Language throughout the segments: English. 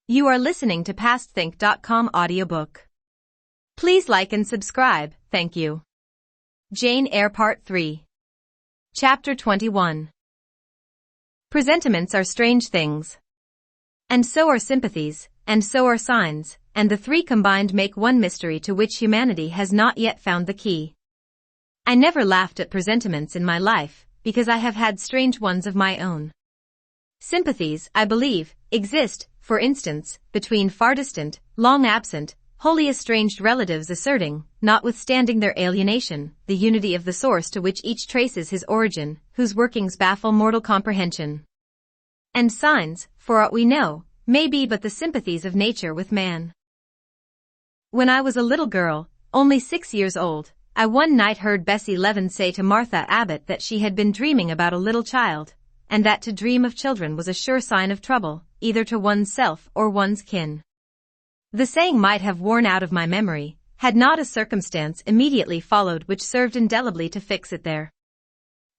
You are listening to PastThink.com audiobook. Please like and subscribe, thank you. Jane Eyre Part 3. Chapter 21. Presentiments are strange things. And so are sympathies, and so are signs, and the three combined make one mystery to which humanity has not yet found the key. I never laughed at presentiments in my life, because I have had strange ones of my own. Sympathies, I believe, exist, for instance, between far distant, long absent, wholly estranged relatives asserting, notwithstanding their alienation, the unity of the source to which each traces his origin, whose workings baffle mortal comprehension. And signs, for aught we know, may be but the sympathies of nature with man. When I was a little girl, only 6 years old, I one night heard Bessie Leaven say to Martha Abbott that she had been dreaming about a little child, and that to dream of children was a sure sign of trouble, either to one's self or one's kin. The saying might have worn out of my memory, had not a circumstance immediately followed which served indelibly to fix it there.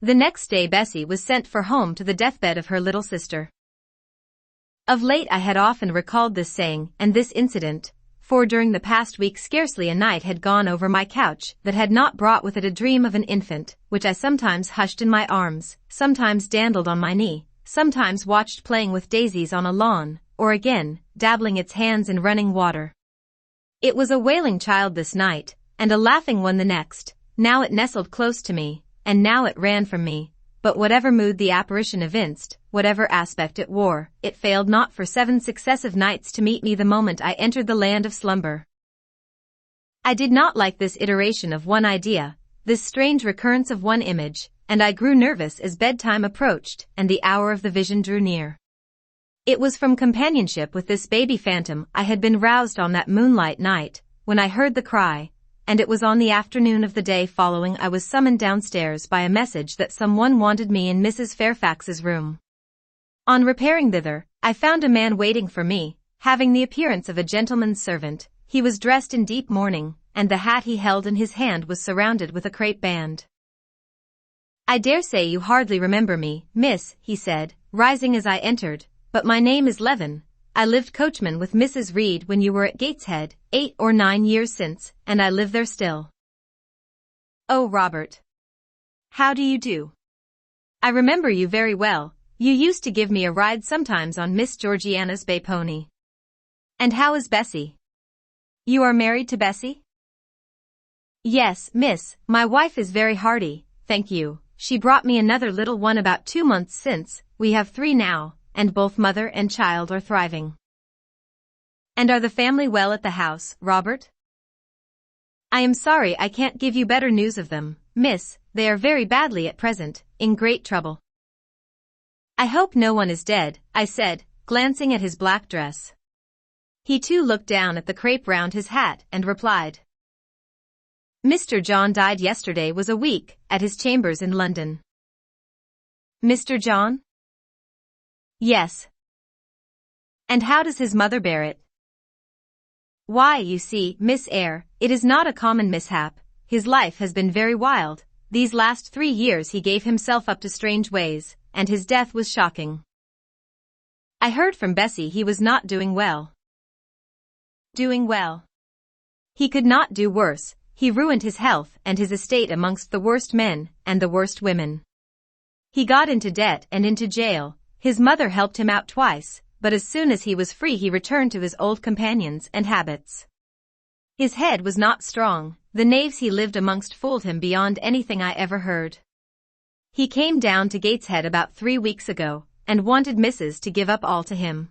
The next day Bessie was sent for home to the deathbed of her little sister. Of late I had often recalled this saying and this incident, for during the past week scarcely a night had gone over my couch that had not brought with it a dream of an infant, which I sometimes hushed in my arms, sometimes dandled on my knee, sometimes watched playing with daisies on a lawn, or again, dabbling its hands in running water. It was a wailing child this night, and a laughing one the next. Now it nestled close to me, and now it ran from me, but whatever mood the apparition evinced, whatever aspect it wore, it failed not for 7 successive nights to meet me the moment I entered the land of slumber. I did not like this iteration of one idea, this strange recurrence of one image, and I grew nervous as bedtime approached and the hour of the vision drew near. It was from companionship with this baby phantom I had been roused on that moonlight night, when I heard the cry, and it was on the afternoon of the day following I was summoned downstairs by a message that someone wanted me in Mrs. Fairfax's room. On repairing thither, I found a man waiting for me, having the appearance of a gentleman's servant. He was dressed in deep mourning, and the hat he held in his hand was surrounded with a crape band. "I dare say you hardly remember me, miss," he said, rising as I entered, "but my name is Leaven. I lived coachman with Mrs. Reed when you were at Gateshead, 8 or 9 years since, and I live there still." "Oh, Robert. How do you do? I remember you very well. You used to give me a ride sometimes on Miss Georgiana's bay pony. And how is Bessie? You are married to Bessie?" "Yes, miss, my wife is very hearty, thank you. She brought me another little one about 2 months since. We have 3 now, and both mother and child are thriving." "And are the family well at the house, Robert?" "I am sorry I can't give you better news of them, miss. They are very badly at present, in great trouble." "I hope no one is dead," I said, glancing at his black dress. He too looked down at the crape round his hat and replied, "Mr. John died yesterday was a week, at his chambers in London." "Mr. John?" "Yes." "And how does his mother bear it?" "Why, you see, Miss Eyre, it is not a common mishap. His life has been very wild. These last 3 years he gave himself up to strange ways, and his death was shocking. I heard from Bessie he was not doing well." "Doing well?" "He could not do worse. He ruined his health and his estate amongst the worst men and the worst women. He got into debt and into jail. His mother helped him out twice, but as soon as he was free he returned to his old companions and habits. His head was not strong. The knaves he lived amongst fooled him beyond anything I ever heard. He came down to Gateshead about 3 weeks ago, and wanted Mrs. to give up all to him.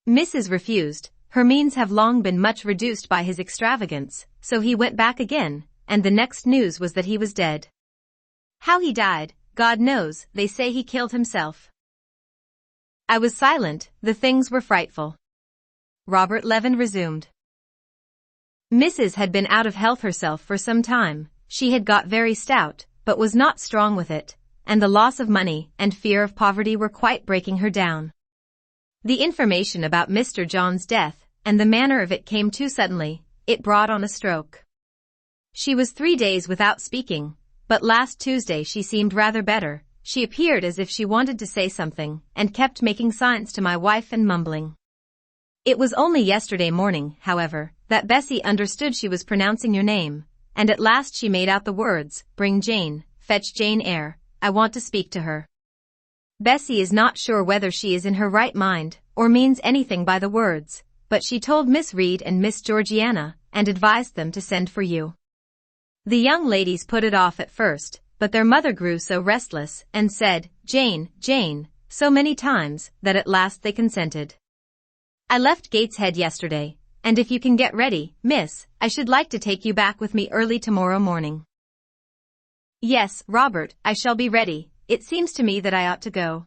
Mrs. refused. Her means have long been much reduced by his extravagance, so he went back again, and the next news was that he was dead. How he died, God knows. They say he killed himself." I was silent. The things were frightful. Robert Leaven resumed. "Mrs. had been out of health herself for some time. She had got very stout, but was not strong with it, and the loss of money and fear of poverty were quite breaking her down. The information about Mr. John's death, and the manner of it came too suddenly. It brought on a stroke. She was 3 days without speaking, but last Tuesday she seemed rather better. She appeared as if she wanted to say something, and kept making signs to my wife and mumbling. It was only yesterday morning, however, that Bessie understood she was pronouncing your name, and at last she made out the words, "Bring Jane, fetch Jane Eyre, I want to speak to her." Bessie is not sure whether she is in her right mind, or means anything by the words, but she told Miss Reed and Miss Georgiana, and advised them to send for you. The young ladies put it off at first, but their mother grew so restless, and said, "Jane, Jane," so many times, that at last they consented. I left Gateshead yesterday, and if you can get ready, miss, I should like to take you back with me early tomorrow morning. Yes, Robert, I shall be ready. It seems to me that I ought to go.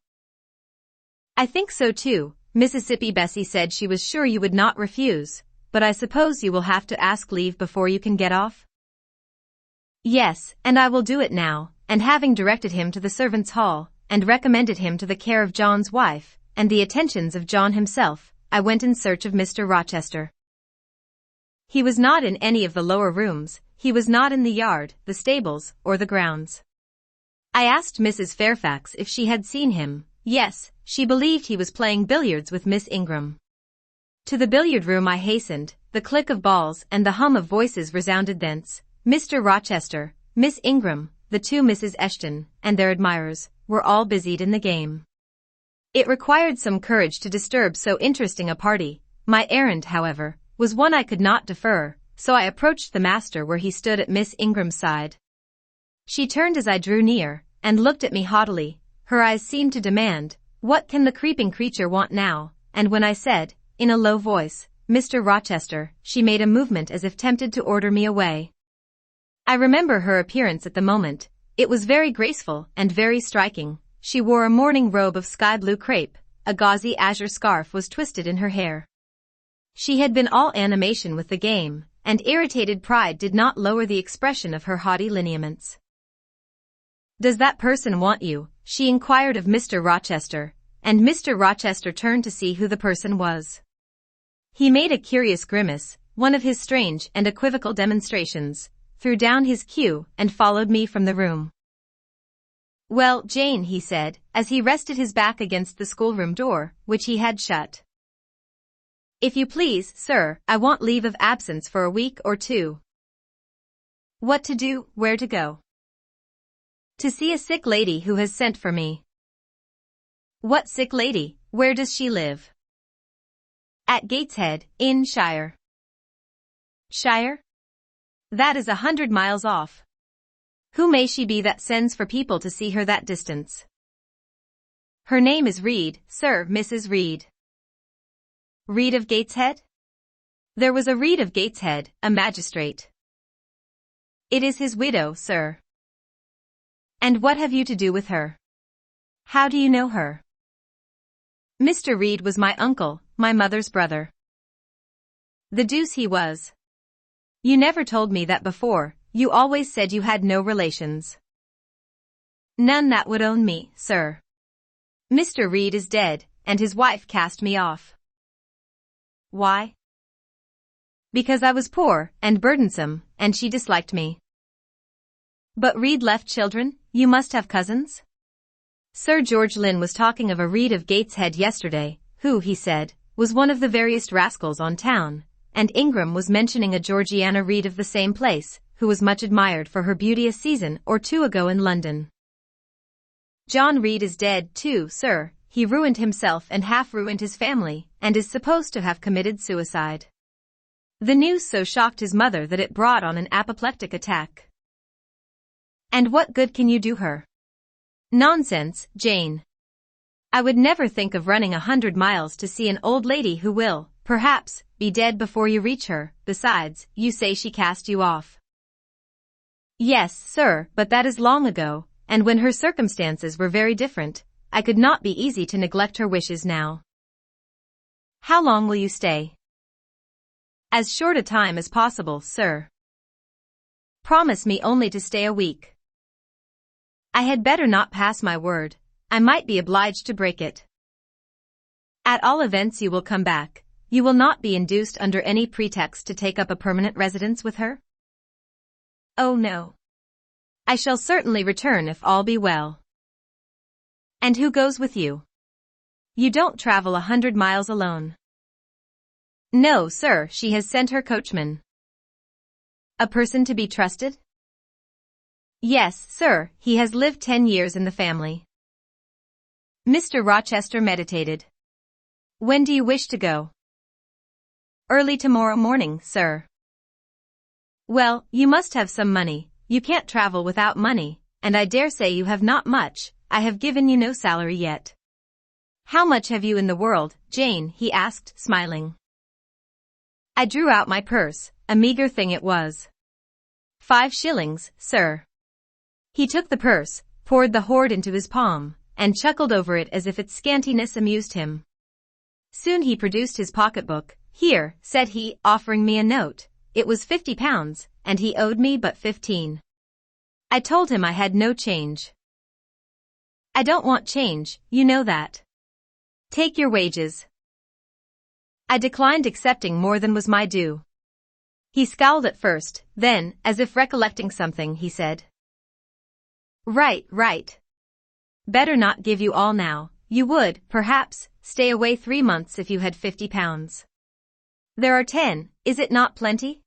I think so too, Mississippi Bessie said she was sure you would not refuse, but I suppose you will have to ask leave before you can get off? Yes, and I will do it now, and having directed him to the servants' hall, and recommended him to the care of John's wife, and the attentions of John himself, I went in search of Mr. Rochester. He was not in any of the lower rooms, he was not in the yard, the stables, or the grounds. I asked Mrs. Fairfax if she had seen him. Yes, she believed he was playing billiards with Miss Ingram. To the billiard room I hastened, the click of balls and the hum of voices resounded thence. Mr. Rochester, Miss Ingram, the two Misses Eshton, and their admirers, were all busied in the game. It required some courage to disturb so interesting a party. My errand, however, was one I could not defer, so I approached the master where he stood at Miss Ingram's side. She turned as I drew near, and looked at me haughtily. Her eyes seemed to demand, "What can the creeping creature want now?" And when I said, in a low voice, "Mr. Rochester," she made a movement as if tempted to order me away. I remember her appearance at the moment. It was very graceful and very striking. She wore a morning robe of sky-blue crepe, a gauzy azure scarf was twisted in her hair. She had been all animation with the game, and irritated pride did not lower the expression of her haughty lineaments. "Does that person want you?" she inquired of Mr. Rochester, and Mr. Rochester turned to see who the person was. He made a curious grimace, one of his strange and equivocal demonstrations, threw down his cue, and followed me from the room. "Well, Jane," he said, as he rested his back against the schoolroom door, which he had shut. "If you please, sir, I want leave of absence for a week or two." "What to do, where to go?" "To see a sick lady who has sent for me." "What sick lady? Where does she live?" "At Gateshead, in Shire." "Shire? That is 100 miles off. Who may she be that sends for people to see her that distance?" "Her name is Reed, sir, Mrs. Reed." "Reed of Gateshead?" "There was a Reed of Gateshead, a magistrate." "It is his widow, sir." "And what have you to do with her? How do you know her?" "Mr. Reed was my uncle, my mother's brother." "The deuce he was. You never told me that before, you always said you had no relations." "None that would own me, sir. Mr. Reed is dead, and his wife cast me off." "Why?" "Because I was poor and burdensome, and she disliked me." "But Reed left children? You must have cousins?" Sir George Lynn was talking of a Reed of Gateshead yesterday, who, he said, was one of the veriest rascals on town, and Ingram was mentioning a Georgiana Reed of the same place, who was much admired for her beauty a season or two ago in London. "John Reed is dead too, sir. He ruined himself and half ruined his family, and is supposed to have committed suicide. The news so shocked his mother that it brought on an apoplectic attack." "And what good can you do her?" "Nonsense, Jane. I would never think of running 100 miles to see an old lady who will, perhaps, be dead before you reach her. Besides, you say she cast you off." "Yes, sir, but that is long ago, and when her circumstances were very different, I could not be easy to neglect her wishes now." "How long will you stay?" "As short a time as possible, sir." "Promise me only to stay a week." "I had better not pass my word. I might be obliged to break it." "At all events you will come back. You will not be induced under any pretext to take up a permanent residence with her?" "Oh no. I shall certainly return if all be well." "And who goes with you? You don't travel 100 miles alone." No, sir, she has sent her coachman. A person to be trusted? Yes, sir, he has lived 10 years in the family. Mr. Rochester meditated. When do you wish to go? Early tomorrow morning, sir. Well, you must have some money. You can't travel without money, and I dare say you have not much. I have given you no salary yet. How much have you in the world, Jane? He asked, smiling. I drew out my purse, a meager thing it was. 5 shillings, sir. He took the purse, poured the hoard into his palm, and chuckled over it as if its scantiness amused him. Soon he produced his pocketbook. Here, said he, offering me a note. It was £50, and he owed me but 15. I told him I had no change. I don't want change, you know that. Take your wages. I declined accepting more than was my due. He scowled at first, then, as if recollecting something, he said. Right. Better not give you all now. You would, perhaps, stay away 3 months if you had £50. There are 10, is it not plenty?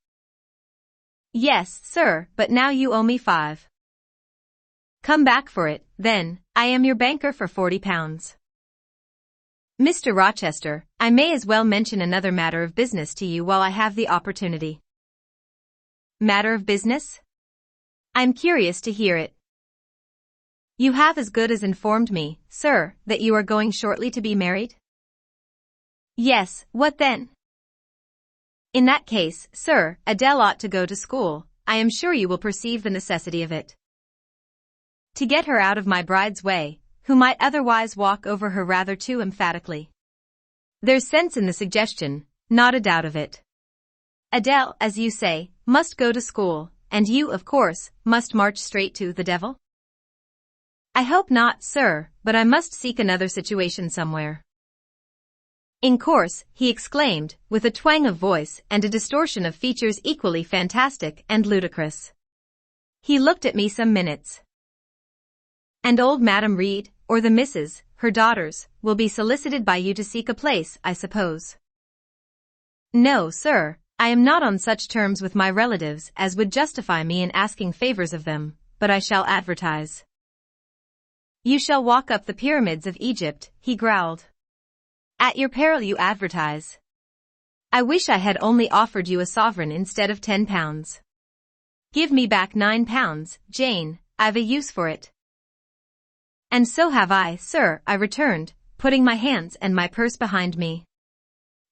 Yes, sir, but now you owe me 5. Come back for it, then. I am your banker for £40. Mr. Rochester, I may as well mention another matter of business to you while I have the opportunity. Matter of business? I'm curious to hear it. You have as good as informed me, sir, that you are going shortly to be married? Yes, what then? In that case, sir, Adele ought to go to school. I am sure you will perceive the necessity of it. To get her out of my bride's way, who might otherwise walk over her rather too emphatically. There's sense in the suggestion, not a doubt of it. Adele, as you say, must go to school, and you, of course, must march straight to the devil? I hope not, sir, but I must seek another situation somewhere. In course, he exclaimed, with a twang of voice and a distortion of features equally fantastic and ludicrous. He looked at me some minutes. And old Madam Reed, or the Misses, her daughters, will be solicited by you to seek a place, I suppose. No, sir, I am not on such terms with my relatives as would justify me in asking favors of them, but I shall advertise. You shall walk up the pyramids of Egypt, he growled. At your peril you advertise. I wish I had only offered you a sovereign instead of £10. Give me back £9, Jane, I've a use for it. And so have I, sir, I returned, putting my hands and my purse behind me.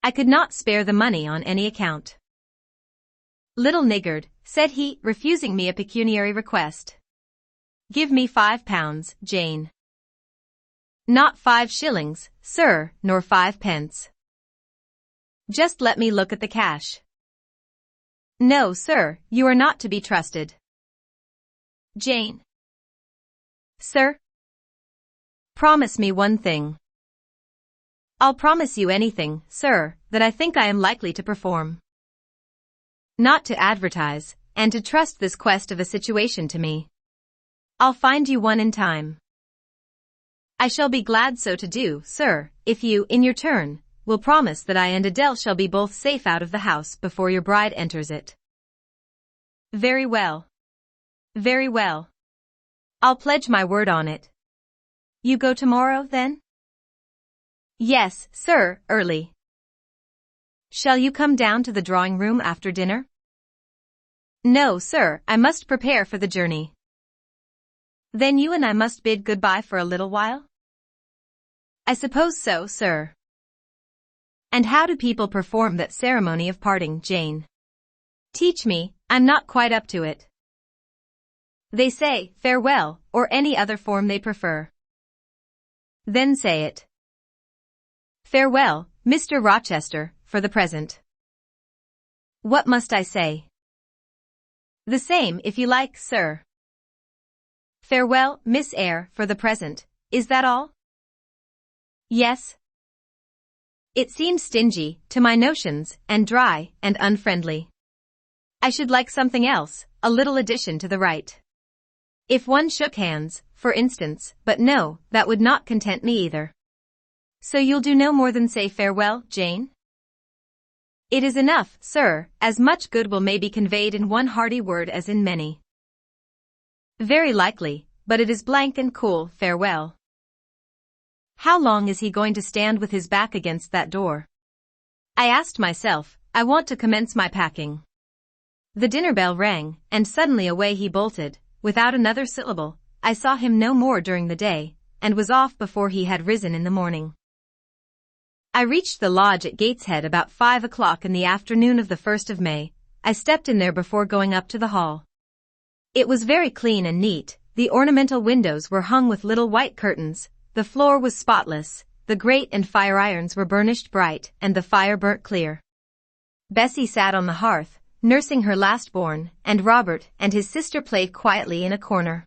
I could not spare the money on any account. Little niggard, said he, refusing me a pecuniary request. Give me £5, Jane. Not 5 shillings, sir, nor 5 pence. Just let me look at the cash. No, sir, you are not to be trusted. Jane. Sir? Promise me one thing. I'll promise you anything, sir, that I think I am likely to perform. Not to advertise, and to trust this quest of a situation to me. I'll find you one in time. I shall be glad so to do, sir, if you, in your turn, will promise that I and Adele shall be both safe out of the house before your bride enters it. Very well. Very well. I'll pledge my word on it. You go tomorrow, then? Yes, sir, early. Shall you come down to the drawing-room after dinner? No, sir, I must prepare for the journey. Then you and I must bid goodbye for a little while? I suppose so, sir. And how do people perform that ceremony of parting, Jane? Teach me, I'm not quite up to it. They say, farewell, or any other form they prefer. Then say it. Farewell, Mr. Rochester, for the present. What must I say? The same, if you like, sir. Farewell, Miss Eyre, for the present. Is that all? Yes. It seems stingy, to my notions, and dry, and unfriendly. I should like something else, a little addition to the rite. If one shook hands, for instance, but no, that would not content me either. So you'll do no more than say farewell, Jane? It is enough, sir, as much goodwill may be conveyed in one hearty word as in many. Very likely, but it is blank and cool, farewell. How long is he going to stand with his back against that door? I asked myself. I want to commence my packing. The dinner bell rang, and suddenly away he bolted, without another syllable. I saw him no more during the day, and was off before he had risen in the morning. I reached the lodge at Gateshead about 5 o'clock in the afternoon of the 1st of May. I stepped in there before going up to the hall. It was very clean and neat. The ornamental windows were hung with little white curtains, the floor was spotless, the grate and fire irons were burnished bright, and the fire burnt clear. Bessie sat on the hearth, nursing her last-born, and Robert and his sister played quietly in a corner.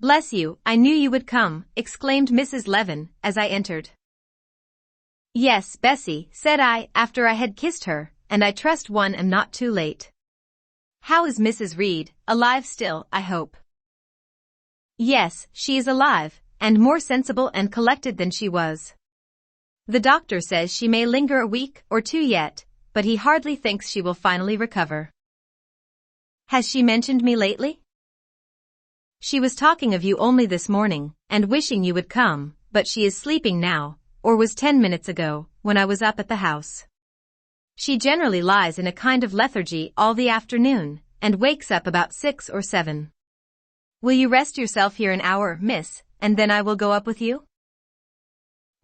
"Bless you, I knew you would come," exclaimed Mrs. Levin, as I entered. "Yes, Bessie," said I, after I had kissed her, "and I trust one am not too late. How is Mrs. Reed, alive still, I hope?" "Yes, she is alive, and more sensible and collected than she was. The doctor says she may linger a week or two yet, but he hardly thinks she will finally recover." "Has she mentioned me lately?" "She was talking of you only this morning, and wishing you would come, but she is sleeping now, or was 10 minutes ago, when I was up at the house. She generally lies in a kind of lethargy all the afternoon, and wakes up about 6 or 7. Will you rest yourself here an hour, miss, and then I will go up with you?"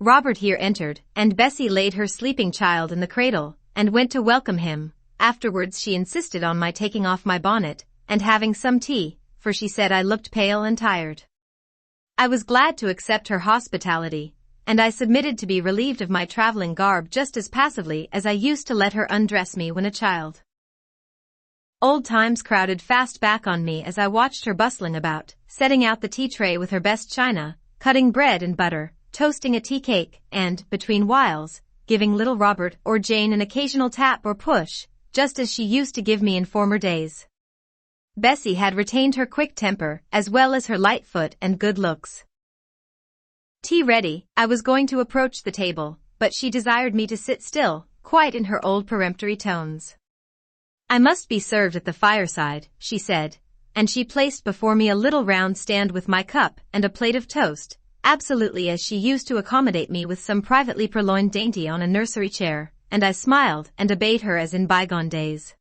Robert here entered, and Bessie laid her sleeping child in the cradle, and went to welcome him. Afterwards she insisted on my taking off my bonnet, and having some tea, for she said I looked pale and tired. I was glad to accept her hospitality, and I submitted to be relieved of my traveling garb just as passively as I used to let her undress me when a child. Old times crowded fast back on me as I watched her bustling about, setting out the tea tray with her best china, cutting bread and butter, toasting a tea cake, and, between whiles, giving little Robert or Jane an occasional tap or push, just as she used to give me in former days. Bessie had retained her quick temper, as well as her light foot and good looks. Tea ready, I was going to approach the table, but she desired me to sit still, quite in her old peremptory tones. "I must be served at the fireside," she said, and she placed before me a little round stand with my cup and a plate of toast, absolutely as she used to accommodate me with some privately purloined dainty on a nursery chair, and I smiled and obeyed her as in bygone days.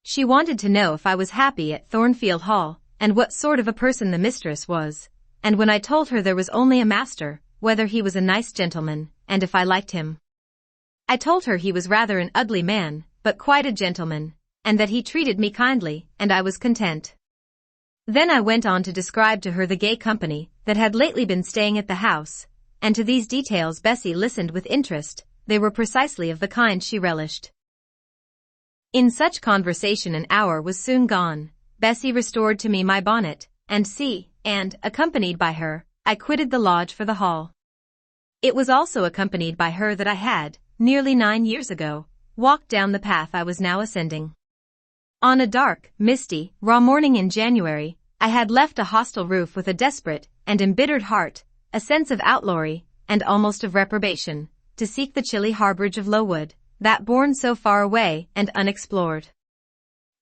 She wanted to know if I was happy at Thornfield Hall, and what sort of a person the mistress was, and when I told her there was only a master, whether he was a nice gentleman, and if I liked him. I told her he was rather an ugly man, but quite a gentleman, and that he treated me kindly, and I was content. Then I went on to describe to her the gay company that had lately been staying at the house, and to these details Bessie listened with interest. They were precisely of the kind she relished. In such conversation an hour was soon gone. Bessie restored to me my bonnet, and, accompanied by her, I quitted the lodge for the hall. It was also accompanied by her that I had, nearly 9 years ago, walked down the path I was now ascending. On a dark, misty, raw morning in January, I had left a hostel roof with a desperate and embittered heart, a sense of outlawry, and almost of reprobation, to seek the chilly harbourage of Lowood, that bourne so far away and unexplored.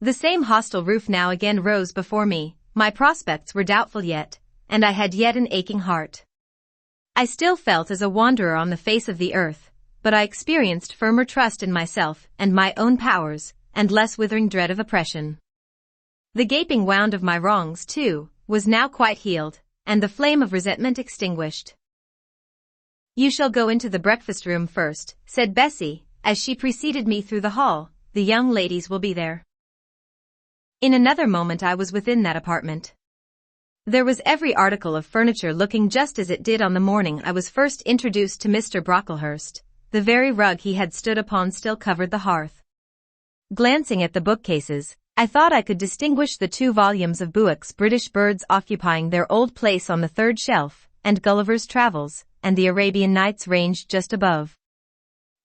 The same hostel roof now again rose before me. My prospects were doubtful yet, and I had yet an aching heart. I still felt as a wanderer on the face of the earth, but I experienced firmer trust in myself and my own powers, and less withering dread of oppression. The gaping wound of my wrongs, too, was now quite healed, and the flame of resentment extinguished. "You shall go into the breakfast-room first," said Bessie, as she preceded me through the hall. "The young ladies will be there." In another moment I was within that apartment. There was every article of furniture looking just as it did on the morning I was first introduced to Mr. Brocklehurst. The very rug he had stood upon still covered the hearth. Glancing at the bookcases, I thought I could distinguish the 2 volumes of Buick's British Birds occupying their old place on the 3rd shelf, and Gulliver's Travels, and the Arabian Nights ranged just above.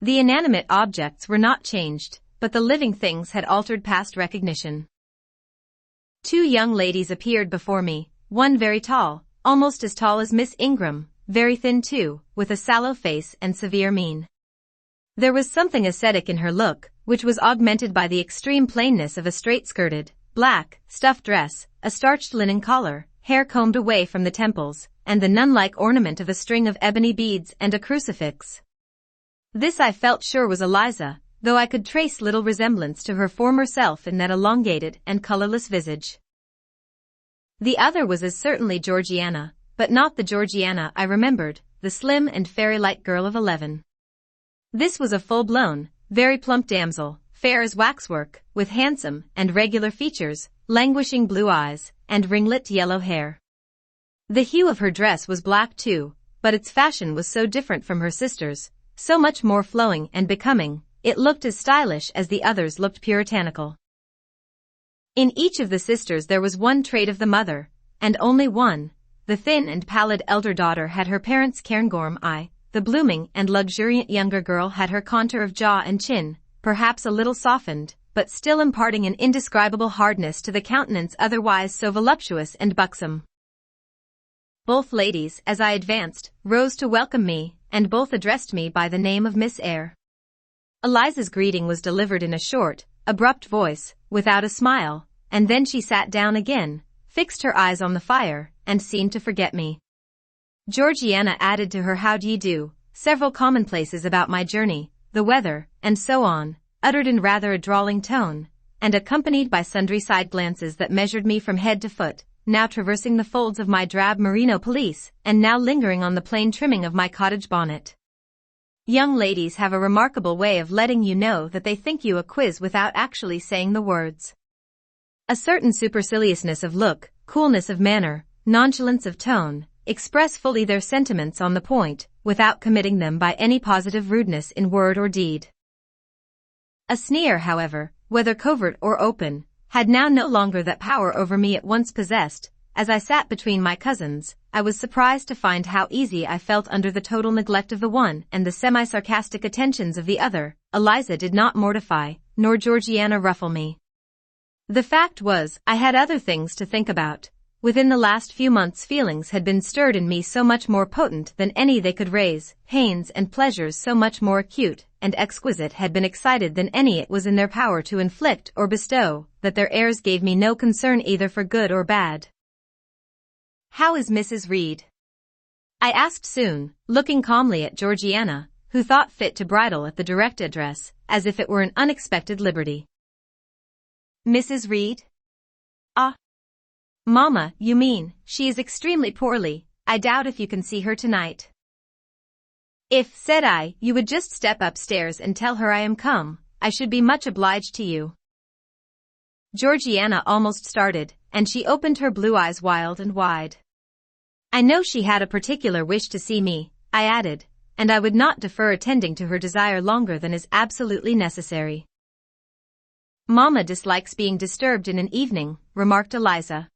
The inanimate objects were not changed, but the living things had altered past recognition. 2 young ladies appeared before me, one very tall, almost as tall as Miss Ingram, very thin too, with a sallow face and severe mien. There was something ascetic in her look, which was augmented by the extreme plainness of a straight-skirted, black, stuff dress, a starched linen collar, hair combed away from the temples, and the nun-like ornament of a string of ebony beads and a crucifix. This I felt sure was Eliza, though I could trace little resemblance to her former self in that elongated and colorless visage. The other was as certainly Georgiana, but not the Georgiana I remembered, the slim and fairy-like girl of 11. This was a full-blown, very plump damsel, fair as waxwork, with handsome and regular features, languishing blue eyes, and ringlet yellow hair. The hue of her dress was black too, but its fashion was so different from her sister's, so much more flowing and becoming, it looked as stylish as the others looked puritanical. In each of the sisters there was one trait of the mother, and only one. The thin and pallid elder daughter had her parents' cairngorm eye, the blooming and luxuriant younger girl had her contour of jaw and chin, perhaps a little softened, but still imparting an indescribable hardness to the countenance otherwise so voluptuous and buxom. Both ladies, as I advanced, rose to welcome me, and both addressed me by the name of Miss Eyre. Eliza's greeting was delivered in a short, abrupt voice, without a smile, and then she sat down again, fixed her eyes on the fire, and seemed to forget me. Georgiana added to her how d'ye do, several commonplaces about my journey, the weather, and so on, uttered in rather a drawling tone, and accompanied by sundry side glances that measured me from head to foot, now traversing the folds of my drab merino pelisse, and now lingering on the plain trimming of my cottage bonnet. Young ladies have a remarkable way of letting you know that they think you a quiz without actually saying the words. A certain superciliousness of look, coolness of manner, nonchalance of tone, express fully their sentiments on the point, without committing them by any positive rudeness in word or deed. A sneer, however, whether covert or open, had now no longer that power over me it once possessed. As I sat between my cousins, I was surprised to find how easy I felt under the total neglect of the one and the semi-sarcastic attentions of the other. Eliza did not mortify, nor Georgiana ruffle me. The fact was, I had other things to think about. Within the last few months feelings had been stirred in me so much more potent than any they could raise, pains and pleasures so much more acute and exquisite had been excited than any it was in their power to inflict or bestow, that their airs gave me no concern either for good or bad. "How is Mrs. Reed?" I asked soon, looking calmly at Georgiana, who thought fit to bridle at the direct address, as if it were an unexpected liberty. "Mrs. Reed? Ah. Mamma, you mean, she is extremely poorly. I doubt if you can see her tonight." "If," said I, "you would just step upstairs and tell her I am come, I should be much obliged to you." Georgiana almost started, and she opened her blue eyes wild and wide. "I know she had a particular wish to see me," I added, "and I would not defer attending to her desire longer than is absolutely necessary." "Mamma dislikes being disturbed in an evening," remarked Eliza.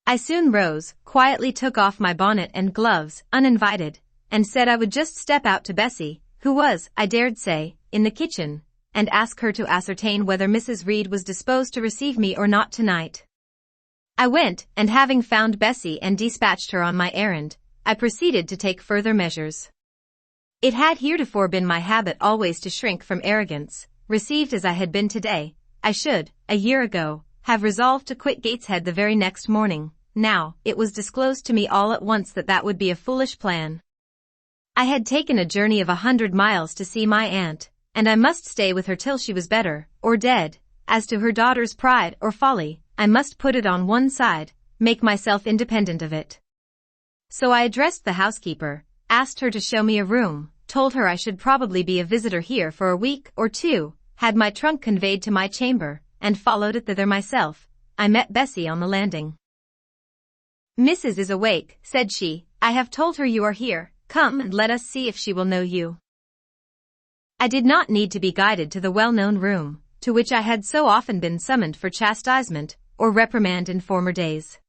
I soon rose, quietly took off my bonnet and gloves, uninvited, and said I would just step out to Bessie, who was, I dared say, in the kitchen, and ask her to ascertain whether Mrs. Reed was disposed to receive me or not tonight. I went, and having found Bessie and dispatched her on my errand, I proceeded to take further measures. It had heretofore been my habit always to shrink from arrogance. Received as I had been today, I should, a year ago, have resolved to quit Gateshead the very next morning. Now, it was disclosed to me all at once that that would be a foolish plan. I had taken a journey of 100 miles to see my aunt, and I must stay with her till she was better, or dead. As to her daughter's pride or folly, I must put it on one side, make myself independent of it. So I addressed the housekeeper, asked her to show me a room, told her I should probably be a visitor here for a week or two, had my trunk conveyed to my chamber, and followed it thither myself. I met Bessie on the landing. "Mrs. is awake," said she. "I have told her you are here. Come and let us see if she will know you." I did not need to be guided to the well-known room, to which I had so often been summoned for chastisement or reprimand in former days.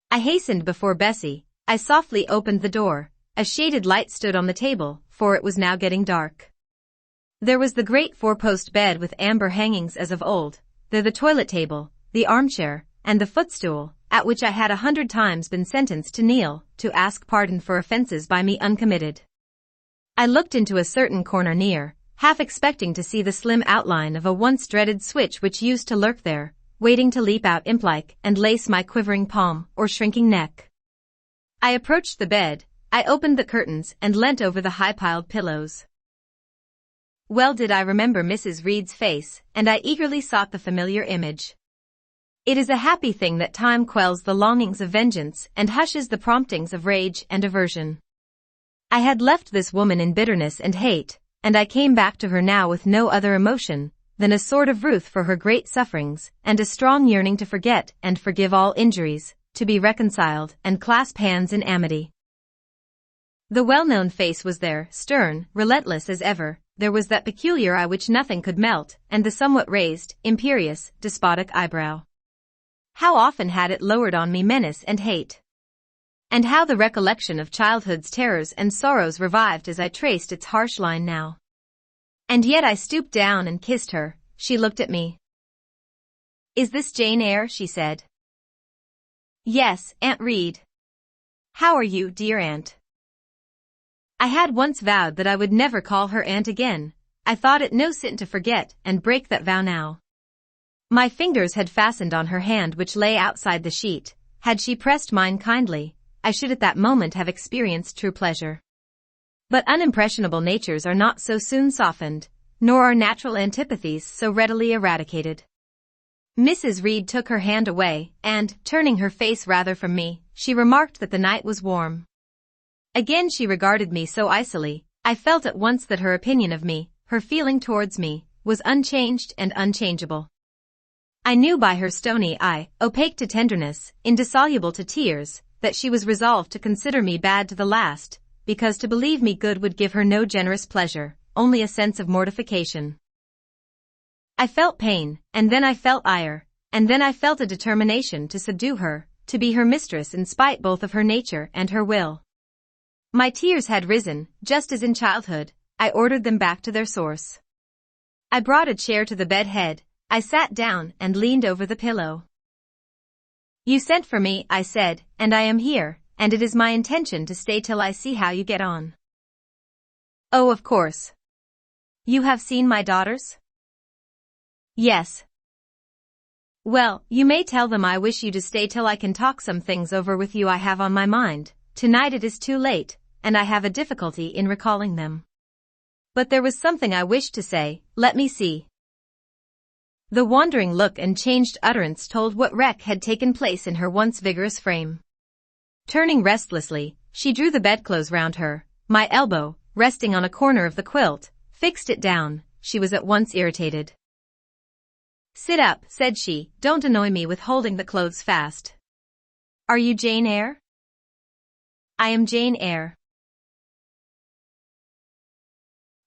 I hastened before Bessie. I softly opened the door. A shaded light stood on the table, for it was now getting dark. There was the great four-post bed with amber hangings as of old, there the toilet table, the armchair, and the footstool, at which I had 100 times been sentenced to kneel, to ask pardon for offences by me uncommitted. I looked into a certain corner near, half expecting to see the slim outline of a once-dreaded switch which used to lurk there, waiting to leap out imp-like and lace my quivering palm or shrinking neck. I approached the bed, I opened the curtains and leant over the high-piled pillows. Well did I remember Mrs. Reed's face, and I eagerly sought the familiar image. It is a happy thing that time quells the longings of vengeance and hushes the promptings of rage and aversion. I had left this woman in bitterness and hate, and I came back to her now with no other emotion than a sort of ruth for her great sufferings and a strong yearning to forget and forgive all injuries, to be reconciled and clasp hands in amity. The well-known face was there, stern, relentless as ever. There was that peculiar eye which nothing could melt, and the somewhat raised, imperious, despotic eyebrow. How often had it lowered on me menace and hate! And how the recollection of childhood's terrors and sorrows revived as I traced its harsh line now. And yet I stooped down and kissed her. She looked at me. "Is this Jane Eyre?" she said. "Yes, Aunt Reed." "How are you, dear aunt?" I had once vowed that I would never call her aunt again. I thought it no sin to forget and break that vow now. My fingers had fastened on her hand which lay outside the sheet. Had she pressed mine kindly, I should at that moment have experienced true pleasure. But unimpressionable natures are not so soon softened, nor are natural antipathies so readily eradicated. Mrs. Reed took her hand away, and, turning her face rather from me, she remarked that the night was warm. Again she regarded me so icily, I felt at once that her opinion of me, her feeling towards me, was unchanged and unchangeable. I knew by her stony eye, opaque to tenderness, indissoluble to tears, that she was resolved to consider me bad to the last, because to believe me good would give her no generous pleasure, only a sense of mortification. I felt pain, and then I felt ire, and then I felt a determination to subdue her, to be her mistress in spite both of her nature and her will. My tears had risen, just as in childhood. I ordered them back to their source. I brought a chair to the bed head. I sat down and leaned over the pillow. "You sent for me," I said, "and I am here, and it is my intention to stay till I see how you get on." "Oh, of course. You have seen my daughters?" "Yes." "Well, you may tell them I wish you to stay till I can talk some things over with you I have on my mind. Tonight it is too late, and I have a difficulty in recalling them. But there was something I wished to say. Let me see." The wandering look and changed utterance told what wreck had taken place in her once vigorous frame. Turning restlessly, she drew the bedclothes round her. My elbow, resting on a corner of the quilt, fixed it down. She was at once irritated. "Sit up," said she, "don't annoy me with holding the clothes fast. Are you Jane Eyre?" "I am Jane Eyre."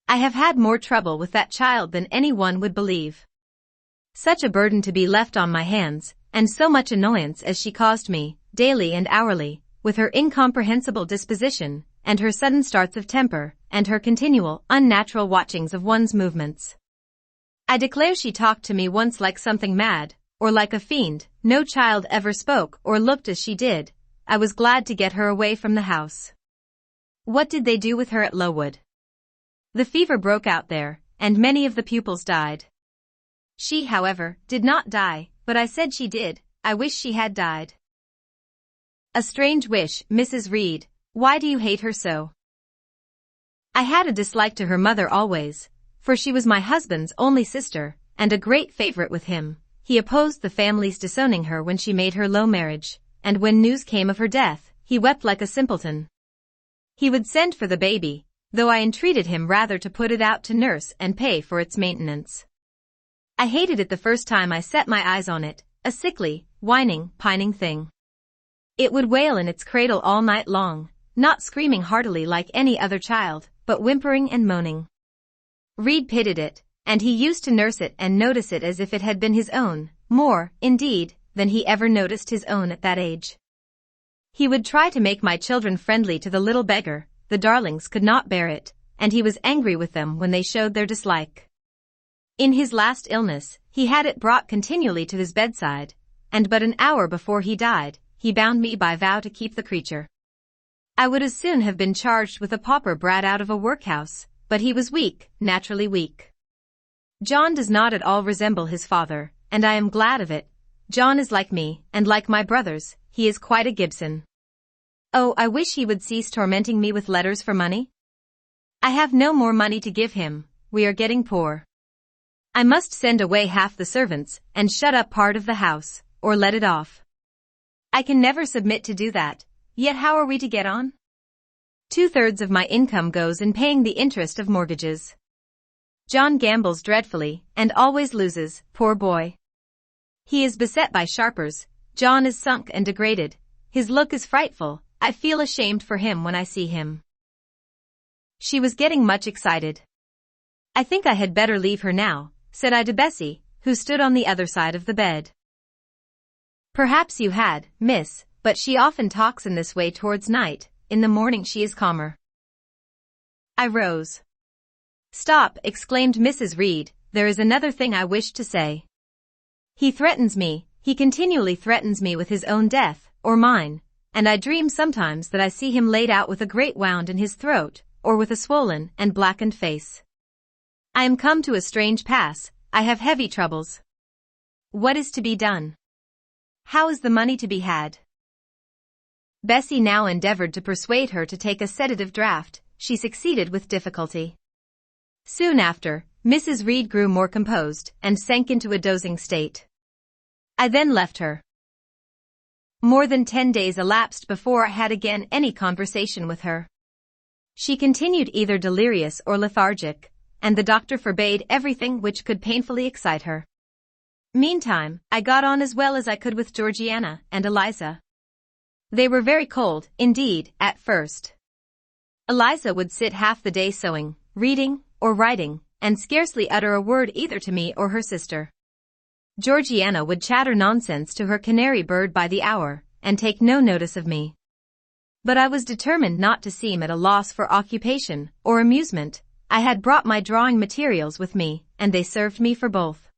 "I have had more trouble with that child than any one would believe. Such a burden to be left on my hands, and so much annoyance as she caused me, daily and hourly, with her incomprehensible disposition, and her sudden starts of temper, and her continual, unnatural watchings of one's movements. I declare she talked to me once like something mad, or like a fiend. No child ever spoke or looked as she did. I was glad to get her away from the house." "What did they do with her at Lowood?" "The fever broke out there, and many of the pupils died. She, however, did not die, but I said she did. I wish she had died." "A strange wish, Mrs. Reed. Why do you hate her so?" "I had a dislike to her mother always, for she was my husband's only sister, and a great favorite with him. He opposed the family's disowning her when she made her low marriage, and when news came of her death, he wept like a simpleton. He would send for the baby, though I entreated him rather to put it out to nurse and pay for its maintenance. I hated it the first time I set my eyes on it, a sickly, whining, pining thing. It would wail in its cradle all night long, not screaming heartily like any other child, but whimpering and moaning. Reed pitied it, and he used to nurse it and notice it as if it had been his own, more, indeed, than he ever noticed his own at that age. He would try to make my children friendly to the little beggar. The darlings could not bear it, and he was angry with them when they showed their dislike. In his last illness, he had it brought continually to his bedside, and but an hour before he died, he bound me by vow to keep the creature. I would as soon have been charged with a pauper brat out of a workhouse, but he was weak, naturally weak. John does not at all resemble his father, and I am glad of it. John is like me, and like my brothers, he is quite a Gibson. Oh, I wish he would cease tormenting me with letters for money. I have no more money to give him, we are getting poor. I must send away half the servants, and shut up part of the house, or let it off. I can never submit to do that, yet how are we to get on? 2/3 of my income goes in paying the interest of mortgages. John gambles dreadfully, and always loses, poor boy. He is beset by sharpers. John is sunk and degraded. His look is frightful. I feel ashamed for him when I see him. She was getting much excited. I think I had better leave her now, said I to Bessie, who stood on the other side of the bed. Perhaps you had, miss, but she often talks in this way towards night. In the morning she is calmer. I rose. Stop, exclaimed Mrs. Reed, there is another thing I wish to say. He threatens me, he continually threatens me with his own death, or mine, and I dream sometimes that I see him laid out with a great wound in his throat, or with a swollen and blackened face. I am come to a strange pass, I have heavy troubles. What is to be done? How is the money to be had? Bessie now endeavored to persuade her to take a sedative draught. She succeeded with difficulty. Soon after, Mrs. Reed grew more composed, and sank into a dozing state. I then left her. More than 10 days elapsed before I had again any conversation with her. She continued either delirious or lethargic, and the doctor forbade everything which could painfully excite her. Meantime, I got on as well as I could with Georgiana and Eliza. They were very cold, indeed, at first. Eliza would sit half the day sewing, reading, or writing, and scarcely utter a word either to me or her sister. Georgiana would chatter nonsense to her canary bird by the hour, and take no notice of me. But I was determined not to seem at a loss for occupation or amusement. I had brought my drawing materials with me, and they served me for both.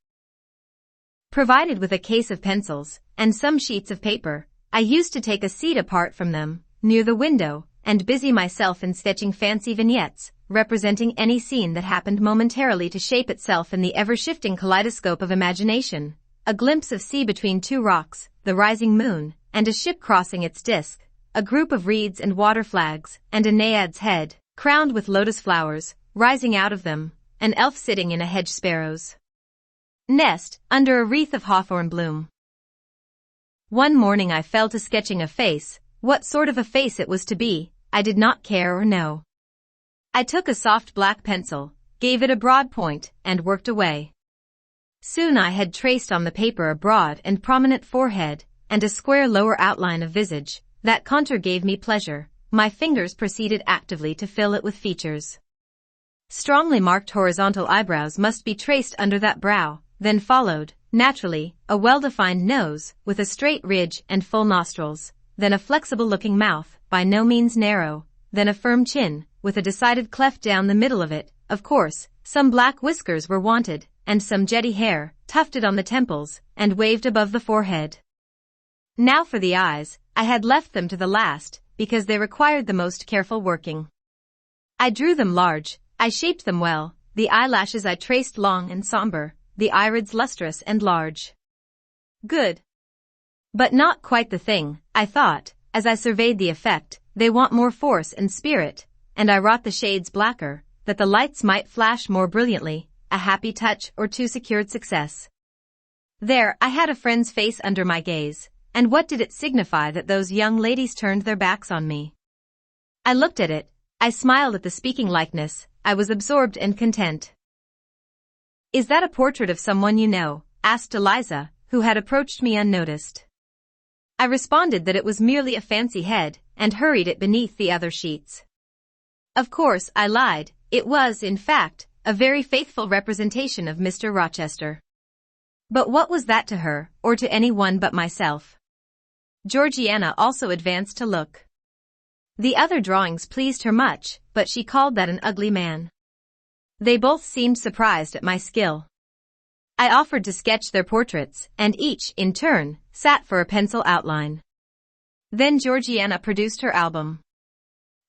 Provided with a case of pencils, and some sheets of paper, I used to take a seat apart from them, near the window, and busy myself in sketching fancy vignettes, representing any scene that happened momentarily to shape itself in the ever-shifting kaleidoscope of imagination. A glimpse of sea between two rocks, the rising moon, and a ship crossing its disk, a group of reeds and water flags, and a naiad's head, crowned with lotus flowers, rising out of them, an elf sitting in a hedge sparrow's nest, under a wreath of hawthorn bloom. One morning I fell to sketching a face. What sort of a face it was to be, I did not care or know. I took a soft black pencil, gave it a broad point, and worked away. Soon I had traced on the paper a broad and prominent forehead, and a square lower outline of visage. That contour gave me pleasure. My fingers proceeded actively to fill it with features. Strongly marked horizontal eyebrows must be traced under that brow, then followed, naturally, a well-defined nose, with a straight ridge and full nostrils, then a flexible-looking mouth, by no means narrow, then a firm chin, with a decided cleft down the middle of it. Of course, some black whiskers were wanted, and some jetty hair, tufted on the temples, and waved above the forehead. Now for the eyes, I had left them to the last, because they required the most careful working. I drew them large, I shaped them well, the eyelashes I traced long and somber, the irids lustrous and large. Good. But not quite the thing, I thought, as I surveyed the effect. They want more force and spirit, and I wrought the shades blacker, that the lights might flash more brilliantly. A happy touch or two secured success. There, I had a friend's face under my gaze, and what did it signify that those young ladies turned their backs on me? I looked at it, I smiled at the speaking likeness, I was absorbed and content. Is that a portrait of someone you know? Asked Eliza, who had approached me unnoticed. I responded that it was merely a fancy head, and hurried it beneath the other sheets. Of course, I lied. It was, in fact, a very faithful representation of Mr. Rochester. But what was that to her, or to any one but myself? Georgiana also advanced to look. The other drawings pleased her much, but she called that an ugly man. They both seemed surprised at my skill. I offered to sketch their portraits, and each, in turn, sat for a pencil outline. Then Georgiana produced her album.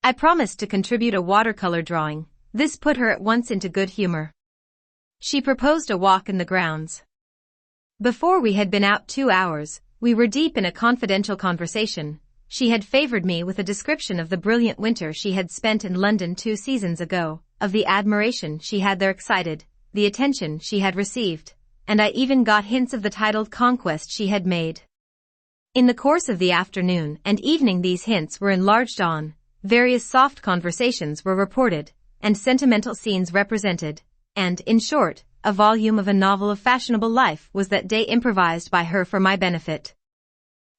I promised to contribute a watercolor drawing, This put her at once into good humor. She proposed a walk in the grounds. Before we had been out 2 hours, we were deep in a confidential conversation. She had favored me with a description of the brilliant winter she had spent in London 2 seasons ago, of the admiration she had there excited, the attention she had received, and I even got hints of the titled conquest she had made. In the course of the afternoon and evening these hints were enlarged on, various soft conversations were reported, and sentimental scenes represented, and, in short, a volume of a novel of fashionable life was that day improvised by her for my benefit.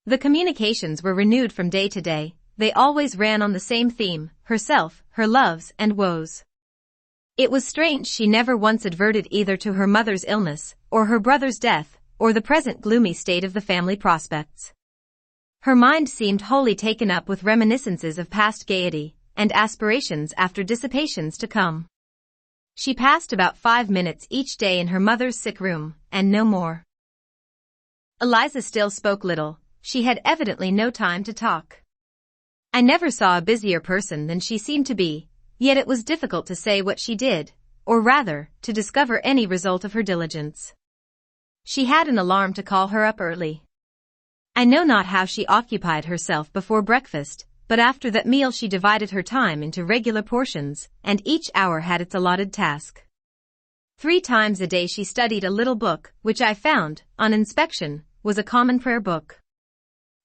The communications were renewed from day to day. They always ran on the same theme, herself, her loves and woes. It was strange she never once adverted either to her mother's illness, or her brother's death, or the present gloomy state of the family prospects. Her mind seemed wholly taken up with reminiscences of past gaiety, and aspirations after dissipations to come. She passed about 5 minutes each day in her mother's sick room, and no more. Eliza still spoke little. She had evidently no time to talk. I never saw a busier person than she seemed to be, yet it was difficult to say what she did, or rather, to discover any result of her diligence. She had an alarm to call her up early. I know not how she occupied herself before breakfast, but after that meal she divided her time into regular portions, and each hour had its allotted task. 3 times a day she studied a little book, which I found, on inspection, was a common prayer book.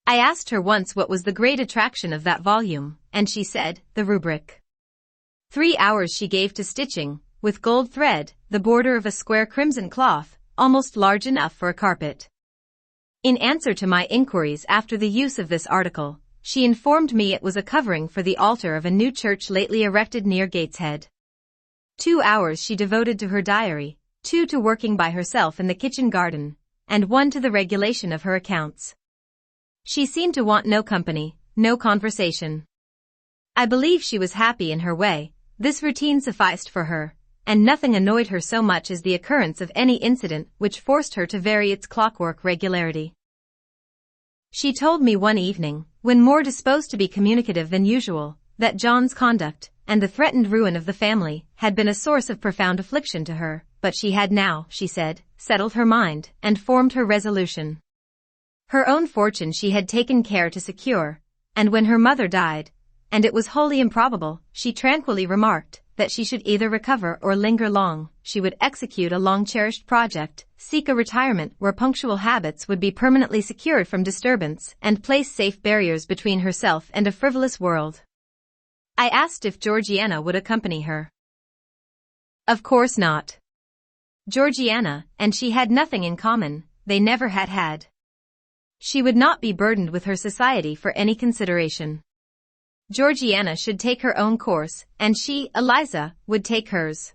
I asked her once what was the great attraction of that volume, and she said, the rubric. 3 hours she gave to stitching, with gold thread, the border of a square crimson cloth, almost large enough for a carpet. In answer to my inquiries after the use of this article, she informed me it was a covering for the altar of a new church lately erected near Gateshead. 2 hours she devoted to her diary, 2 to working by herself in the kitchen garden, and 1 to the regulation of her accounts. She seemed to want no company, no conversation. I believe she was happy in her way. This routine sufficed for her, and nothing annoyed her so much as the occurrence of any incident which forced her to vary its clockwork regularity. She told me one evening, when more disposed to be communicative than usual, that John's conduct, and the threatened ruin of the family, had been a source of profound affliction to her, but she had now, she said, settled her mind, and formed her resolution. Her own fortune she had taken care to secure, and when her mother died, and it was wholly improbable, she tranquilly remarked, that she should either recover or linger long, she would execute a long-cherished project, seek a retirement where punctual habits would be permanently secured from disturbance, and place safe barriers between herself and a frivolous world. I asked if Georgiana would accompany her. Of course not. Georgiana and she had nothing in common, they never had had. She would not be burdened with her society for any consideration. Georgiana should take her own course, and she, Eliza, would take hers.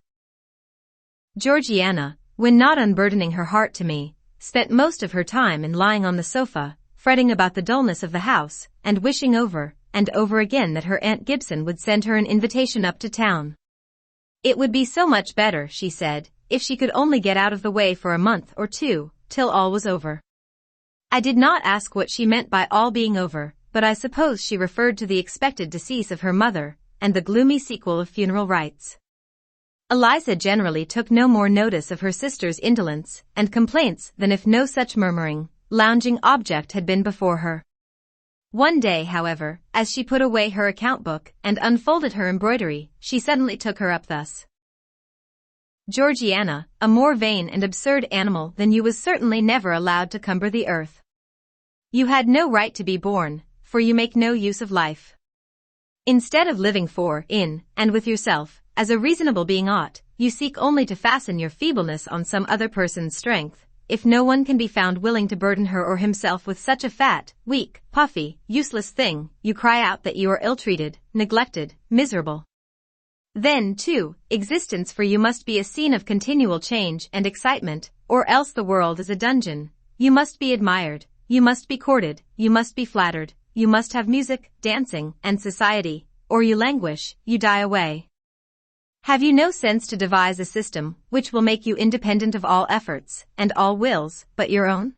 Georgiana, when not unburdening her heart to me, spent most of her time in lying on the sofa, fretting about the dullness of the house, and wishing over and over again that her Aunt Gibson would send her an invitation up to town. It would be so much better, she said, if she could only get out of the way for a month or 2, till all was over. I did not ask what she meant by all being over, but I suppose she referred to the expected decease of her mother, and the gloomy sequel of funeral rites. Eliza generally took no more notice of her sister's indolence and complaints than if no such murmuring, lounging object had been before her. One day, however, as she put away her account book and unfolded her embroidery, she suddenly took her up thus. Georgiana, a more vain and absurd animal than you was certainly never allowed to cumber the earth. You had no right to be born, for you make no use of life. Instead of living for, in, and with yourself, as a reasonable being ought, you seek only to fasten your feebleness on some other person's strength. If no one can be found willing to burden her or himself with such a fat, weak, puffy, useless thing, you cry out that you are ill-treated, neglected, miserable. Then, too, existence for you must be a scene of continual change and excitement, or else the world is a dungeon. You must be admired, you must be courted, you must be flattered, you must have music, dancing, and society, or you languish, you die away. Have you no sense to devise a system which will make you independent of all efforts, and all wills, but your own?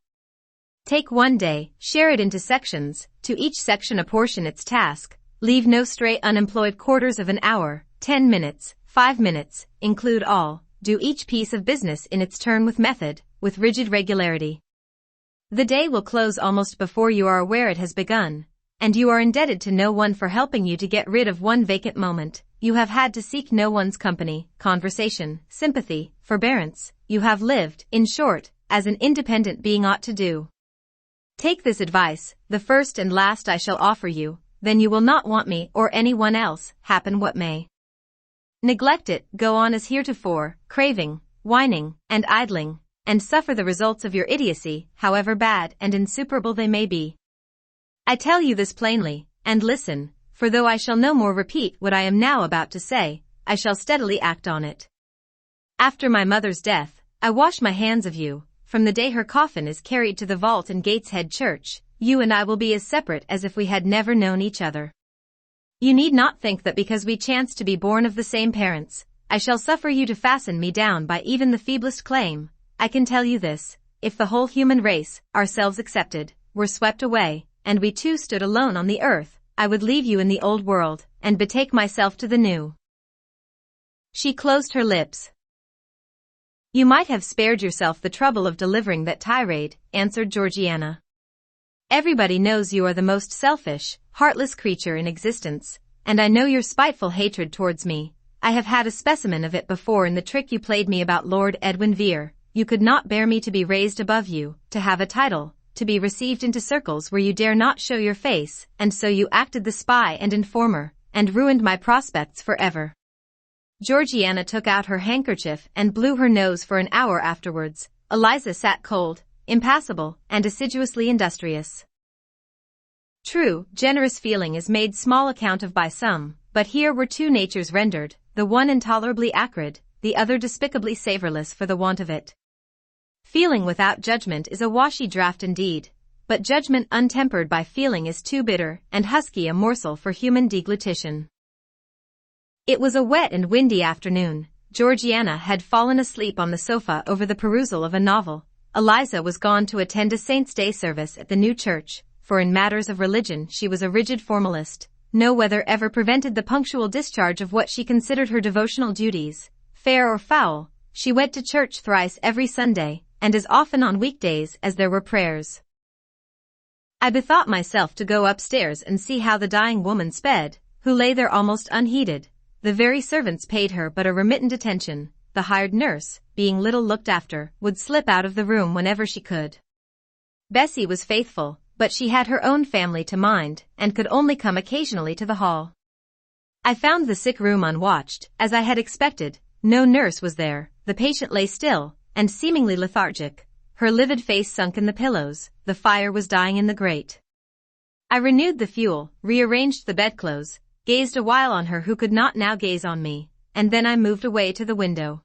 Take one day, share it into sections, to each section apportion its task, leave no stray unemployed quarters of an hour, 10 minutes, 5 minutes, include all, do each piece of business in its turn with method, with rigid regularity. The day will close almost before you are aware it has begun, and you are indebted to no one for helping you to get rid of one vacant moment. You have had to seek no one's company, conversation, sympathy, forbearance. You have lived, in short, as an independent being ought to do. Take this advice, the first and last I shall offer you, then you will not want me or anyone else, happen what may. Neglect it, go on as heretofore, craving, whining, and idling, and suffer the results of your idiocy, however bad and insuperable they may be. I tell you this plainly, and listen, for though I shall no more repeat what I am now about to say, I shall steadily act on it. After my mother's death, I wash my hands of you. From the day her coffin is carried to the vault in Gateshead Church, you and I will be as separate as if we had never known each other. You need not think that because we chance to be born of the same parents, I shall suffer you to fasten me down by even the feeblest claim. I can tell you this, if the whole human race, ourselves excepted, were swept away, and we two stood alone on the earth, I would leave you in the old world, and betake myself to the new. She closed her lips. You might have spared yourself the trouble of delivering that tirade, answered Georgiana. Everybody knows you are the most selfish, heartless creature in existence, and I know your spiteful hatred towards me. I have had a specimen of it before in the trick you played me about Lord Edwin Vere. You could not bear me to be raised above you, to have a title, to be received into circles where you dare not show your face, and so you acted the spy and informer, and ruined my prospects forever. Georgiana took out her handkerchief and blew her nose for an hour afterwards. Eliza sat cold, impassible, and assiduously industrious. True, generous feeling is made small account of by some, but here were two natures rendered, the one intolerably acrid, the other despicably savorless for the want of it. Feeling without judgment is a washy draught indeed, but judgment untempered by feeling is too bitter and husky a morsel for human deglutition. It was a wet and windy afternoon. Georgiana had fallen asleep on the sofa over the perusal of a novel. Eliza was gone to attend a Saint's Day service at the new church, for in matters of religion she was a rigid formalist. No weather ever prevented the punctual discharge of what she considered her devotional duties. Fair or foul, she went to church thrice every Sunday, and as often on weekdays as there were prayers. I bethought myself to go upstairs and see how the dying woman sped, who lay there almost unheeded. The very servants paid her but a remittent attention. The hired nurse, being little looked after, would slip out of the room whenever she could. Bessie was faithful, but she had her own family to mind, and could only come occasionally to the hall. I found the sick room unwatched, as I had expected. No nurse was there. The patient lay still, and seemingly lethargic, her livid face sunk in the pillows. The fire was dying in the grate. I renewed the fuel, rearranged the bedclothes, gazed a while on her who could not now gaze on me, and then I moved away to the window.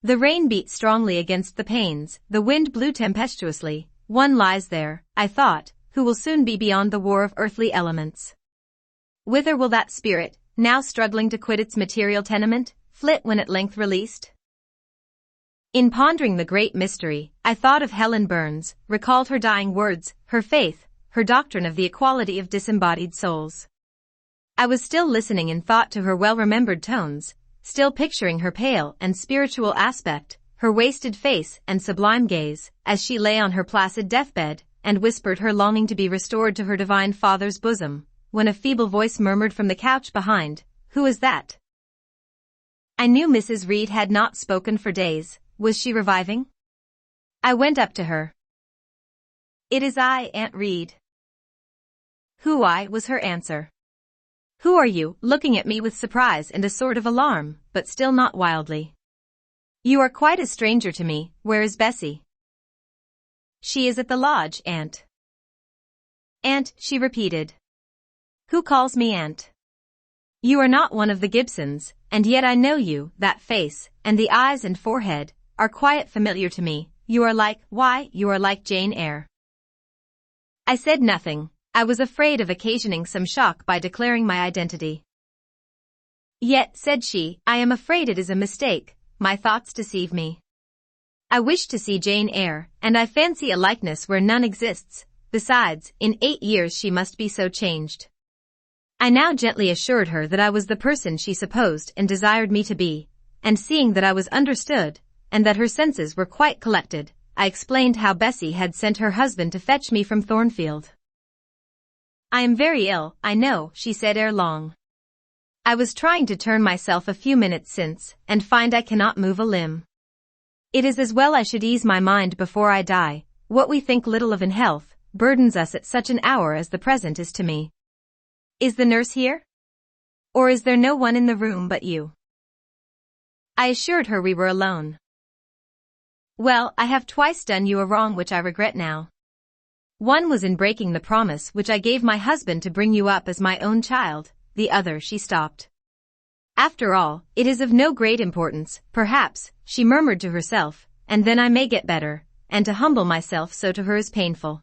The rain beat strongly against the panes, the wind blew tempestuously. One lies there, I thought, who will soon be beyond the war of earthly elements. Whither will that spirit, now struggling to quit its material tenement, flit when at length released? In pondering the great mystery, I thought of Helen Burns, recalled her dying words, her faith, her doctrine of the equality of disembodied souls. I was still listening in thought to her well-remembered tones, still picturing her pale and spiritual aspect, her wasted face and sublime gaze, as she lay on her placid deathbed, and whispered her longing to be restored to her divine Father's bosom, when a feeble voice murmured from the couch behind, "Who is that?" I knew Mrs. Reed had not spoken for days. Was she reviving? I went up to her. "It is I, Aunt Reed." "Who I?" was her answer. "Who are you?" looking at me with surprise and a sort of alarm, but still not wildly. "You are quite a stranger to me. Where is Bessie?" "She is at the lodge, Aunt." "Aunt," she repeated. "Who calls me Aunt?" "You are not one of the Gibsons, and yet I know you. That face, and the eyes and forehead, are quite familiar to me. You are like, why, you are like Jane Eyre." I said nothing. I was afraid of occasioning some shock by declaring my identity. "Yet," said she, "I am afraid it is a mistake. My thoughts deceive me. I wish to see Jane Eyre, and I fancy a likeness where none exists. Besides, in 8 years she must be so changed." I now gently assured her that I was the person she supposed and desired me to be, and seeing that I was understood, and that her senses were quite collected, I explained how Bessie had sent her husband to fetch me from Thornfield. "I am very ill, I know," she said ere long. "I was trying to turn myself a few minutes since, and find I cannot move a limb. It is as well I should ease my mind before I die. What we think little of in health burdens us at such an hour as the present is to me. Is the nurse here? Or is there no one in the room but you?" I assured her we were alone. "Well, I have twice done you a wrong which I regret now. One was in breaking the promise which I gave my husband to bring you up as my own child, the other," she stopped. "After all, it is of no great importance, perhaps," she murmured to herself, "and then I may get better, and to humble myself so to her is painful."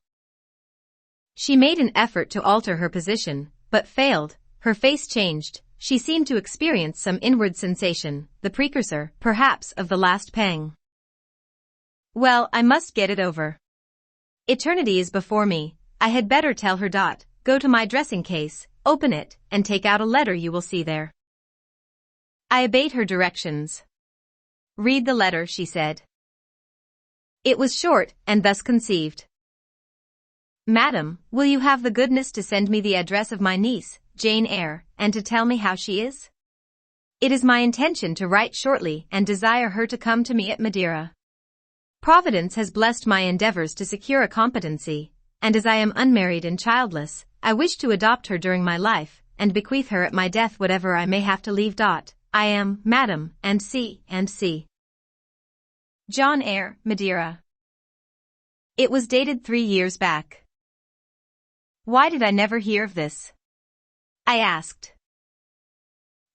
She made an effort to alter her position, but failed. Her face changed. She seemed to experience some inward sensation, the precursor, perhaps, of the last pang. "Well, I must get it over. Eternity is before me. I had better tell her. Go to my dressing case, open it, and take out a letter you will see there." I obeyed her directions. "Read the letter," she said. It was short, and thus conceived. "Madam, will you have the goodness to send me the address of my niece, Jane Eyre, and to tell me how she is? It is my intention to write shortly and desire her to come to me at Madeira. Providence has blessed my endeavors to secure a competency, and as I am unmarried and childless, I wish to adopt her during my life, and bequeath her at my death whatever I may have to leave. I am, Madam, and C. John Eyre, Madeira." It was dated 3 years back. "Why did I never hear of this?" I asked.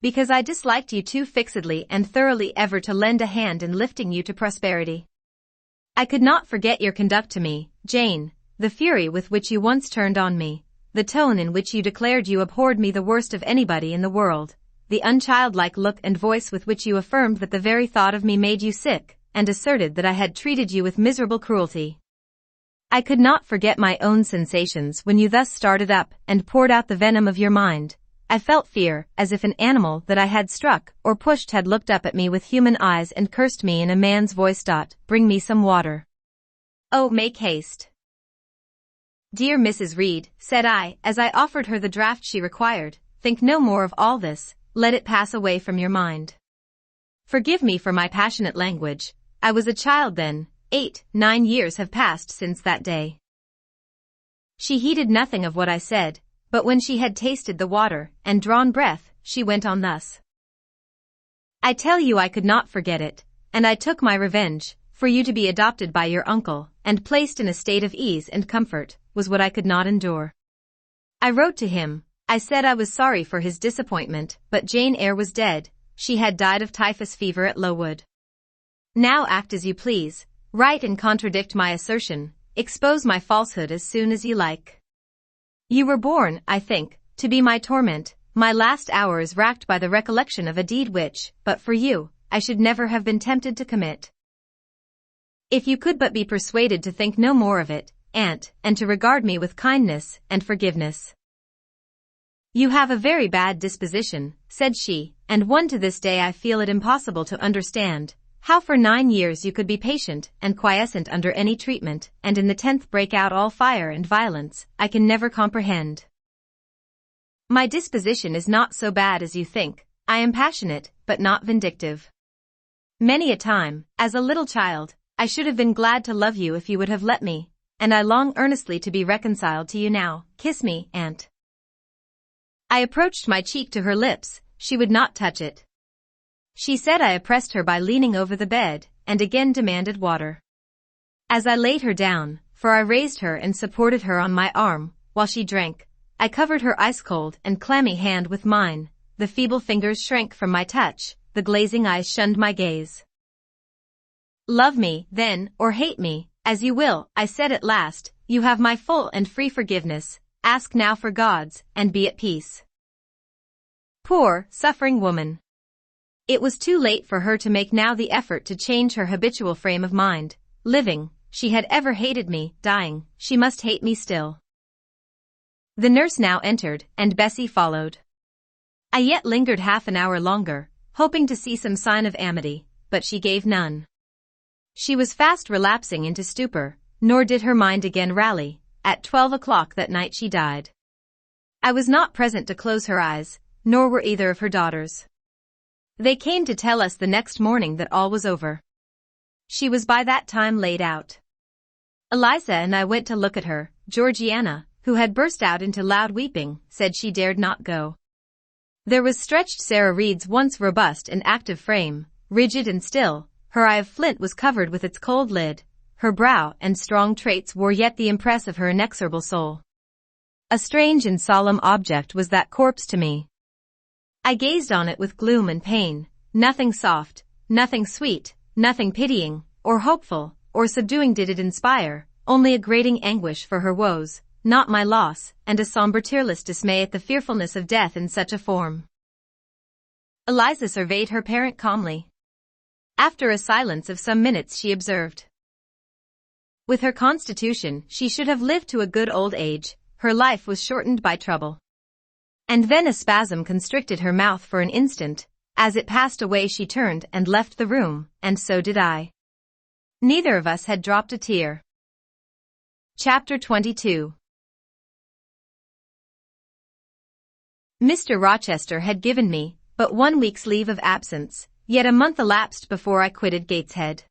"Because I disliked you too fixedly and thoroughly ever to lend a hand in lifting you to prosperity. I could not forget your conduct to me, Jane, the fury with which you once turned on me, the tone in which you declared you abhorred me the worst of anybody in the world, the unchildlike look and voice with which you affirmed that the very thought of me made you sick, and asserted that I had treated you with miserable cruelty. I could not forget my own sensations when you thus started up and poured out the venom of your mind. I felt fear, as if an animal that I had struck or pushed had looked up at me with human eyes and cursed me in a man's voice. Bring me some water. Oh, make haste." "Dear Mrs. Reed," said I, as I offered her the draught she required, "think no more of all this, let it pass away from your mind. Forgive me for my passionate language. I was a child then. 8-9 years have passed since that day." She heeded nothing of what I said, but when she had tasted the water and drawn breath, she went on thus. "I tell you I could not forget it, and I took my revenge, for you to be adopted by your uncle, and placed in a state of ease and comfort, was what I could not endure. I wrote to him. I said I was sorry for his disappointment, but Jane Eyre was dead. She had died of typhus fever at Lowood. Now act as you please. Write and contradict my assertion, expose my falsehood as soon as you like. You were born, I think, to be my torment. My last hour is racked by the recollection of a deed which, but for you, I should never have been tempted to commit. If you could but be persuaded to think no more of it, Aunt, and to regard me with kindness and forgiveness." "You have a very bad disposition," said she, "and one to this day I feel it impossible to understand. How for 9 years you could be patient and quiescent under any treatment, and in the 10th break out all fire and violence, I can never comprehend. My disposition is not so bad as you think. I am passionate, but not vindictive. Many a time, as a little child, I should have been glad to love you if you would have let me, and I long earnestly to be reconciled to you now. Kiss me, Aunt." I approached my cheek to her lips. She would not touch it. She said I oppressed her by leaning over the bed, and again demanded water. As I laid her down, for I raised her and supported her on my arm, while she drank, I covered her ice-cold and clammy hand with mine. The feeble fingers shrank from my touch, the glazing eyes shunned my gaze. "Love me, then, or hate me, as you will," I said at last. "You have my full and free forgiveness. Ask now for God's, and be at peace." Poor, suffering woman! It was too late for her to make now the effort to change her habitual frame of mind. Living, she had ever hated me. Dying, she must hate me still. The nurse now entered, and Bessie followed. I yet lingered half an hour longer, hoping to see some sign of amity, but she gave none. She was fast relapsing into stupor, nor did her mind again rally. At 12 o'clock that night she died. I was not present to close her eyes, nor were either of her daughters. They came to tell us the next morning that all was over. She was by that time laid out. Eliza and I went to look at her. Georgiana, who had burst out into loud weeping, said she dared not go. There was stretched Sarah Reed's once robust and active frame, rigid and still. Her eye of flint was covered with its cold lid. Her brow and strong traits wore yet the impress of her inexorable soul. A strange and solemn object was that corpse to me. I gazed on it with gloom and pain, nothing soft, nothing sweet, nothing pitying, or hopeful, or subduing did it inspire, only a grating anguish for her woes, not my loss, and a somber tearless dismay at the fearfulness of death in such a form. Eliza surveyed her parent calmly. After a silence of some minutes she observed. With her constitution, she should have lived to a good old age. Her life was shortened by trouble. And then a spasm constricted her mouth for an instant. As it passed away she turned and left the room, and so did I. Neither of us had dropped a tear. Chapter 22. Mr. Rochester had given me but 1 week's leave of absence, yet a month elapsed before I quitted Gateshead.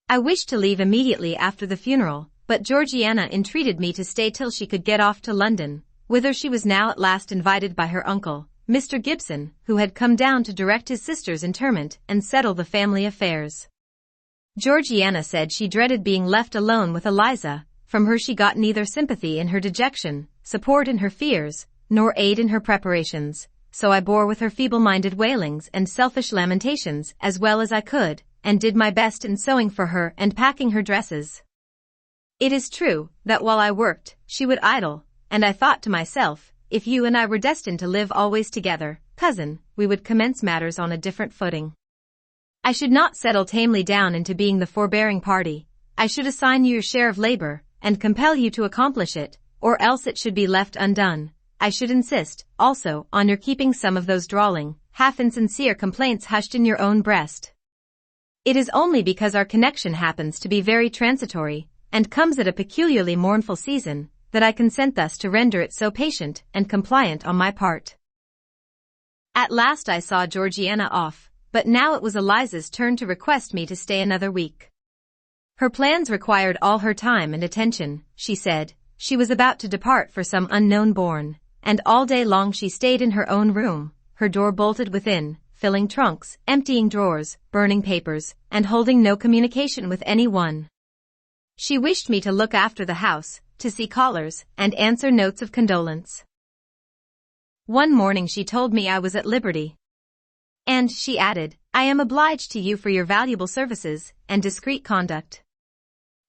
I wished to leave immediately after the funeral, but Georgiana entreated me to stay till she could get off to London, whither she was now at last invited by her uncle, Mr. Gibson, who had come down to direct his sister's interment and settle the family affairs. Georgiana said she dreaded being left alone with Eliza. From her she got neither sympathy in her dejection, support in her fears, nor aid in her preparations, so I bore with her feeble-minded wailings and selfish lamentations as well as I could, and did my best in sewing for her and packing her dresses. It is true that while I worked, she would idle, and I thought to myself, if you and I were destined to live always together, cousin, we would commence matters on a different footing. I should not settle tamely down into being the forbearing party. I should assign you your share of labor, and compel you to accomplish it, or else it should be left undone. I should insist, also, on your keeping some of those drawling, half-insincere complaints hushed in your own breast. It is only because our connection happens to be very transitory, and comes at a peculiarly mournful season, that I consent thus to render it so patient and compliant on my part. At last I saw Georgiana off, but now it was Eliza's turn to request me to stay another week. Her plans required all her time and attention, she said. She was about to depart for some unknown bourne, and all day long she stayed in her own room, her door bolted within, filling trunks, emptying drawers, burning papers, and holding no communication with any one. She wished me to look after the house, to see callers, and answer notes of condolence. One morning she told me I was at liberty. And, she added, I am obliged to you for your valuable services and discreet conduct.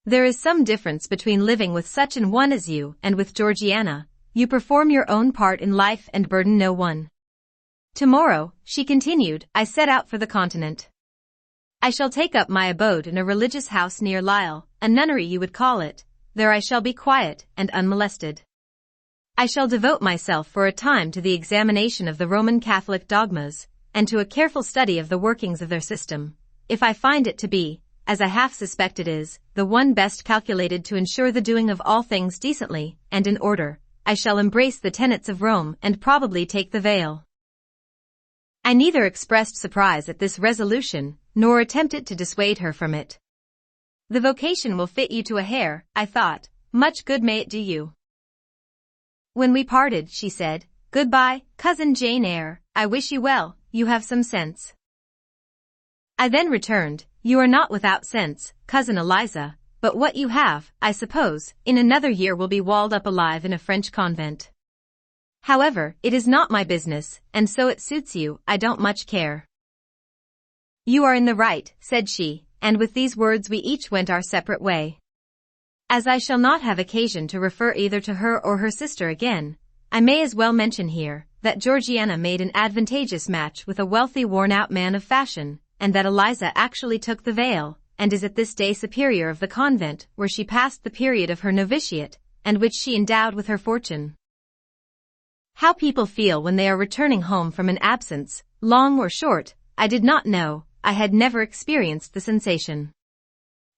There is some difference between living with such an one as you and with Georgiana. You perform your own part in life and burden no one. Tomorrow, she continued, I set out for the continent. I shall take up my abode in a religious house near Lisle, a nunnery you would call it. There I shall be quiet and unmolested. I shall devote myself for a time to the examination of the Roman Catholic dogmas, and to a careful study of the workings of their system. If I find it to be, as I half suspect it is, the one best calculated to ensure the doing of all things decently and in order, I shall embrace the tenets of Rome and probably take the veil. I neither expressed surprise at this resolution, nor attempted to dissuade her from it. The vocation will fit you to a hair, I thought. Much good may it do you. When we parted, she said, Goodbye, cousin Jane Eyre, I wish you well, you have some sense. I then returned, You are not without sense, cousin Eliza, but what you have, I suppose, in another year will be walled up alive in a French convent. However, it is not my business, and so it suits you, I don't much care. You are in the right, said she, and with these words we each went our separate way. As I shall not have occasion to refer either to her or her sister again, I may as well mention here, that Georgiana made an advantageous match with a wealthy worn-out man of fashion, and that Eliza actually took the veil, and is at this day superior of the convent where she passed the period of her novitiate, and which she endowed with her fortune. How people feel when they are returning home from an absence, long or short, I did not know. I had never experienced the sensation.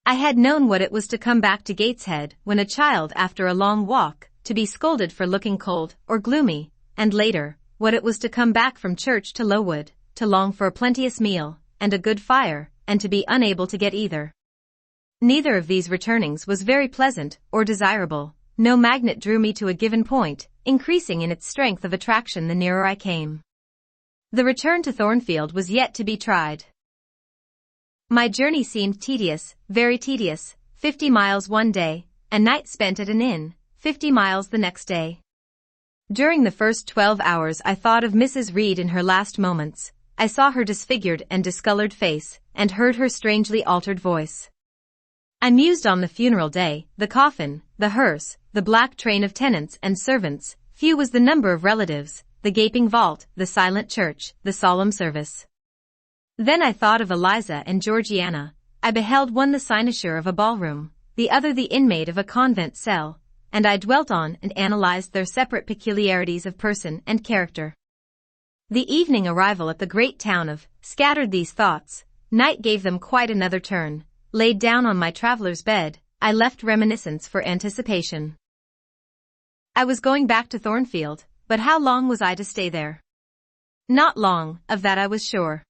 I had known what it was to come back to Gateshead when a child after a long walk, to be scolded for looking cold or gloomy, and later, what it was to come back from church to Lowood, to long for a plenteous meal, and a good fire, and to be unable to get either. Neither of these returnings was very pleasant or desirable. No magnet drew me to a given point, increasing in its strength of attraction the nearer I came. The return to Thornfield was yet to be tried. My journey seemed tedious, very tedious, 50 miles one day, a night spent at an inn, 50 miles the next day. During the first 12 hours I thought of Mrs. Reed in her last moments. I saw her disfigured and discolored face, and heard her strangely altered voice. I mused on the funeral day, the coffin, the hearse, the black train of tenants and servants, few was the number of relatives, the gaping vault, the silent church, the solemn service. Then I thought of Eliza and Georgiana. I beheld one the cynosure of a ballroom, the other the inmate of a convent cell, and I dwelt on and analyzed their separate peculiarities of person and character. The evening arrival at the great town of scattered these thoughts. Night gave them quite another turn. Laid down on my traveler's bed, I left reminiscence for anticipation. I was going back to Thornfield, but how long was I to stay there? Not long, of that I was sure.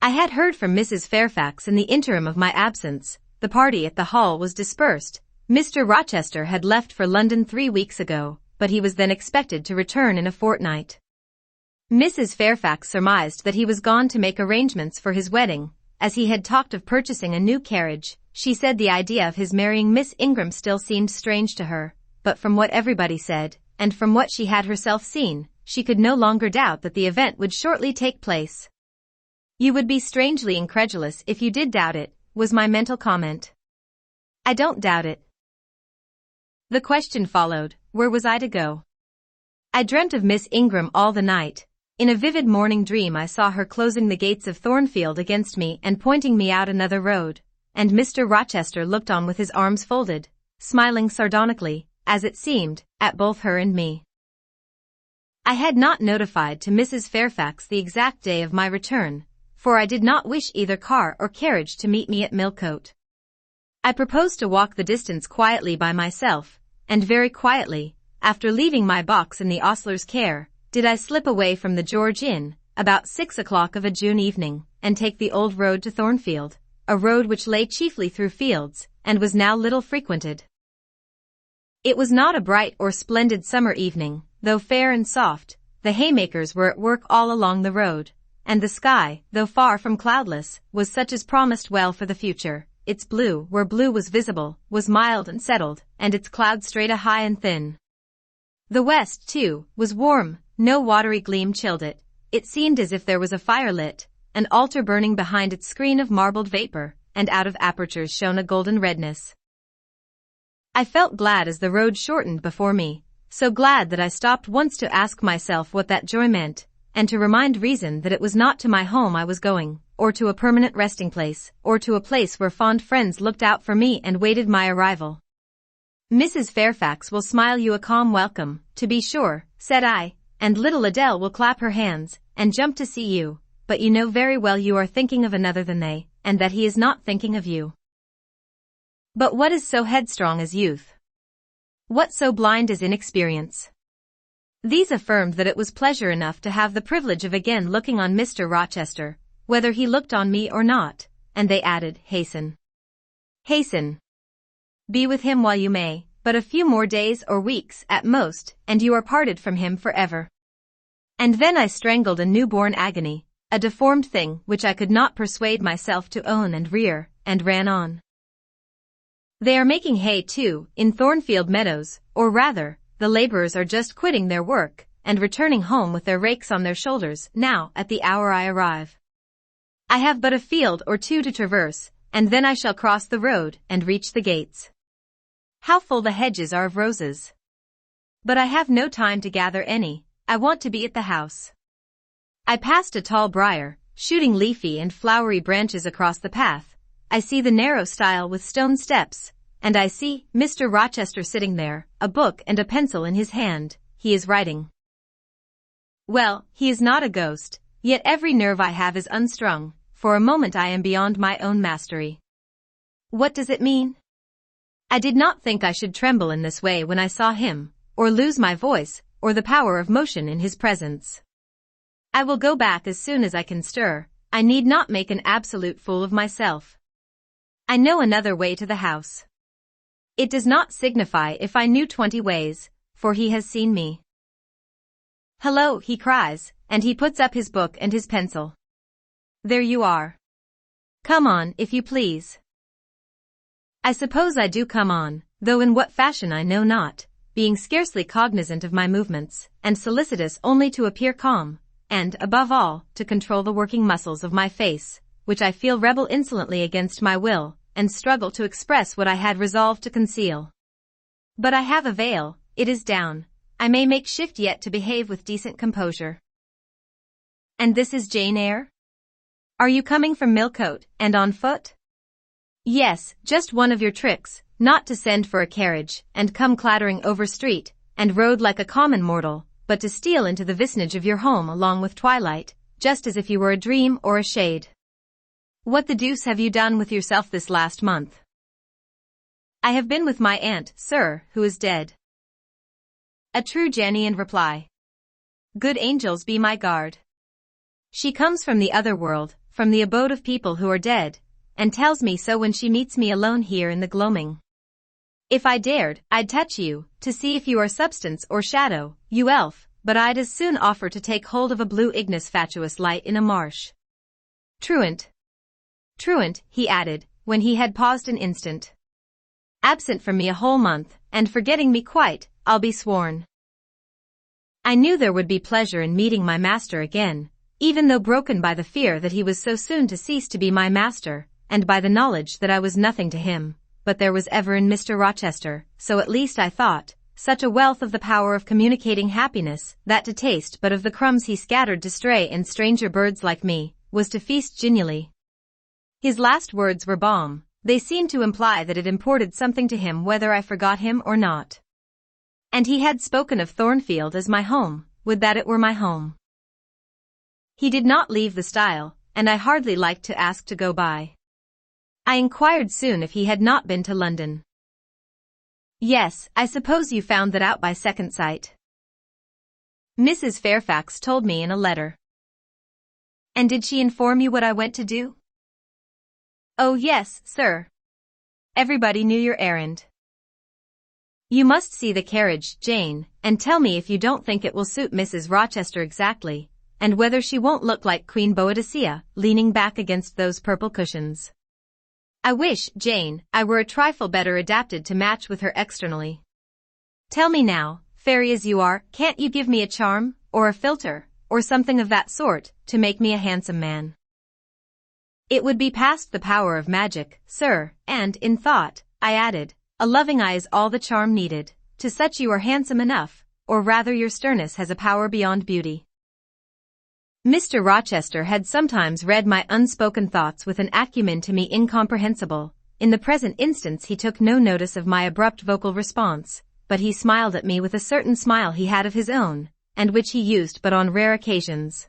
I had heard from Mrs. Fairfax in the interim of my absence. The party at the Hall was dispersed. Mr. Rochester had left for London 3 weeks ago, but he was then expected to return in a fortnight. Mrs. Fairfax surmised that he was gone to make arrangements for his wedding. As he had talked of purchasing a new carriage, she said the idea of his marrying Miss Ingram still seemed strange to her, but from what everybody said, and from what she had herself seen, she could no longer doubt that the event would shortly take place. You would be strangely incredulous if you did doubt it, was my mental comment. I don't doubt it. The question followed, where was I to go? I dreamt of Miss Ingram all the night. In a vivid morning dream I saw her closing the gates of Thornfield against me and pointing me out another road, and Mr. Rochester looked on with his arms folded, smiling sardonically, as it seemed, at both her and me. I had not notified to Mrs. Fairfax the exact day of my return, for I did not wish either car or carriage to meet me at Millcote. I proposed to walk the distance quietly by myself, and very quietly, after leaving my box in the ostler's care, did I slip away from the George Inn, about 6 o'clock of a June evening, and take the old road to Thornfield, a road which lay chiefly through fields, and was now little frequented. It was not a bright or splendid summer evening, though fair and soft. The haymakers were at work all along the road, and the sky, though far from cloudless, was such as promised well for the future. Its blue, where blue was visible, was mild and settled, and its clouds straight high and thin. The west, too, was warm. No watery gleam chilled it. It seemed as if there was a fire lit, an altar burning behind its screen of marbled vapor, and out of apertures shone a golden redness. I felt glad as the road shortened before me, so glad that I stopped once to ask myself what that joy meant, and to remind reason that it was not to my home I was going, or to a permanent resting place, or to a place where fond friends looked out for me and waited my arrival. Mrs. Fairfax will smile you a calm welcome, to be sure, said I, and little Adele will clap her hands, and jump to see you, but you know very well you are thinking of another than they, and that he is not thinking of you. But what is so headstrong as youth? What so blind as inexperience? These affirmed that it was pleasure enough to have the privilege of again looking on Mr. Rochester, whether he looked on me or not, and they added, hasten. Hasten. Be with him while you may, but a few more days or weeks at most, and you are parted from him forever. And then I strangled a newborn agony, a deformed thing which I could not persuade myself to own and rear, and ran on. They are making hay too, in Thornfield meadows, or rather, the laborers are just quitting their work, and returning home with their rakes on their shoulders, now, at the hour I arrive. I have but a field or two to traverse, and then I shall cross the road, and reach the gates. How full the hedges are of roses! But I have no time to gather any, I want to be at the house. I passed a tall briar, shooting leafy and flowery branches across the path. I see the narrow stile with stone steps, and I see Mr. Rochester sitting there, a book and a pencil in his hand. He is writing. Well, he is not a ghost, yet every nerve I have is unstrung. For a moment I am beyond my own mastery. What does it mean? I did not think I should tremble in this way when I saw him, or lose my voice, or the power of motion in his presence. I will go back as soon as I can stir. I need not make an absolute fool of myself. I know another way to the house. It does not signify if I knew 20 ways, for he has seen me. Hello, he cries, and he puts up his book and his pencil. There you are. Come on, if you please. I suppose I do come on, though in what fashion I know not, being scarcely cognizant of my movements, and solicitous only to appear calm, and, above all, to control the working muscles of my face, which I feel rebel insolently against my will, and struggle to express what I had resolved to conceal. But I have a veil, it is down. I may make shift yet to behave with decent composure. And this is Jane Eyre? Are you coming from Millcote, and on foot? Yes, just one of your tricks, not to send for a carriage, and come clattering over street, and road like a common mortal, but to steal into the vicinage of your home along with twilight, just as if you were a dream or a shade. What the deuce have you done with yourself this last month? I have been with my aunt, sir, who is dead. A true Janian reply. Good angels be my guard. She comes from the other world, from the abode of people who are dead, and tells me so when she meets me alone here in the gloaming. If I dared, I'd touch you, to see if you are substance or shadow, you elf, but I'd as soon offer to take hold of a blue ignis fatuous light in a marsh. Truant. Truant, he added, when he had paused an instant. Absent from me a whole month, and forgetting me quite, I'll be sworn. I knew there would be pleasure in meeting my master again, even though broken by the fear that he was so soon to cease to be my master, and by the knowledge that I was nothing to him, but there was ever in Mr. Rochester, so at least I thought, such a wealth of the power of communicating happiness, that to taste but of the crumbs he scattered to stray and stranger birds like me, was to feast genially. His last words were balm. They seemed to imply that it imported something to him whether I forgot him or not. And he had spoken of Thornfield as my home, would that it were my home. He did not leave the stile, and I hardly liked to ask to go by. I inquired soon if he had not been to London. Yes, I suppose you found that out by second sight. Mrs. Fairfax told me in a letter. And did she inform you what I went to do? Oh yes, sir. Everybody knew your errand. You must see the carriage, Jane, and tell me if you don't think it will suit Mrs. Rochester exactly, and whether she won't look like Queen Boadicea, leaning back against those purple cushions. I wish, Jane, I were a trifle better adapted to match with her externally. Tell me now, fairy as you are, can't you give me a charm, or a philter, or something of that sort, to make me a handsome man? It would be past the power of magic, sir, and, in thought, I added, a loving eye is all the charm needed, to such you are handsome enough, or rather your sternness has a power beyond beauty. Mr. Rochester had sometimes read my unspoken thoughts with an acumen to me incomprehensible. In the present instance he took no notice of my abrupt vocal response, but he smiled at me with a certain smile he had of his own, and which he used but on rare occasions.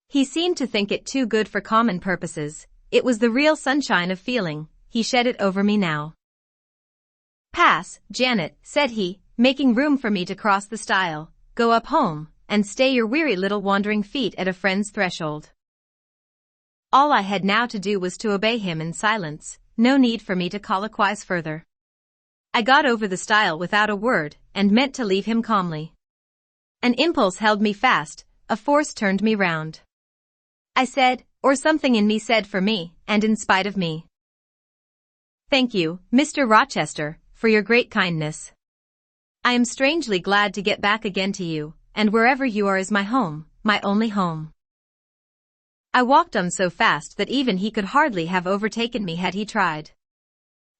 He seemed to think it too good for common purposes. It was the real sunshine of feeling. He shed it over me now. Pass, Janet, said he, making room for me to cross the stile. Go up home, and stay your weary little wandering feet at a friend's threshold. All I had now to do was to obey him in silence, no need for me to colloquize further. I got over the stile without a word, and meant to leave him calmly. An impulse held me fast, a force turned me round. I said, or something in me said for me, and in spite of me. Thank you, Mr. Rochester, for your great kindness. I am strangely glad to get back again to you, and wherever you are is my home, my only home. I walked on so fast that even he could hardly have overtaken me had he tried.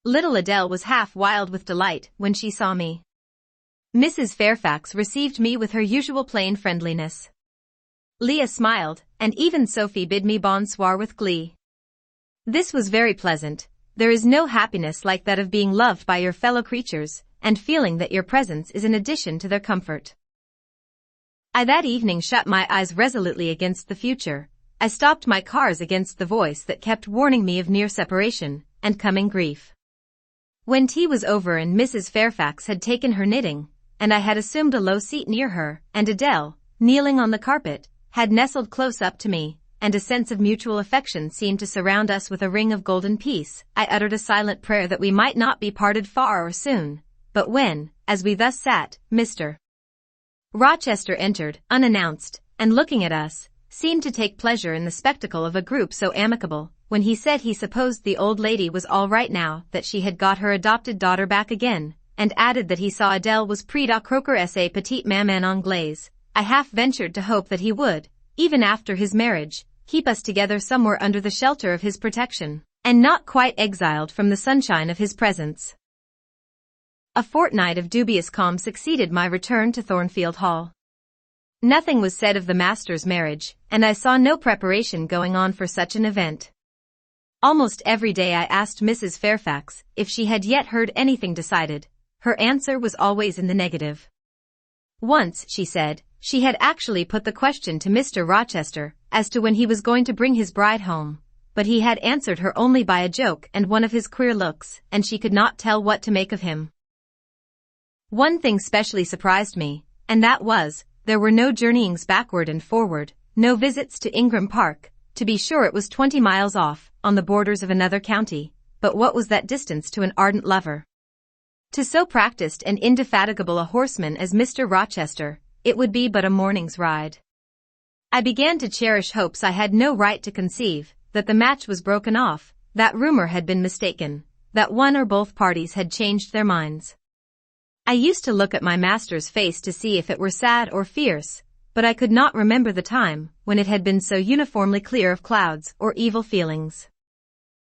Little Adele was half wild with delight when she saw me. Mrs. Fairfax received me with her usual plain friendliness. Leah smiled, and even Sophie bid me bonsoir with glee. This was very pleasant. There is no happiness like that of being loved by your fellow creatures, and feeling that your presence is an addition to their comfort. I that evening shut my eyes resolutely against the future. I stopped my cars against the voice that kept warning me of near separation and coming grief. When tea was over and Mrs. Fairfax had taken her knitting, and I had assumed a low seat near her, and Adele, kneeling on the carpet, had nestled close up to me, and a sense of mutual affection seemed to surround us with a ring of golden peace, I uttered a silent prayer that we might not be parted far or soon. But when, as we thus sat, Mr. Rochester entered, unannounced, and looking at us, seemed to take pleasure in the spectacle of a group so amicable, when he said he supposed the old lady was all right now that she had got her adopted daughter back again, and added that he saw Adele was près à croquer sa petite maman anglaise, I half ventured to hope that he would, even after his marriage, keep us together somewhere under the shelter of his protection, and not quite exiled from the sunshine of his presence. A fortnight of dubious calm succeeded my return to Thornfield Hall. Nothing was said of the master's marriage, and I saw no preparation going on for such an event. Almost every day I asked Mrs. Fairfax if she had yet heard anything decided. Her answer was always in the negative. Once, she said, she had actually put the question to Mr. Rochester as to when he was going to bring his bride home, but he had answered her only by a joke and one of his queer looks, and she could not tell what to make of him. One thing specially surprised me, and that was, there were no journeyings backward and forward, no visits to Ingram Park. To be sure, it was 20 miles off, on the borders of another county, but what was that distance to an ardent lover? To so practiced and indefatigable a horseman as Mr. Rochester, it would be but a morning's ride. I began to cherish hopes I had no right to conceive, that the match was broken off, that rumor had been mistaken, that one or both parties had changed their minds. I used to look at my master's face to see if it were sad or fierce, but I could not remember the time when it had been so uniformly clear of clouds or evil feelings.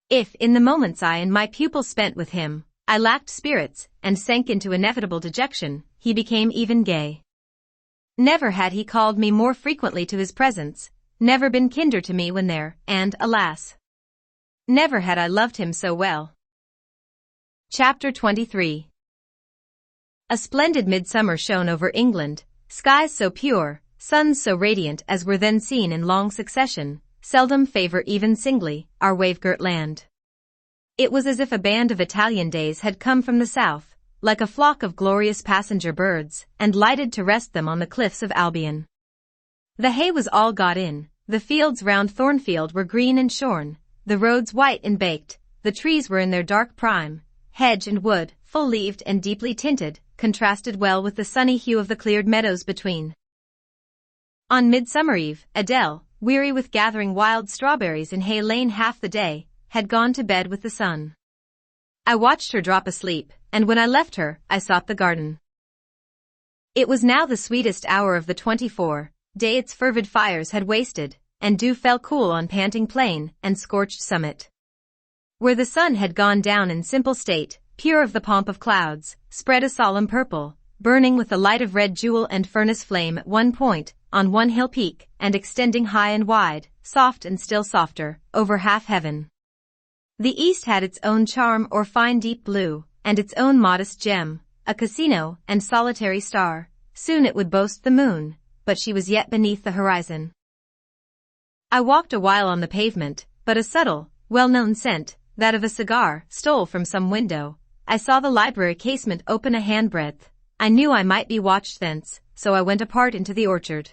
If, in the moments I and my pupil spent with him, I lacked spirits and sank into inevitable dejection, he became even gay. Never had he called me more frequently to his presence, never been kinder to me when there, and, alas, never had I loved him so well. Chapter 23. A splendid midsummer shone over England, skies so pure, suns so radiant as were then seen in long succession, seldom favor even singly, our wave-girt land. It was as if a band of Italian days had come from the south, like a flock of glorious passenger birds, and lighted to rest them on the cliffs of Albion. The hay was all got in, the fields round Thornfield were green and shorn, the roads white and baked, the trees were in their dark prime, hedge and wood, full-leaved and deeply tinted, contrasted well with the sunny hue of the cleared meadows between. On Midsummer Eve, Adele, weary with gathering wild strawberries in Hay Lane half the day, had gone to bed with the sun. I watched her drop asleep, and when I left her, I sought the garden. It was now the sweetest hour of the 24 day its fervid fires had wasted, and dew fell cool on panting plain and scorched summit. Where the sun had gone down in simple state, pure of the pomp of clouds, spread a solemn purple, burning with the light of red jewel and furnace flame at one point, on one hill peak, and extending high and wide, soft and still softer, over half heaven. The east had its own charm or fine deep blue, and its own modest gem, a casino and solitary star. Soon it would boast the moon, but she was yet beneath the horizon. I walked a while on the pavement, but a subtle, well-known scent, that of a cigar, stole from some window. I saw the library casement open a handbreadth. I knew I might be watched thence, so I went apart into the orchard.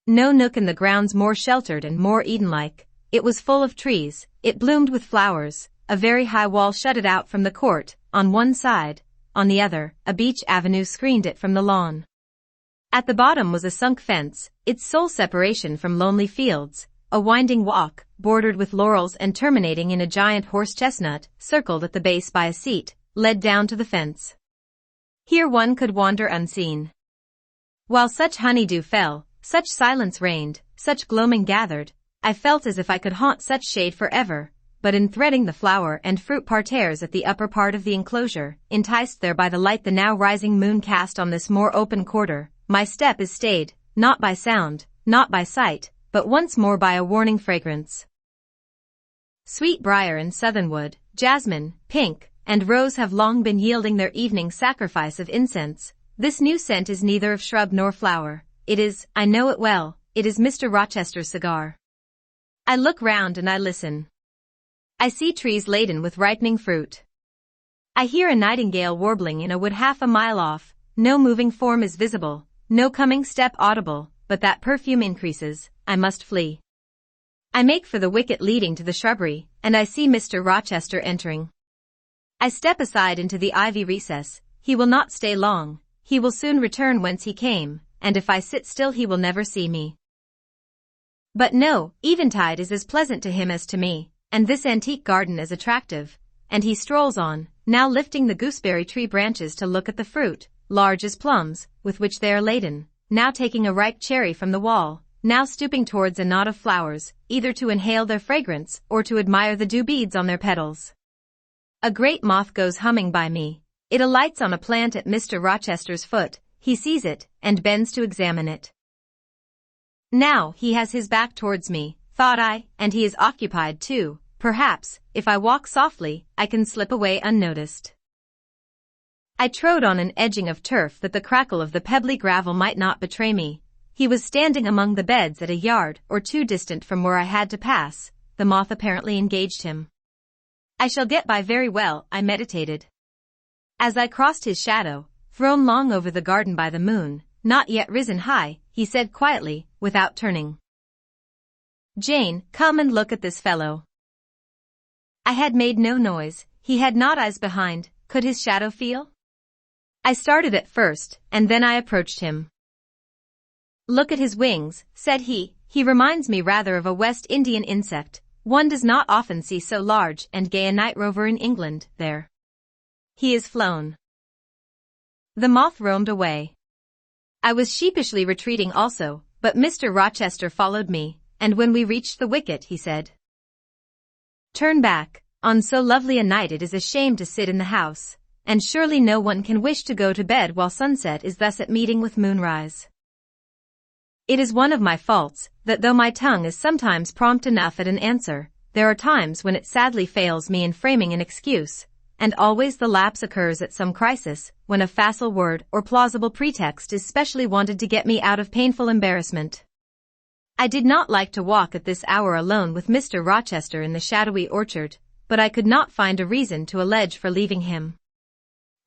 No nook in the grounds more sheltered and more Eden-like. It was full of trees, it bloomed with flowers, a very high wall shut it out from the court, on one side, on the other, a beech avenue screened it from the lawn. At the bottom was a sunk fence, its sole separation from lonely fields, a winding walk, bordered with laurels and terminating in a giant horse-chestnut, circled at the base by a seat, led down to the fence. Here one could wander unseen. While such honeydew fell, such silence reigned, such gloaming gathered, I felt as if I could haunt such shade forever, but in threading the flower and fruit parterres at the upper part of the enclosure, enticed there by the light the now rising moon cast on this more open quarter, my step is stayed, not by sound, not by sight, but once more by a warning fragrance. Sweet briar and southernwood, jasmine, pink, and rose have long been yielding their evening sacrifice of incense. This new scent is neither of shrub nor flower. I know it well, it is Mr. Rochester's cigar. I look round and I listen. I see trees laden with ripening fruit. I hear a nightingale warbling in a wood half a mile off, no moving form is visible, no coming step audible, but that perfume increases, I must flee. I make for the wicket leading to the shrubbery, and I see Mr. Rochester entering. I step aside into the ivy recess, he will not stay long, he will soon return whence he came, and if I sit still he will never see me. But no, eventide is as pleasant to him as to me, and this antique garden as attractive, and he strolls on, now lifting the gooseberry tree branches to look at the fruit, large as plums, with which they are laden, now taking a ripe cherry from the wall, now stooping towards a knot of flowers, either to inhale their fragrance or to admire the dew beads on their petals. A great moth goes humming by me. It alights on a plant at Mr. Rochester's foot, he sees it, and bends to examine it. Now he has his back towards me, thought I, and he is occupied too. Perhaps, if I walk softly, I can slip away unnoticed. I trode on an edging of turf that the crackle of the pebbly gravel might not betray me. He was standing among the beds at a yard or two distant from where I had to pass. The moth apparently engaged him. I shall get by very well, I meditated. As I crossed his shadow, thrown long over the garden by the moon, not yet risen high, he said quietly, without turning, "Jane, come and look at this fellow." I had made no noise, he had not eyes behind, could his shadow feel? I started at first, and then I approached him. "Look at his wings," said he reminds me rather of a West Indian insect, one does not often see so large and gay a night rover in England, there. He is flown. The moth roamed away. I was sheepishly retreating also, but Mr. Rochester followed me, and when we reached the wicket he said, "Turn back, on so lovely a night it is a shame to sit in the house, and surely no one can wish to go to bed while sunset is thus at meeting with moonrise. It is one of my faults, that though my tongue is sometimes prompt enough at an answer, there are times when it sadly fails me in framing an excuse, and always the lapse occurs at some crisis, when a facile word or plausible pretext is specially wanted to get me out of painful embarrassment. I did not like to walk at this hour alone with Mr. Rochester in the shadowy orchard, but I could not find a reason to allege for leaving him.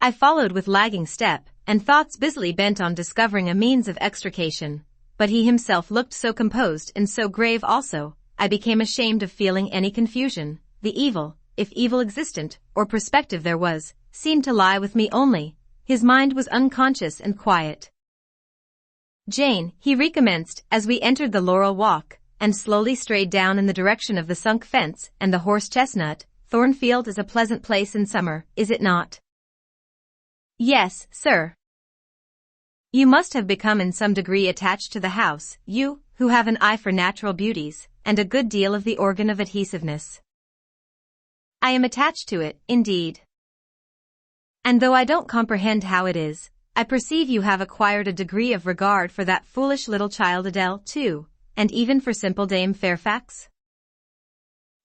I followed with lagging step, and thoughts busily bent on discovering a means of extrication, but he himself looked so composed and so grave also, I became ashamed of feeling any confusion. The evil, if evil existent or prospective there was, seemed to lie with me only. His mind was unconscious and quiet. "Jane," he recommenced as we entered the laurel walk, and slowly strayed down in the direction of the sunk fence and the horse chestnut. "Thornfield is a pleasant place in summer, is it not?" "Yes, sir." "You must have become in some degree attached to the house, you, who have an eye for natural beauties, and a good deal of the organ of adhesiveness." "I am attached to it, indeed. And though I don't comprehend how it is, I perceive you have acquired a degree of regard for that foolish little child Adele, too, and even for simple Dame Fairfax?"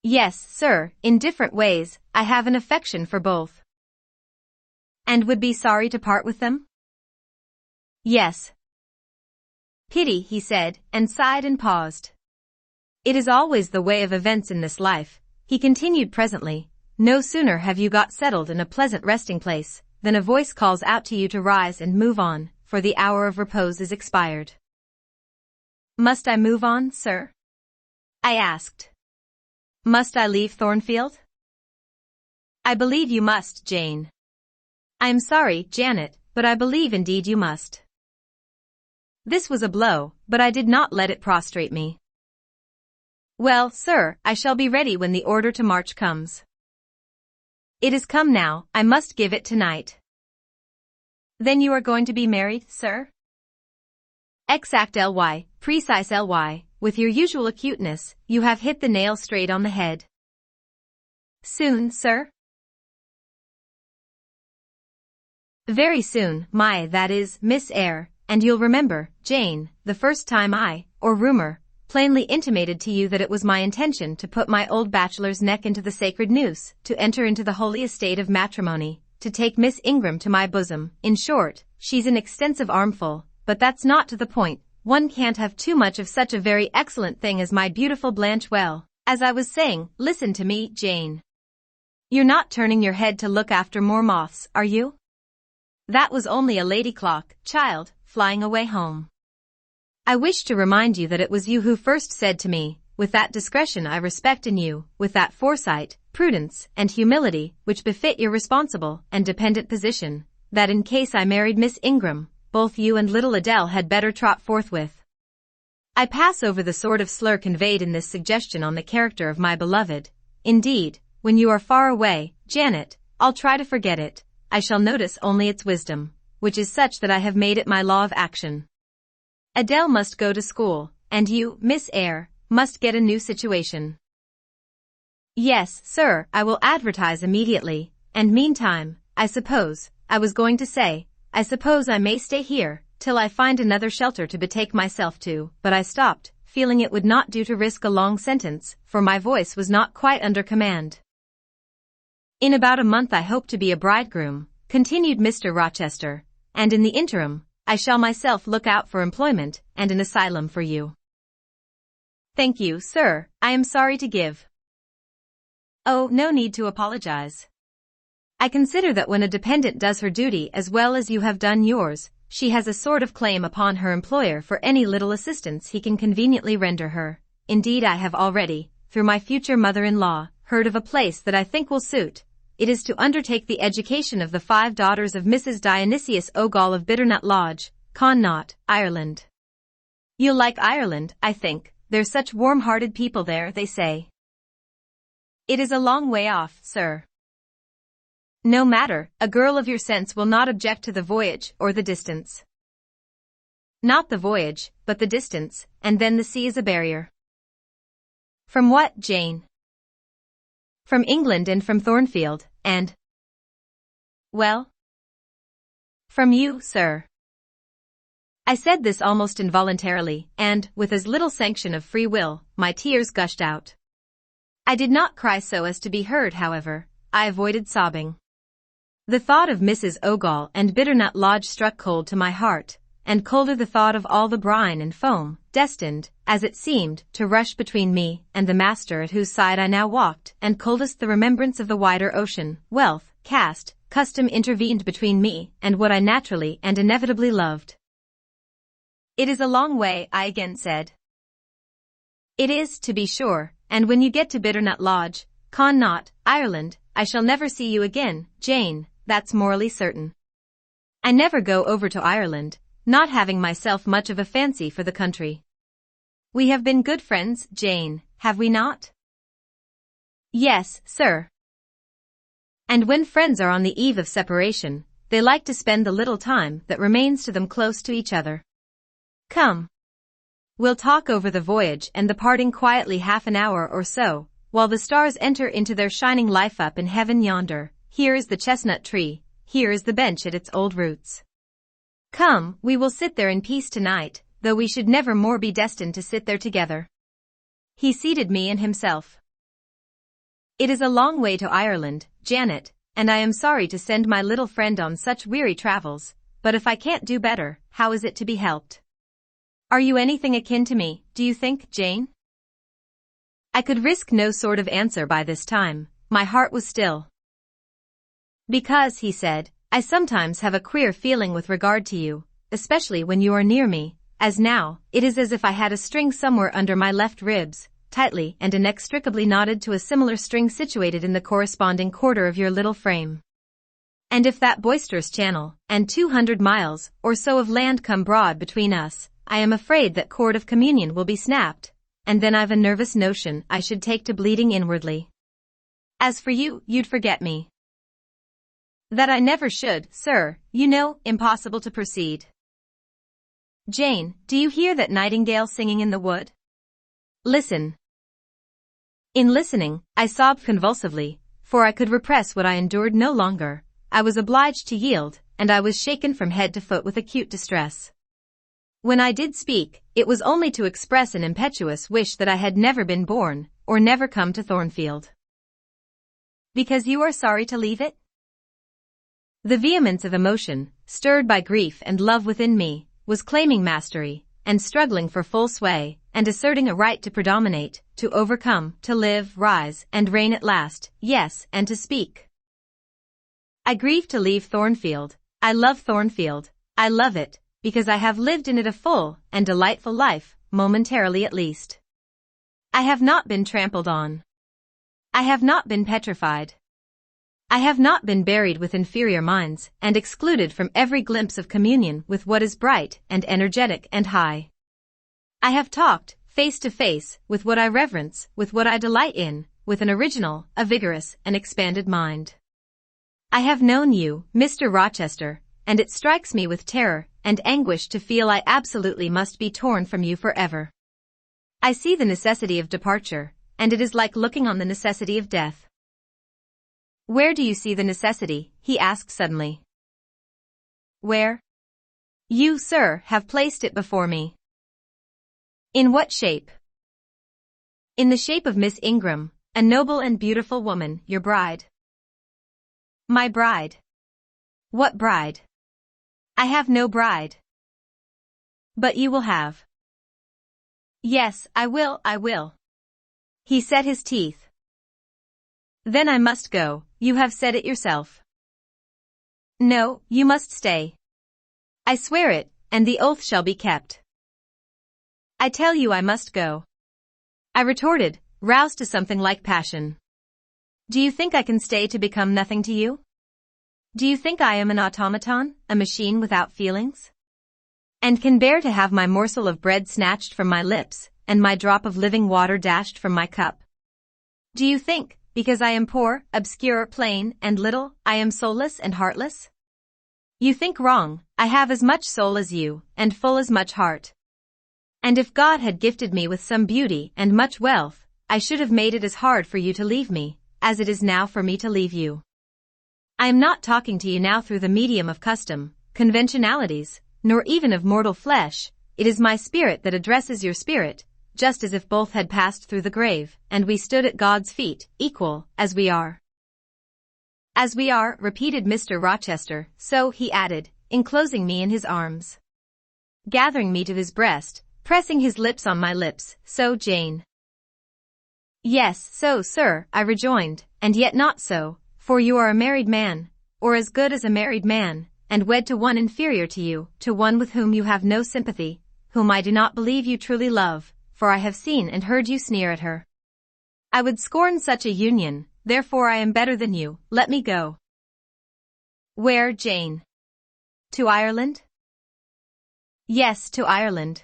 "Yes, sir, in different ways, I have an affection for both." "And would be sorry to part with them?" "Yes." "Pity," he said, and sighed and paused. "It is always the way of events in this life," he continued presently. "No sooner have you got settled in a pleasant resting place, than a voice calls out to you to rise and move on, for the hour of repose is expired." "Must I move on, sir?" I asked. "Must I leave Thornfield?" "I believe you must, Jane." "I am sorry, Janet, but I believe indeed you must." This was a blow, but I did not let it prostrate me. "Well, sir, I shall be ready when the order to march comes." "It is come now, I must give it tonight." "Then you are going to be married, sir?" "Exact precise ly, with your usual acuteness, you have hit the nail straight on the head." "Soon, sir?" "Very soon, that is, Miss Eyre, and you'll remember, Jane, the first time rumor, plainly intimated to you that it was my intention to put my old bachelor's neck into the sacred noose, to enter into the holy estate of matrimony, to take Miss Ingram to my bosom. In short, she's an extensive armful, but that's not to the point. one can't have too much of such a very excellent thing as my beautiful Blanche. Well, as I was saying, listen to me, Jane. You're not turning your head to look after more moths, are you? That was only a lady clock, child, flying away home. I wish to remind you that it was you who first said to me, with that discretion I respect in you, with that foresight, prudence, and humility, which befit your responsible and dependent position, that in case I married Miss Ingram, both you and little Adele had better trot forthwith. I pass over the sort of slur conveyed in this suggestion on the character of my beloved. Indeed, when you are far away, Janet, I'll try to forget it. I shall notice only its wisdom, which is such that I have made it my law of action. Adele must go to school, and you, Miss Eyre, must get a new situation. Yes, sir, I will advertise immediately, and meantime, I suppose I may stay here, till I find another shelter to betake myself to, but I stopped, feeling it would not do to risk a long sentence, for my voice was not quite under command. In about a month I hope to be a bridegroom, continued Mr. Rochester, and in the interim, I shall myself look out for employment and an asylum for you. Thank you, sir, I am sorry to give. Oh, no need to apologize. I consider that when a dependent does her duty as well as you have done yours, she has a sort of claim upon her employer for any little assistance he can conveniently render her. Indeed, I have already, through my future mother-in-law, heard of a place that I think will suit. It is to undertake the education of the 5 daughters of Mrs. Dionysius Ogle of Bitternut Lodge, Connaught, Ireland. You'll like Ireland, I think, there's such warm-hearted people there, they say. It is a long way off, sir. No matter, a girl of your sense will not object to the voyage or the distance. Not the voyage, but the distance, and then the sea is a barrier. From what, Jane? From England and from Thornfield, and... Well? From you, sir. I said this almost involuntarily, and, with as little sanction of free will, my tears gushed out. I did not cry so as to be heard, however. I avoided sobbing. The thought of Mrs. Ogle and Bitternut Lodge struck cold to my heart, and colder the thought of all the brine and foam, destined, as it seemed, to rush between me and the master at whose side I now walked, and coldest the remembrance of the wider ocean, wealth, caste, custom intervened between me and what I naturally and inevitably loved. It is a long way, I again said. It is, to be sure, and when you get to Bitternut Lodge, Connaught, Ireland, I shall never see you again, Jane, that's morally certain. I never go over to Ireland, not having myself much of a fancy for the country. We have been good friends, Jane, have we not? Yes, sir. And when friends are on the eve of separation, they like to spend the little time that remains to them close to each other. Come. We'll talk over the voyage and the parting quietly half an hour or so, while the stars enter into their shining life up in heaven yonder. Here is the chestnut tree, here is the bench at its old roots. Come, we will sit there in peace tonight, though we should never more be destined to sit there together. He seated me and himself. It is a long way to Ireland, Janet, and I am sorry to send my little friend on such weary travels, but if I can't do better, how is it to be helped? Are you anything akin to me, do you think, Jane? I could risk no sort of answer by this time. My heart was still. Because, he said, I sometimes have a queer feeling with regard to you, especially when you are near me, as now, it is as if I had a string somewhere under my left ribs, tightly and inextricably knotted to a similar string situated in the corresponding quarter of your little frame. And if that boisterous channel, and 200 miles, or so of land come broad between us, I am afraid that cord of communion will be snapped, and then I've a nervous notion I should take to bleeding inwardly. As for you, you'd forget me. That I never should, sir, you know, impossible to proceed. Jane, do you hear that nightingale singing in the wood? Listen. In listening, I sobbed convulsively, for I could repress what I endured no longer. I was obliged to yield, and I was shaken from head to foot with acute distress. When I did speak, it was only to express an impetuous wish that I had never been born, or never come to Thornfield. Because you are sorry to leave it? The vehemence of emotion, stirred by grief and love within me, was claiming mastery, and struggling for full sway, and asserting a right to predominate, to overcome, to live, rise, and reign at last, yes, and to speak. I grieve to leave Thornfield. I love Thornfield. I love it, because I have lived in it a full and delightful life, momentarily at least. I have not been trampled on. I have not been petrified. I have not been buried with inferior minds and excluded from every glimpse of communion with what is bright and energetic and high. I have talked, face to face, with what I reverence, with what I delight in, with an original, a vigorous, and expanded mind. I have known you, Mr. Rochester, and it strikes me with terror and anguish to feel I absolutely must be torn from you forever. I see the necessity of departure, and it is like looking on the necessity of death. Where do you see the necessity? He asked suddenly. Where? You, sir, have placed it before me. In what shape? In the shape of Miss Ingram, a noble and beautiful woman, your bride. My bride. What bride? I have no bride. But you will have. Yes, I will. He set his teeth. Then I must go, you have said it yourself. No, you must stay. I swear it, and the oath shall be kept. I tell you I must go. I retorted, roused to something like passion. Do you think I can stay to become nothing to you? Do you think I am an automaton, a machine without feelings? And can bear to have my morsel of bread snatched from my lips, and my drop of living water dashed from my cup? Do you think, because I am poor, obscure, plain, and little, I am soulless and heartless? You think wrong. I have as much soul as you, and full as much heart. And if God had gifted me with some beauty and much wealth, I should have made it as hard for you to leave me, as it is now for me to leave you. I am not talking to you now through the medium of custom, conventionalities, nor even of mortal flesh. It is my spirit that addresses your spirit, just as if both had passed through the grave, and we stood at God's feet, equal, as we are. As we are, repeated Mr. Rochester, so, he added, enclosing me in his arms. Gathering me to his breast, pressing his lips on my lips, so, Jane. Yes, so, sir, I rejoined, and yet not so, for you are a married man, or as good as a married man, and wed to one inferior to you, to one with whom you have no sympathy, whom I do not believe you truly love, for I have seen and heard you sneer at her. I would scorn such a union, therefore I am better than you, let me go. Where, Jane? To Ireland? Yes, to Ireland.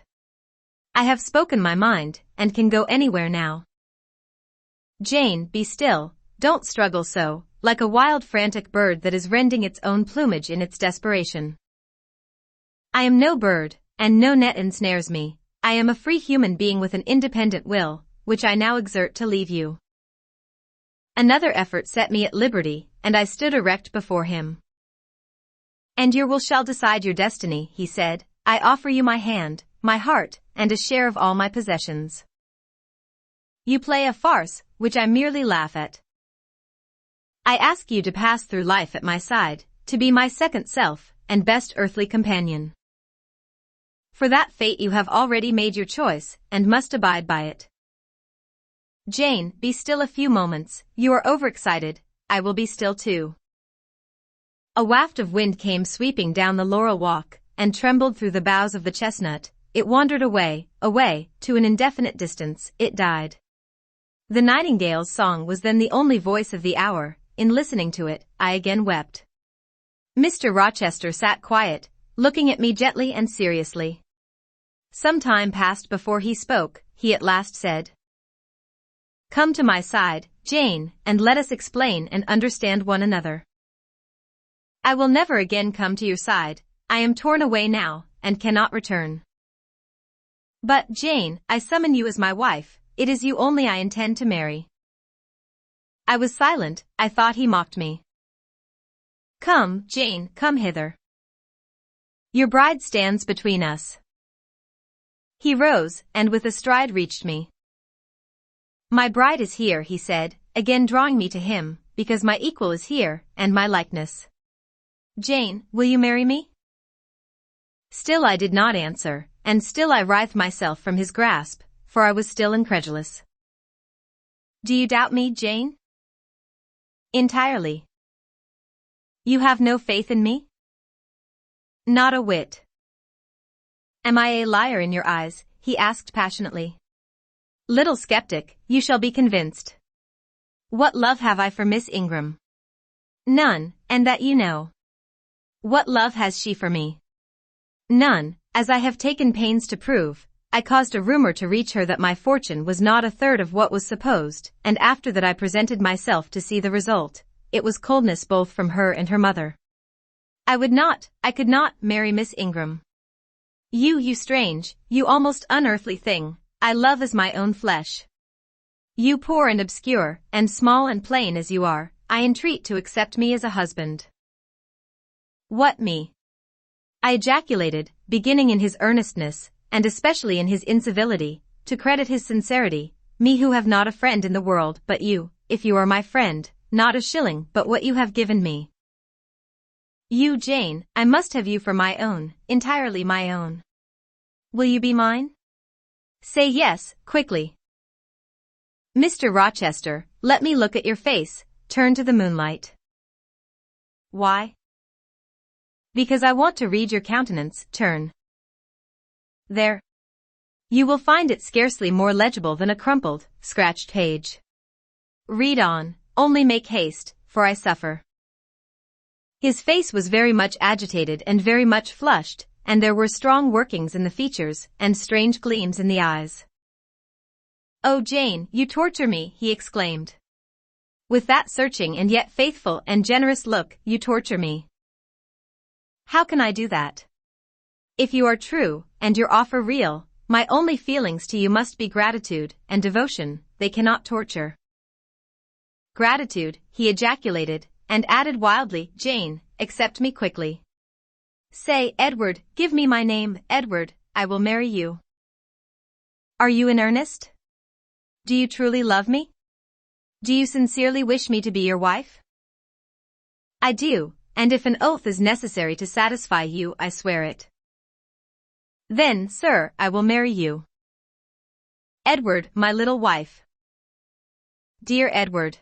I have spoken my mind, and can go anywhere now. Jane, be still, don't struggle so, like a wild frantic bird that is rending its own plumage in its desperation. I am no bird, and no net ensnares me. I am a free human being with an independent will, which I now exert to leave you. Another effort set me at liberty, and I stood erect before him. And your will shall decide your destiny, he said. I offer you my hand, my heart, and a share of all my possessions. You play a farce, which I merely laugh at. I ask you to pass through life at my side, to be my second self, and best earthly companion. For that fate you have already made your choice, and must abide by it. Jane, be still a few moments, you are overexcited, I will be still too. A waft of wind came sweeping down the laurel walk, and trembled through the boughs of the chestnut. It wandered away, to an indefinite distance, it died. The nightingale's song was then the only voice of the hour. In listening to it, I again wept. Mr. Rochester sat quiet, looking at me gently and seriously. Some time passed before he spoke. He at last said, Come to my side, Jane, and let us explain and understand one another. I will never again come to your side. I am torn away now, and cannot return. But, Jane, I summon you as my wife. It is you only I intend to marry. I was silent. I thought he mocked me. Come, Jane, come hither. Your bride stands between us. He rose, and with a stride reached me. My bride is here, he said, again drawing me to him, because my equal is here, and my likeness. Jane, will you marry me? Still I did not answer, and still I writhed myself from his grasp, for I was still incredulous. "Do you doubt me, Jane?" "Entirely." "You have no faith in me?" "Not a whit." "Am I a liar in your eyes?" he asked passionately. "Little skeptic, you shall be convinced. What love have I for Miss Ingram?" "None, and that you know." "What love has she for me?" "None, as I have taken pains to prove. I caused a rumor to reach her that my fortune was not a third of what was supposed, and after that I presented myself to see the result. It was coldness both from her and her mother. I could not, marry Miss Ingram. You strange, you almost unearthly thing, I love as my own flesh. You poor and obscure, and small and plain as you are, I entreat to accept me as a husband." "What me?" I ejaculated, beginning in his earnestness, and especially in his incivility, to credit his sincerity, "me who have not a friend in the world but you, if you are my friend, not a shilling but what you have given me." "You, Jane, I must have you for my own, entirely my own. Will you be mine? Say yes, quickly." "Mr. Rochester, let me look at your face, turn to the moonlight." "Why?" "Because I want to read your countenance, turn. There. You will find it scarcely more legible than a crumpled, scratched page. Read on, only make haste, for I suffer." His face was very much agitated and very much flushed, and there were strong workings in the features, and strange gleams in the eyes. "Oh, Jane, you torture me," he exclaimed. "With that searching and yet faithful and generous look, you torture me." "How can I do that? If you are true, and your offer real, my only feelings to you must be gratitude and devotion, they cannot torture." "Gratitude," he ejaculated, and added wildly, "Jane, accept me quickly. Say, Edward, give me my name, Edward, I will marry you." "Are you in earnest? Do you truly love me? Do you sincerely wish me to be your wife?" "I do, and if an oath is necessary to satisfy you, I swear it." "Then, sir, I will marry you." "Edward, my little wife." "Dear Edward."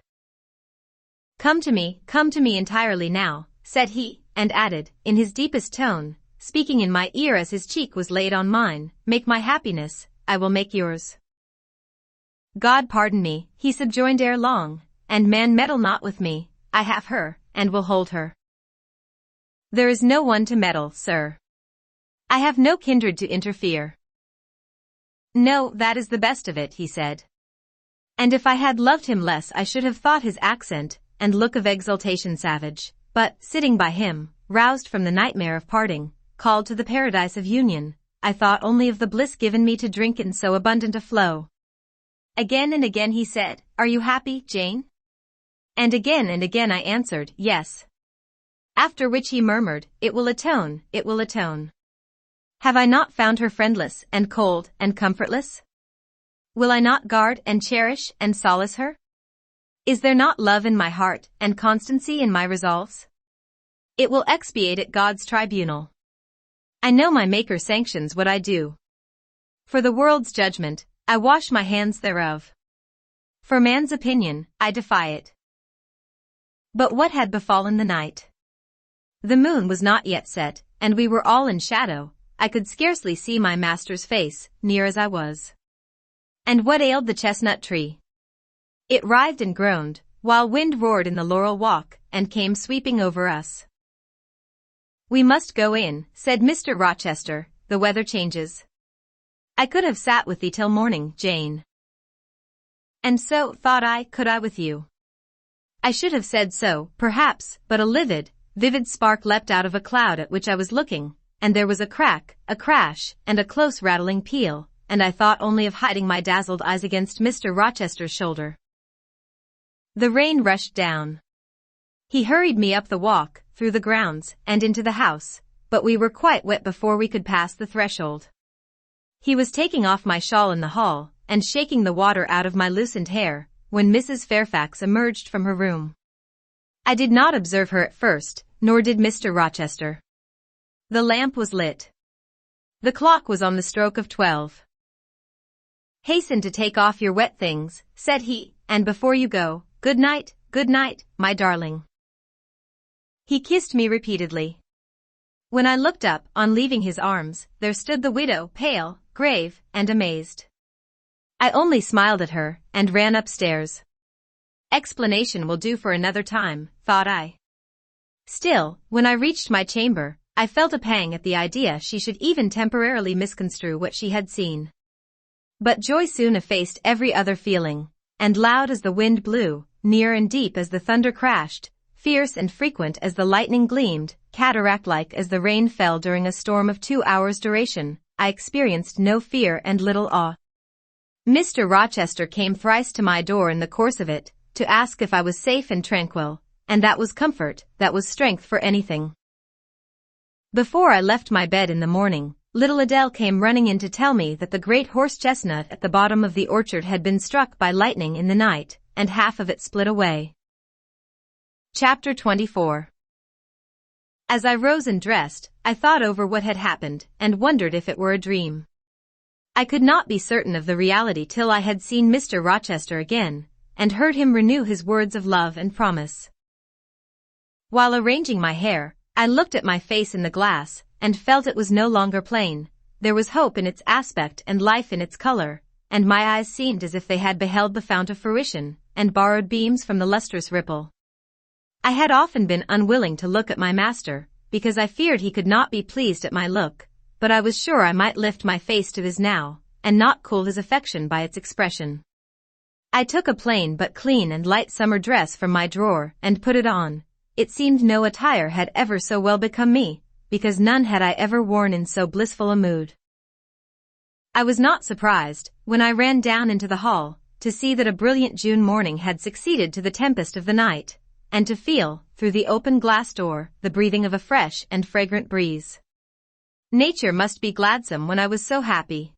Come to me entirely now," said he, and added, in his deepest tone, speaking in my ear as his cheek was laid on mine, "Make my happiness, I will make yours." "God pardon me," he subjoined ere long, "and man meddle not with me, I have her, and will hold her." "There is no one to meddle, sir. I have no kindred to interfere." "No, that is the best of it," he said. And if I had loved him less I should have thought his accent and look of exultation savage, but, sitting by him, roused from the nightmare of parting, called to the paradise of union, I thought only of the bliss given me to drink in so abundant a flow. Again and again he said, "Are you happy, Jane?" And again I answered, "Yes." After which he murmured, "It will atone, it will atone. Have I not found her friendless and cold and comfortless? Will I not guard and cherish and solace her? Is there not love in my heart and constancy in my resolves? It will expiate at God's tribunal. I know my Maker sanctions what I do. For the world's judgment, I wash my hands thereof. For man's opinion, I defy it." But what had befallen the night? The moon was not yet set, and we were all in shadow. I could scarcely see my master's face, near as I was. And what ailed the chestnut tree? It writhed and groaned, while wind roared in the laurel walk, and came sweeping over us. "We must go in," said Mr. Rochester, "the weather changes. I could have sat with thee till morning, Jane." And so, thought I, could I with you. I should have said so, perhaps, but a vivid spark leapt out of a cloud at which I was looking, and there was a crack, a crash, and a close rattling peal, and I thought only of hiding my dazzled eyes against Mr. Rochester's shoulder. The rain rushed down. He hurried me up the walk, through the grounds, and into the house, but we were quite wet before we could pass the threshold. He was taking off my shawl in the hall, and shaking the water out of my loosened hair, when Mrs. Fairfax emerged from her room. I did not observe her at first, nor did Mr. Rochester. The lamp was lit. The clock was on the stroke of 12. "Hasten to take off your wet things," said he, "and before you go, good night, my darling." He kissed me repeatedly. When I looked up, on leaving his arms, there stood the widow, pale, grave, and amazed. I only smiled at her, and ran upstairs. Explanation will do for another time, thought I. Still, when I reached my chamber, I felt a pang at the idea she should even temporarily misconstrue what she had seen. But joy soon effaced every other feeling, and loud as the wind blew, near and deep as the thunder crashed, fierce and frequent as the lightning gleamed, cataract-like as the rain fell during a storm of 2 hours' duration, I experienced no fear and little awe. Mr. Rochester came thrice to my door in the course of it, to ask if I was safe and tranquil, and that was comfort, that was strength for anything. Before I left my bed in the morning, little Adele came running in to tell me that the great horse-chestnut at the bottom of the orchard had been struck by lightning in the night, and half of it split away. Chapter 24. As I rose and dressed, I thought over what had happened, and wondered if it were a dream. I could not be certain of the reality till I had seen Mr. Rochester again, and heard him renew his words of love and promise. While arranging my hair, I looked at my face in the glass, and felt it was no longer plain. There was hope in its aspect and life in its color, and my eyes seemed as if they had beheld the fount of fruition, and borrowed beams from the lustrous ripple. I had often been unwilling to look at my master, because I feared he could not be pleased at my look, but I was sure I might lift my face to his now, and not cool his affection by its expression. I took a plain but clean and light summer dress from my drawer, and put it on. It seemed no attire had ever so well become me, because none had I ever worn in so blissful a mood. I was not surprised, when I ran down into the hall, to see that a brilliant June morning had succeeded to the tempest of the night, and to feel, through the open glass door, the breathing of a fresh and fragrant breeze. Nature must be gladsome when I was so happy.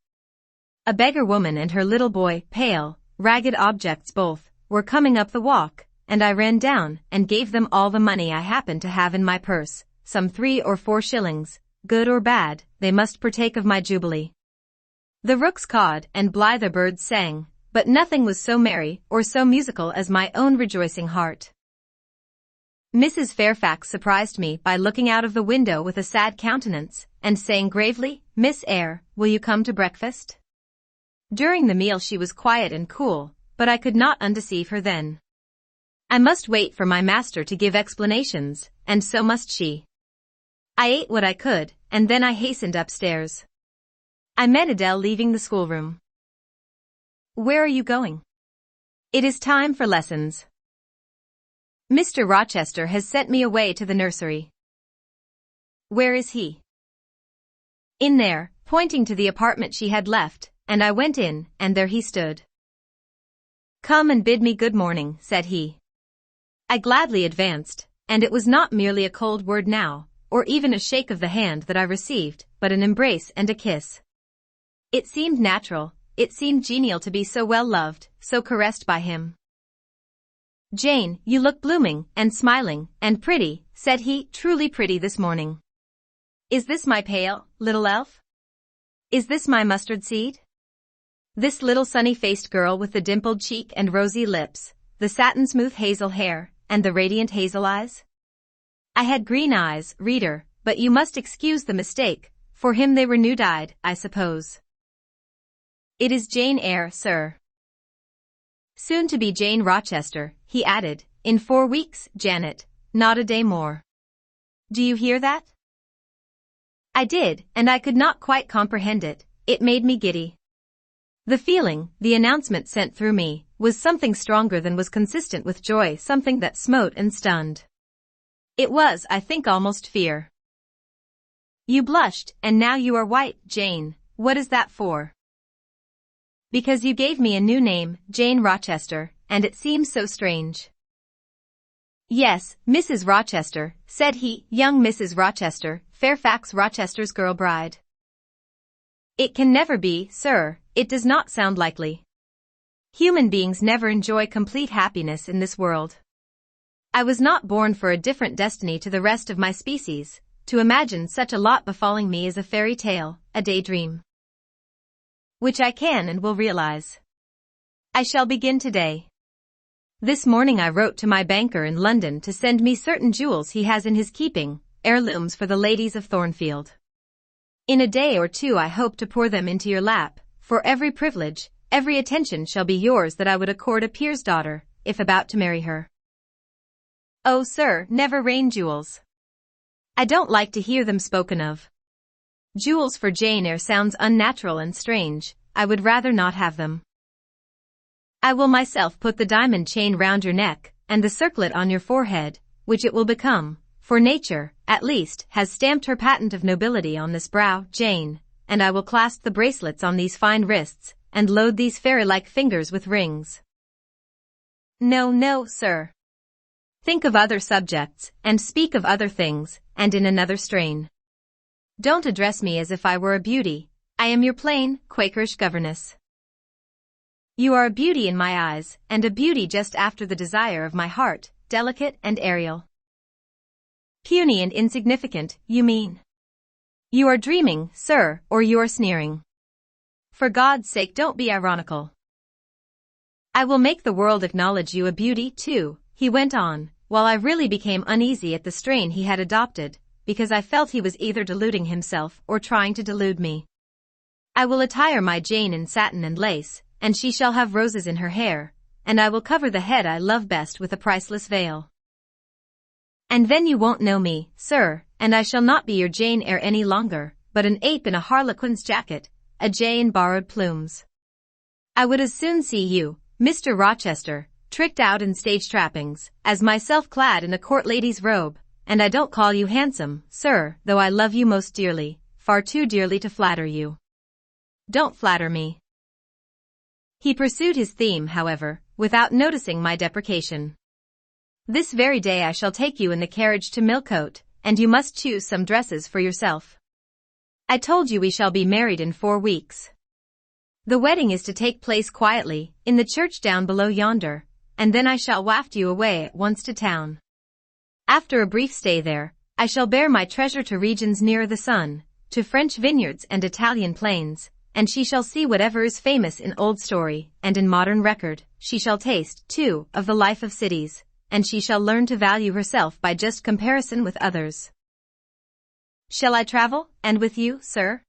A beggar woman and her little boy, pale, ragged objects both, were coming up the walk, and I ran down and gave them all the money I happened to have in my purse, some 3 or 4 shillings, good or bad, they must partake of my jubilee. The rooks cawed and blithe birds sang, but nothing was so merry or so musical as my own rejoicing heart. Mrs. Fairfax surprised me by looking out of the window with a sad countenance, and saying gravely, "Miss Eyre, will you come to breakfast?" During the meal she was quiet and cool, but I could not undeceive her then. I must wait for my master to give explanations, and so must she. I ate what I could, and then I hastened upstairs. I met Adele leaving the schoolroom. "Where are you going?" "It is time for lessons. Mr. Rochester has sent me away to the nursery." "Where is he?" "In there," pointing to the apartment she had left, and I went in, and there he stood. "Come and bid me good morning," said he. I gladly advanced, and it was not merely a cold word now, or even a shake of the hand that I received, but an embrace and a kiss. It seemed natural, it seemed genial to be so well loved, so caressed by him. "Jane, you look blooming, and smiling, and pretty," said he, "truly pretty this morning. Is this my pale, little elf? Is this my mustard seed? This little sunny-faced girl with the dimpled cheek and rosy lips, the satin-smooth hazel hair, and the radiant hazel eyes? I had green eyes, reader, but you must excuse the mistake, for him they were new-dyed, I suppose. It is Jane Eyre, sir. Soon to be Jane Rochester," he added, "in 4 weeks, Janet, not a day more. Do you hear that?" I did, and I could not quite comprehend it. It made me giddy. The feeling, the announcement sent through me, was something stronger than was consistent with joy, something that smote and stunned. It was, I think, almost fear. "You blushed, and now you are white, Jane. What is that for?" "Because you gave me a new name, Jane Rochester, and it seems so strange." "Yes, Mrs. Rochester," said he, "young Mrs. Rochester, Fairfax Rochester's girl bride." "It can never be, sir, it does not sound likely. Human beings never enjoy complete happiness in this world. I was not born for a different destiny to the rest of my species, to imagine such a lot befalling me is a fairy tale, a daydream, which I can and will realize. I shall begin today. This morning I wrote to my banker in London to send me certain jewels he has in his keeping, heirlooms for the ladies of Thornfield. In a day or two I hope to pour them into your lap, for every privilege, every attention shall be yours that I would accord a peer's daughter, if about to marry her. Oh, sir, never rain jewels. I don't like to hear them spoken of. Jewels for Jane Eyre sounds unnatural and strange. I would rather not have them. I will myself put the diamond chain round your neck, and the circlet on your forehead, which it will become, for nature, at least, has stamped her patent of nobility on this brow, Jane, and I will clasp the bracelets on these fine wrists, and load these fairy-like fingers with rings. No, no, sir. Think of other subjects, and speak of other things, and in another strain. Don't address me as if I were a beauty. I am your plain, Quakerish governess. You are a beauty in my eyes, and a beauty just after the desire of my heart, delicate and aerial. Puny and insignificant, you mean? You are dreaming, sir, or you are sneering. For God's sake, don't be ironical. I will make the world acknowledge you a beauty, too, he went on, while I really became uneasy at the strain he had adopted, because I felt he was either deluding himself or trying to delude me. I will attire my Jane in satin and lace, and she shall have roses in her hair, and I will cover the head I love best with a priceless veil. And then you won't know me, sir, and I shall not be your Jane Eyre any longer, but an ape in a harlequin's jacket, a jay in borrowed plumes. I would as soon see you, Mr. Rochester, tricked out in stage trappings, as myself clad in a court lady's robe, and I don't call you handsome, sir, though I love you most dearly, far too dearly to flatter you. Don't flatter me. He pursued his theme, however, without noticing my deprecation. This very day I shall take you in the carriage to Millcote, and you must choose some dresses for yourself. I told you we shall be married in 4 weeks. The wedding is to take place quietly, in the church down below yonder, and then I shall waft you away at once to town. After a brief stay there, I shall bear my treasure to regions nearer the sun, to French vineyards and Italian plains, and she shall see whatever is famous in old story, and in modern record. She shall taste, too, of the life of cities, and she shall learn to value herself by just comparison with others. Shall I travel, and with you, sir?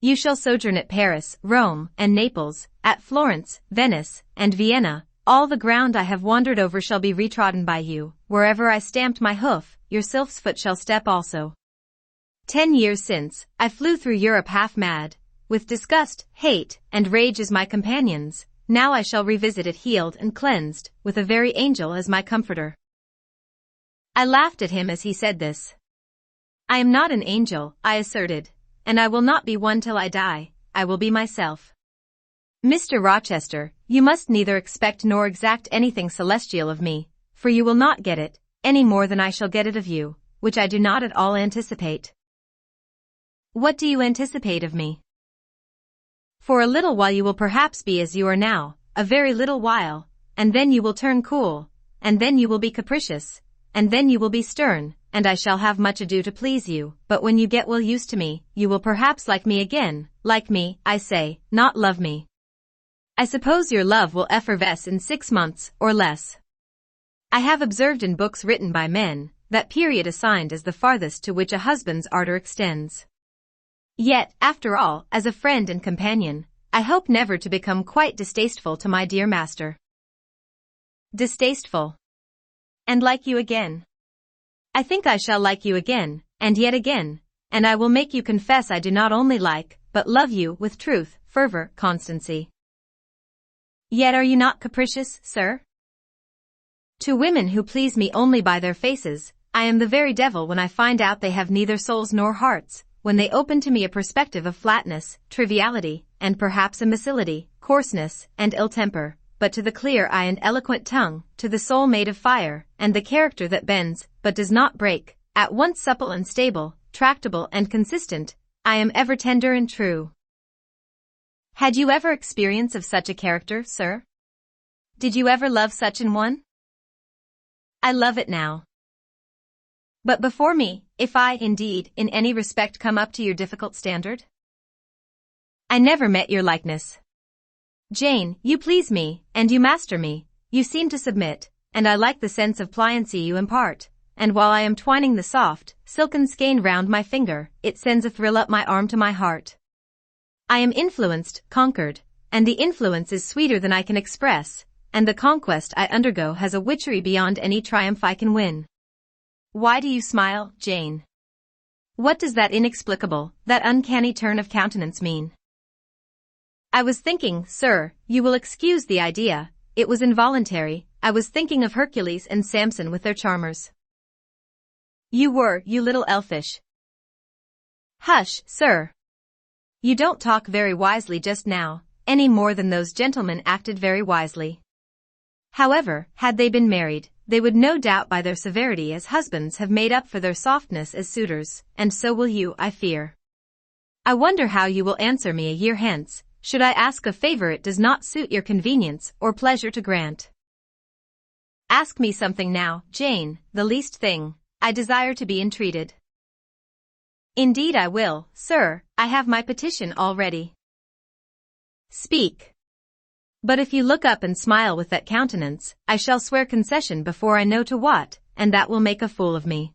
You shall sojourn at Paris, Rome, and Naples, at Florence, Venice, and Vienna. All the ground I have wandered over shall be retrodden by you. Wherever I stamped my hoof, your sylph's foot shall step also. 10 years since, I flew through Europe half mad, with disgust, hate, and rage as my companions. Now I shall revisit it healed and cleansed, with a very angel as my comforter. I laughed at him as he said this. I am not an angel, I asserted, and I will not be one till I die. I will be myself. Mr. Rochester, you must neither expect nor exact anything celestial of me, for you will not get it, any more than I shall get it of you, which I do not at all anticipate. What do you anticipate of me? For a little while you will perhaps be as you are now, a very little while, and then you will turn cool, and then you will be capricious, and then you will be stern, and I shall have much ado to please you, but when you get well used to me, you will perhaps like me again, like me, I say, not love me. I suppose your love will effervesce in 6 months, or less. I have observed in books written by men, that period assigned as the farthest to which a husband's ardor extends. Yet, after all, as a friend and companion, I hope never to become quite distasteful to my dear master. Distasteful. And like you again. I think I shall like you again, and yet again, and I will make you confess I do not only like, but love you with truth, fervor, constancy. Yet are you not capricious, sir? To women who please me only by their faces, I am the very devil when I find out they have neither souls nor hearts, when they open to me a perspective of flatness, triviality, and perhaps imbecility, coarseness, and ill temper, but to the clear eye and eloquent tongue, to the soul made of fire, and the character that bends, but does not break, at once supple and stable, tractable and consistent, I am ever tender and true. Had you ever experience of such a character, sir? Did you ever love such an one? I love it now. But before me, if I, indeed, in any respect come up to your difficult standard? I never met your likeness. Jane, you please me, and you master me, you seem to submit, and I like the sense of pliancy you impart, and while I am twining the soft, silken skein round my finger, it sends a thrill up my arm to my heart. I am influenced, conquered, and the influence is sweeter than I can express, and the conquest I undergo has a witchery beyond any triumph I can win. Why do you smile, Jane? What does that inexplicable, that uncanny turn of countenance mean? I was thinking, sir, you will excuse the idea, it was involuntary, I was thinking of Hercules and Samson with their charmers. You were, you little elfish. Hush, sir. You don't talk very wisely just now, any more than those gentlemen acted very wisely. However, had they been married, they would no doubt by their severity as husbands have made up for their softness as suitors, and so will you, I fear. I wonder how you will answer me a year hence, should I ask a favor it does not suit your convenience or pleasure to grant. Ask me something now, Jane, the least thing, I desire to be entreated. Indeed I will, sir, I have my petition all ready. Speak. But if you look up and smile with that countenance, I shall swear concession before I know to what, and that will make a fool of me.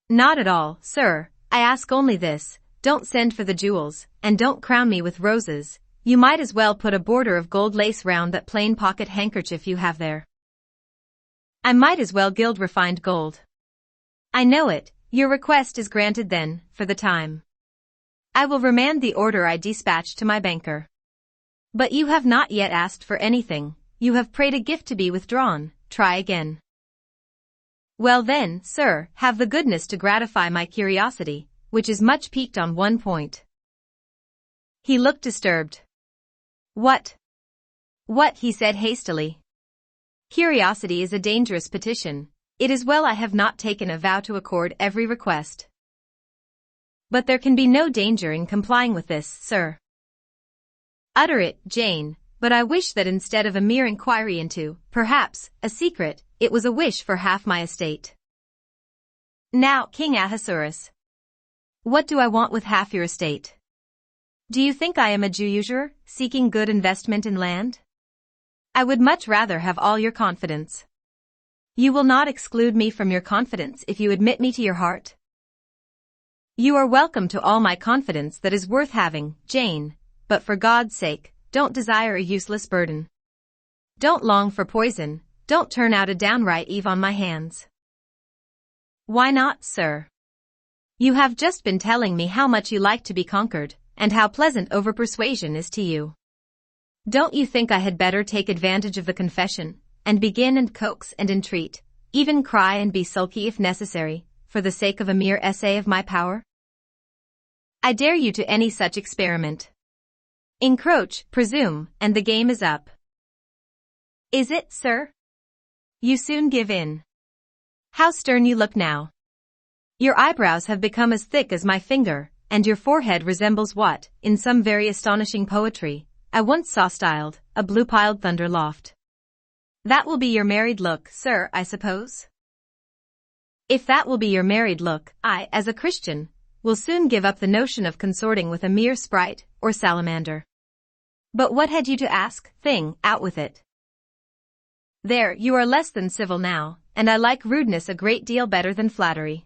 Not at all, sir, I ask only this, don't send for the jewels, and don't crown me with roses, you might as well put a border of gold lace round that plain pocket handkerchief you have there. I might as well gild refined gold. I know it, your request is granted then, for the time. I will remand the order I dispatched to my banker. But you have not yet asked for anything, you have prayed a gift to be withdrawn, try again. Well then, sir, have the goodness to gratify my curiosity, which is much piqued on one point. He looked disturbed. What? What, he said hastily. Curiosity is a dangerous petition, it is well I have not taken a vow to accord every request. But there can be no danger in complying with this, sir. Utter it, Jane, but I wish that instead of a mere inquiry into, perhaps, a secret, it was a wish for half my estate. Now, King Ahasuerus. What do I want with half your estate? Do you think I am a Jew usurer, seeking good investment in land? I would much rather have all your confidence. You will not exclude me from your confidence if you admit me to your heart? You are welcome to all my confidence that is worth having, Jane, but for God's sake, don't desire a useless burden. Don't long for poison, don't turn out a downright Eve on my hands. Why not, sir? You have just been telling me how much you like to be conquered, and how pleasant over-persuasion is to you. Don't you think I had better take advantage of the confession, and begin and coax and entreat, even cry and be sulky if necessary, for the sake of a mere essay of my power? I dare you to any such experiment. Encroach, presume, and the game is up. Is it, sir? You soon give in. How stern you look now. Your eyebrows have become as thick as my finger, and your forehead resembles what, in some very astonishing poetry, I once saw styled, a blue-piled thunder loft. That will be your married look, sir, I suppose? If that will be your married look, I, as a Christian, will soon give up the notion of consorting with a mere sprite, or salamander. But what had you to ask, thing, out with it. There, you are less than civil now, and I like rudeness a great deal better than flattery.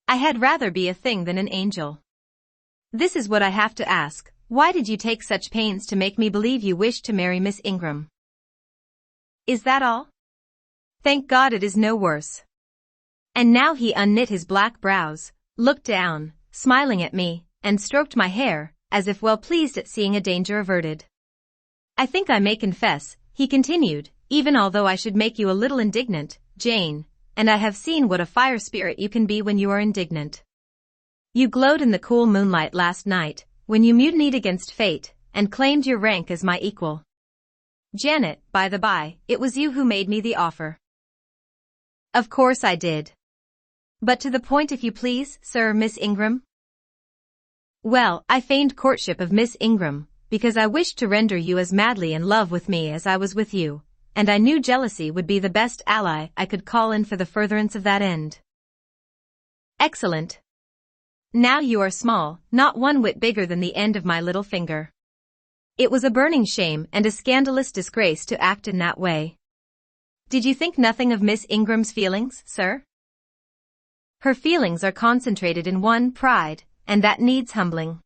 I had rather be a thing than an angel. This is what I have to ask, why did you take such pains to make me believe you wished to marry Miss Ingram? Is that all? Thank God it is no worse. And now he unknit his black brows, looked down, smiling at me, and stroked my hair, as if well pleased at seeing a danger averted. I think I may confess, he continued, even although I should make you a little indignant, Jane, and I have seen what a fire spirit you can be when you are indignant. You glowed in the cool moonlight last night, when you mutinied against fate, and claimed your rank as my equal. Janet, by the by, it was you who made me the offer. Of course I did. But to the point if you please, sir, Miss Ingram. Well, I feigned courtship of Miss Ingram, because I wished to render you as madly in love with me as I was with you, and I knew jealousy would be the best ally I could call in for the furtherance of that end. Excellent. Now you are small, not one whit bigger than the end of my little finger. It was a burning shame and a scandalous disgrace to act in that way. Did you think nothing of Miss Ingram's feelings, sir? Her feelings are concentrated in one, pride, and that needs humbling.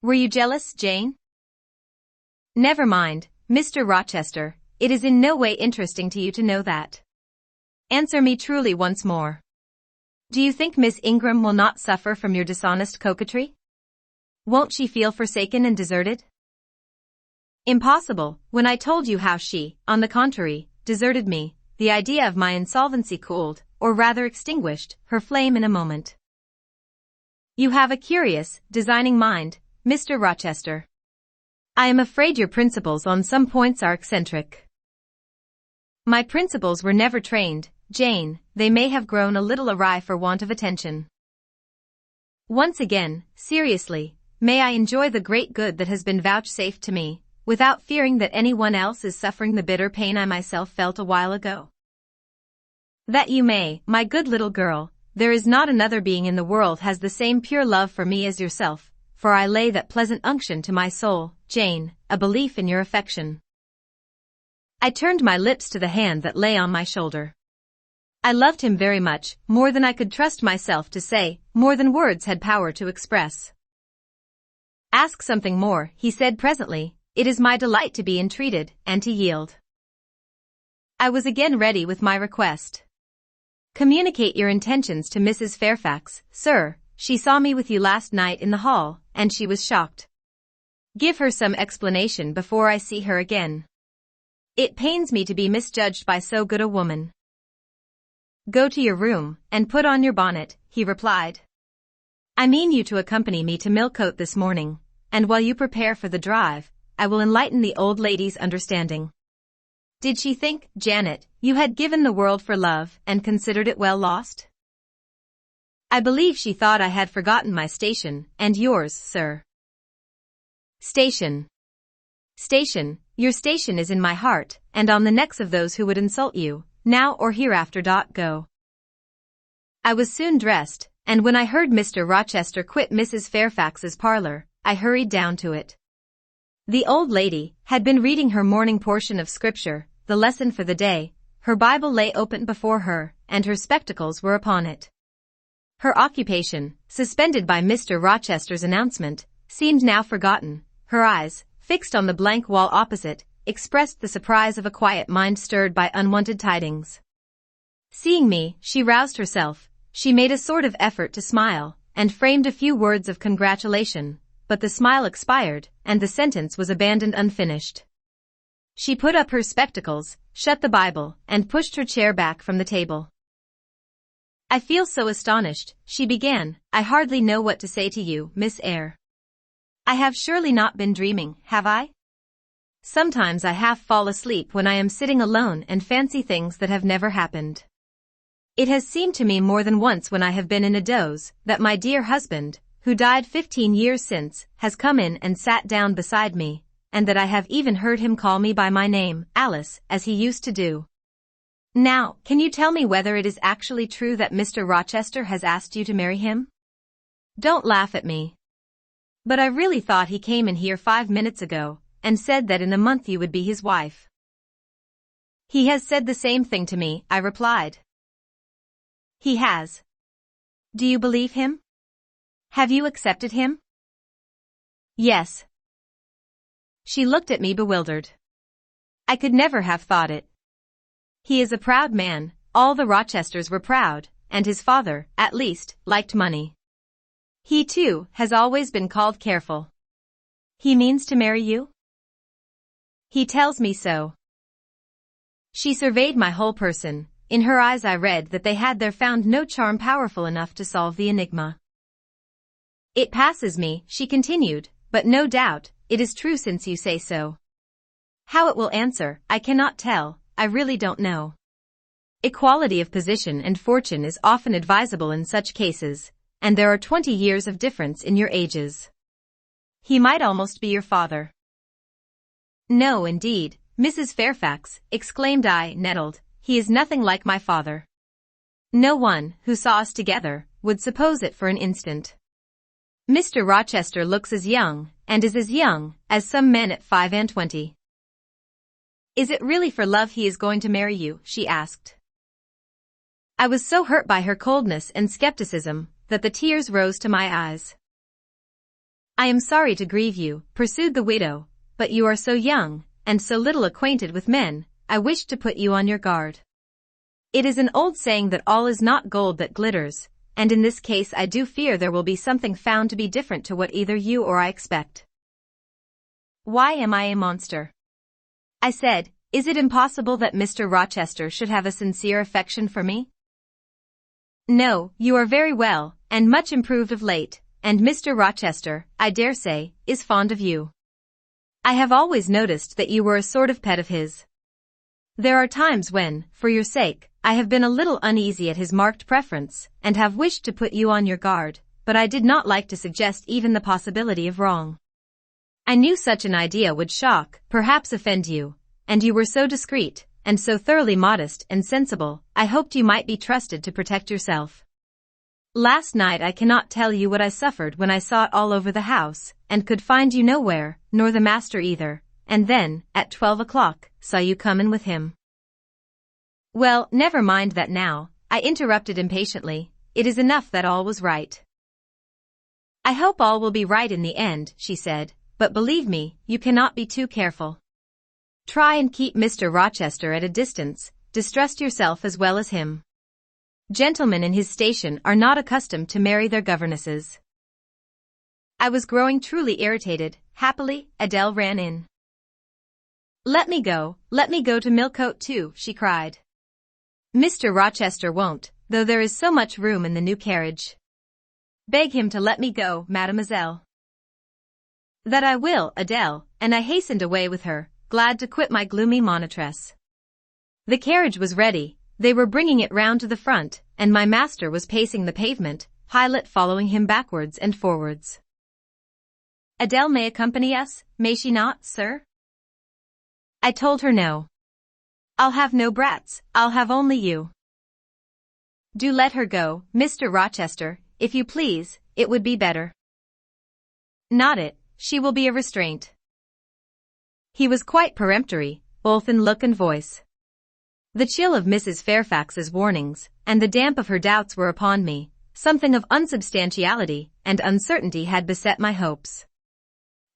Were you jealous, Jane? Never mind, Mr. Rochester, it is in no way interesting to you to know that. Answer me truly once more. Do you think Miss Ingram will not suffer from your dishonest coquetry? Won't she feel forsaken and deserted? Impossible, when I told you how she, on the contrary, deserted me, the idea of my insolvency cooled, or rather extinguished, her flame in a moment. You have a curious, designing mind, Mr. Rochester. I am afraid your principles on some points are eccentric. My principles were never trained, Jane, they may have grown a little awry for want of attention. Once again, seriously, may I enjoy the great good that has been vouchsafed to me, without fearing that anyone else is suffering the bitter pain I myself felt a while ago? That you may, my good little girl, there is not another being in the world has the same pure love for me as yourself, for I lay that pleasant unction to my soul, Jane, a belief in your affection. I turned my lips to the hand that lay on my shoulder. I loved him very much, more than I could trust myself to say, more than words had power to express. Ask something more, he said presently, it is my delight to be entreated, and to yield. I was again ready with my request. Communicate your intentions to Mrs. Fairfax, sir, she saw me with you last night in the hall, and she was shocked. Give her some explanation before I see her again. It pains me to be misjudged by so good a woman. Go to your room, and put on your bonnet, he replied. I mean you to accompany me to Millcote this morning, and while you prepare for the drive, I will enlighten the old lady's understanding. Did she think, Janet, you had given the world for love, and considered it well lost? I believe she thought I had forgotten my station, and yours, sir. Station. Station, your station is in my heart, and on the necks of those who would insult you, now or hereafter. Go. I was soon dressed, and when I heard Mr. Rochester quit Mrs. Fairfax's parlor, I hurried down to it. The old lady had been reading her morning portion of Scripture, the lesson for the day. Her Bible lay open before her, and her spectacles were upon it. Her occupation, suspended by Mr. Rochester's announcement, seemed now forgotten. Her eyes, fixed on the blank wall opposite, expressed the surprise of a quiet mind stirred by unwonted tidings. Seeing me, she roused herself. She made a sort of effort to smile, and framed a few words of congratulation, but the smile expired, and the sentence was abandoned unfinished. She put up her spectacles, shut the Bible, and pushed her chair back from the table. I feel so astonished, she began, I hardly know what to say to you, Miss Eyre. I have surely not been dreaming, have I? Sometimes I half fall asleep when I am sitting alone and fancy things that have never happened. It has seemed to me more than once when I have been in a doze, that my dear husband, who died 15 years since, has come in and sat down beside me, and that I have even heard him call me by my name, Alice, as he used to do. Now, can you tell me whether it is actually true that Mr. Rochester has asked you to marry him? Don't laugh at me. But I really thought he came in here 5 minutes ago, and said that in a month you would be his wife. He has said the same thing to me, I replied. He has. Do you believe him? Have you accepted him? Yes. She looked at me bewildered. I could never have thought it. He is a proud man, all the Rochesters were proud, and his father, at least, liked money. He too, has always been called careful. He means to marry you? He tells me so. She surveyed my whole person. In her eyes I read that they had there found no charm powerful enough to solve the enigma. It passes me, she continued, but no doubt, it is true since you say so. How it will answer, I cannot tell, I really don't know. Equality of position and fortune is often advisable in such cases, and there are 20 years of difference in your ages. He might almost be your father. No, indeed, Mrs. Fairfax, exclaimed I, nettled, he is nothing like my father. No one, who saw us together, would suppose it for an instant. Mr. Rochester looks as young, and is as young, as some men at 25. Is it really for love he is going to marry you? She asked. I was so hurt by her coldness and skepticism, that the tears rose to my eyes. I am sorry to grieve you, pursued the widow, but you are so young, and so little acquainted with men, I wish to put you on your guard. It is an old saying that all is not gold that glitters, and in this case I do fear there will be something found to be different to what either you or I expect. Why am I a monster? I said, is it impossible that Mr. Rochester should have a sincere affection for me? No, you are very well, and much improved of late, and Mr. Rochester, I dare say, is fond of you. I have always noticed that you were a sort of pet of his. There are times when, for your sake, I have been a little uneasy at his marked preference, and have wished to put you on your guard, but I did not like to suggest even the possibility of wrong. I knew such an idea would shock, perhaps offend you, and you were so discreet, and so thoroughly modest and sensible, I hoped you might be trusted to protect yourself. Last night I cannot tell you what I suffered when I sought all over the house, and could find you nowhere, nor the master either, and then, at 12 o'clock, saw you come in with him. Well, never mind that now, I interrupted impatiently, it is enough that all was right. I hope all will be right in the end, she said, but believe me, you cannot be too careful. Try and keep Mr. Rochester at a distance, distrust yourself as well as him. Gentlemen in his station are not accustomed to marry their governesses. I was growing truly irritated. Happily, Adele ran in. Let me go to Millcote too, she cried. Mr. Rochester won't, though there is so much room in the new carriage. Beg him to let me go, mademoiselle. That I will, Adele, and I hastened away with her, glad to quit my gloomy monitress. The carriage was ready, they were bringing it round to the front, and my master was pacing the pavement, Pilot following him backwards and forwards. Adele may accompany us, may she not, sir? I told her no. I'll have no brats, I'll have only you. Do let her go, Mr. Rochester, if you please, it would be better. Not it, she will be a restraint. He was quite peremptory, both in look and voice. The chill of Mrs. Fairfax's warnings, and the damp of her doubts were upon me, something of unsubstantiality and uncertainty had beset my hopes.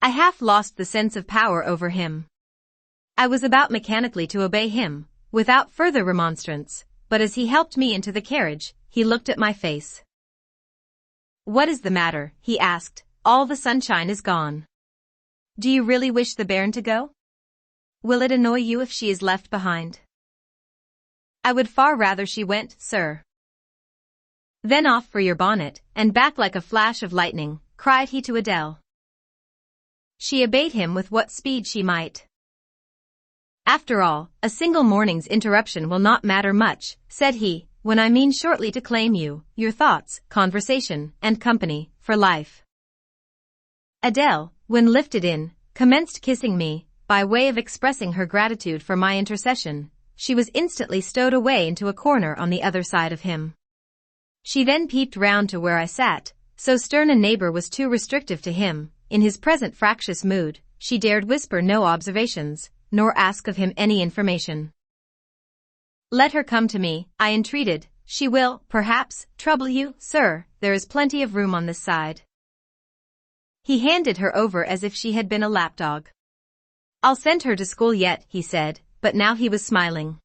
I half lost the sense of power over him. I was about mechanically to obey him, without further remonstrance, but as he helped me into the carriage, he looked at my face. What is the matter? He asked. All the sunshine is gone. Do you really wish the bairn to go? Will it annoy you if she is left behind? I would far rather she went, sir. Then off for your bonnet, and back like a flash of lightning, cried he to Adele. She obeyed him with what speed she might. After all, a single morning's interruption will not matter much, said he, when I mean shortly to claim you, your thoughts, conversation, and company, for life. Adele, when lifted in, commenced kissing me, by way of expressing her gratitude for my intercession. She was instantly stowed away into a corner on the other side of him. She then peeped round to where I sat, so stern a neighbor was too restrictive to him. In his present fractious mood, she dared whisper no observations, nor ask of him any information. Let her come to me, I entreated. She will, perhaps, trouble you, sir, there is plenty of room on this side. He handed her over as if she had been a lapdog. I'll send her to school yet, he said, but now he was smiling.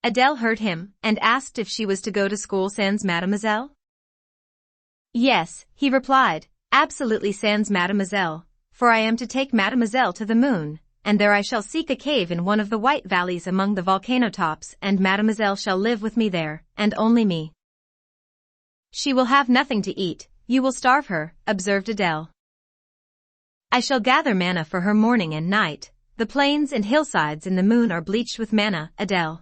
Adele heard him, and asked if she was to go to school sans mademoiselle? Yes, he replied, absolutely sans mademoiselle, for I am to take mademoiselle to the moon, and there I shall seek a cave in one of the white valleys among the volcano tops, and mademoiselle shall live with me there, and only me. She will have nothing to eat, you will starve her, observed Adele. I shall gather manna for her morning and night, the plains and hillsides in the moon are bleached with manna, Adele.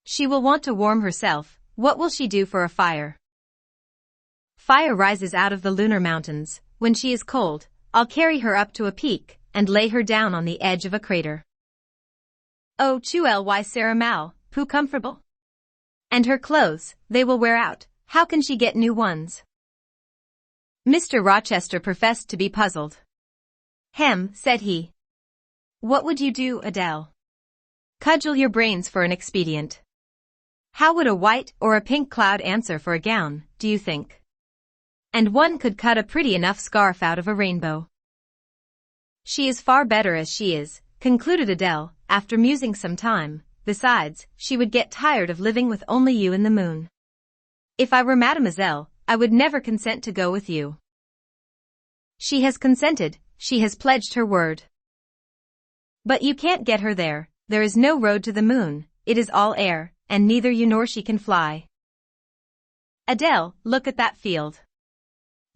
She will want to warm herself, what will she do for a fire? Fire rises out of the lunar mountains, when she is cold, I'll carry her up to a peak, and lay her down on the edge of a crater. Oh, tu ly Sarah Mal, peu comfortable? And her clothes, they will wear out, How can she get new ones? Mr. Rochester professed to be puzzled. Said he. What would you do, Adele? Cudgel your brains for an expedient. How would a white or a pink cloud answer for a gown, do you think? And one could cut a pretty enough scarf out of a rainbow. She is far better as she is, concluded Adele, after musing some time. Besides, she would get tired of living with only you in the moon. If I were Mademoiselle, I would never consent to go with you. She has consented, she has pledged her word. But you can't get her there, there is no road to the moon, it is all air, and neither you nor she can fly. Adele, look at that field.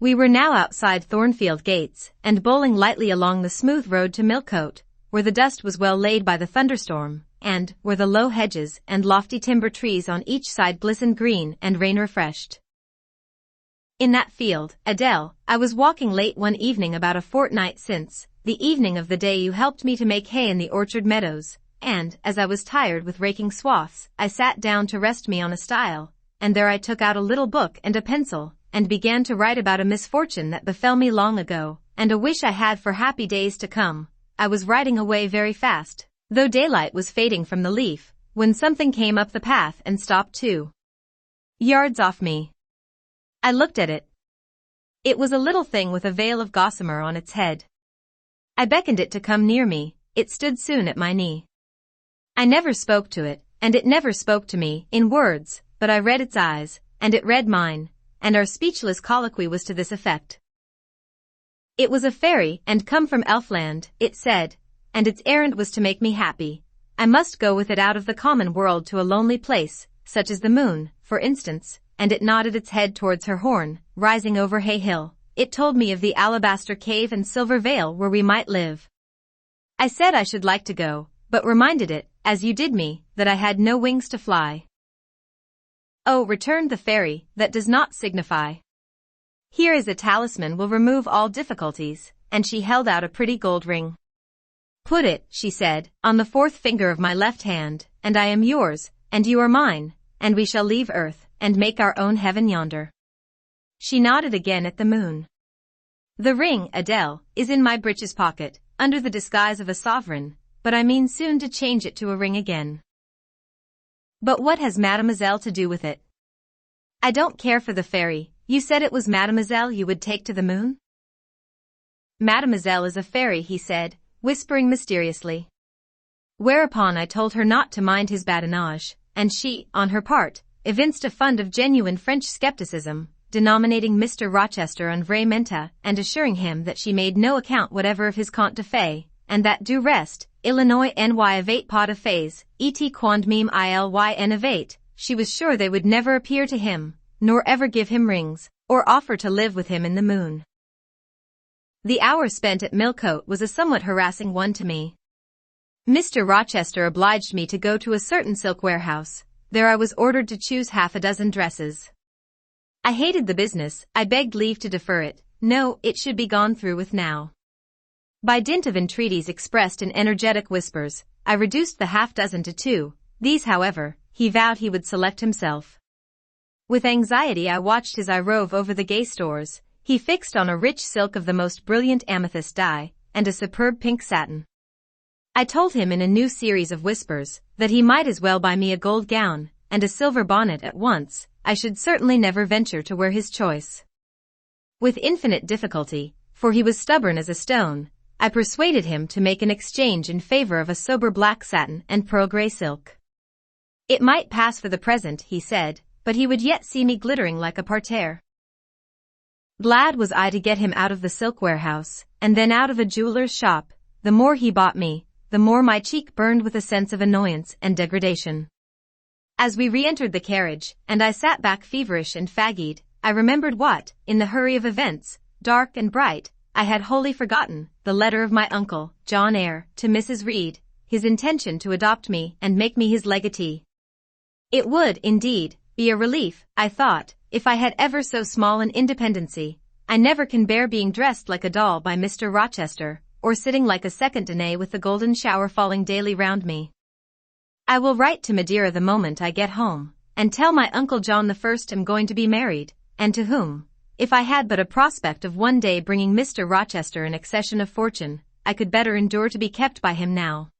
We were now outside Thornfield gates, and bowling lightly along the smooth road to Millcote, where the dust was well laid by the thunderstorm, and where the low hedges and lofty timber trees on each side glistened green and rain-refreshed. In that field, Adele, I was walking late one evening about a fortnight since, the evening of the day you helped me to make hay in the orchard meadows, and, as I was tired with raking swaths, I sat down to rest me on a stile, and there I took out a little book and a pencil, and began to write about a misfortune that befell me long ago, and a wish I had for happy days to come. I was writing away very fast, though daylight was fading from the leaf, when something came up the path and stopped 2 yards off me. I looked at it. It was a little thing with a veil of gossamer on its head. I beckoned it to come near me, it stood soon at my knee. I never spoke to it, and it never spoke to me, in words, but I read its eyes, and it read mine, and our speechless colloquy was to this effect. It was a fairy, and come from Elfland, it said, and its errand was to make me happy. I must go with it out of the common world to a lonely place, such as the moon, for instance, and it nodded its head towards her horn, rising over Hay Hill. It told me of the alabaster cave and silver vale where we might live. I said I should like to go, but reminded it, as you did me, that I had no wings to fly. Oh, returned the fairy, that does not signify. Here is a talisman will remove all difficulties, and she held out a pretty gold ring. Put it, she said, on the 4th finger of my left hand, and I am yours, and you are mine, and we shall leave earth, and make our own heaven yonder. She nodded again at the moon. The ring, Adele, is in my breeches pocket, under the disguise of a sovereign, but I mean soon to change it to a ring again. But what has Mademoiselle to do with it? I don't care for the fairy. You said it was Mademoiselle you would take to the moon? Mademoiselle is a fairy, he said, whispering mysteriously. Whereupon I told her not to mind his badinage, and she, on her part, evinced a fund of genuine French skepticism, denominating Mr. Rochester un vrai menteur, and assuring him that she made no account whatever of his conte de fées, and that du reste, Illinois n'y avait pas de fées, et quand même il avait, she was sure they would never appear to him, nor ever give him rings, or offer to live with him in the moon. The hour spent at Millcote was a somewhat harassing one to me. Mr. Rochester obliged me to go to a certain silk warehouse. There I was ordered to choose half a dozen dresses. I hated the business, I begged leave to defer it. No, it should be gone through with now. By dint of entreaties expressed in energetic whispers, I reduced the half-dozen to 2. These, however, he vowed he would select himself. With anxiety I watched his eye rove over the gay stores. He fixed on a rich silk of the most brilliant amethyst dye, and a superb pink satin. I told him in a new series of whispers, that he might as well buy me a gold gown, and a silver bonnet at once. I should certainly never venture to wear his choice. With infinite difficulty, for he was stubborn as a stone, I persuaded him to make an exchange in favor of a sober black satin and pearl gray silk. It might pass for the present, he said, but he would yet see me glittering like a parterre. Glad was I to get him out of the silk warehouse, and then out of a jeweler's shop. The more he bought me, the more my cheek burned with a sense of annoyance and degradation. As we re-entered the carriage, and I sat back feverish and fagged, I remembered what, in the hurry of events, dark and bright, I had wholly forgotten, the letter of my uncle, Jane Eyre, to Mrs. Reed, his intention to adopt me and make me his legatee. It would, indeed, be a relief, I thought, if I had ever so small an independency. I never can bear being dressed like a doll by Mr. Rochester, or sitting like a second Danae with the golden shower falling daily round me. I will write to Madeira the moment I get home, and tell my Uncle John I am going to be married, and to whom, if I had but a prospect of one day bringing Mr. Rochester an accession of fortune, I could better endure to be kept by him now.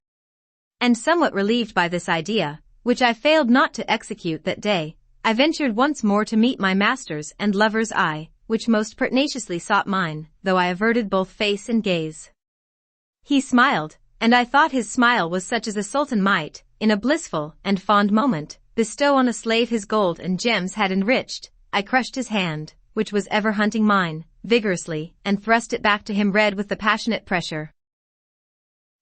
And somewhat relieved by this idea, which I failed not to execute that day, I ventured once more to meet my master's and lover's eye, which most pertinaciously sought mine, though I averted both face and gaze. He smiled, and I thought his smile was such as a sultan might, in a blissful and fond moment, bestow on a slave his gold and gems had enriched. I crushed his hand, which was ever hunting mine, vigorously, and thrust it back to him red with the passionate pressure.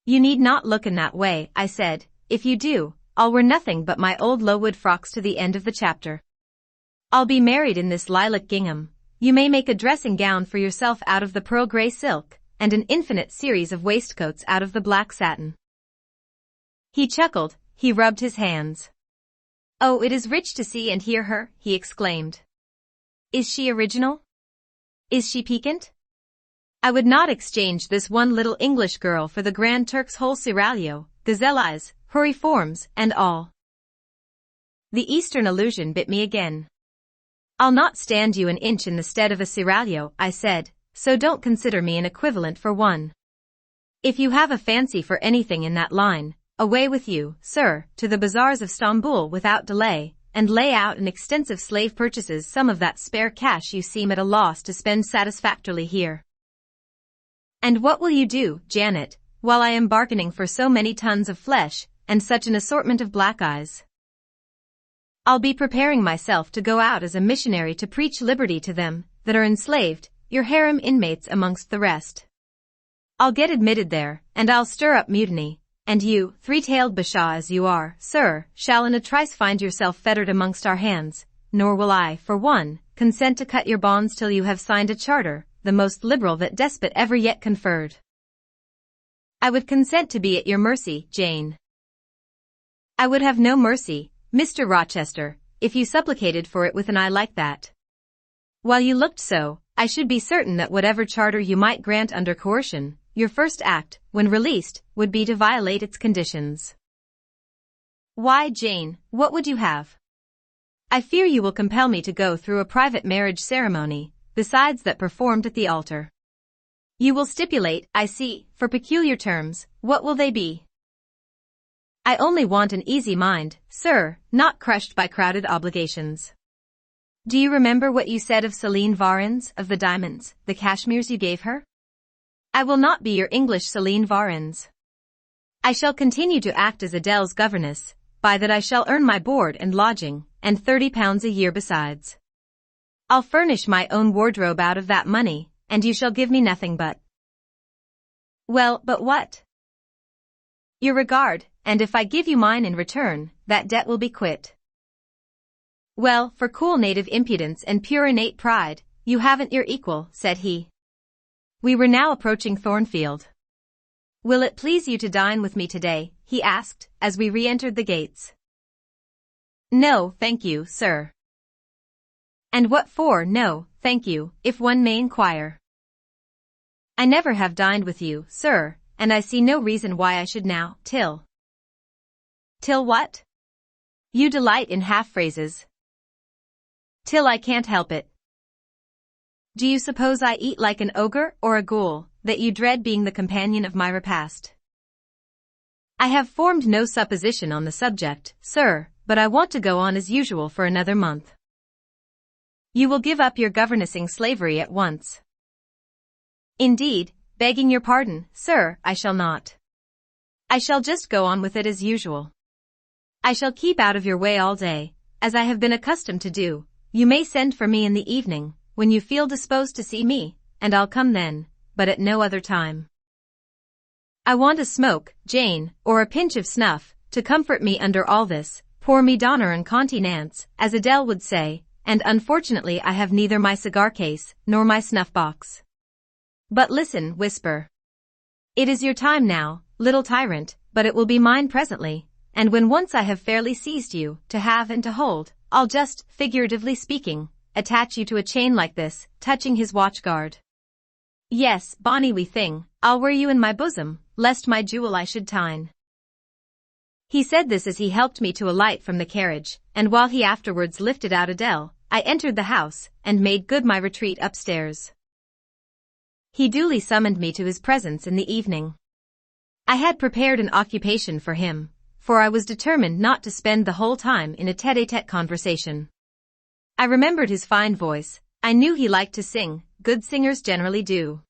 "You need not look in that way," I said. "If you do, I'll wear nothing but my old Lowood frocks to the end of the chapter. I'll be married in this lilac gingham. You may make a dressing gown for yourself out of the pearl gray silk, and an infinite series of waistcoats out of the black satin." He chuckled, he rubbed his hands. "Oh, it is rich to see and hear her," he exclaimed. "Is she original? Is she piquant? I would not exchange this one little English girl for the Grand Turk's whole seraglio, gazelle eyes, houri forms, and all." The Eastern allusion bit me again. "I'll not stand you an inch in the stead of a seraglio," I said, "so don't consider me an equivalent for one. If you have a fancy for anything in that line, away with you, sir, to the bazaars of Stamboul without delay, and lay out in extensive slave purchases some of that spare cash you seem at a loss to spend satisfactorily here." "And what will you do, Janet, while I am bargaining for so many tons of flesh, and such an assortment of black eyes?" "I'll be preparing myself to go out as a missionary to preach liberty to them that are enslaved, your harem inmates amongst the rest. I'll get admitted there, and I'll stir up mutiny, and you, three-tailed bashaw as you are, sir, shall in a trice find yourself fettered amongst our hands, nor will I, for one, consent to cut your bonds till you have signed a charter, the most liberal that despot ever yet conferred." "I would consent to be at your mercy, Jane." "I would have no mercy, Mr. Rochester, if you supplicated for it with an eye like that. While you looked so, I should be certain that whatever charter you might grant under coercion, your first act, when released, would be to violate its conditions." "Why, Jane, what would you have? I fear you will compel me to go through a private marriage ceremony, besides that performed at the altar. You will stipulate, I see, for peculiar terms. What will they be?" "I only want an easy mind, sir, not crushed by crowded obligations. Do you remember what you said of Celine Varens, of the diamonds, the cashmeres you gave her? I will not be your English Celine Varens. I shall continue to act as Adele's governess, by that I shall earn my board and lodging, and £30 a year besides. I'll furnish my own wardrobe out of that money, and you shall give me nothing but—" "Well, but what?" "Your regard, and if I give you mine in return, that debt will be quit." "Well, for cool native impudence and pure innate pride, you haven't your equal," said he. We were now approaching Thornfield. "Will it please you to dine with me today?" he asked, as we re-entered the gates. "No, thank you, sir." "And what for, no, thank you, if one may inquire?" "I never have dined with you, sir, and I see no reason why I should now, till—" "Till what? You delight in half-phrases." "Till I can't help it." "Do you suppose I eat like an ogre or a ghoul, that you dread being the companion of my repast?" "I have formed no supposition on the subject, sir, but I want to go on as usual for another month." "You will give up your governessing slavery at once?" "Indeed, begging your pardon, sir, I shall not. I shall just go on with it as usual. I shall keep out of your way all day, as I have been accustomed to do. You may send for me in the evening, when you feel disposed to see me, and I'll come then, but at no other time. I want a smoke, Jane, or a pinch of snuff, to comfort me under all this, pour me d'honneur en continence, as Adele would say, and unfortunately I have neither my cigar case, nor my snuff box. But listen, whisper. It is your time now, little tyrant, but it will be mine presently, and when once I have fairly seized you, to have and to hold, I'll just, figuratively speaking, attach you to a chain like this, touching his watch-guard. Yes, bonny wee thing, I'll wear you in my bosom, lest my jewel I should tine. He said this as he helped me to alight from the carriage, and while he afterwards lifted out Adele, I entered the house, and made good my retreat upstairs. He duly summoned me to his presence in the evening. I had prepared an occupation for him, for I was determined not to spend the whole time in a tête-à-tête conversation. I remembered his fine voice. I knew he liked to sing, good singers generally do.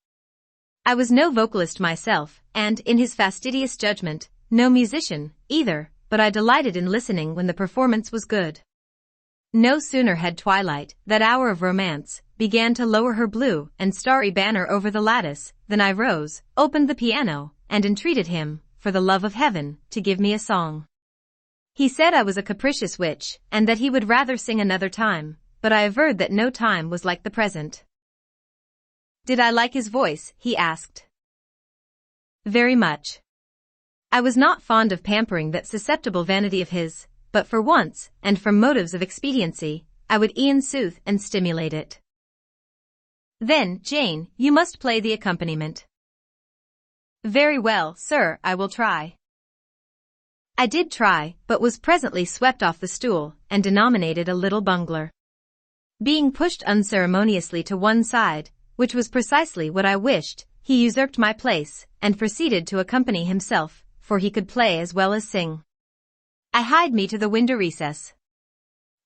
I was no vocalist myself, and, in his fastidious judgment, no musician, either, but I delighted in listening when the performance was good. No sooner had twilight, that hour of romance, began to lower her blue and starry banner over the lattice, than I rose, opened the piano, and entreated him, for the love of heaven, to give me a song. He said I was a capricious witch, and that he would rather sing another time, but I averred that no time was like the present. Did I like his voice, he asked. Very much. I was not fond of pampering that susceptible vanity of his, but for once, and from motives of expediency, I would e'en soothe and stimulate it. Then, Jane, you must play the accompaniment. Very well, sir, I will try. I did try, but was presently swept off the stool, and denominated a little bungler. Being pushed unceremoniously to one side, which was precisely what I wished, he usurped my place, and proceeded to accompany himself, for he could play as well as sing. I hied me to the window recess.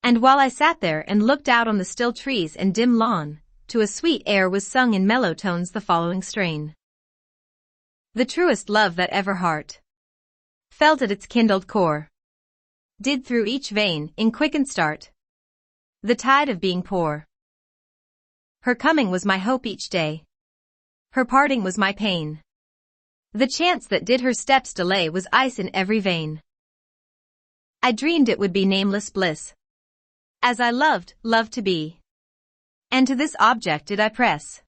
And while I sat there and looked out on the still trees and dim lawn, to a sweet air was sung in mellow tones the following strain. The truest love that ever heart felt at its kindled core, did through each vein, in quickened start, the tide of being pour. Her coming was my hope each day. Her parting was my pain. The chance that did her steps delay was ice in every vein. I dreamed it would be nameless bliss, as I loved to be. And to this object did I press,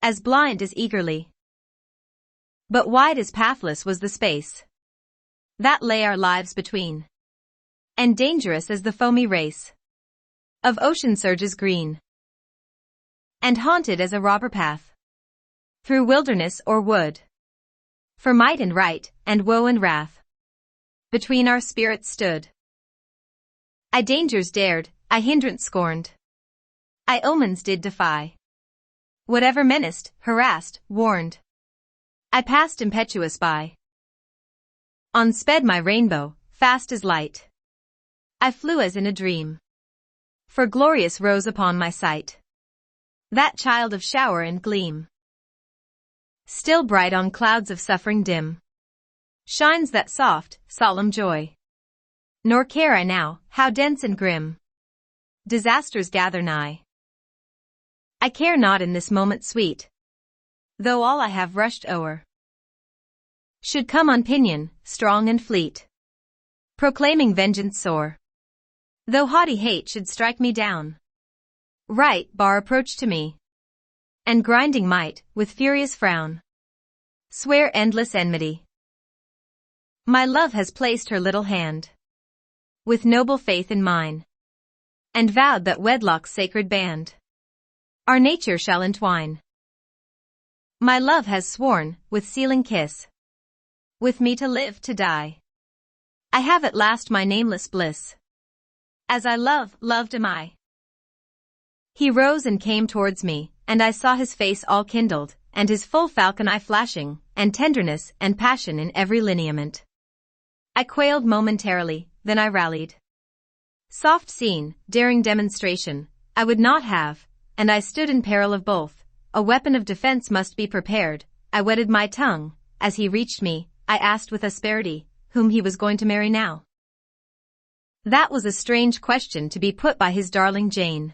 as blind as eagerly. But wide as pathless was the space that lay our lives between, and dangerous as the foamy race of ocean surges green, and haunted as a robber path through wilderness or wood. For might and right, and woe and wrath, between our spirits stood. I dangers dared, I hindrance scorned, I omens did defy. Whatever menaced, harassed, warned, I passed impetuous by. On sped my rainbow, fast as light. I flew as in a dream. For glorious rose upon my sight that child of shower and gleam. Still bright on clouds of suffering dim shines that soft, solemn joy. Nor care I now, how dense and grim disasters gather nigh. I care not in this moment sweet, though all I have rushed o'er should come on pinion, strong and fleet, proclaiming vengeance sore. Though haughty hate should strike me down, right bar approach to me, and grinding might, with furious frown, swear endless enmity. My love has placed her little hand with noble faith in mine, and vowed that wedlock's sacred band our nature shall entwine. My love has sworn, with sealing kiss, with me to live, to die. I have at last my nameless bliss, as I loved am I. He rose and came towards me, and I saw his face all kindled, and his full falcon eye flashing, and tenderness and passion in every lineament. I quailed momentarily, then I rallied. Soft scene, daring demonstration, I would not have, and I stood in peril of both. A weapon of defense must be prepared. I wetted my tongue. As he reached me, I asked with asperity, whom he was going to marry now. That was a strange question to be put by his darling Jane.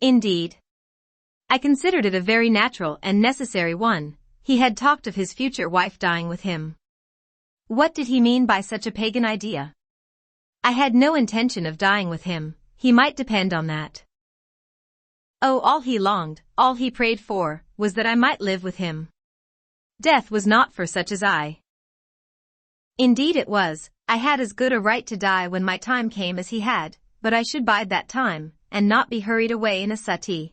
Indeed, I considered it a very natural and necessary one. He had talked of his future wife dying with him. What did he mean by such a pagan idea? I had no intention of dying with him, he might depend on that. Oh, all he longed, all he prayed for, was that I might live with him. Death was not for such as I. Indeed it was. I had as good a right to die when my time came as he had, but I should bide that time, and not be hurried away in a suttee.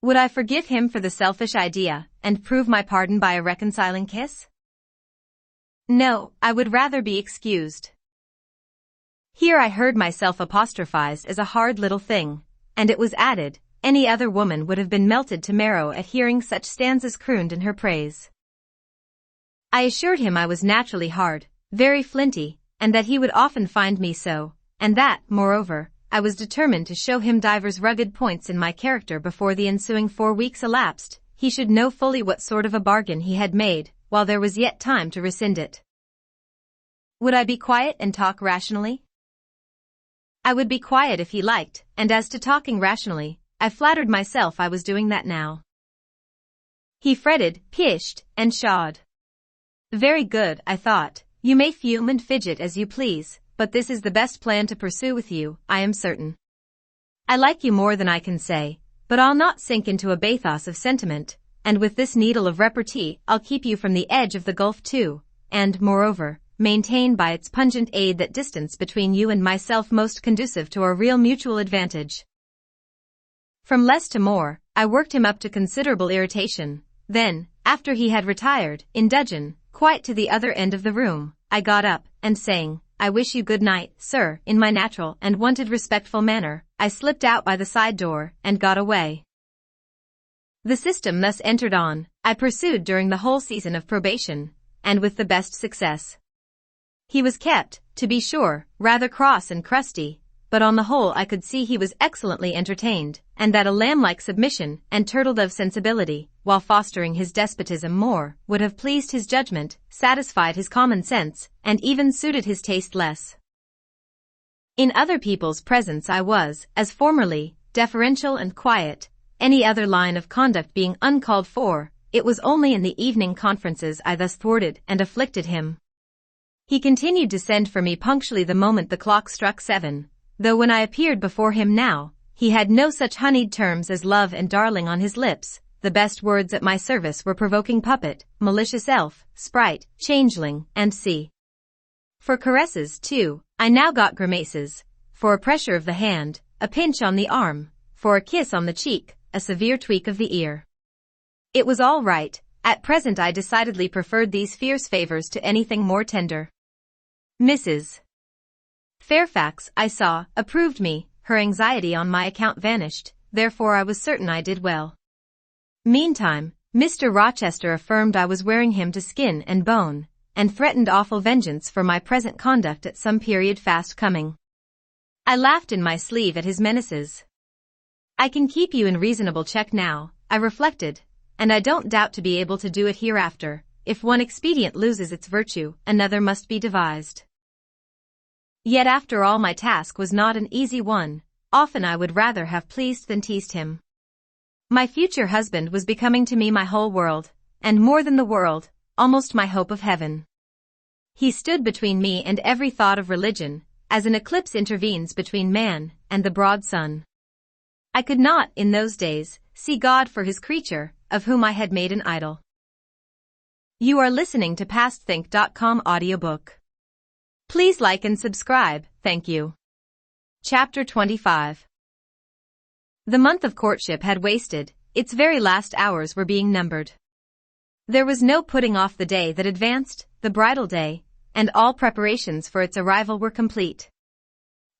Would I forgive him for the selfish idea, and prove my pardon by a reconciling kiss? No, I would rather be excused. Here I heard myself apostrophized as a hard little thing, and it was added, any other woman would have been melted to marrow at hearing such stanzas crooned in her praise. I assured him I was naturally hard, very flinty, and that he would often find me so, and that, moreover, I was determined to show him divers rugged points in my character before the ensuing 4 weeks elapsed. He should know fully what sort of a bargain he had made, while there was yet time to rescind it. Would I be quiet and talk rationally? I would be quiet if he liked, and as to talking rationally, I flattered myself I was doing that now. He fretted, pished, and pshawed. Very good, I thought, you may fume and fidget as you please, but this is the best plan to pursue with you, I am certain. I like you more than I can say, but I'll not sink into a bathos of sentiment, and with this needle of repartee I'll keep you from the edge of the gulf too, and, moreover, maintain by its pungent aid that distance between you and myself most conducive to our real mutual advantage. From less to more, I worked him up to considerable irritation. Then, after he had retired, in dudgeon, quite to the other end of the room, I got up, and saying, I wish you good night, sir, in my natural and wonted respectful manner, I slipped out by the side door, and got away. The system thus entered on, I pursued during the whole season of probation, and with the best success. He was kept, to be sure, rather cross and crusty, but on the whole I could see he was excellently entertained, and that a lamb-like submission and turtle-dove sensibility, while fostering his despotism more, would have pleased his judgment, satisfied his common sense, and even suited his taste less. In other people's presence I was, as formerly, deferential and quiet, any other line of conduct being uncalled for. It was only in the evening conferences I thus thwarted and afflicted him. He continued to send for me punctually the moment the clock struck 7, though when I appeared before him now, he had no such honeyed terms as love and darling on his lips. The best words at my service were provoking puppet, malicious elf, sprite, changeling, and sea. For caresses, too, I now got grimaces, for a pressure of the hand, a pinch on the arm, for a kiss on the cheek, a severe tweak of the ear. It was all right. At present I decidedly preferred these fierce favors to anything more tender. Mrs. Fairfax, I saw, approved me, her anxiety on my account vanished, therefore I was certain I did well. Meantime, Mr. Rochester affirmed I was wearing him to skin and bone, and threatened awful vengeance for my present conduct at some period fast coming. I laughed in my sleeve at his menaces. I can keep you in reasonable check now, I reflected, and I don't doubt to be able to do it hereafter. If one expedient loses its virtue, another must be devised. Yet after all my task was not an easy one. Often I would rather have pleased than teased him. My future husband was becoming to me my whole world, and more than the world, almost my hope of heaven. He stood between me and every thought of religion, as an eclipse intervenes between man and the broad sun. I could not, in those days, see God for his creature, of whom I had made an idol. You are listening to PastThink.com audiobook. Please like and subscribe, thank you. Chapter 25. The month of courtship had wasted, its very last hours were being numbered. There was no putting off the day that advanced, the bridal day, and all preparations for its arrival were complete.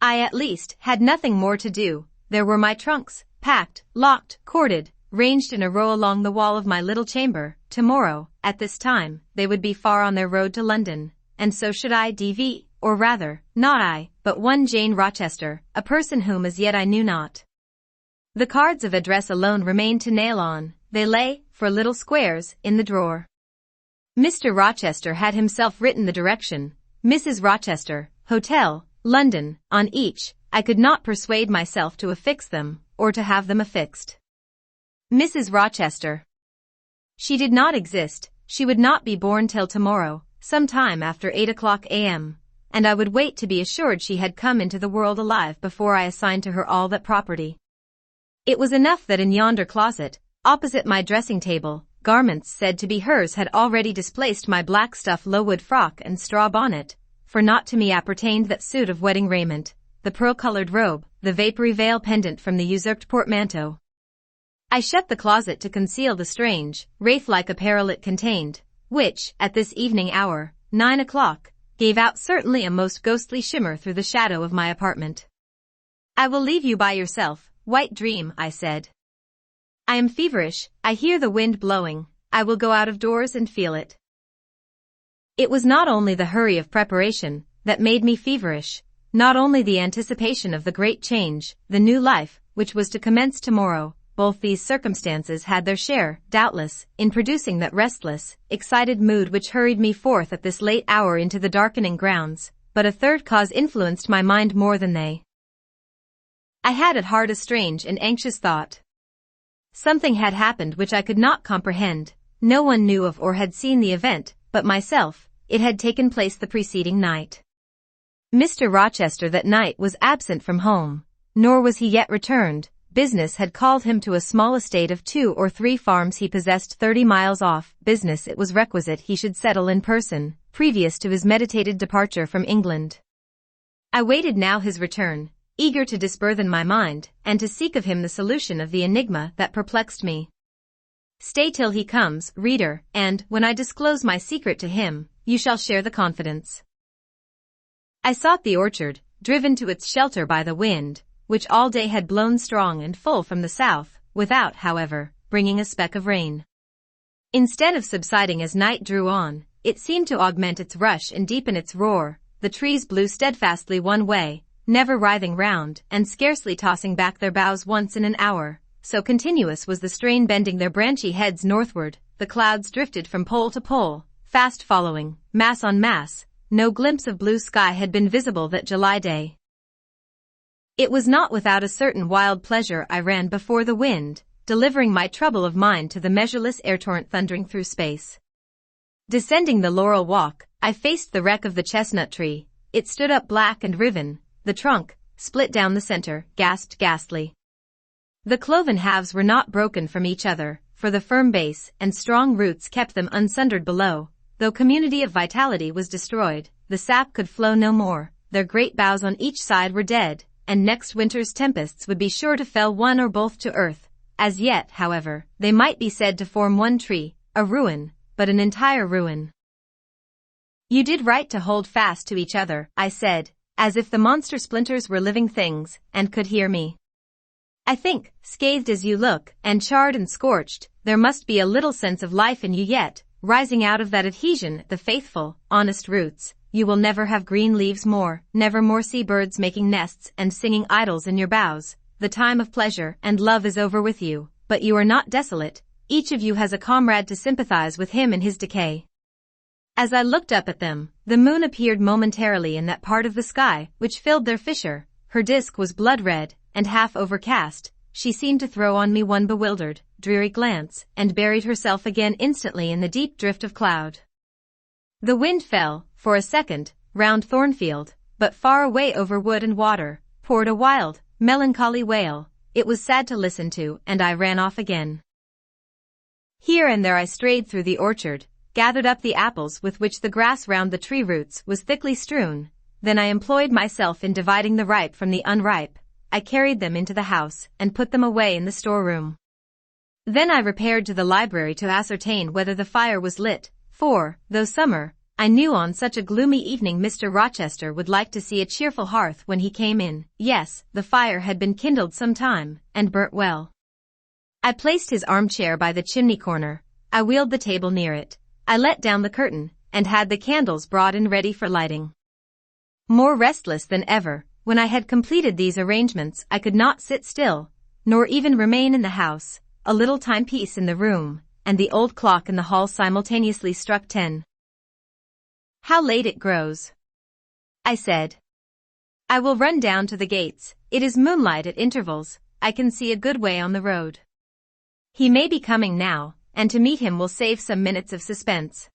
I at least had nothing more to do. There were my trunks, packed, locked, corded, ranged in a row along the wall of my little chamber. Tomorrow, at this time, they would be far on their road to London, and so should I, or rather, not I, but one Jane Rochester, a person whom as yet I knew not. The cards of address alone remained to nail on. They lay, for little squares, in the drawer. Mr. Rochester had himself written the direction, Mrs. Rochester, Hotel, London, on each. I could not persuade myself to affix them, or to have them affixed. Mrs. Rochester. She did not exist. She would not be born till tomorrow, some time after 8:00 a.m., and I would wait to be assured she had come into the world alive before I assigned to her all that property. It was enough that in yonder closet, opposite my dressing table, garments said to be hers had already displaced my black stuff Lowood frock and straw bonnet, for not to me appertained that suit of wedding raiment, the pearl-colored robe, the vapory veil pendant from the usurped portmanteau. I shut the closet to conceal the strange, wraith-like apparel it contained, which, at this evening hour, 9 o'clock, gave out certainly a most ghostly shimmer through the shadow of my apartment. "I will leave you by yourself, white dream," I said. "I am feverish, I hear the wind blowing, I will go out of doors and feel it." It was not only the hurry of preparation that made me feverish, not only the anticipation of the great change, the new life, which was to commence tomorrow. Both these circumstances had their share, doubtless, in producing that restless, excited mood which hurried me forth at this late hour into the darkening grounds, but a third cause influenced my mind more than they. I had at heart a strange and anxious thought. Something had happened which I could not comprehend. No one knew of or had seen the event, but myself. It had taken place the preceding night. Mr. Rochester that night was absent from home, nor was he yet returned. Business had called him to a small estate of 2 or 3 farms he possessed 30 miles off. Business it was requisite he should settle in person, previous to his meditated departure from England. I waited now his return, eager to disburthen my mind, and to seek of him the solution of the enigma that perplexed me. Stay till he comes, reader, and, when I disclose my secret to him, you shall share the confidence. I sought the orchard, driven to its shelter by the wind, which all day had blown strong and full from the south, without, however, bringing a speck of rain. Instead of subsiding as night drew on, it seemed to augment its rush and deepen its roar. The trees blew steadfastly one way, never writhing round, and scarcely tossing back their boughs once in an hour, so continuous was the strain bending their branchy heads northward. The clouds drifted from pole to pole, fast following, mass on mass. No glimpse of blue sky had been visible that July day. It was not without a certain wild pleasure I ran before the wind, delivering my trouble of mind to the measureless air torrent thundering through space. Descending the laurel walk, I faced the wreck of the chestnut tree. It stood up black and riven, the trunk, split down the center, gasped ghastly. The cloven halves were not broken from each other, for the firm base and strong roots kept them unsundered below. Though community of vitality was destroyed, the sap could flow no more. Their great boughs on each side were dead, and next winter's tempests would be sure to fell one or both to earth. As yet, however, they might be said to form one tree, a ruin, but an entire ruin. "You did right to hold fast to each other," I said, as if the monster splinters were living things, and could hear me. "I think, scathed as you look, and charred and scorched, there must be a little sense of life in you yet, rising out of that adhesion, the faithful, honest roots. You will never have green leaves more, never more see birds making nests and singing idyls in your boughs. The time of pleasure and love is over with you, but you are not desolate. Each of you has a comrade to sympathize with him in his decay." As I looked up at them, the moon appeared momentarily in that part of the sky which filled their fissure. Her disk was blood-red and half overcast. She seemed to throw on me one bewildered, dreary glance, and buried herself again instantly in the deep drift of cloud. The wind fell, for a second, round Thornfield, but far away over wood and water, poured a wild, melancholy wail. It was sad to listen to, and I ran off again. Here and there I strayed through the orchard, gathered up the apples with which the grass round the tree roots was thickly strewn. Then I employed myself in dividing the ripe from the unripe. I carried them into the house, and put them away in the storeroom. Then I repaired to the library to ascertain whether the fire was lit, for, though summer, I knew on such a gloomy evening Mr. Rochester would like to see a cheerful hearth when he came in. Yes, the fire had been kindled some time, and burnt well. I placed his armchair by the chimney corner. I wheeled the table near it. I let down the curtain, and had the candles brought in ready for lighting. More restless than ever, when I had completed these arrangements, I could not sit still, nor even remain in the house. A little timepiece in the room, and the old clock in the hall simultaneously struck 10. "How late it grows," I said. "I will run down to the gates. It is moonlight at intervals. I can see a good way on the road. He may be coming now, and to meet him will save some minutes of suspense."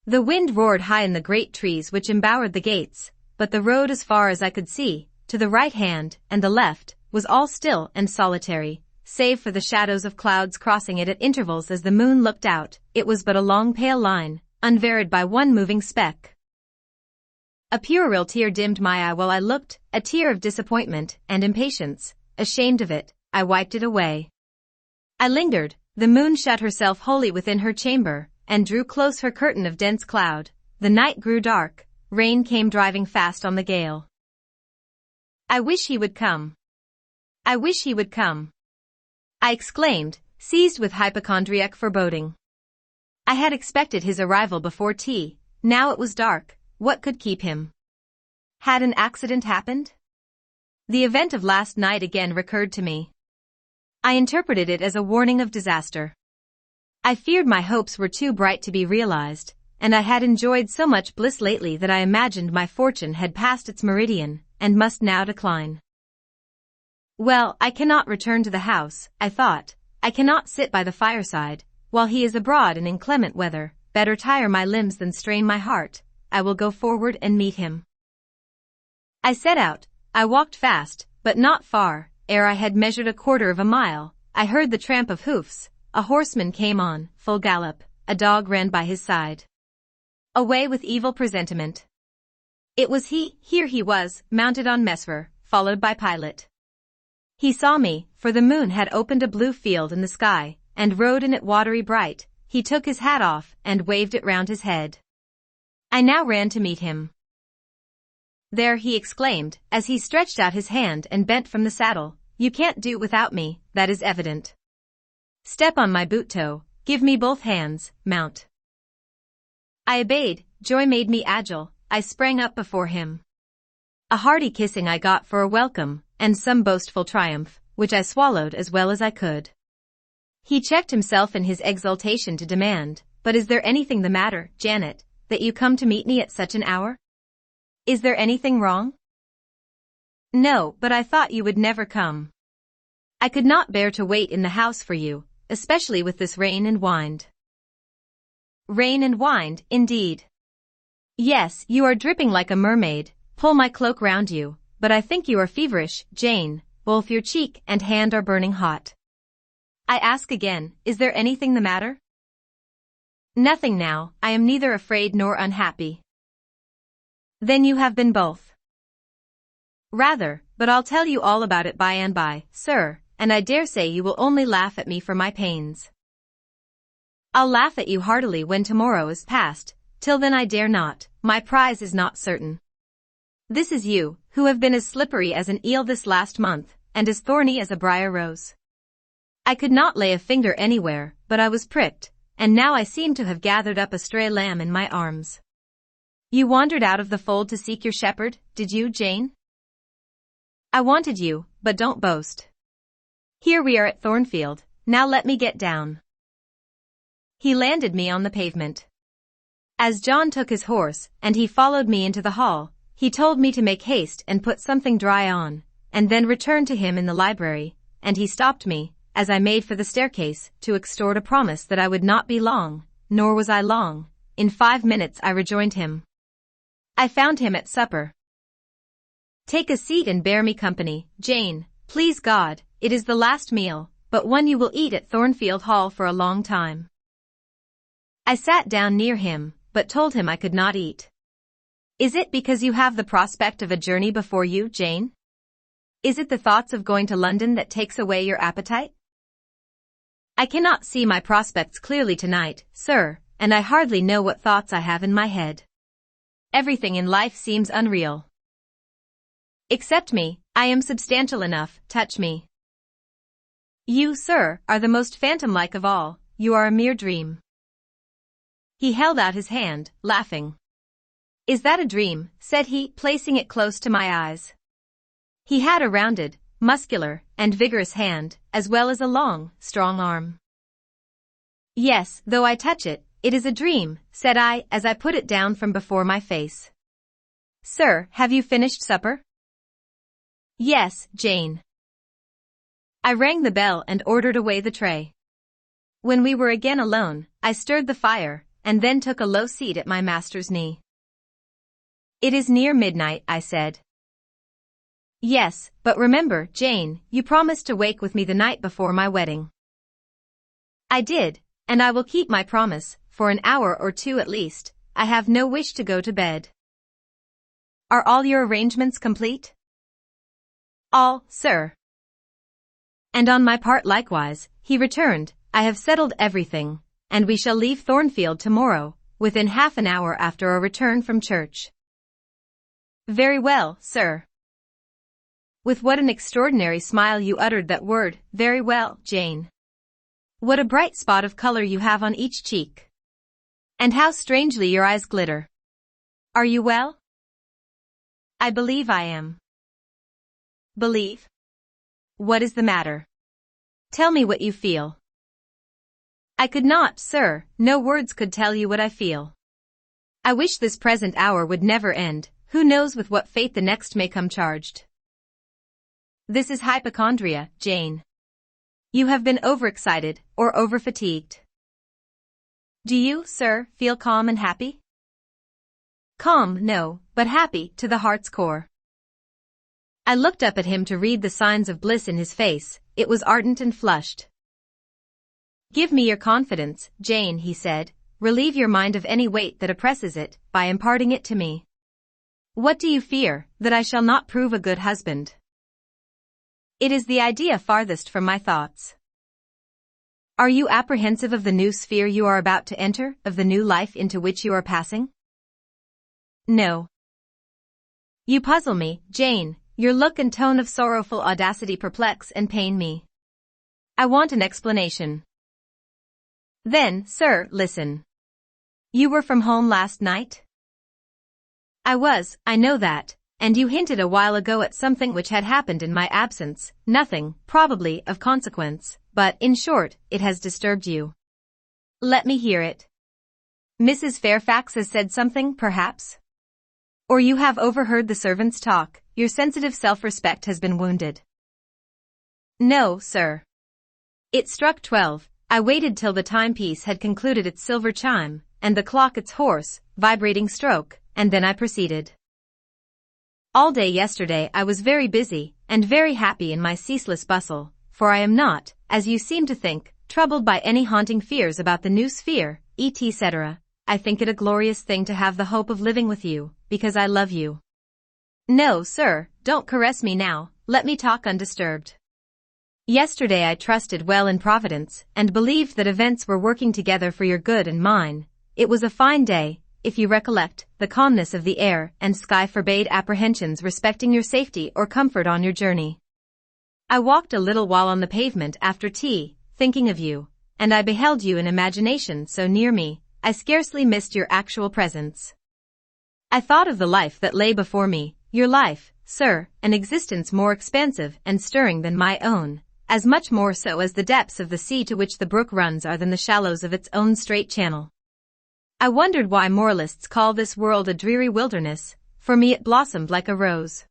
The wind roared high in the great trees which embowered the gates, but the road as far as I could see, to the right hand and the left, was all still and solitary, save for the shadows of clouds crossing it at intervals as the moon looked out. It was but a long pale line, unvaried by one moving speck. A puerile tear dimmed my eye while I looked, a tear of disappointment and impatience. Ashamed of it, I wiped it away. I lingered. The moon shut herself wholly within her chamber, and drew close her curtain of dense cloud. The night grew dark, rain came driving fast on the gale. I wish he would come. I wish he would come. I exclaimed, seized with hypochondriac foreboding. I had expected his arrival before tea, now it was dark, what could keep him? Had an accident happened? The event of last night again recurred to me. I interpreted it as a warning of disaster. I feared my hopes were too bright to be realized, and I had enjoyed so much bliss lately that I imagined my fortune had passed its meridian, and must now decline. Well, I cannot return to the house, I thought. I cannot sit by the fireside, while he is abroad in inclement weather. Better tire my limbs than strain my heart. I will go forward and meet him. I set out. I walked fast, but not far. Ere I had measured 1/4 of a mile, I heard the tramp of hoofs. A horseman came on, full gallop. A dog ran by his side. Away with evil presentiment. It was he. Here he was, mounted on Messer, followed by Pilot. He saw me, for the moon had opened a blue field in the sky, and rode in it watery bright. He took his hat off, and waved it round his head. I now ran to meet him. There, he exclaimed, as he stretched out his hand and bent from the saddle, you can't do without me, that is evident. Step on my boot toe, give me both hands, mount. I obeyed, joy made me agile, I sprang up before him. A hearty kissing I got for a welcome, and some boastful triumph, which I swallowed as well as I could. He checked himself in his exultation to demand, but is there anything the matter, Janet, that you come to meet me at such an hour? Is there anything wrong? No, but I thought you would never come. I could not bear to wait in the house for you, especially with this rain and wind. Rain and wind, indeed. Yes, you are dripping like a mermaid. Pull my cloak round you, but I think you are feverish, Jane. Both your cheek and hand are burning hot. I ask again, is there anything the matter? Nothing now, I am neither afraid nor unhappy. Then you have been both. Rather, but I'll tell you all about it by and by, sir, and I dare say you will only laugh at me for my pains. I'll laugh at you heartily when tomorrow is past, till then I dare not, my prize is not certain. This is you, who have been as slippery as an eel this last month, and as thorny as a briar rose. I could not lay a finger anywhere, but I was pricked, and now I seem to have gathered up a stray lamb in my arms. You wandered out of the fold to seek your shepherd, did you, Jane? I wanted you, but don't boast. Here we are at Thornfield, now let me get down. He landed me on the pavement. As John took his horse, and he followed me into the hall, he told me to make haste and put something dry on, and then return to him in the library, and he stopped me, as I made for the staircase, to extort a promise that I would not be long, nor was I long. In 5 minutes I rejoined him. I found him at supper. Take a seat and bear me company, Jane, please God, it is the last meal, but one you will eat at Thornfield Hall for a long time. I sat down near him, but told him I could not eat. Is it because you have the prospect of a journey before you, Jane? Is it the thoughts of going to London that takes away your appetite? I cannot see my prospects clearly tonight, sir, and I hardly know what thoughts I have in my head. Everything in life seems unreal. Accept me, I am substantial enough, touch me. You, sir, are the most phantom-like of all, you are a mere dream. He held out his hand, laughing. Is that a dream? Said he, placing it close to my eyes. He had a rounded, muscular, and vigorous hand, as well as a long, strong arm. Yes, though I touch it, it is a dream, said I, as I put it down from before my face. Sir, have you finished supper? Yes, Jane. I rang the bell and ordered away the tray. When we were again alone, I stirred the fire, and then took a low seat at my master's knee. It is near midnight, I said. Yes, but remember, Jane, you promised to wake with me the night before my wedding. I did, and I will keep my promise, for an hour or two at least. I have no wish to go to bed. Are all your arrangements complete? All, sir. And on my part likewise, he returned, I have settled everything, and we shall leave Thornfield tomorrow, within half an hour after our return from church. Very well, sir. With what an extraordinary smile you uttered that word, very well, Jane. What a bright spot of color you have on each cheek. And how strangely your eyes glitter. Are you well? I believe I am. Believe? What is the matter? Tell me what you feel. I could not, sir, no words could tell you what I feel. I wish this present hour would never end, who knows with what fate the next may come charged. This is hypochondria, Jane. You have been overexcited, or overfatigued. Do you, sir, feel calm and happy? Calm, no, but happy, to the heart's core. I looked up at him to read the signs of bliss in his face. It was ardent and flushed. Give me your confidence, Jane, he said. Relieve your mind of any weight that oppresses it, by imparting it to me. What do you fear, that I shall not prove a good husband? It is the idea farthest from my thoughts. Are you apprehensive of the new sphere you are about to enter, of the new life into which you are passing? No. You puzzle me, Jane. Your look and tone of sorrowful audacity perplex and pain me. I want an explanation. Then, sir, listen. You were from home last night? I was, I know that, and you hinted a while ago at something which had happened in my absence, nothing, probably, of consequence, but, in short, it has disturbed you. Let me hear it. Mrs. Fairfax has said something, perhaps? Or you have overheard the servants' talk, your sensitive self-respect has been wounded. No, sir. It struck 12, I waited till the timepiece had concluded its silver chime, and the clock its hoarse, vibrating stroke, and then I proceeded. All day yesterday I was very busy, and very happy in my ceaseless bustle, for I am not, as you seem to think, troubled by any haunting fears about the new sphere, etc. I think it a glorious thing to have the hope of living with you, because I love you. No, sir, don't caress me now, let me talk undisturbed. Yesterday I trusted well in Providence, and believed that events were working together for your good and mine. It was a fine day, if you recollect, the calmness of the air and sky forbade apprehensions respecting your safety or comfort on your journey. I walked a little while on the pavement after tea, thinking of you, and I beheld you in imagination so near me, I scarcely missed your actual presence. I thought of the life that lay before me, your life, sir, an existence more expansive and stirring than my own, as much more so as the depths of the sea to which the brook runs are than the shallows of its own straight channel. I wondered why moralists call this world a dreary wilderness. For me it blossomed like a rose.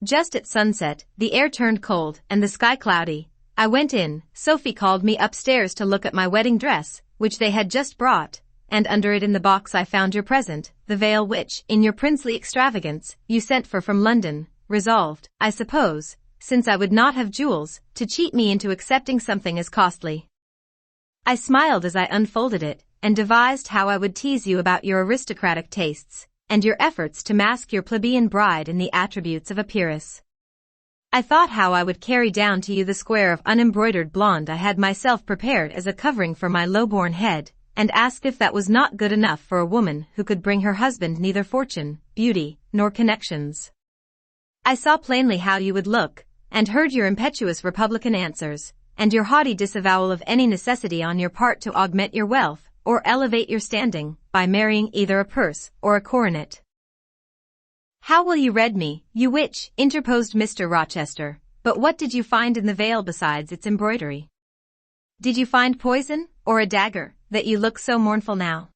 Just at sunset, the air turned cold and the sky cloudy. I went in, Sophie called me upstairs to look at my wedding dress, which they had just brought, and under it in the box I found your present, the veil which, in your princely extravagance, you sent for from London, resolved, I suppose, since I would not have jewels, to cheat me into accepting something as costly. I smiled as I unfolded it, and devised how I would tease you about your aristocratic tastes, and your efforts to mask your plebeian bride in the attributes of a peeress. I thought how I would carry down to you the square of unembroidered blonde I had myself prepared as a covering for my low-born head, and asked if that was not good enough for a woman who could bring her husband neither fortune, beauty, nor connections. I saw plainly how you would look, and heard your impetuous republican answers, and your haughty disavowal of any necessity on your part to augment your wealth, or elevate your standing, by marrying either a purse or a coronet. How will you read me, you witch, interposed Mr. Rochester, but what did you find in the veil besides its embroidery? Did you find poison, or a dagger, that you look so mournful now?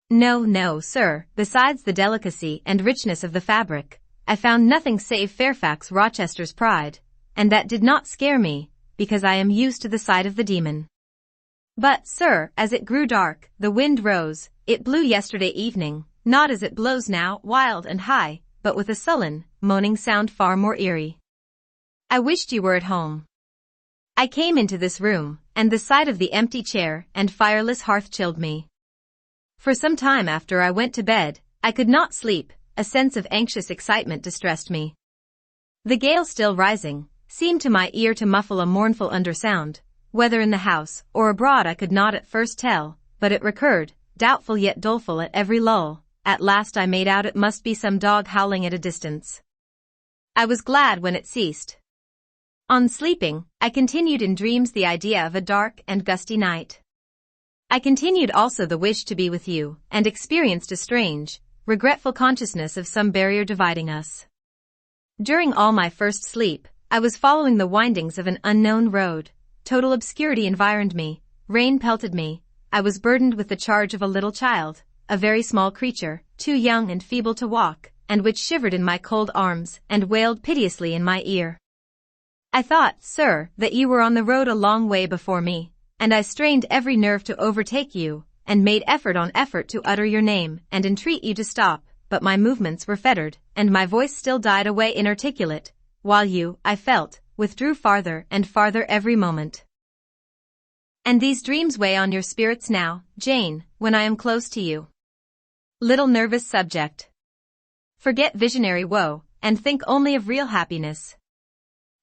No, sir, besides the delicacy and richness of the fabric, I found nothing save Fairfax Rochester's pride, and that did not scare me, because I am used to the sight of the demon. But, sir, as it grew dark, the wind rose. It blew yesterday evening, not as it blows now, wild and high, but with a sullen, moaning sound far more eerie. I wished you were at home. I came into this room, and the sight of the empty chair and fireless hearth chilled me. For some time after I went to bed, I could not sleep, a sense of anxious excitement distressed me. The gale still rising, seemed to my ear to muffle a mournful undersound. Whether in the house or abroad I could not at first tell, but it recurred, doubtful yet doleful at every lull. At last I made out it must be some dog howling at a distance. I was glad when it ceased. On sleeping, I continued in dreams the idea of a dark and gusty night. I continued also the wish to be with you, and experienced a strange, regretful consciousness of some barrier dividing us. During all my first sleep, I was following the windings of an unknown road. Total obscurity environed me, rain pelted me, I was burdened with the charge of a little child, a very small creature, too young and feeble to walk, and which shivered in my cold arms and wailed piteously in my ear. I thought, sir, that you were on the road a long way before me, and I strained every nerve to overtake you, and made effort on effort to utter your name and entreat you to stop, but my movements were fettered, and my voice still died away inarticulate, while you, I felt, withdrew farther and farther every moment. And these dreams weigh on your spirits now, Jane, when I am close to you. Little nervous subject. Forget visionary woe, and think only of real happiness.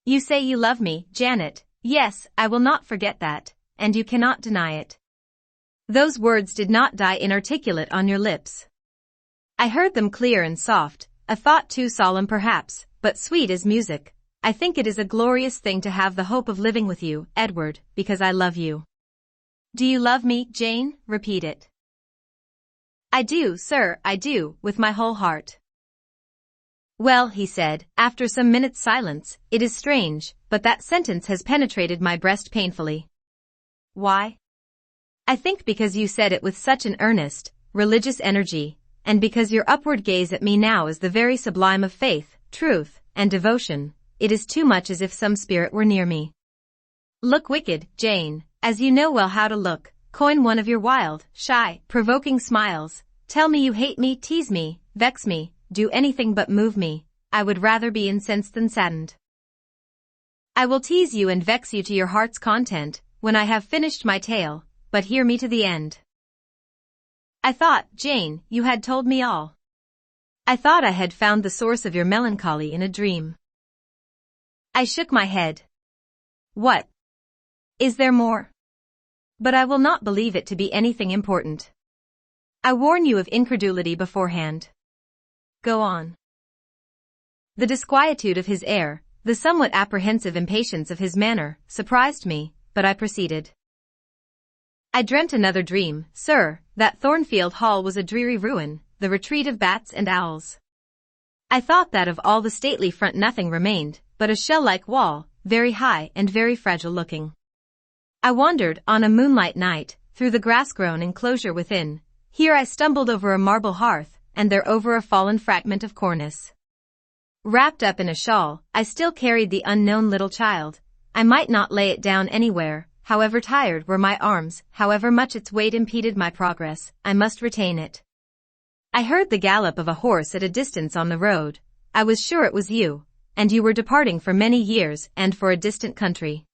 You say you love me, Janet. Yes, I will not forget that, and you cannot deny it. Those words did not die inarticulate on your lips. I heard them clear and soft, a thought too solemn perhaps, but sweet as music. I think it is a glorious thing to have the hope of living with you, Edward, because I love you. Do you love me, Jane? Repeat it. I do, sir, I do, with my whole heart. Well, he said, after some minutes' silence, it is strange, but that sentence has penetrated my breast painfully. Why? I think because you said it with such an earnest, religious energy, and because your upward gaze at me now is the very sublime of faith, truth, and devotion. It is too much as if some spirit were near me. Look wicked, Jane, as you know well how to look, coin one of your wild, shy, provoking smiles, tell me you hate me, tease me, vex me, do anything but move me. I would rather be incensed than saddened. I will tease you and vex you to your heart's content, when I have finished my tale, but hear me to the end. I thought, Jane, you had told me all. I thought I had found the source of your melancholy in a dream. I shook my head. What? Is there more? But I will not believe it to be anything important. I warn you of incredulity beforehand. Go on. The disquietude of his air, the somewhat apprehensive impatience of his manner, surprised me, but I proceeded. I dreamt another dream, sir, that Thornfield Hall was a dreary ruin, the retreat of bats and owls. I thought that of all the stately front nothing remained, but a shell-like wall, very high and very fragile looking. I wandered, on a moonlight night, through the grass-grown enclosure within. Here I stumbled over a marble hearth, and there over a fallen fragment of cornice. Wrapped up in a shawl, I still carried the unknown little child. I might not lay it down anywhere, however tired were my arms, however much its weight impeded my progress, I must retain it. I heard the gallop of a horse at a distance on the road. I was sure it was you, and you were departing for many years and for a distant country.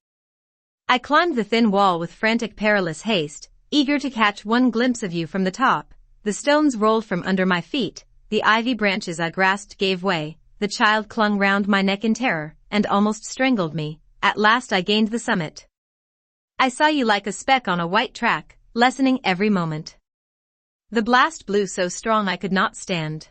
I climbed the thin wall with frantic perilous haste, eager to catch one glimpse of you from the top. The stones rolled from under my feet, the ivy branches I grasped gave way, the child clung round my neck in terror, and almost strangled me. At last I gained the summit. I saw you like a speck on a white track, lessening every moment. The blast blew so strong I could not stand.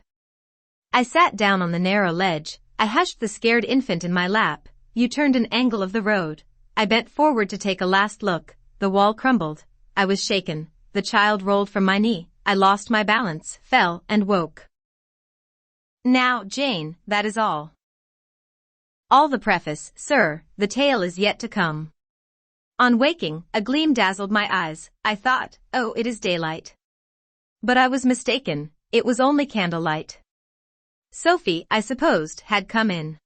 I sat down on the narrow ledge, I hushed the scared infant in my lap. You turned an angle of the road. I bent forward to take a last look. The wall crumbled. I was shaken. The child rolled from my knee. I lost my balance, fell, and woke. Now, Jane, that is all. All the preface, sir, the tale is yet to come. On waking, a gleam dazzled my eyes. I thought, oh, it is daylight. But I was mistaken, it was only candlelight. Sophie, I supposed, had come in.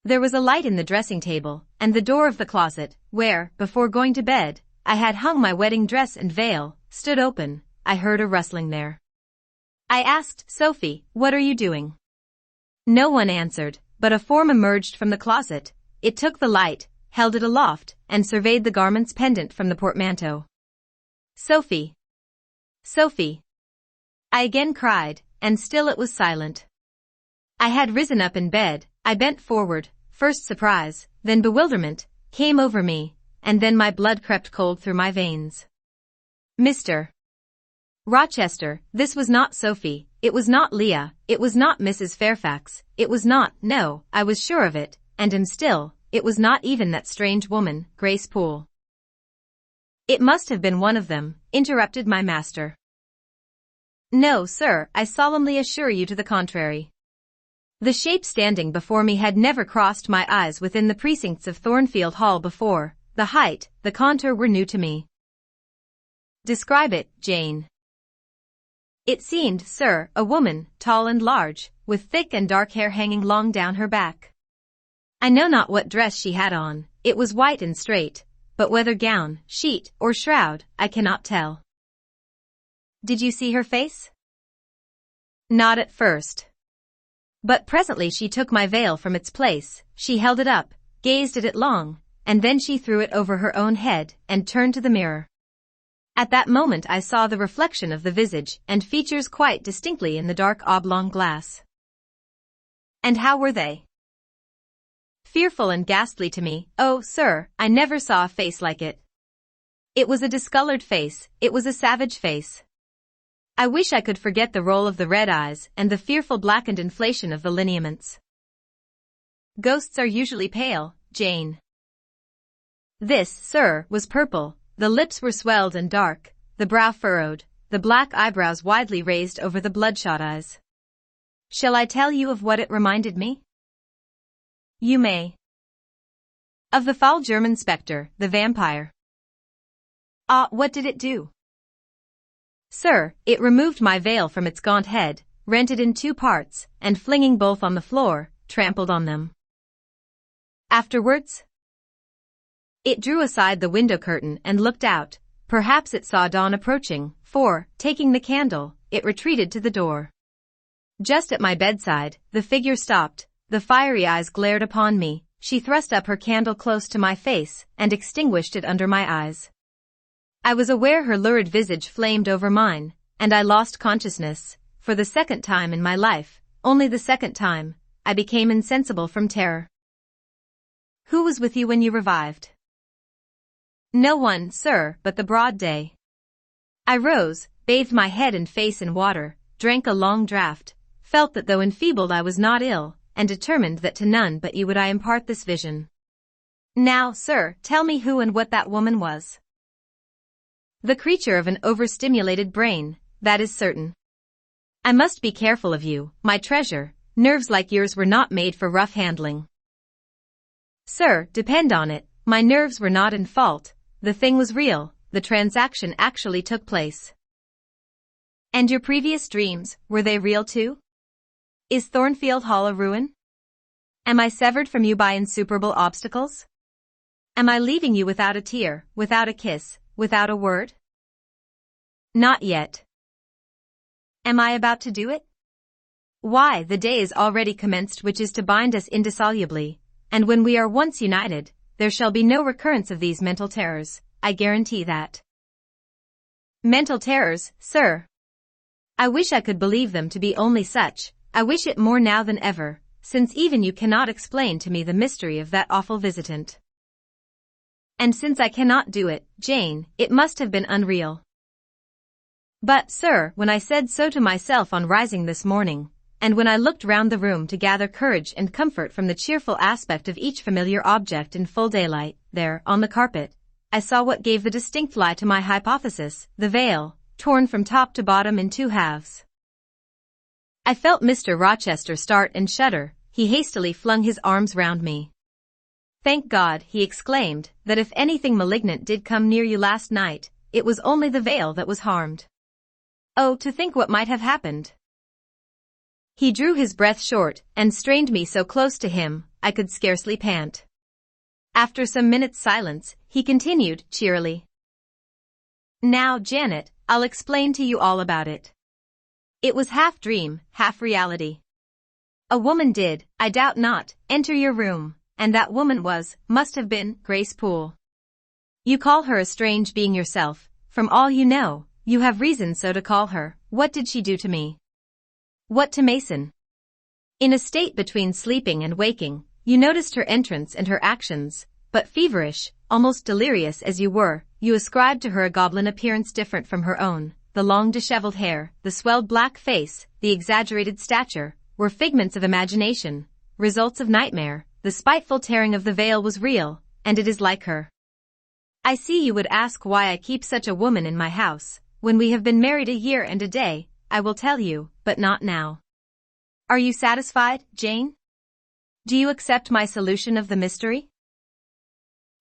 There was a light in the dressing table, and the door of the closet, where, before going to bed, I had hung my wedding dress and veil, stood open. I heard a rustling there. I asked, Sophie, what are you doing? No one answered, but a form emerged from the closet. It took the light, held it aloft, and surveyed the garments pendant from the portmanteau. Sophie! Sophie! I again cried, and still it was silent. I had risen up in bed. I bent forward. First surprise, then bewilderment, came over me, and then my blood crept cold through my veins. Mr. Rochester, this was not Sophie, it was not Leah, it was not Mrs. Fairfax, it was not, no, I was sure of it, and am still, it was not even that strange woman, Grace Poole. It must have been one of them, interrupted my master. No, sir, I solemnly assure you to the contrary. The shape standing before me had never crossed my eyes within the precincts of Thornfield Hall before. The height, the contour were new to me. Describe it, Jane. It seemed, sir, a woman, tall and large, with thick and dark hair hanging long down her back. I know not what dress she had on, it was white and straight, but whether gown, sheet, or shroud, I cannot tell. Did you see her face? Not at first. But presently she took my veil from its place, she held it up, gazed at it long, and then she threw it over her own head and turned to the mirror. At that moment I saw the reflection of the visage and features quite distinctly in the dark oblong glass. And how were they? Fearful and ghastly to me. Oh, sir, I never saw a face like it. It was a discolored face, it was a savage face. I wish I could forget the roll of the red eyes and the fearful blackened inflation of the lineaments. Ghosts are usually pale, Jane. This, sir, was purple, the lips were swelled and dark, the brow furrowed, the black eyebrows widely raised over the bloodshot eyes. Shall I tell you of what it reminded me? You may. Of the foul German spectre, the vampire. Ah, what did it do? Sir, it removed my veil from its gaunt head, rent it in two parts, and flinging both on the floor, trampled on them. Afterwards? It drew aside the window curtain and looked out. Perhaps it saw dawn approaching, for, taking the candle, it retreated to the door. Just at my bedside, the figure stopped, the fiery eyes glared upon me, she thrust up her candle close to my face and extinguished it under my eyes. I was aware her lurid visage flamed over mine, and I lost consciousness. For the second time in my life, only the second time, I became insensible from terror. Who was with you when you revived? No one, sir, but the broad day. I rose, bathed my head and face in water, drank a long draught, felt that though enfeebled I was not ill, and determined that to none but you would I impart this vision. Now, sir, tell me who and what that woman was. The creature of an overstimulated brain, that is certain. I must be careful of you, my treasure, nerves like yours were not made for rough handling. Sir, depend on it, my nerves were not in fault, the thing was real, the transaction actually took place. And your previous dreams, were they real too? Is Thornfield Hall a ruin? Am I severed from you by insuperable obstacles? Am I leaving you without a tear, without a kiss, without a word? Not yet. Am I about to do it? Why, the day is already commenced which is to bind us indissolubly, and when we are once united, there shall be no recurrence of these mental terrors, I guarantee that. Mental terrors, sir. I wish I could believe them to be only such, I wish it more now than ever, since even you cannot explain to me the mystery of that awful visitant. And since I cannot do it, Jane, it must have been unreal. But, sir, when I said so to myself on rising this morning, and when I looked round the room to gather courage and comfort from the cheerful aspect of each familiar object in full daylight, there, on the carpet, I saw what gave the distinct lie to my hypothesis, the veil, torn from top to bottom in two halves. I felt Mr. Rochester start and shudder, he hastily flung his arms round me. Thank God, he exclaimed, that if anything malignant did come near you last night, it was only the veil that was harmed. Oh, to think what might have happened! He drew his breath short, and strained me so close to him, I could scarcely pant. After some minutes' silence, he continued, cheerily. Now, Janet, I'll explain to you all about it. It was half dream, half reality. A woman did, I doubt not, enter your room, and that woman must have been, Grace Poole. You call her a strange being yourself, from all you know, you have reason so to call her. What did she do to me? What to Mason? In a state between sleeping and waking, you noticed her entrance and her actions, but feverish, almost delirious as you were, you ascribed to her a goblin appearance different from her own, the long disheveled hair, the swelled black face, the exaggerated stature, were figments of imagination, results of nightmare. The spiteful tearing of the veil was real, and it is like her. I see you would ask why I keep such a woman in my house. When we have been married a year and a day, I will tell you, but not now. Are you satisfied, Jane? Do you accept my solution of the mystery?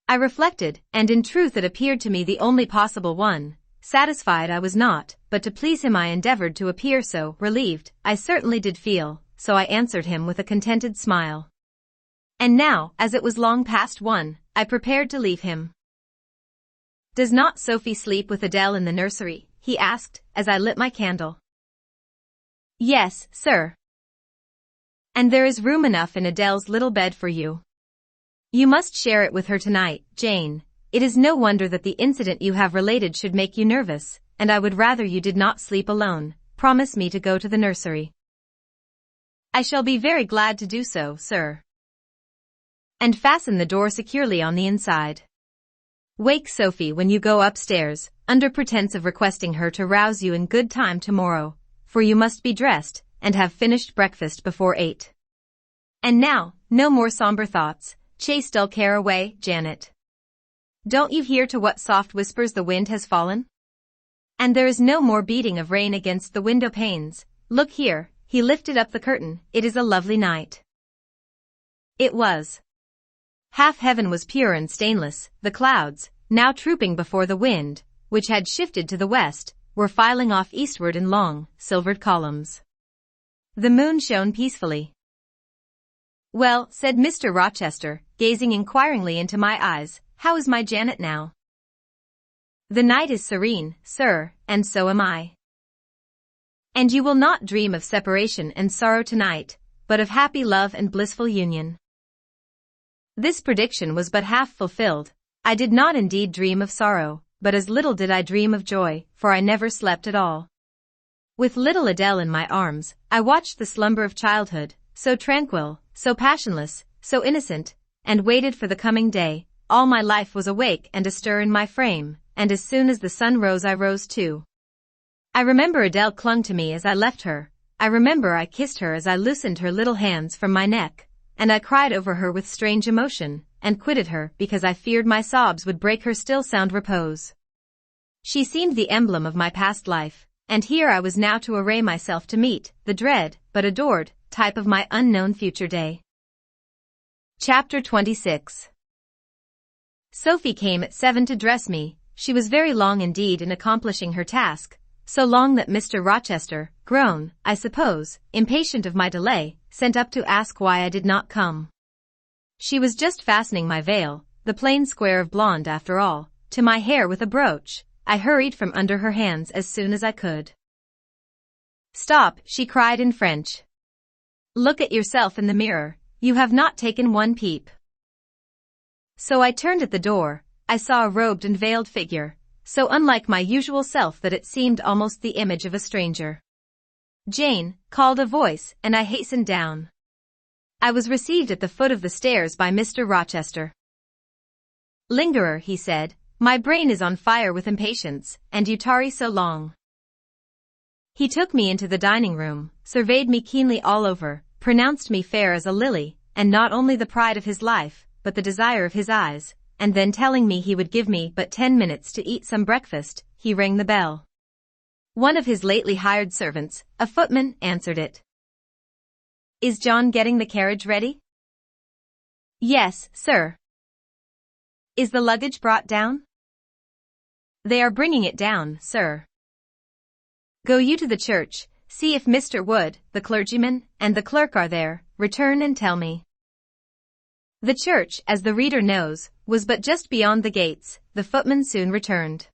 I reflected, and in truth it appeared to me the only possible one. Satisfied I was not, but to please him I endeavored to appear so. Relieved, I certainly did feel, so I answered him with a contented smile. And now, as it was long past 1, I prepared to leave him. "Does not Sophie sleep with Adele in the nursery?" he asked, as I lit my candle. "Yes, sir. And there is room enough in Adele's little bed for you. You must share it with her tonight, Jane. It is no wonder that the incident you have related should make you nervous, and I would rather you did not sleep alone. Promise me to go to the nursery." "I shall be very glad to do so, sir. And fasten the door securely on the inside. Wake Sophie when you go upstairs, under pretense of requesting her to rouse you in good time tomorrow, for you must be dressed, and have finished breakfast before 8. And now, no more somber thoughts, chase dull care away, Janet. Don't you hear to what soft whispers the wind has fallen? And there is no more beating of rain against the window panes. Look here," he lifted up the curtain, "it is a lovely night." It was. Half heaven was pure and stainless. The clouds, now trooping before the wind, which had shifted to the west, were filing off eastward in long, silvered columns. The moon shone peacefully. "Well," said Mr. Rochester, gazing inquiringly into my eyes, "how is my Janet now?" "The night is serene, sir, and so am I." "And you will not dream of separation and sorrow tonight, but of happy love and blissful union." This prediction was but half fulfilled. I did not indeed dream of sorrow, but as little did I dream of joy, for I never slept at all. With little Adele in my arms, I watched the slumber of childhood, so tranquil, so passionless, so innocent, and waited for the coming day. All my life was awake and astir in my frame, and as soon as the sun rose I rose too. I remember Adele clung to me as I left her. I remember I kissed her as I loosened her little hands from my neck, and I cried over her with strange emotion, and quitted her because I feared my sobs would break her still sound repose. She seemed the emblem of my past life, and here I was now to array myself to meet the dread, but adored, type of my unknown future day. Chapter 26. Sophie came at 7 to dress me. She was very long indeed in accomplishing her task, so long that Mr. Rochester, grown, I suppose, impatient of my delay, sent up to ask why I did not come. She was just fastening my veil, the plain square of blonde after all, to my hair with a brooch. I hurried from under her hands as soon as I could. "Stop," she cried in French. "Look at yourself in the mirror, you have not taken one peep." So I turned at the door. I saw a robed and veiled figure, so unlike my usual self that it seemed almost the image of a stranger. "Jane," called a voice, and I hastened down. I was received at the foot of the stairs by Mr. Rochester. "Lingerer," he said, "my brain is on fire with impatience, and you tarry so long." He took me into the dining room, surveyed me keenly all over, pronounced me fair as a lily, and not only the pride of his life, but the desire of his eyes, and then telling me he would give me but 10 minutes to eat some breakfast, he rang the bell. One of his lately hired servants, a footman, answered it. "Is John getting the carriage ready?" "Yes, sir." "Is the luggage brought down?" "They are bringing it down, sir." "Go you to the church, see if Mr. Wood, the clergyman, and the clerk are there, return and tell me." The church, as the reader knows, was but just beyond the gates. The footman soon returned.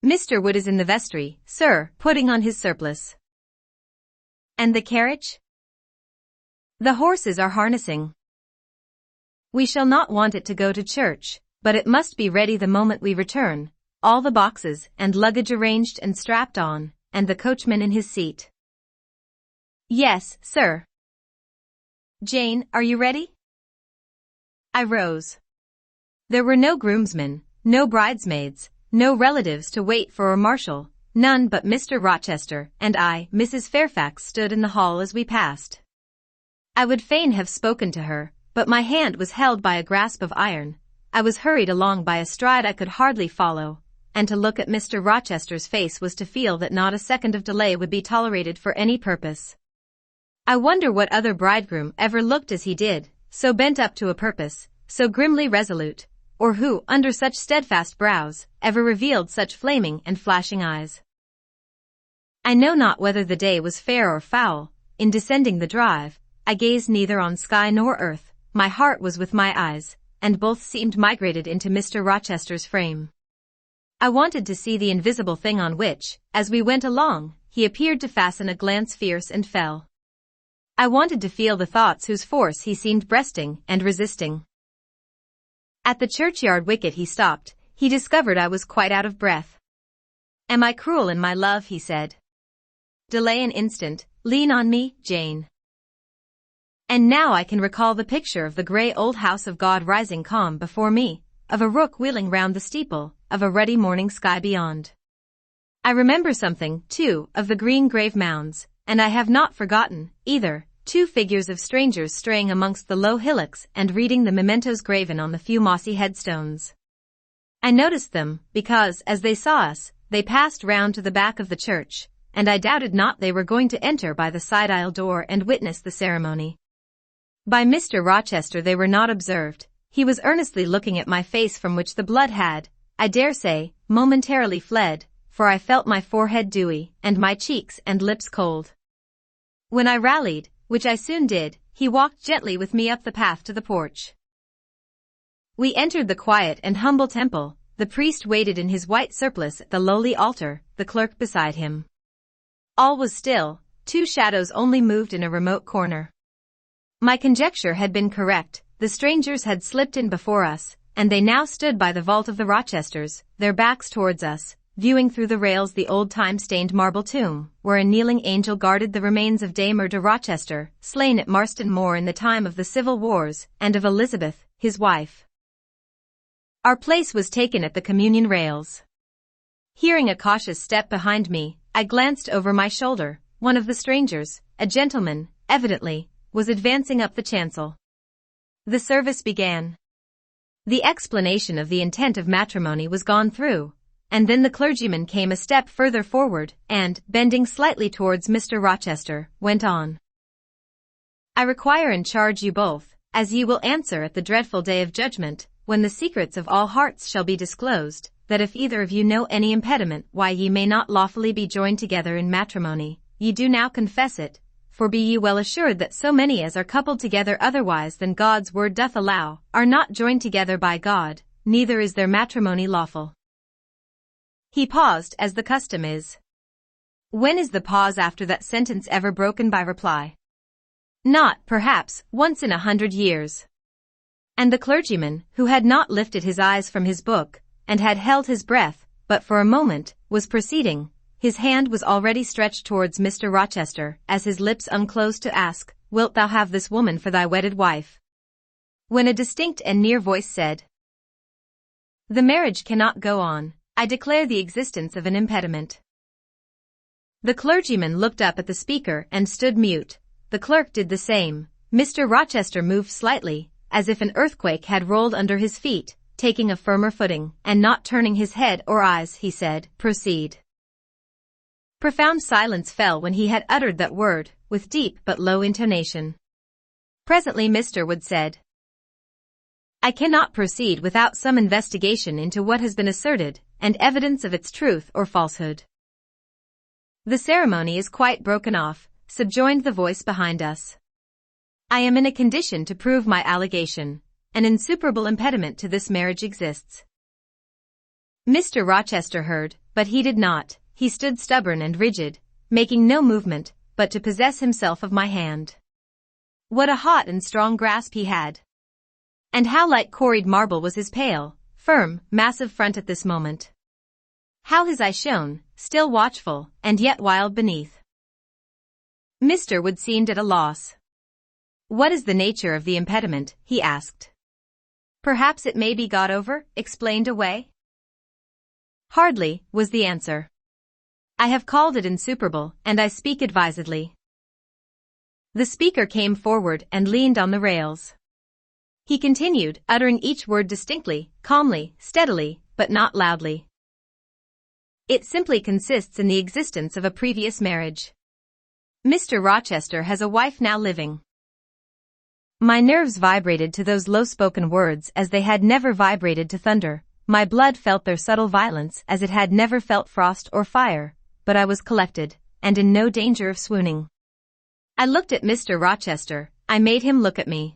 "Mr. Wood is in the vestry, sir, putting on his surplice." "And the carriage?" "The horses are harnessing." "We shall not want it to go to church, but it must be ready the moment we return, all the boxes and luggage arranged and strapped on, and the coachman in his seat." "Yes, sir." "Jane, are you ready?" I rose. There were no groomsmen, no bridesmaids, no relatives to wait for or marshal. none but Mr. Rochester and I, Mrs. Fairfax, stood in the hall as we passed. I would fain have spoken to her, but my hand was held by a grasp of iron. I was hurried along by a stride I could hardly follow, and to look at Mr. Rochester's face was to feel that not a second of delay would be tolerated for any purpose. I wonder what other bridegroom ever looked as he did, so bent up to a purpose, so grimly resolute, or who, under such steadfast brows, ever revealed such flaming and flashing eyes. I know not whether the day was fair or foul. In descending the drive, I gazed neither on sky nor earth, my heart was with my eyes, and both seemed migrated into Mr. Rochester's frame. I wanted to see the invisible thing on which, as we went along, he appeared to fasten a glance fierce and fell. I wanted to feel the thoughts whose force he seemed breasting and resisting. At the churchyard wicket he stopped. He discovered I was quite out of breath. "Am I cruel in my love?" he said. "Delay an instant, lean on me, Jane." And now I can recall the picture of the grey old house of God rising calm before me, of a rook wheeling round the steeple, of a ruddy morning sky beyond. I remember something, too, of the green grave mounds, and I have not forgotten, either, two figures of strangers straying amongst the low hillocks and reading the mementos graven on the few mossy headstones. I noticed them, because, as they saw us, they passed round to the back of the church, and I doubted not they were going to enter by the side aisle door and witness the ceremony. By Mr. Rochester they were not observed. He was earnestly looking at my face from which the blood had, I dare say, momentarily fled, for I felt my forehead dewy, and my cheeks and lips cold. When I rallied, which I soon did, he walked gently with me up the path to the porch. We entered the quiet and humble temple. The priest waited in his white surplice at the lowly altar, the clerk beside him. All was still, two shadows only moved in a remote corner. My conjecture had been correct. The strangers had slipped in before us, and they now stood by the vault of the Rochesters, their backs towards us, viewing through the rails the old time-stained marble tomb, where a kneeling angel guarded the remains of Dame Eyre de Rochester, slain at Marston Moor in the time of the Civil Wars, and of Elizabeth, his wife. Our place was taken at the communion rails. Hearing a cautious step behind me, I glanced over my shoulder. One of the strangers, a gentleman, evidently, was advancing up the chancel. The service began. The explanation of the intent of matrimony was gone through, and then the clergyman came a step further forward and, bending slightly towards Mr. Rochester, went on. "I require and charge you both, as ye will answer at the dreadful day of judgment, when the secrets of all hearts shall be disclosed, that if either of you know any impediment why ye may not lawfully be joined together in matrimony, ye do now confess it, for be ye well assured that so many as are coupled together otherwise than God's word doth allow, are not joined together by God, neither is their matrimony lawful." He paused, as the custom is. When is the pause after that sentence ever broken by reply? Not, perhaps, once in 100 years. And the clergyman, who had not lifted his eyes from his book, and had held his breath, but for a moment, was proceeding. His hand was already stretched towards Mr. Rochester, as his lips unclosed to ask, "Wilt thou have this woman for thy wedded wife?" When a distinct and near voice said, "The marriage cannot go on. I declare the existence of an impediment." The clergyman looked up at the speaker and stood mute. The clerk did the same. Mr. Rochester moved slightly, as if an earthquake had rolled under his feet. Taking a firmer footing, and not turning his head or eyes, he said, "Proceed." Profound silence fell when he had uttered that word, with deep but low intonation. Presently Mr. Wood said, "I cannot proceed without some investigation into what has been asserted, and evidence of its truth or falsehood." "The ceremony is quite broken off," subjoined the voice behind us. "I am in a condition to prove my allegation. An insuperable impediment to this marriage exists." Mr. Rochester heard, but he did not. He stood stubborn and rigid, making no movement, but to possess himself of my hand. What a hot and strong grasp he had! And how like quarried marble was his pale, firm, massive front at this moment! How his eye shone, still watchful, and yet wild beneath! Mr. Wood seemed at a loss. "What is the nature of the impediment?" he asked. "Perhaps it may be got over, explained away?" "Hardly," was the answer. I have called it insuperable, and I speak advisedly. The speaker came forward and leaned on the rails. He continued, uttering each word distinctly, calmly, steadily, but not loudly. It simply consists in the existence of a previous marriage. Mr. Rochester has a wife now living. My nerves vibrated to those low-spoken words as they had never vibrated to thunder. My blood felt their subtle violence as it had never felt frost or fire, but I was collected, and in no danger of swooning. I looked at Mr. Rochester, I made him look at me.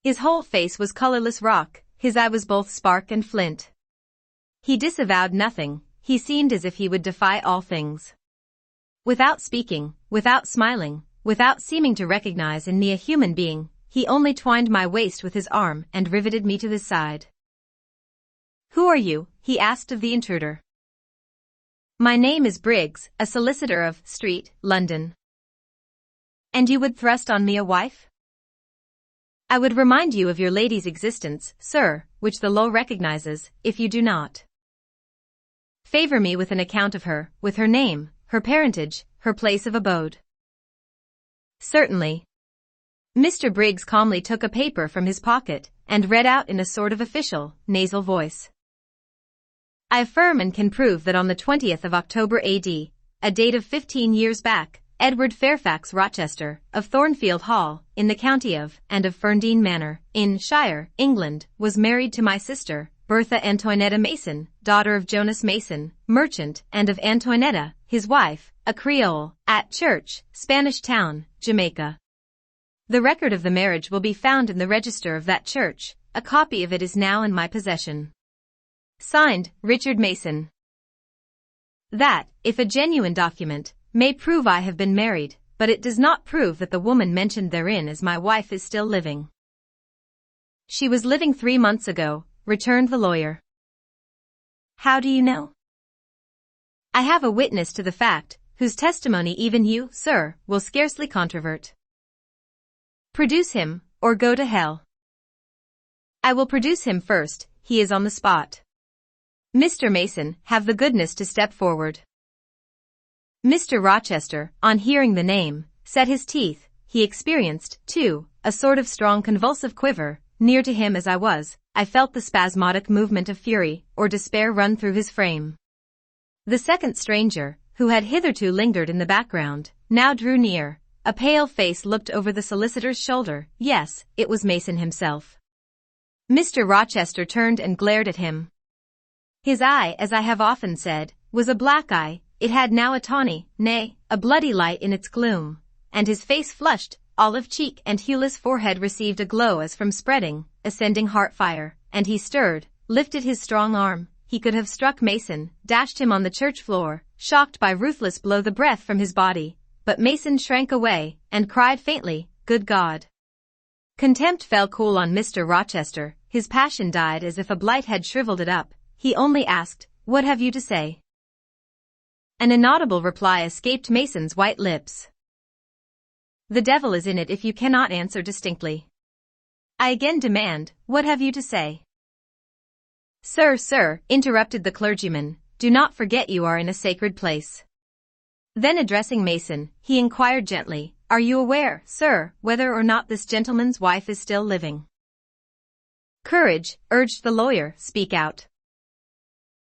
His whole face was colorless rock, his eye was both spark and flint. He disavowed nothing, he seemed as if he would defy all things. Without speaking, without smiling, without seeming to recognize in me a human being, he only twined my waist with his arm and riveted me to his side. "Who are you?" he asked of the intruder. "My name is Briggs, a solicitor of Street, London." "And you would thrust on me a wife?" "I would remind you of your lady's existence, sir, which the law recognizes, if you do not. Favor me with an account of her, with her name, her parentage, her place of abode." "Certainly." Mr. Briggs calmly took a paper from his pocket and read out in a sort of official, nasal voice. "I affirm and can prove that on the 20th of October A.D., a date of 15 years back, Edward Fairfax Rochester, of Thornfield Hall, in the county of, and of Ferndean Manor, in Shire, England, was married to my sister, Bertha Antoinetta Mason, daughter of Jonas Mason, merchant, and of Antoinetta, his wife, a Creole, at Church, Spanish Town, Jamaica. The record of the marriage will be found in the register of that church. A copy of it is now in my possession. Signed, Richard Mason. That, if a genuine document, may prove I have been married, but it does not prove that the woman mentioned therein as my wife is still living." "She was living 3 months ago," returned the lawyer. "How do you know?" "I have a witness to the fact, whose testimony even you, sir, will scarcely controvert." "Produce him, or go to hell." "I will produce him first, he is on the spot. Mr. Mason, have the goodness to step forward." Mr. Rochester, on hearing the name, set his teeth. He experienced, too, a sort of strong convulsive quiver. Near to him as I was, I felt the spasmodic movement of fury or despair run through his frame. The second stranger, who had hitherto lingered in the background, now drew near. A pale face looked over the solicitor's shoulder. Yes, it was Mason himself. Mr. Rochester turned and glared at him. His eye, as I have often said, was a black eye. It had now a tawny, nay, a bloody light in its gloom, and his face flushed, olive cheek and hueless forehead received a glow as from spreading, ascending heart fire, and he stirred, lifted his strong arm. He could have struck Mason, dashed him on the church floor, shocked by ruthless blow the breath from his body. But Mason shrank away, and cried faintly, "Good God!" Contempt fell cool on Mr. Rochester, his passion died as if a blight had shriveled it up. He only asked, "What have you to say?" An inaudible reply escaped Mason's white lips. "The devil is in it if you cannot answer distinctly. I again demand, what have you to say?" Sir, interrupted the clergyman, "do not forget you are in a sacred place." Then addressing Mason, he inquired gently, "Are you aware, sir, whether or not this gentleman's wife is still living?" "Courage," urged the lawyer, "speak out."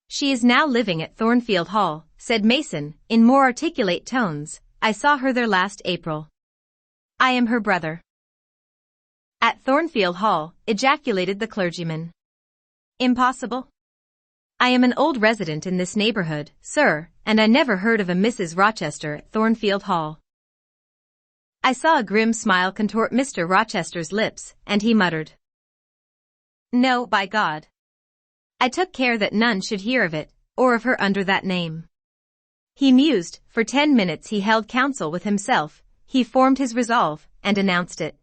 "She is now living at Thornfield Hall," said Mason, in more articulate tones. "I saw her there last April. I am her brother." "At Thornfield Hall," ejaculated the clergyman. "Impossible. I am an old resident in this neighborhood, sir, and I never heard of a Mrs. Rochester at Thornfield Hall." I saw a grim smile contort Mr. Rochester's lips, and he muttered, "No, by God. I took care that none should hear of it, or of her under that name." He mused. For 10 minutes he held counsel with himself. He formed his resolve, and announced it.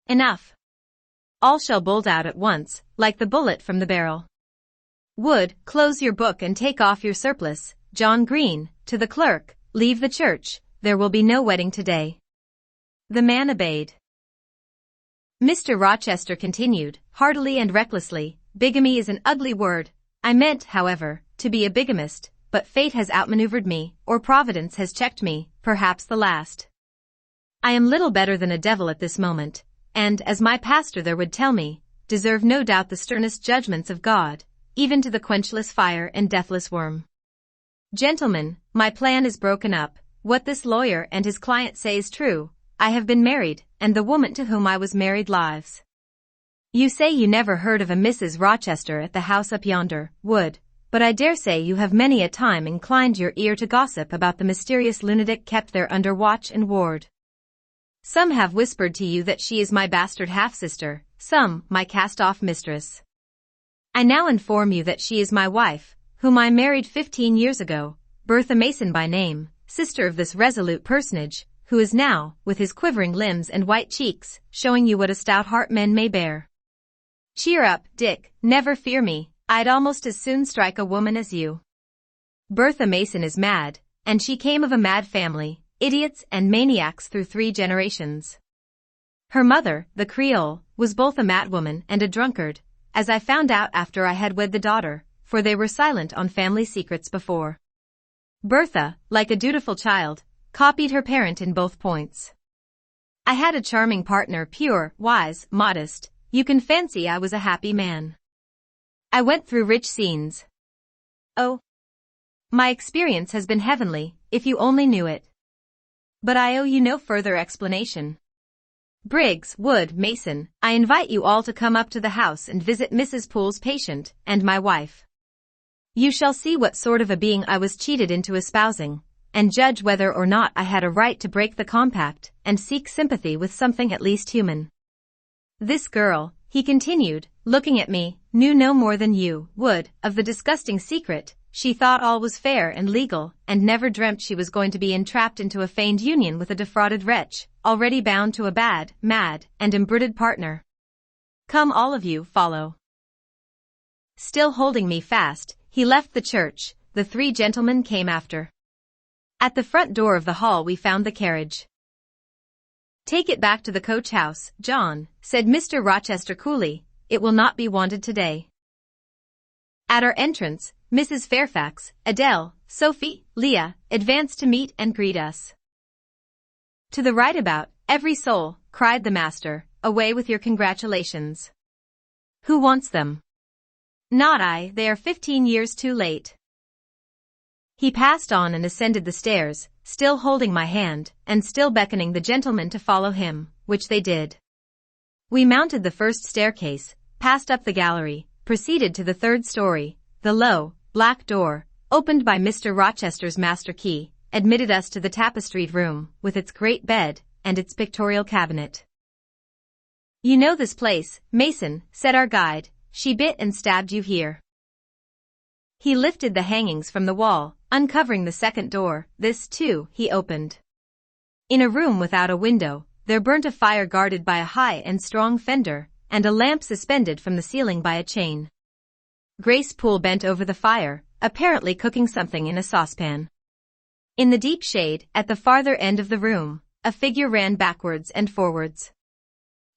"Enough. All shall bolt out at once, like the bullet from the barrel. Wood, close your book and take off your surplice. John Green, to the clerk, leave the church, there will be no wedding today." The man obeyed. Mr. Rochester continued, heartily and recklessly, "Bigamy is an ugly word. I meant, however, to be a bigamist. but fate has outmaneuvered me, or Providence has checked me, perhaps the last. I am little better than a devil at this moment, and, as my pastor there would tell me, deserve no doubt the sternest judgments of God, even to the quenchless fire and deathless worm. Gentlemen, my plan is broken up. What this lawyer and his client say is true. I have been married, and the woman to whom I was married lives. You say you never heard of a Mrs. Rochester at the house up yonder, Wood, but I dare say you have many a time inclined your ear to gossip about the mysterious lunatic kept there under watch and ward. Some have whispered to you that she is my bastard half-sister, some, my cast-off mistress. I now inform you that she is my wife, whom I married 15 years ago, Bertha Mason by name, sister of this resolute personage, who is now, with his quivering limbs and white cheeks, showing you what a stout heart men may bear. Cheer up, Dick, never fear me, I'd almost as soon strike a woman as you. Bertha Mason is mad, and she came of a mad family, idiots and maniacs through 3 generations. Her mother, the Creole, was both a madwoman and a drunkard, as I found out after I had wed the daughter, for they were silent on family secrets before. Bertha, like a dutiful child, copied her parent in both points. I had a charming partner, pure, wise, modest. You can fancy I was a happy man. I went through rich scenes. Oh, my experience has been heavenly, if you only knew it. But I owe you no further explanation. Briggs, Wood, Mason, I invite you all to come up to the house and visit Mrs. Poole's patient, and my wife. You shall see what sort of a being I was cheated into espousing, and judge whether or not I had a right to break the compact, and seek sympathy with something at least human. This girl, he continued, looking at me, knew no more than you, Wood, of the disgusting secret. She thought all was fair and legal, and never dreamt she was going to be entrapped into a feigned union with a defrauded wretch, already bound to a bad, mad, and embruted partner. Come all of you, follow. Still holding me fast, he left the church. The 3 gentlemen came after. At the front door of the hall we found the carriage. Take it back to the coach house, John, said Mr. Rochester coolly. It will not be wanted today. At our entrance, Mrs. Fairfax, Adele, Sophie, Leah, advanced to meet and greet us. To the right about, every soul, cried the master, away with your congratulations. Who wants them? Not I, they are 15 years too late. He passed on and ascended the stairs, still holding my hand, and still beckoning the gentlemen to follow him, which they did. We mounted the first staircase, passed up the gallery, proceeded to the 3rd story. The low, black door, opened by Mr. Rochester's master key, admitted us to the tapestried room, with its great bed, and its pictorial cabinet. You know this place, Mason, said our guide. She bit and stabbed you here. He lifted the hangings from the wall, uncovering the 2nd door. This, too, he opened. In a room without a window, there burnt a fire guarded by a high and strong fender, and a lamp suspended from the ceiling by a chain. Grace Poole bent over the fire, apparently cooking something in a saucepan. In the deep shade, at the farther end of the room, a figure ran backwards and forwards.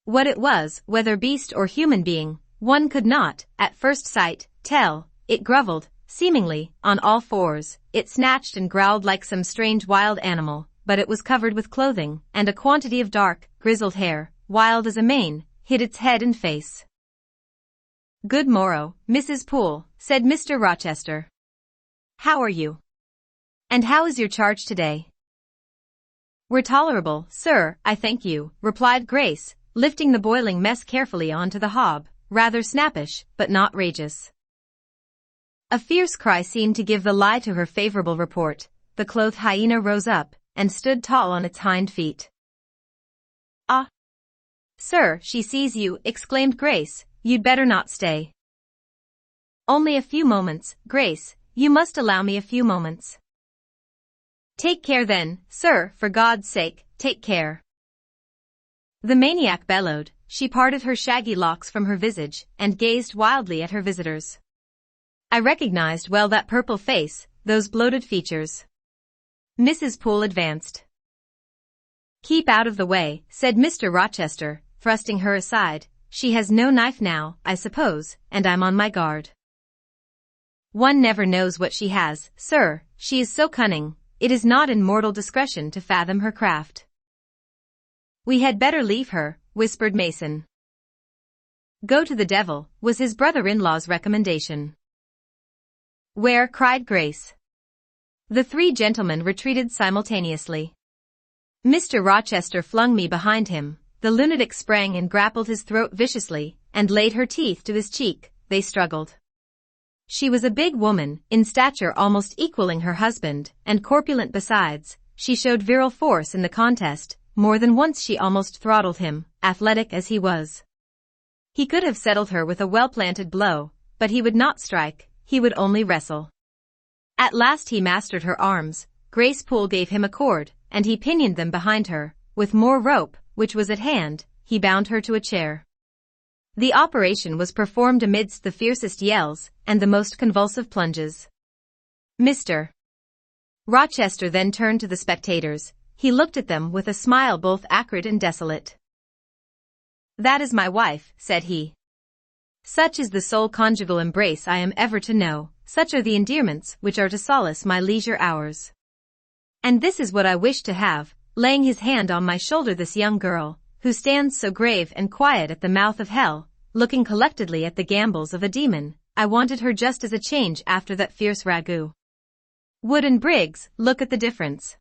What it was, whether beast or human being, one could not, at first sight, tell. It grovelled, seemingly, on all fours. It snatched and growled like some strange wild animal, but it was covered with clothing, and a quantity of dark, grizzled hair, wild as a mane, hid its head and face. Good morrow, Mrs. Poole, said Mr. Rochester. How are you? And how is your charge today? We're tolerable, sir, I thank you, replied Grace, lifting the boiling mess carefully onto the hob, rather snappish, but not rageous. A fierce cry seemed to give the lie to her favorable report. The clothed hyena rose up, and stood tall on its hind feet. Ah! Sir, she sees you, exclaimed Grace. You'd better not stay. Only a few moments, Grace, you must allow me a few moments. Take care then, sir, for God's sake, take care. The maniac bellowed. She parted her shaggy locks from her visage, and gazed wildly at her visitors. I recognized well that purple face, those bloated features. Mrs. Poole advanced. Keep out of the way, said Mr. Rochester, thrusting her aside. She has no knife now, I suppose, and I'm on my guard. One never knows what she has, sir, she is so cunning, it is not in mortal discretion to fathom her craft. We had better leave her, whispered Mason. Go to the devil, was his brother-in-law's recommendation. Where? Cried Grace. The three gentlemen retreated simultaneously. Mr. Rochester flung me behind him, the lunatic sprang and grappled his throat viciously, and laid her teeth to his cheek, they struggled. She was a big woman, in stature almost equaling her husband, and corpulent besides. She showed virile force in the contest. More than once she almost throttled him, athletic as he was. He could have settled her with a well-planted blow, but he would not strike, he would only wrestle. At last he mastered her arms. Grace Poole gave him a cord, and he pinioned them behind her. With more rope, which was at hand, he bound her to a chair. The operation was performed amidst the fiercest yells and the most convulsive plunges. Mr. Rochester then turned to the spectators. He looked at them with a smile both acrid and desolate. That is my wife, said he. Such is the sole conjugal embrace I am ever to know, such are the endearments which are to solace my leisure hours. And this is what I wish to have, laying his hand on my shoulder, this young girl, who stands so grave and quiet at the mouth of hell, looking collectedly at the gambols of a demon. I wanted her just as a change after that fierce ragout. Wood and Briggs, look at the difference.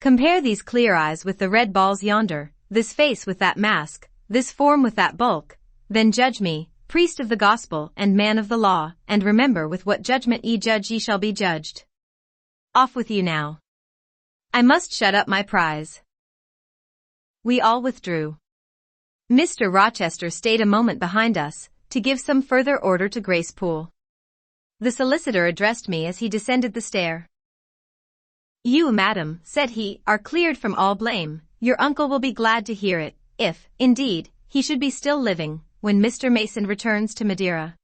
Compare these clear eyes with the red balls yonder, this face with that mask, this form with that bulk, then judge me, priest of the gospel and man of the law, and remember with what judgment ye judge ye shall be judged. Off with you now. I must shut up my prize. We all withdrew. Mr. Rochester stayed a moment behind us, to give some further order to Grace Poole. The solicitor addressed me as he descended the stair. You, madam, said he, are cleared from all blame. Your uncle will be glad to hear it, if, indeed, he should be still living, when Mr. Mason returns to Madeira.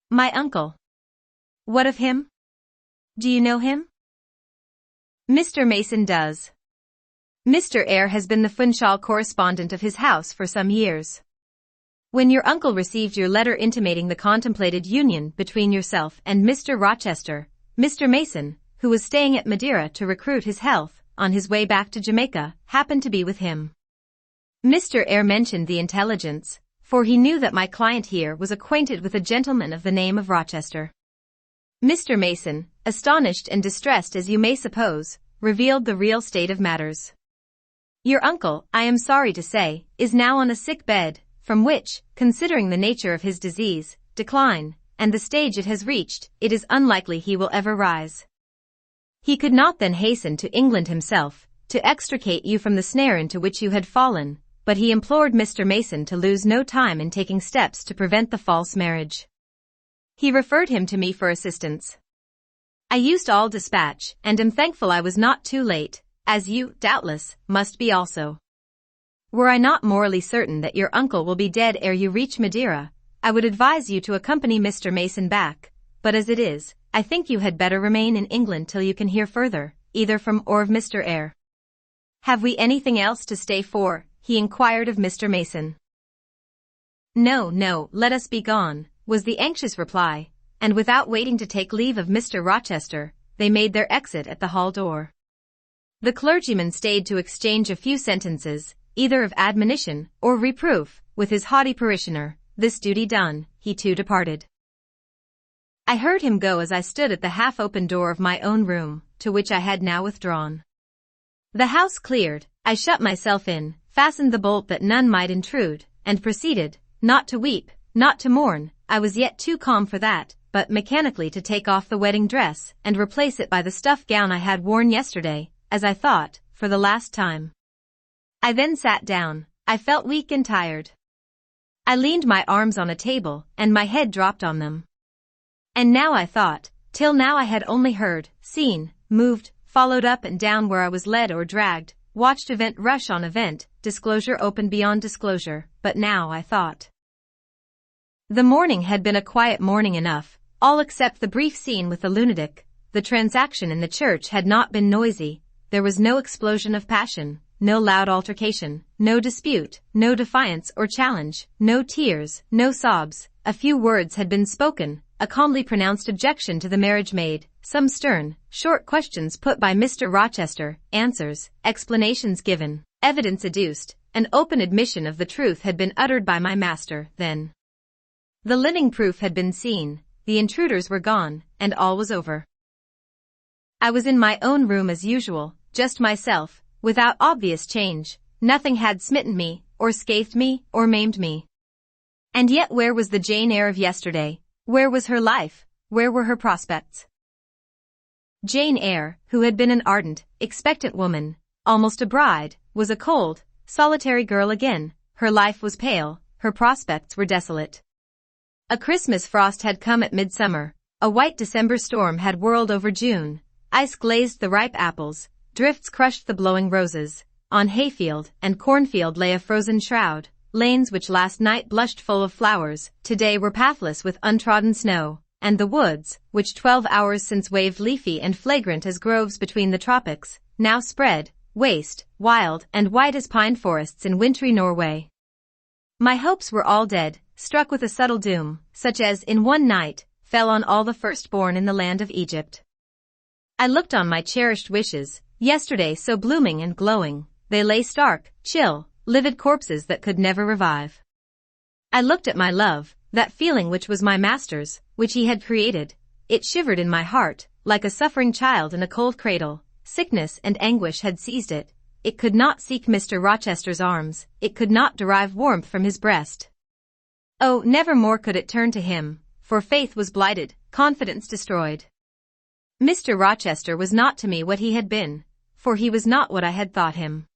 My uncle. What of him? Do you know him? Mr. Mason does. Mr. Eyre has been the Funchal correspondent of his house for some years. When your uncle received your letter intimating the contemplated union between yourself and Mr. Rochester, Mr. Mason, who was staying at Madeira to recruit his health, on his way back to Jamaica, happened to be with him. Mr. Eyre mentioned the intelligence, for he knew that my client here was acquainted with a gentleman of the name of Rochester. Mr. Mason, astonished and distressed as you may suppose, revealed the real state of matters. Your uncle, I am sorry to say, is now on a sick bed, from which, considering the nature of his disease, decline, and the stage it has reached, it is unlikely he will ever rise. He could not then hasten to England himself, to extricate you from the snare into which you had fallen, but he implored Mr. Mason to lose no time in taking steps to prevent the false marriage. He referred him to me for assistance. I used all dispatch, and am thankful I was not too late, as you, doubtless, must be also. Were I not morally certain that your uncle will be dead ere you reach Madeira, I would advise you to accompany Mr. Mason back, but as it is, I think you had better remain in England till you can hear further, either from or of Mr. Eyre. Have we anything else to stay for? He inquired of Mr. Mason. No, let us be gone, was the anxious reply, and without waiting to take leave of Mr. Rochester, they made their exit at the hall door. The clergyman stayed to exchange a few sentences, either of admonition or reproof, with his haughty parishioner. This duty done, he too departed. I heard him go as I stood at the half-open door of my own room, to which I had now withdrawn. The house cleared, I shut myself in, fastened the bolt that none might intrude, and proceeded, not to weep, not to mourn, I was yet too calm for that, but mechanically to take off the wedding dress and replace it by the stuff gown I had worn yesterday, as I thought, for the last time. I then sat down. I felt weak and tired. I leaned my arms on a table, and my head dropped on them. And now I thought, till now I had only heard, seen, moved, followed up and down where I was led or dragged, watched event rush on event, disclosure open beyond disclosure, but now I thought. The morning had been a quiet morning enough, all except the brief scene with the lunatic. The transaction in the church had not been noisy, there was no explosion of passion, no loud altercation, no dispute, no defiance or challenge, no tears, no sobs. A few words had been spoken, a calmly pronounced objection to the marriage made, some stern, short questions put by Mr. Rochester, answers, explanations given, evidence adduced, an open admission of the truth had been uttered by my master, then. The living proof had been seen, the intruders were gone, and all was over. I was in my own room as usual, just myself, without obvious change. Nothing had smitten me, or scathed me, or maimed me. And yet where was the Jane Eyre of yesterday? Where was her life? Where were her prospects? Jane Eyre, who had been an ardent, expectant woman, almost a bride, was a cold, solitary girl again. Her life was pale, her prospects were desolate. A Christmas frost had come at midsummer, a white December storm had whirled over June, ice glazed the ripe apples, drifts crushed the blowing roses. On hayfield and cornfield lay a frozen shroud. Lanes which last night blushed full of flowers, today were pathless with untrodden snow, and the woods, which 12 hours since waved leafy and flagrant as groves between the tropics, now spread, waste, wild and white as pine forests in wintry Norway. My hopes were all dead, struck with a subtle doom, such as, in one night, fell on all the firstborn in the land of Egypt. I looked on my cherished wishes, yesterday so blooming and glowing. They lay stark, chill, livid corpses that could never revive. I looked at my love, that feeling which was my master's, which he had created. It shivered in my heart, like a suffering child in a cold cradle. Sickness and anguish had seized it. It could not seek Mr. Rochester's arms, it could not derive warmth from his breast. Oh, never more could it turn to him, for faith was blighted, confidence destroyed. Mr. Rochester was not to me what he had been, for he was not what I had thought him.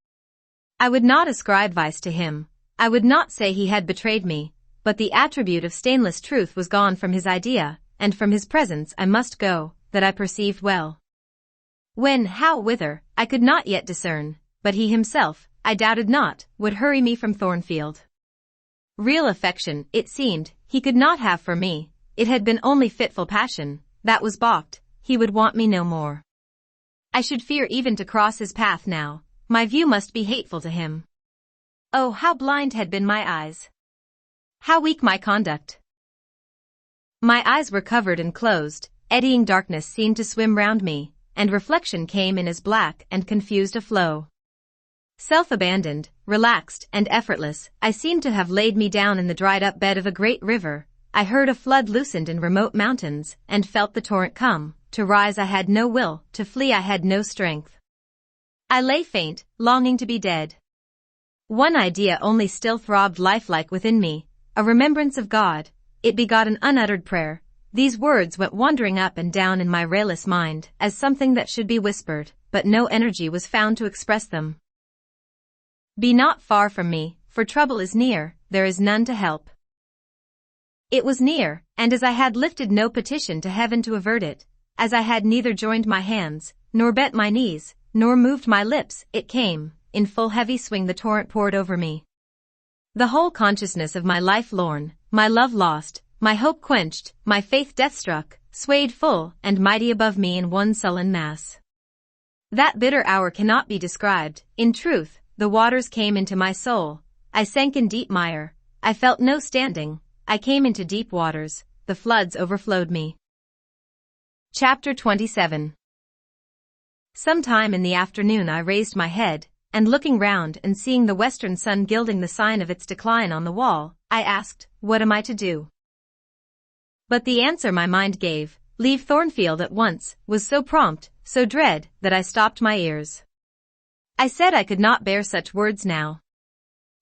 I would not ascribe vice to him, I would not say he had betrayed me, but the attribute of stainless truth was gone from his idea, and from his presence I must go, that I perceived well. When, how, whither, I could not yet discern, but he himself, I doubted not, would hurry me from Thornfield. Real affection, it seemed, he could not have for me, it had been only fitful passion, that was balked, he would want me no more. I should fear even to cross his path now. My view must be hateful to him. Oh, how blind had been my eyes! How weak my conduct! My eyes were covered and closed, eddying darkness seemed to swim round me, and reflection came in as black and confused a flow. Self-abandoned, relaxed and effortless, I seemed to have laid me down in the dried-up bed of a great river. I heard a flood loosened in remote mountains, and felt the torrent come. To rise I had no will, to flee I had no strength. I lay faint, longing to be dead. One idea only still throbbed lifelike within me, a remembrance of God. It begot an unuttered prayer. These words went wandering up and down in my rayless mind, as something that should be whispered, but no energy was found to express them. Be not far from me, for trouble is near, there is none to help. It was near, and as I had lifted no petition to heaven to avert it, as I had neither joined my hands, nor bent my knees, nor moved my lips, it came, in full heavy swing the torrent poured over me. The whole consciousness of my life lorn, my love lost, my hope quenched, my faith death-struck, swayed full and mighty above me in one sullen mass. That bitter hour cannot be described. In truth, the waters came into my soul. I sank in deep mire. I felt no standing. I came into deep waters. The floods overflowed me. Chapter 27. Sometime in the afternoon I raised my head, and looking round and seeing the western sun gilding the sign of its decline on the wall, I asked, what am I to do? But the answer my mind gave, leave Thornfield at once, was so prompt, so dread, that I stopped my ears. I said I could not bear such words now.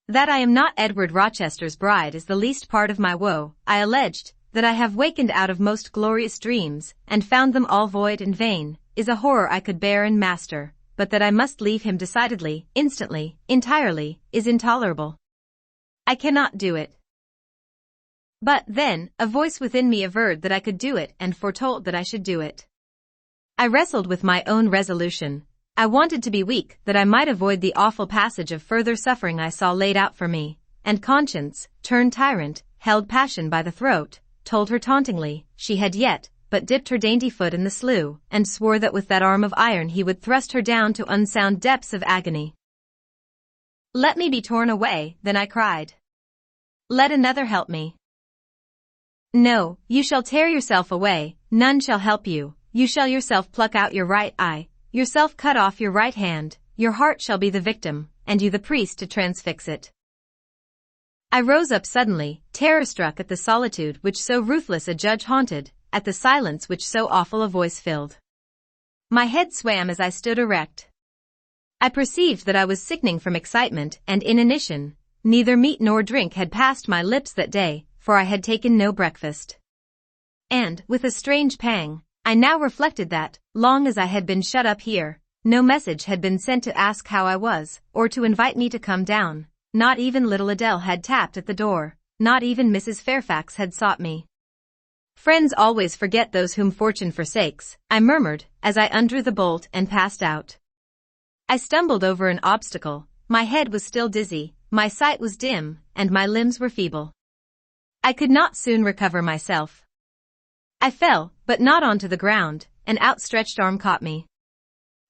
That I am not Edward Rochester's bride is the least part of my woe. I alleged, that I have wakened out of most glorious dreams, and found them all void and vain, is a horror I could bear and master, but that I must leave him decidedly, instantly, entirely, is intolerable. I cannot do it. But, then, a voice within me averred that I could do it and foretold that I should do it. I wrestled with my own resolution. I wanted to be weak that I might avoid the awful passage of further suffering I saw laid out for me, and conscience, turned tyrant, held passion by the throat, told her tauntingly, she had yet but dipped her dainty foot in the slough, and swore that with that arm of iron he would thrust her down to unsound depths of agony. Let me be torn away, then I cried. Let another help me. No, you shall tear yourself away, none shall help you, you shall yourself pluck out your right eye, yourself cut off your right hand, your heart shall be the victim, and you the priest to transfix it. I rose up suddenly, terror-struck at the solitude which so ruthless a judge haunted, at the silence which so awful a voice filled. My head swam as I stood erect. I perceived that I was sickening from excitement and inanition. Neither meat nor drink had passed my lips that day, for I had taken no breakfast. And, with a strange pang, I now reflected that, long as I had been shut up here, no message had been sent to ask how I was, or to invite me to come down. Not even little Adele had tapped at the door, not even Mrs. Fairfax had sought me. Friends always forget those whom fortune forsakes, I murmured, as I undrew the bolt and passed out. I stumbled over an obstacle, my head was still dizzy, my sight was dim, and my limbs were feeble. I could not soon recover myself. I fell, but not onto the ground, an outstretched arm caught me.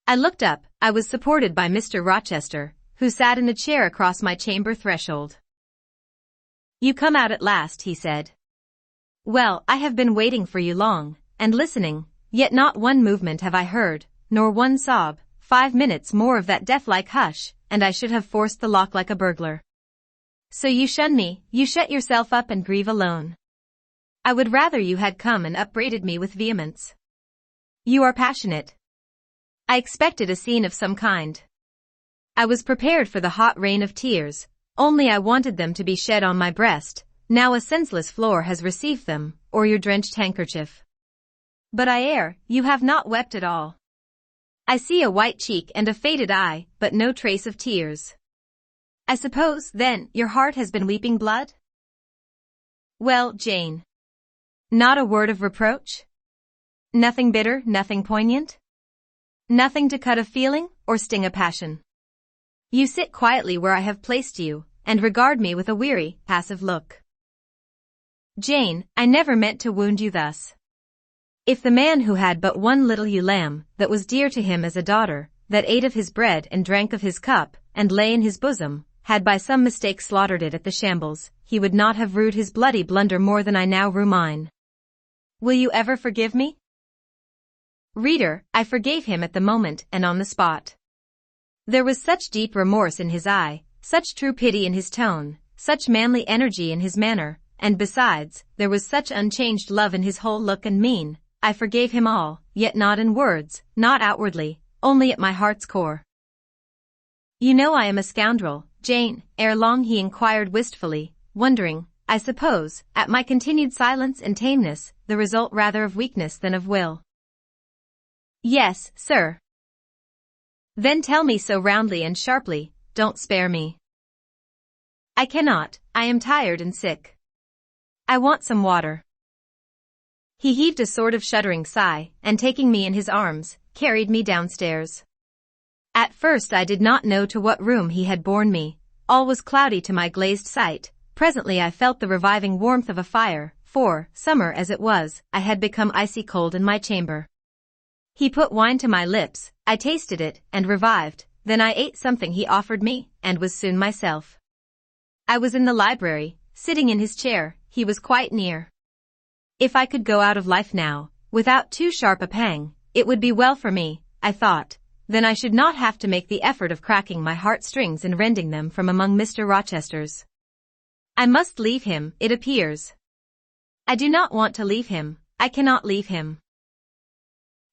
I looked up, I was supported by Mr. Rochester, who sat in a chair across my chamber threshold. You come out at last, he said. Well, I have been waiting for you long, and listening, yet not one movement have I heard, nor one sob. 5 minutes more of that death-like hush, and I should have forced the lock like a burglar. So you shun me, you shut yourself up and grieve alone. I would rather you had come and upbraided me with vehemence. You are passionate. I expected a scene of some kind. I was prepared for the hot rain of tears, only I wanted them to be shed on my breast. Now a senseless floor has received them, or your drenched handkerchief. But I err, you have not wept at all. I see a white cheek and a faded eye, but no trace of tears. I suppose, then, your heart has been weeping blood? Well, Jane. Not a word of reproach? Nothing bitter, nothing poignant? Nothing to cut a feeling, or sting a passion? You sit quietly where I have placed you, and regard me with a weary, passive look. Jane, I never meant to wound you thus. If the man who had but one little ewe lamb, that was dear to him as a daughter, that ate of his bread and drank of his cup, and lay in his bosom, had by some mistake slaughtered it at the shambles, he would not have rued his bloody blunder more than I now rue mine. Will you ever forgive me? Reader, I forgave him at the moment and on the spot. There was such deep remorse in his eye, such true pity in his tone, such manly energy in his manner, and besides, there was such unchanged love in his whole look and mien. I forgave him all, yet not in words, not outwardly, only at my heart's core. You know I am a scoundrel, Jane, ere long he inquired wistfully, wondering, I suppose, at my continued silence and tameness, the result rather of weakness than of will. Yes, sir. Then tell me so roundly and sharply, don't spare me. I cannot, I am tired and sick. I want some water. He heaved a sort of shuddering sigh, and taking me in his arms, carried me downstairs. At first I did not know to what room he had borne me. All was cloudy to my glazed sight. Presently I felt the reviving warmth of a fire, for, summer as it was, I had become icy cold in my chamber. He put wine to my lips, I tasted it, and revived, then I ate something he offered me, and was soon myself. I was in the library, sitting in his chair, he was quite near. If I could go out of life now, without too sharp a pang, it would be well for me, I thought, then I should not have to make the effort of cracking my heartstrings and rending them from among Mr. Rochester's. I must leave him, it appears. I do not want to leave him, I cannot leave him.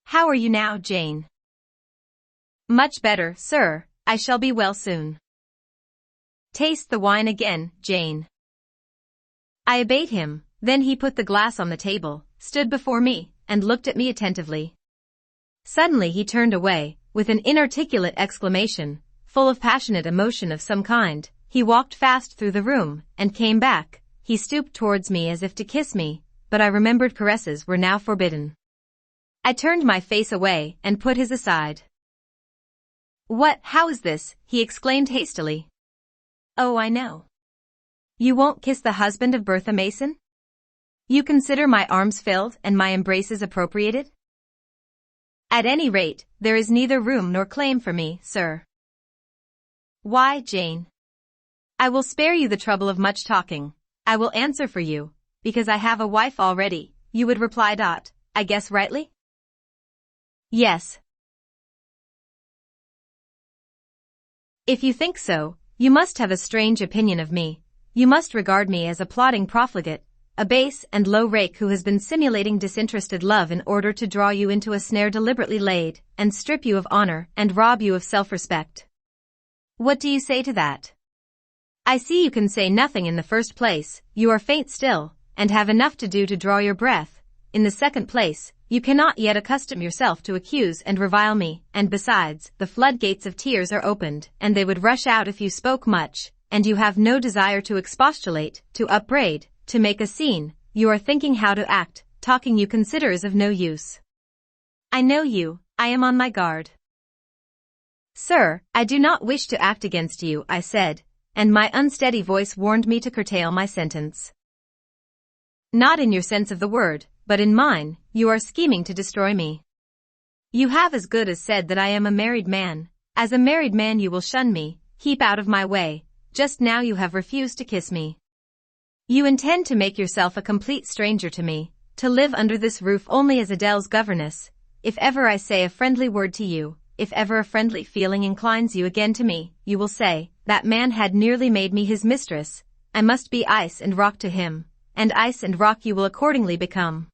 How are you now, Jane? Much better, sir, I shall be well soon. Taste the wine again, Jane. I obeyed him, then he put the glass on the table, stood before me, and looked at me attentively. Suddenly he turned away, with an inarticulate exclamation, full of passionate emotion of some kind. He walked fast through the room, and came back. He stooped towards me as if to kiss me, but I remembered caresses were now forbidden. I turned my face away, and put his aside. What, how is this? He exclaimed hastily. Oh, I know. You won't kiss the husband of Bertha Mason? You consider my arms filled and my embraces appropriated? At any rate, there is neither room nor claim for me, sir. Why, Jane? I will spare you the trouble of much talking. I will answer for you. Because I have a wife already, you would reply. I guess rightly? Yes. If you think so, you must have a strange opinion of me. You must regard me as a plotting profligate, a base and low rake who has been simulating disinterested love in order to draw you into a snare deliberately laid, and strip you of honor and rob you of self-respect. What do you say to that? I see you can say nothing in the first place. You are faint still, and have enough to do to draw your breath. In the second place, you cannot yet accustom yourself to accuse and revile me, and besides, the floodgates of tears are opened, and they would rush out if you spoke much, and you have no desire to expostulate, to upbraid, to make a scene. You are thinking how to act. Talking you consider is of no use. I know you. I am on my guard. Sir, I do not wish to act against you, I said, and my unsteady voice warned me to curtail my sentence. Not in your sense of the word, but in mine, you are scheming to destroy me. You have as good as said that I am a married man. As a married man you will shun me, keep out of my way. Just now you have refused to kiss me. You intend to make yourself a complete stranger to me, to live under this roof only as Adele's governess. If ever I say a friendly word to you, if ever a friendly feeling inclines you again to me, you will say, that man had nearly made me his mistress. I must be ice and rock to him, and ice and rock you will accordingly become.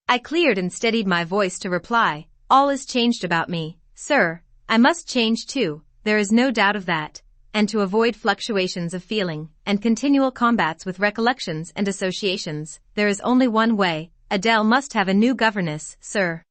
I cleared and steadied my voice to reply, all is changed about me, sir. I must change too, there is no doubt of that, and to avoid fluctuations of feeling, and continual combats with recollections and associations, there is only one way. Adele must have a new governess, sir.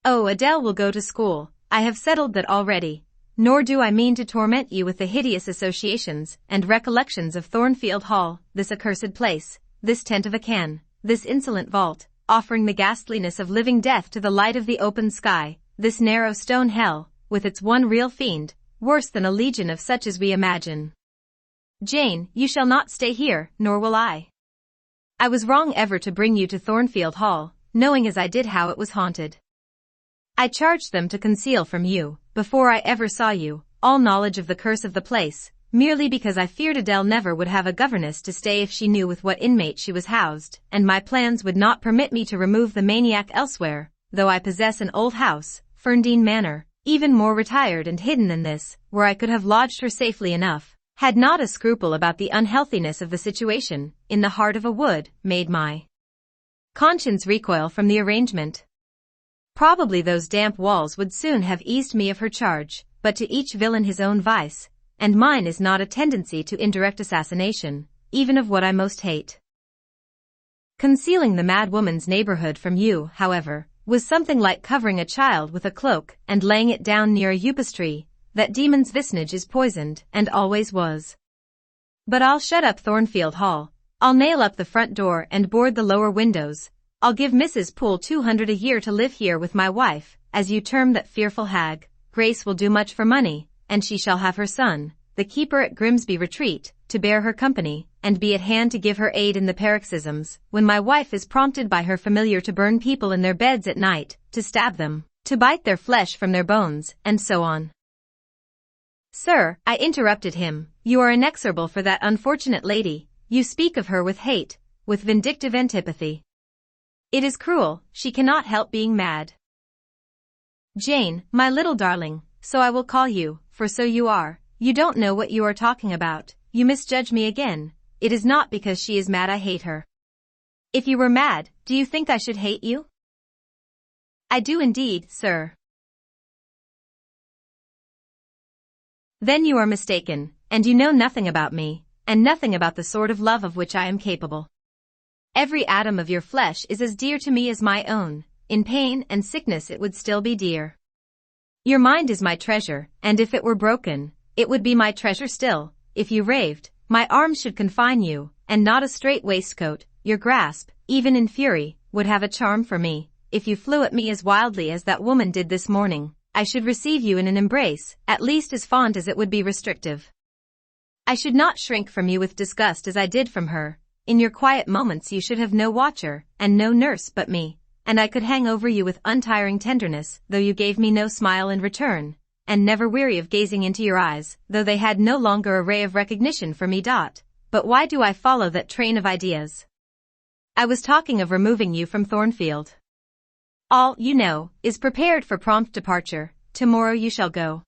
Oh, Adele will go to school, I have settled that already. Nor do I mean to torment you with the hideous associations and recollections of Thornfield Hall, this accursed place, this tent of a can, this insolent vault, offering the ghastliness of living death to the light of the open sky, this narrow stone hell, with its one real fiend, worse than a legion of such as we imagine. Jane, you shall not stay here, nor will I. I was wrong ever to bring you to Thornfield Hall, knowing as I did how it was haunted. I charged them to conceal from you, before I ever saw you, all knowledge of the curse of the place, merely because I feared Adele never would have a governess to stay if she knew with what inmate she was housed, and my plans would not permit me to remove the maniac elsewhere, though I possess an old house, Ferndean Manor, even more retired and hidden than this, where I could have lodged her safely enough, had not a scruple about the unhealthiness of the situation, in the heart of a wood, made my conscience recoil from the arrangement. Probably those damp walls would soon have eased me of her charge, but to each villain his own vice, and mine is not a tendency to indirect assassination, even of what I most hate. Concealing the mad woman's neighborhood from you, however, was something like covering a child with a cloak and laying it down near a upas tree. That demon's vicinage is poisoned, and always was. But I'll shut up Thornfield Hall, I'll nail up the front door and board the lower windows, I'll give Mrs. Poole $200 a year to live here with my wife, as you term that fearful hag. Grace will do much for money, and she shall have her son, the keeper at Grimsby Retreat, to bear her company, and be at hand to give her aid in the paroxysms, when my wife is prompted by her familiar to burn people in their beds at night, to stab them, to bite their flesh from their bones, and so on. Sir, I interrupted him, you are inexorable for that unfortunate lady, you speak of her with hate, with vindictive antipathy. It is cruel, she cannot help being mad. Jane, my little darling, so I will call you, for so you are. You don't know what you are talking about, you misjudge me again. It is not because she is mad I hate her. If you were mad, do you think I should hate you? I do indeed, sir. Then you are mistaken, and you know nothing about me, and nothing about the sort of love of which I am capable. Every atom of your flesh is as dear to me as my own. In pain and sickness it would still be dear. Your mind is my treasure, and if it were broken, it would be my treasure still. If you raved, my arms should confine you, and not a strait waistcoat. Your grasp, even in fury, would have a charm for me. If you flew at me as wildly as that woman did this morning, I should receive you in an embrace, at least as fond as it would be restrictive. I should not shrink from you with disgust as I did from her. In your quiet moments you should have no watcher, and no nurse but me, and I could hang over you with untiring tenderness, though you gave me no smile in return, and never weary of gazing into your eyes, though they had no longer a ray of recognition for me. but why do I follow that train of ideas? I was talking of removing you from Thornfield. All, you know, is prepared for prompt departure. Tomorrow you shall go.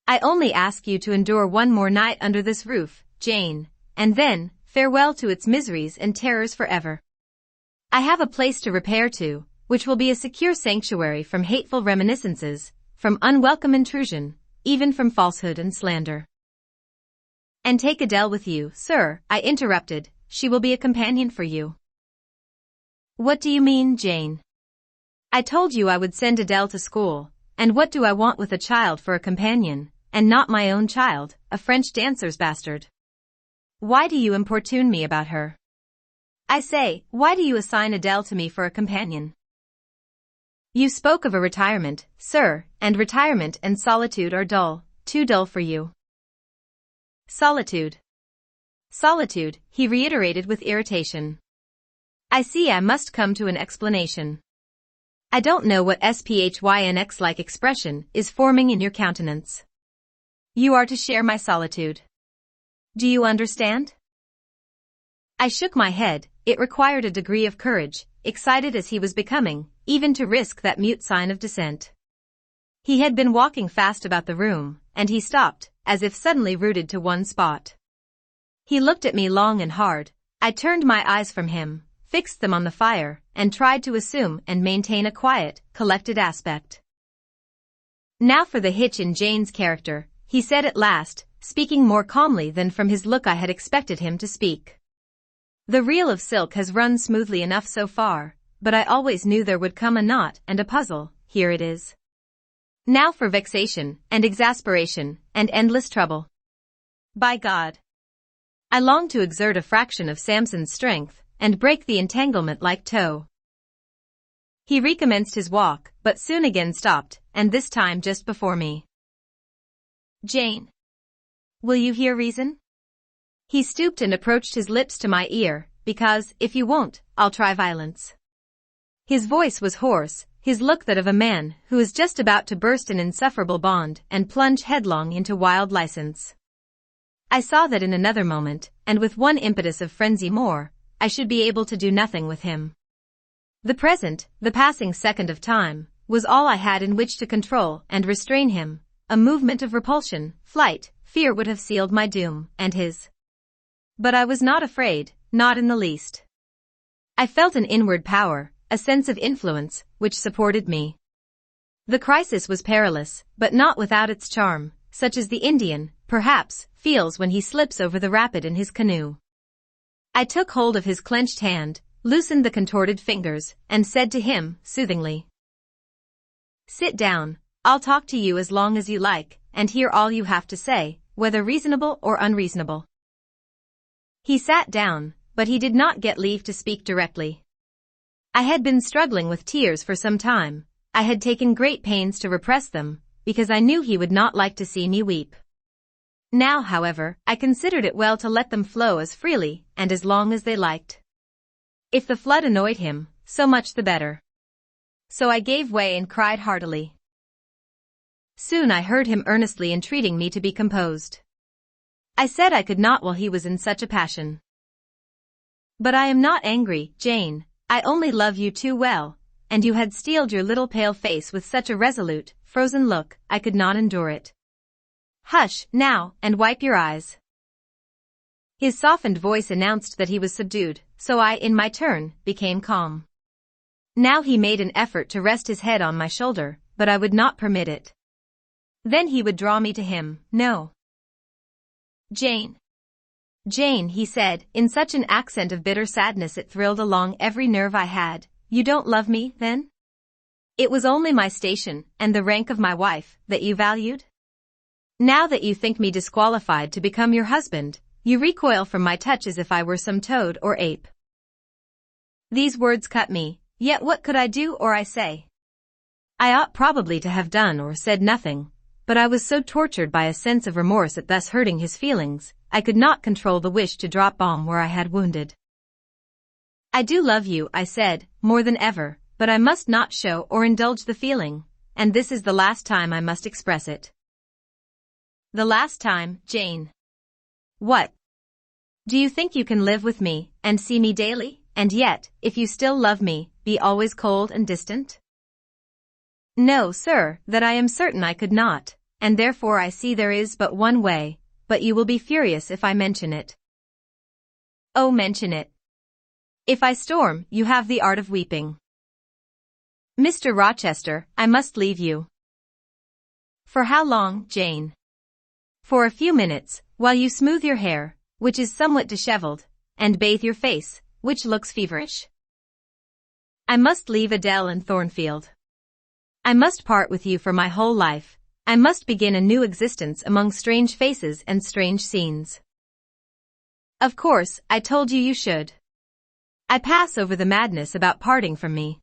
I only ask you to endure one more night under this roof, Jane, and then, farewell to its miseries and terrors forever. I have a place to repair to, which will be a secure sanctuary from hateful reminiscences, from unwelcome intrusion, even from falsehood and slander. And take Adele with you, sir, I interrupted. She will be a companion for you. What do you mean, Jane? I told you I would send Adele to school, and what do I want with a child for a companion, and not my own child, a French dancer's bastard? Why do you importune me about her? I say, why do you assign Adele to me for a companion? You spoke of a retirement, sir, and retirement and solitude are dull, too dull for you. Solitude. Solitude, he reiterated with irritation. I see I must come to an explanation. I don't know what SPHYNX-like expression is forming in your countenance. You are to share my solitude. Do you understand? I shook my head. It required a degree of courage, excited as he was becoming, even to risk that mute sign of dissent. He had been walking fast about the room, and he stopped, as if suddenly rooted to one spot. He looked at me long and hard. I turned my eyes from him, fixed them on the fire, and tried to assume and maintain a quiet, collected aspect. Now for the hitch in Jane's character, he said at last, speaking more calmly than from his look I had expected him to speak. The reel of silk has run smoothly enough so far, but I always knew there would come a knot and a puzzle. Here it is. Now for vexation, and exasperation, and endless trouble. By God! I long to exert a fraction of Samson's strength, and break the entanglement like tow. He recommenced his walk, but soon again stopped, and this time just before me. Jane. Will you hear reason? He stooped and approached his lips to my ear, because, if you won't, I'll try violence. His voice was hoarse, his look that of a man who is just about to burst an insufferable bond and plunge headlong into wild license. I saw that in another moment, and with one impetus of frenzy more, I should be able to do nothing with him. The present, the passing second of time, was all I had in which to control and restrain him. A movement of repulsion, flight, fear would have sealed my doom, and his. But I was not afraid, not in the least. I felt an inward power, a sense of influence, which supported me. The crisis was perilous, but not without its charm, such as the Indian, perhaps, feels when he slips over the rapid in his canoe. I took hold of his clenched hand, loosened the contorted fingers, and said to him, soothingly, "Sit down, I'll talk to you as long as you like, and hear all you have to say, whether reasonable or unreasonable." He sat down, but he did not get leave to speak directly. I had been struggling with tears for some time. I had taken great pains to repress them, because I knew he would not like to see me weep. Now, however, I considered it well to let them flow as freely and as long as they liked. If the flood annoyed him, so much the better. So I gave way and cried heartily. Soon I heard him earnestly entreating me to be composed. I said I could not while he was in such a passion. "But I am not angry, Jane. I only love you too well, and you had steeled your little pale face with such a resolute, frozen look, I could not endure it. Hush, now, and wipe your eyes." His softened voice announced that he was subdued, so I, in my turn, became calm. Now he made an effort to rest his head on my shoulder, but I would not permit it. Then he would draw me to him. "No. Jane. Jane," he said, in such an accent of bitter sadness it thrilled along every nerve I had. "You don't love me, then? It was only my station, and the rank of my wife, that you valued? Now that you think me disqualified to become your husband, you recoil from my touch as if I were some toad or ape." These words cut me, yet what could I do or I say? I ought probably to have done or said nothing, but I was so tortured by a sense of remorse at thus hurting his feelings, I could not control the wish to drop balm where I had wounded. "I do love you," I said, "more than ever, but I must not show or indulge the feeling, and this is the last time I must express it." "The last time, Jane." "What?" Do you think you can live with me, and see me daily, and yet, if you still love me, be always cold and distant? No, sir, that I am certain I could not, and therefore I see there is but one way, but you will be furious if I mention it. Oh, mention it. If I storm, you have the art of weeping. Mr. Rochester, I must leave you. For how long, Jane? For a few minutes, while you smooth your hair, which is somewhat disheveled, and bathe your face, which looks feverish. I must leave Adele and Thornfield. I must part with you for my whole life. I must begin a new existence among strange faces and strange scenes. Of course, I told you you should. I pass over the madness about parting from me.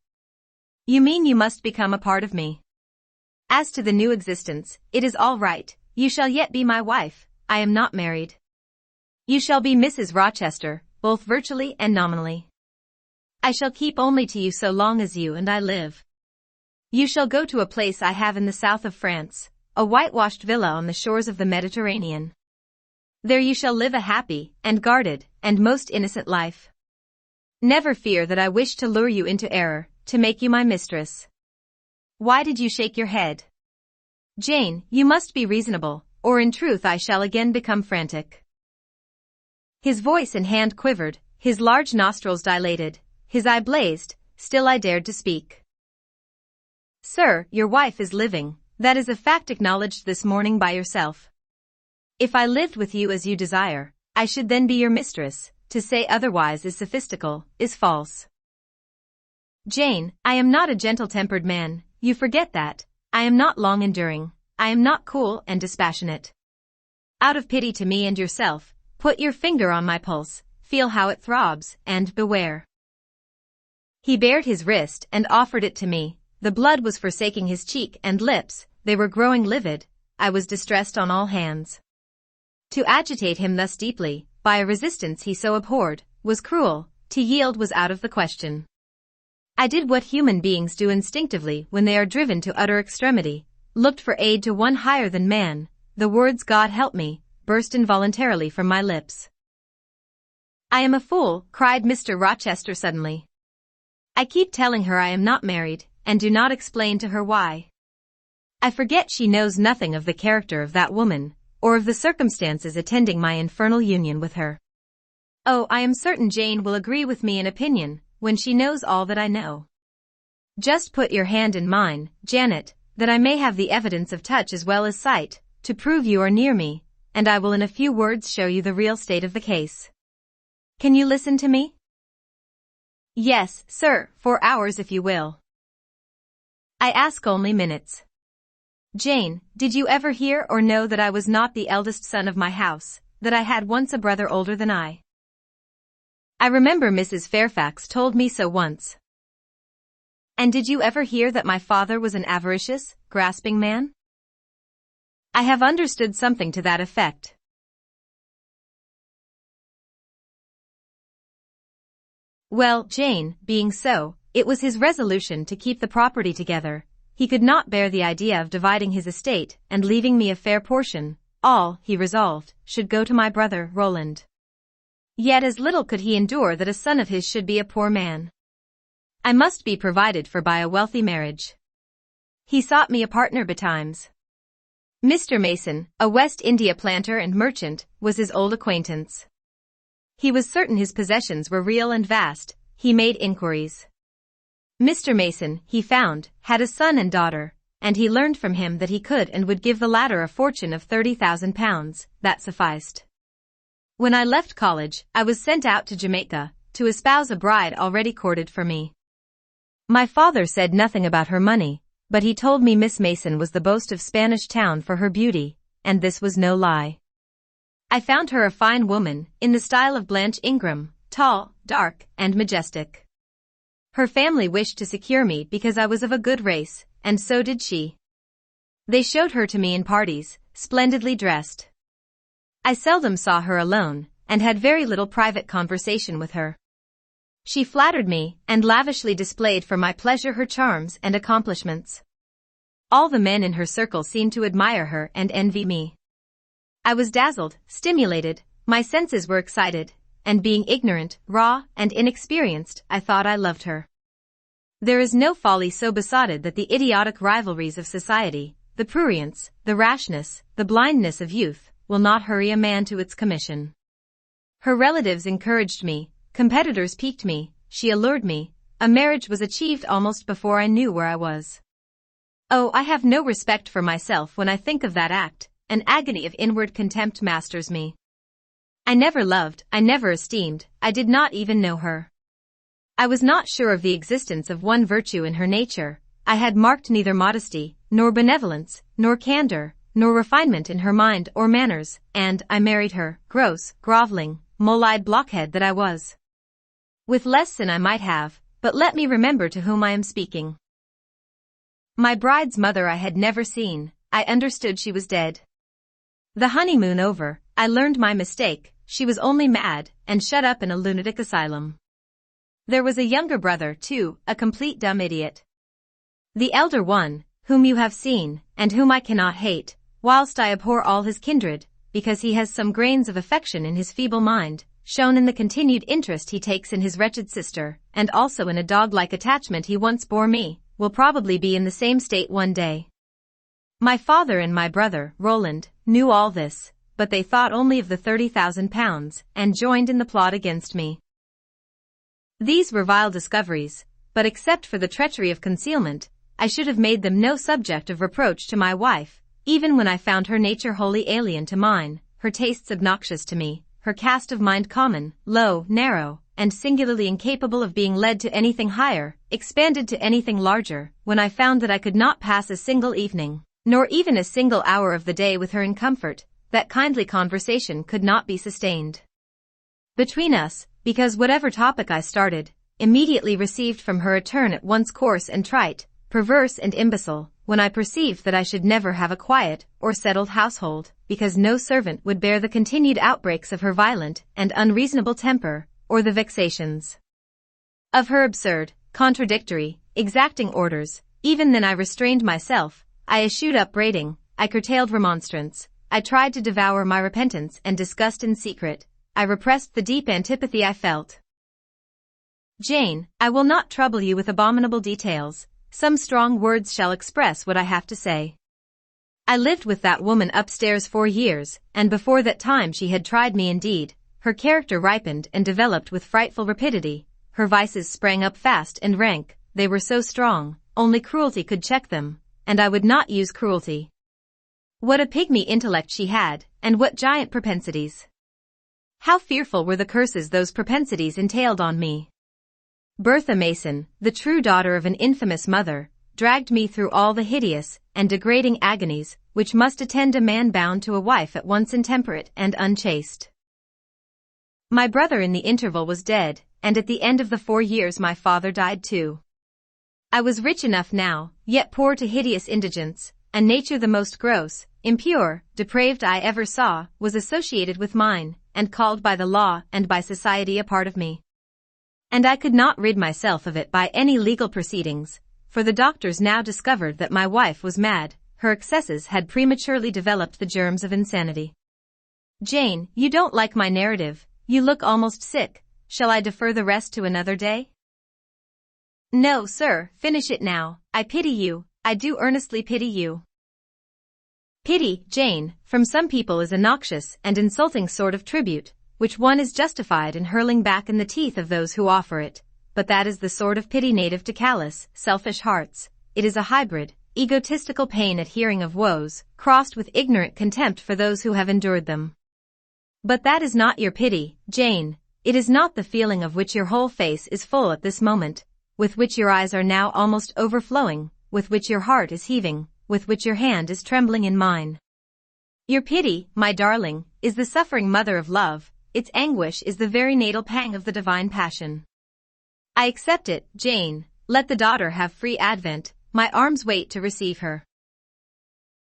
You mean you must become a part of me. As to the new existence, it is all right. You shall yet be my wife. I am not married. You shall be Mrs. Rochester, both virtually and nominally. I shall keep only to you so long as you and I live. You shall go to a place I have in the south of France, a whitewashed villa on the shores of the Mediterranean. There you shall live a happy, and guarded, and most innocent life. Never fear that I wish to lure you into error, to make you my mistress. Why did you shake your head? Jane, you must be reasonable, or in truth I shall again become frantic. His voice and hand quivered, his large nostrils dilated, his eye blazed, still I dared to speak. Sir, your wife is living, that is a fact acknowledged this morning by yourself. If I lived with you as you desire, I should then be your mistress. To say otherwise is sophistical, is false. Jane, I am not a gentle-tempered man, you forget that. I am not long-enduring, I am not cool and dispassionate. Out of pity to me and yourself, put your finger on my pulse, feel how it throbs, and beware. He bared his wrist and offered it to me. The blood was forsaking his cheek and lips, they were growing livid. I was distressed on all hands. To agitate him thus deeply, by a resistance he so abhorred, was cruel. To yield was out of the question. I did what human beings do instinctively when they are driven to utter extremity, looked for aid to one higher than man. The words "God help me" burst involuntarily from my lips. I am a fool, cried Mr. Rochester suddenly. I keep telling her I am not married, and do not explain to her why. I forget she knows nothing of the character of that woman, or of the circumstances attending my infernal union with her. Oh, I am certain Jane will agree with me in opinion, when she knows all that I know. Just put your hand in mine, Janet, that I may have the evidence of touch as well as sight, to prove you are near me, and I will in a few words show you the real state of the case. Can you listen to me? Yes, sir, for hours if you will. I ask only minutes. Jane, did you ever hear or know that I was not the eldest son of my house, that I had once a brother older than I? I remember Mrs. Fairfax told me so once. And did you ever hear that my father was an avaricious, grasping man? I have understood something to that effect. Well, Jane, being so, it was his resolution to keep the property together. He could not bear the idea of dividing his estate and leaving me a fair portion. All, he resolved, should go to my brother, Roland. Yet as little could he endure that a son of his should be a poor man. I must be provided for by a wealthy marriage. He sought me a partner betimes. Mr. Mason, a West India planter and merchant, was his old acquaintance. He was certain his possessions were real and vast. He made inquiries. Mr. Mason, he found, had a son and daughter, and he learned from him that he could and would give the latter a fortune of £30,000. That sufficed. When I left college, I was sent out to Jamaica, to espouse a bride already courted for me. My father said nothing about her money, but he told me Miss Mason was the boast of Spanish Town for her beauty, and this was no lie. I found her a fine woman, in the style of Blanche Ingram, tall, dark, and majestic. Her family wished to secure me because I was of a good race, and so did she. They showed her to me in parties, splendidly dressed. I seldom saw her alone, and had very little private conversation with her. She flattered me, and lavishly displayed for my pleasure her charms and accomplishments. All the men in her circle seemed to admire her and envy me. I was dazzled, stimulated, My senses were excited, and being ignorant, raw, and inexperienced, I thought I loved her. There is no folly so besotted that the idiotic rivalries of society, the prurience, the rashness, the blindness of youth, will not hurry a man to its commission. Her relatives encouraged me, competitors piqued me, she allured me, a marriage was achieved almost before I knew where I was. Oh, I have no respect for myself when I think of that act, an agony of inward contempt masters me. I never loved, I never esteemed, I did not even know her. I was not sure of the existence of one virtue in her nature, I had marked neither modesty, nor benevolence, nor candor, nor refinement in her mind or manners, and I married her, gross, groveling, mole-eyed blockhead that I was. With less than I might have, but let me remember to whom I am speaking. My bride's mother I had never seen, I understood she was dead. The honeymoon over, I learned my mistake, she was only mad, and shut up in a lunatic asylum. There was a younger brother, too, a complete dumb idiot. The elder one, whom you have seen, and whom I cannot hate, whilst I abhor all his kindred, because he has some grains of affection in his feeble mind, shown in the continued interest he takes in his wretched sister, and also in a dog-like attachment he once bore me, will probably be in the same state one day. My father and my brother, Roland, knew all this, but they thought only of the £30,000, and joined in the plot against me. These were vile discoveries, but except for the treachery of concealment, I should have made them no subject of reproach to my wife, even when I found her nature wholly alien to mine, her tastes obnoxious to me, her cast of mind common, low, narrow, and singularly incapable of being led to anything higher, expanded to anything larger, when I found that I could not pass a single evening, nor even a single hour of the day with her in comfort, that kindly conversation could not be sustained between us, because whatever topic I started, immediately received from her a turn at once coarse and trite, perverse and imbecile, when I perceived that I should never have a quiet or settled household, because no servant would bear the continued outbreaks of her violent and unreasonable temper, or the vexations of her absurd, contradictory, exacting orders. Even then I restrained myself, I eschewed upbraiding, I curtailed remonstrance, I tried to devour my repentance and disgust in secret, I repressed the deep antipathy I felt. Jane, I will not trouble you with abominable details, some strong words shall express what I have to say. I lived with that woman upstairs 4 years, and before that time she had tried me indeed. Her character ripened and developed with frightful rapidity, her vices sprang up fast and rank, they were so strong, only cruelty could check them, and I would not use cruelty. What a pygmy intellect she had, and what giant propensities! How fearful were the curses those propensities entailed on me! Bertha Mason, the true daughter of an infamous mother, dragged me through all the hideous and degrading agonies which must attend a man bound to a wife at once intemperate and unchaste. My brother in the interval was dead, and at the end of the 4 years my father died too. I was rich enough now, yet poor to hideous indigence, and nature the most gross, impure, depraved I ever saw, was associated with mine, and called by the law and by society a part of me. And I could not rid myself of it by any legal proceedings, for the doctors now discovered that my wife was mad, her excesses had prematurely developed the germs of insanity. Jane, you don't like my narrative, you look almost sick, shall I defer the rest to another day? No, sir, finish it now, I pity you, I do earnestly pity you. Pity, Jane, from some people is a noxious and insulting sort of tribute, which one is justified in hurling back in the teeth of those who offer it, but that is the sort of pity native to callous, selfish hearts. It is a hybrid, egotistical pain at hearing of woes, crossed with ignorant contempt for those who have endured them. But that is not your pity, Jane, it is not the feeling of which your whole face is full at this moment, with which your eyes are now almost overflowing, with which your heart is heaving, with which your hand is trembling in mine. Your pity, my darling, is the suffering mother of love, its anguish is the very natal pang of the divine passion. I accept it, Jane, let the daughter have free advent, my arms wait to receive her.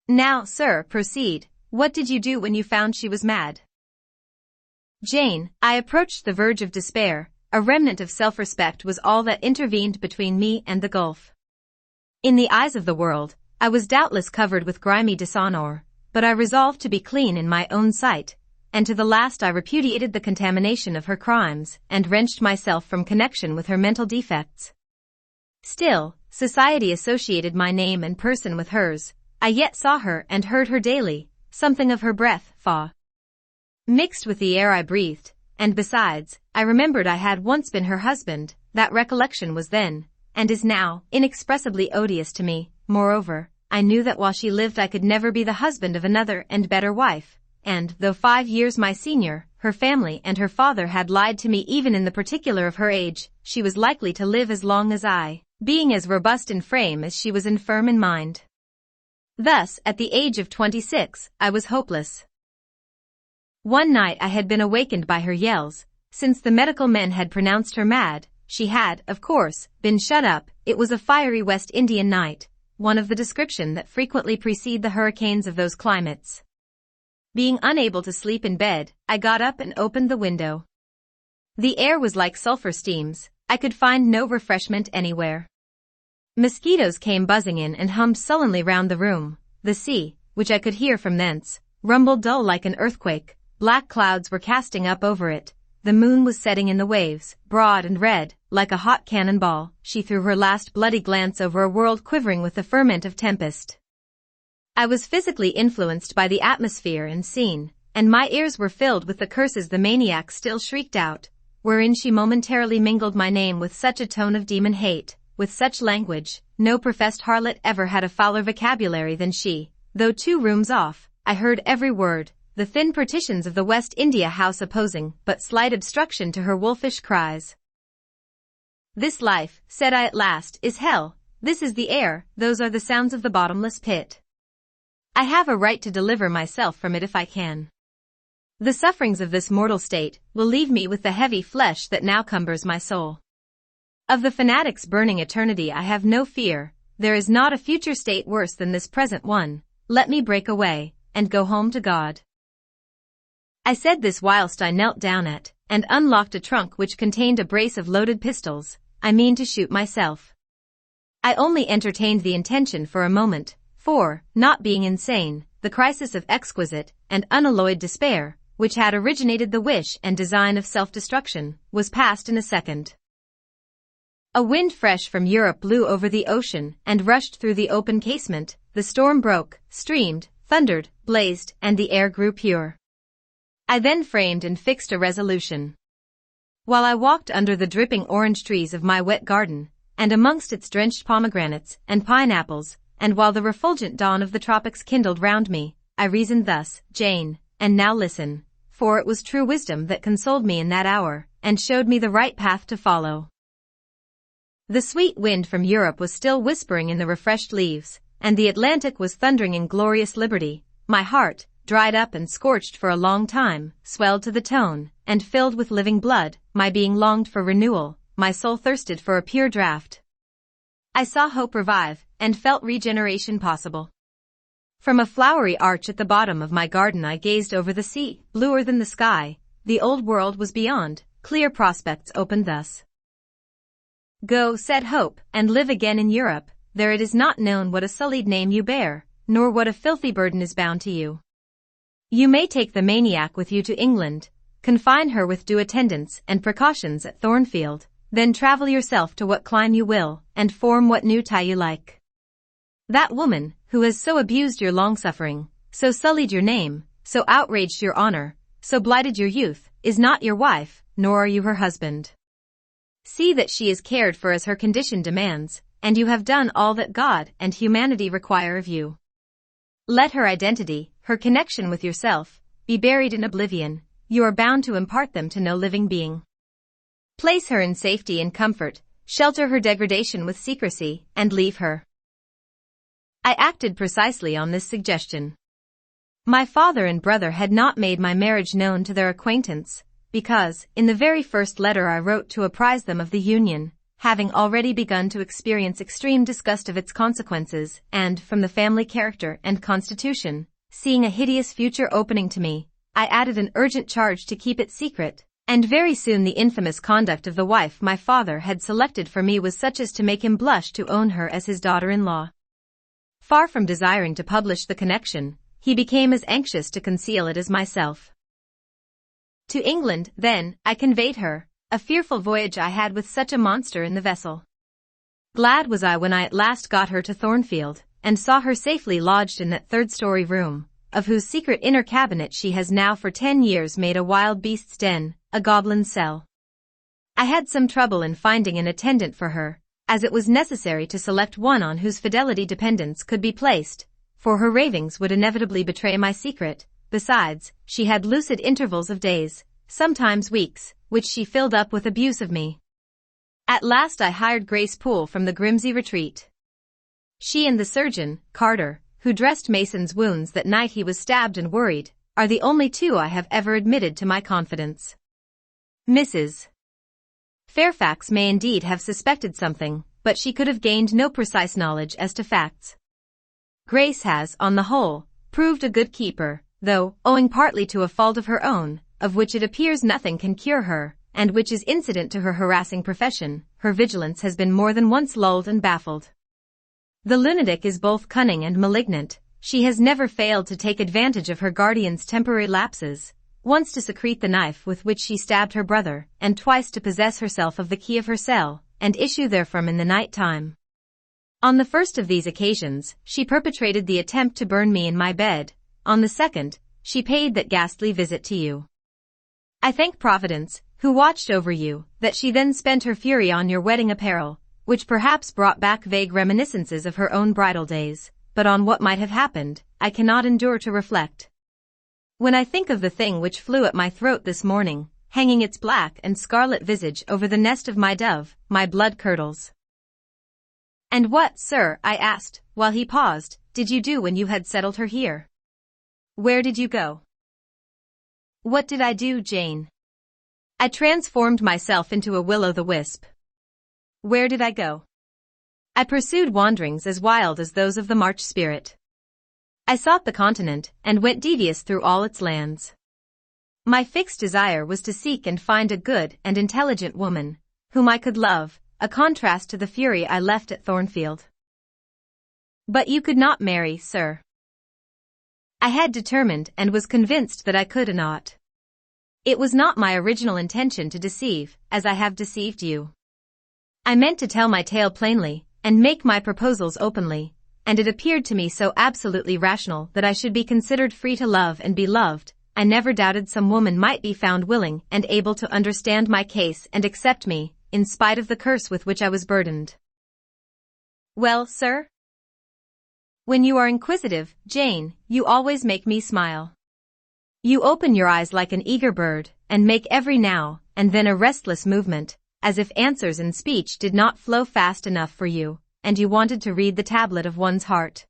Now, sir, proceed, what did you do when you found she was mad? Jane, I approached the verge of despair, a remnant of self-respect was all that intervened between me and the gulf. In the eyes of the world, I was doubtless covered with grimy dishonor, but I resolved to be clean in my own sight, and to the last I repudiated the contamination of her crimes and wrenched myself from connection with her mental defects. Still, society associated my name and person with hers. I yet saw her and heard her daily, something of her breath, mixed with the air I breathed, and besides, I remembered I had once been her husband. That recollection was then, and is now, inexpressibly odious to me. Moreover, I knew that while she lived I could never be the husband of another and better wife, and, though 5 years my senior, her family and her father had lied to me even in the particular of her age, she was likely to live as long as I, being as robust in frame as she was infirm in mind. Thus, at the age of 26, I was hopeless. One night I had been awakened by her yells. Since the medical men had pronounced her mad, she had, of course, been shut up. It was a fiery West Indian night, one of the description that frequently precede the hurricanes of those climates. Being unable to sleep in bed, I got up and opened the window. The air was like sulfur steams. I could find no refreshment anywhere. Mosquitoes came buzzing in and hummed sullenly round the room. The sea, which I could hear from thence, rumbled dull like an earthquake. Black clouds were casting up over it. The moon was setting in the waves, broad and red, like a hot cannonball. She threw her last bloody glance over a world quivering with the ferment of tempest. I was physically influenced by the atmosphere and scene, and my ears were filled with the curses the maniac still shrieked out, wherein she momentarily mingled my name with such a tone of demon hate, with such language. No professed harlot ever had a fouler vocabulary than she. Though 2 rooms off, I heard every word, the thin partitions of the West India House opposing but slight obstruction to her wolfish cries. "This life," said I at last, "is hell. This is the air, those are the sounds of the bottomless pit. I have a right to deliver myself from it if I can. The sufferings of this mortal state will leave me with the heavy flesh that now cumbers my soul. Of the fanatic's burning eternity I have no fear. There is not a future state worse than this present one. Let me break away, and go home to God." I said this whilst I knelt down at, and unlocked a trunk which contained a brace of loaded pistols. I mean to shoot myself. I only entertained the intention for a moment, for, not being insane, the crisis of exquisite and unalloyed despair, which had originated the wish and design of self-destruction, was past in a second. A wind fresh from Europe blew over the ocean and rushed through the open casement. The storm broke, streamed, thundered, blazed, and the air grew pure. I then framed and fixed a resolution. While I walked under the dripping orange trees of my wet garden, and amongst its drenched pomegranates and pineapples, and while the refulgent dawn of the tropics kindled round me, I reasoned thus: "Jane, and now listen," for it was true wisdom that consoled me in that hour, and showed me the right path to follow. The sweet wind from Europe was still whispering in the refreshed leaves, and the Atlantic was thundering in glorious liberty. My heart, dried up and scorched for a long time, swelled to the tone, and filled with living blood. My being longed for renewal, my soul thirsted for a pure draught. I saw hope revive, and felt regeneration possible. From a flowery arch at the bottom of my garden I gazed over the sea, bluer than the sky. The old world was beyond, clear prospects opened thus. "Go," said Hope, "and live again in Europe. There it is not known what a sullied name you bear, nor what a filthy burden is bound to you. You may take the maniac with you to England, confine her with due attendance and precautions at Thornfield, then travel yourself to what clime you will, and form what new tie you like. That woman, who has so abused your long-suffering, so sullied your name, so outraged your honor, so blighted your youth, is not your wife, nor are you her husband. See that she is cared for as her condition demands, and you have done all that God and humanity require of you. Let her identity, her connection with yourself, be buried in oblivion. You are bound to impart them to no living being. Place her in safety and comfort, shelter her degradation with secrecy, and leave her." I acted precisely on this suggestion. My father and brother had not made my marriage known to their acquaintance, because, in the very first letter I wrote to apprise them of the union, having already begun to experience extreme disgust of its consequences, and, from the family character and constitution, seeing a hideous future opening to me, I added an urgent charge to keep it secret, and very soon the infamous conduct of the wife my father had selected for me was such as to make him blush to own her as his daughter-in-law. Far from desiring to publish the connection, he became as anxious to conceal it as myself. To England, then, I conveyed her. A fearful voyage I had with such a monster in the vessel. Glad was I when I at last got her to Thornfield, and saw her safely lodged in that third-story room, of whose secret inner cabinet she has now for 10 years made a wild beast's den, a goblin's cell. I had some trouble in finding an attendant for her, as it was necessary to select one on whose fidelity dependence could be placed, for her ravings would inevitably betray my secret. Besides, she had lucid intervals of days, sometimes weeks, which she filled up with abuse of me. At last I hired Grace Poole from the Grimsby retreat. She and the surgeon, Carter, who dressed Mason's wounds that night he was stabbed and worried, are the only two I have ever admitted to my confidence. Mrs. Fairfax may indeed have suspected something, but she could have gained no precise knowledge as to facts. Grace has, on the whole, proved a good keeper, though, owing partly to a fault of her own, of which it appears nothing can cure her, and which is incident to her harassing profession, her vigilance has been more than once lulled and baffled. The lunatic is both cunning and malignant. She has never failed to take advantage of her guardian's temporary lapses, once to secrete the knife with which she stabbed her brother, and twice to possess herself of the key of her cell, and issue therefrom in the night time. On the first of these occasions, she perpetrated the attempt to burn me in my bed. On the second, she paid that ghastly visit to you. I thank Providence, who watched over you, that she then spent her fury on your wedding apparel, which perhaps brought back vague reminiscences of her own bridal days, but on what might have happened, I cannot endure to reflect. When I think of the thing which flew at my throat this morning, hanging its black and scarlet visage over the nest of my dove, my blood curdles. And what, sir, I asked, while he paused, did you do when you had settled her here? Where did you go? What did I do, Jane? I transformed myself into a will-o'-the-wisp. Where did I go? I pursued wanderings as wild as those of the March spirit. I sought the continent, and went devious through all its lands. My fixed desire was to seek and find a good and intelligent woman, whom I could love, a contrast to the fury I left at Thornfield. But you could not marry, sir. I had determined and was convinced that I could not. It was not my original intention to deceive, as I have deceived you. I meant to tell my tale plainly, and make my proposals openly, and it appeared to me so absolutely rational that I should be considered free to love and be loved. I never doubted some woman might be found willing and able to understand my case and accept me, in spite of the curse with which I was burdened. Well, sir? When you are inquisitive, Jane, you always make me smile. You open your eyes like an eager bird, and make every now and then a restless movement, as if answers in speech did not flow fast enough for you, and you wanted to read the tablet of one's heart.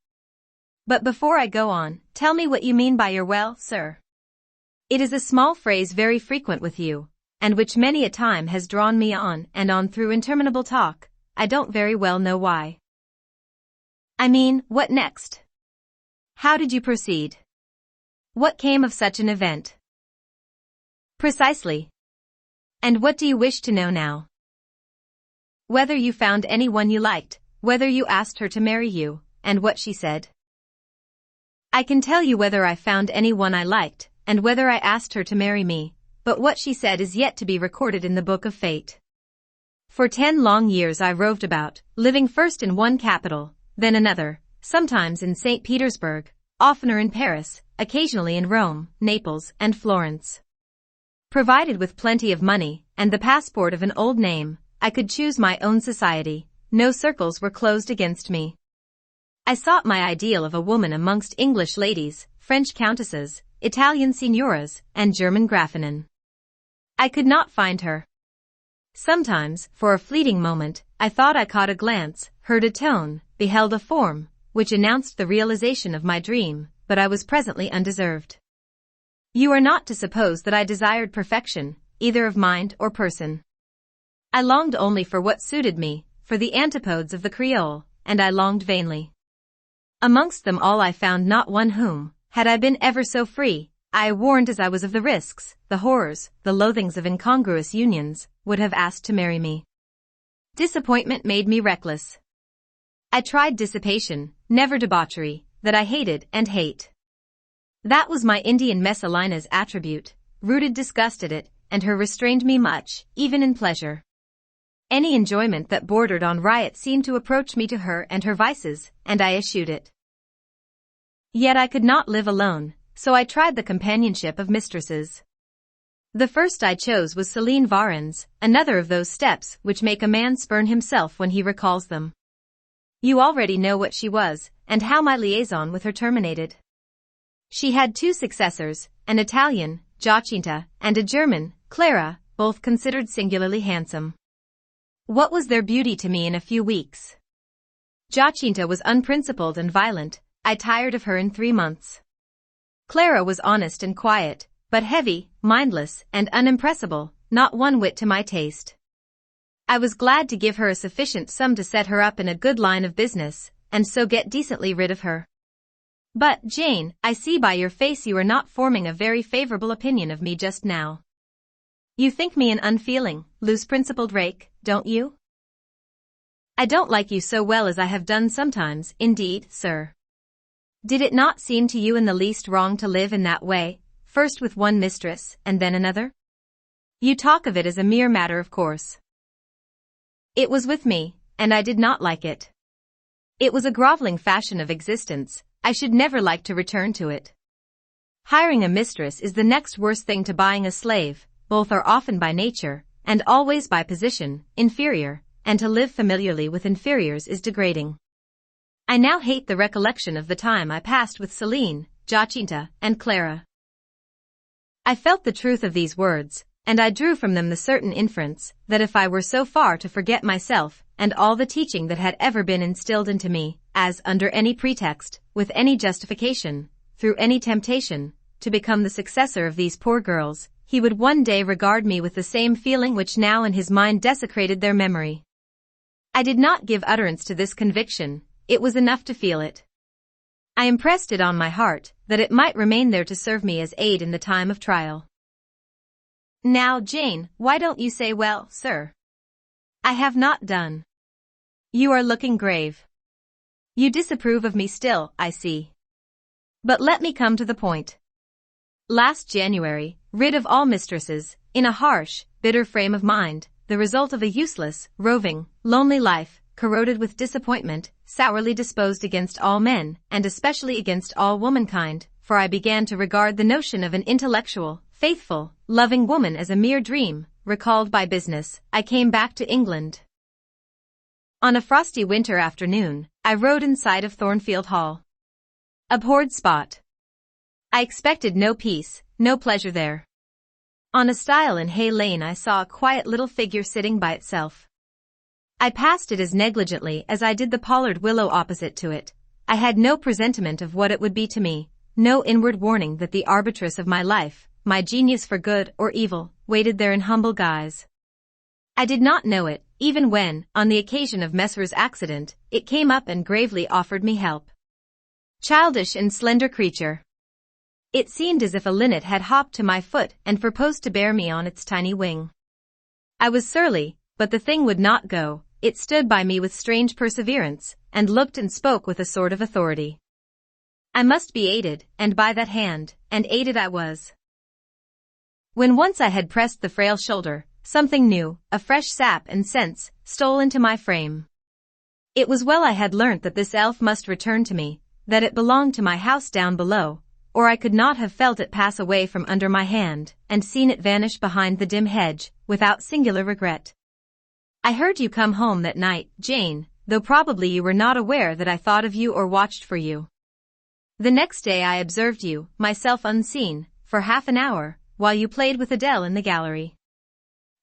But before I go on, tell me what you mean by your well, sir. It is a small phrase very frequent with you, and which many a time has drawn me on and on through interminable talk. I don't very well know why. I mean, what next? How did you proceed? What came of such an event? Precisely. And what do you wish to know now? Whether you found anyone you liked, whether you asked her to marry you, and what she said. I can tell you whether I found anyone I liked, and whether I asked her to marry me, but what she said is yet to be recorded in the book of fate. For 10 long years I roved about, living first in one capital, then another, sometimes in St. Petersburg, oftener in Paris, occasionally in Rome, Naples, and Florence. Provided with plenty of money, and the passport of an old name, I could choose my own society. No circles were closed against me. I sought my ideal of a woman amongst English ladies, French countesses, Italian signoras, and German Grafinnen. I could not find her. Sometimes, for a fleeting moment, I thought I caught a glance, heard a tone, beheld a form, which announced the realization of my dream, but I was presently undeserved. You are not to suppose that I desired perfection, either of mind or person. I longed only for what suited me, for the antipodes of the Creole, and I longed vainly. Amongst them all I found not one whom, had I been ever so free, I, warned as I was of the risks, the horrors, the loathings of incongruous unions, would have asked to marry me. Disappointment made me reckless. I tried dissipation, never debauchery, that I hated and hate. That was my Indian Messalina's attribute, rooted disgust at it, and her restrained me much, even in pleasure. Any enjoyment that bordered on riot seemed to approach me to her and her vices, and I eschewed it. Yet I could not live alone, so I tried the companionship of mistresses. The first I chose was Céline Varens, another of those steps which make a man spurn himself when he recalls them. You already know what she was, and how my liaison with her terminated. She had two successors, an Italian, Giacinta, and a German, Clara, both considered singularly handsome. What was their beauty to me in a few weeks? Giacinta was unprincipled and violent. I tired of her in 3 months. Clara was honest and quiet, but heavy, mindless, and unimpressible, not one whit to my taste. I was glad to give her a sufficient sum to set her up in a good line of business, and so get decently rid of her. But, Jane, I see by your face you are not forming a very favorable opinion of me just now. You think me an unfeeling, loose-principled rake, don't you? I don't like you so well as I have done sometimes, indeed, sir. Did it not seem to you in the least wrong to live in that way, first with one mistress, and then another? You talk of it as a mere matter of course. It was with me, and I did not like it. It was a groveling fashion of existence. I should never like to return to it. Hiring a mistress is the next worst thing to buying a slave. Both are often by nature, and always by position, inferior, and to live familiarly with inferiors is degrading. I now hate the recollection of the time I passed with Céline, Giacinta, and Clara. I felt the truth of these words, and I drew from them the certain inference that if I were so far to forget myself and all the teaching that had ever been instilled into me, as under any pretext, with any justification, through any temptation, to become the successor of these poor girls, he would one day regard me with the same feeling which now in his mind desecrated their memory. I did not give utterance to this conviction. It was enough to feel it. I impressed it on my heart, that it might remain there to serve me as aid in the time of trial. Now, Jane, why don't you say, well, sir? I have not done. You are looking grave. You disapprove of me still, I see. But let me come to the point. Last January, rid of all mistresses, in a harsh, bitter frame of mind, the result of a useless, roving, lonely life, corroded with disappointment, sourly disposed against all men, and especially against all womankind, for I began to regard the notion of an intellectual, faithful, loving woman as a mere dream. Recalled by business, I came back to England. On a frosty winter afternoon, I rode in sight of Thornfield Hall. Abhorred spot. I expected no peace, no pleasure there. On a stile in Hay Lane I saw a quiet little figure sitting by itself. I passed it as negligently as I did the pollard willow opposite to it. I had no presentiment of what it would be to me, no inward warning that the arbitress of my life, my genius for good or evil, waited there in humble guise. I did not know it, even when, on the occasion of Messer's accident, it came up and gravely offered me help. Childish and slender creature. It seemed as if a linnet had hopped to my foot and proposed to bear me on its tiny wing. I was surly, but the thing would not go. It stood by me with strange perseverance, and looked and spoke with a sort of authority. I must be aided, and by that hand, and aided I was. When once I had pressed the frail shoulder, something new, a fresh sap and sense, stole into my frame. It was well I had learnt that this elf must return to me, that it belonged to my house down below, or I could not have felt it pass away from under my hand, and seen it vanish behind the dim hedge, without singular regret. I heard you come home that night, Jane, though probably you were not aware that I thought of you or watched for you. The next day I observed you, myself unseen, for half an hour, while you played with Adele in the gallery.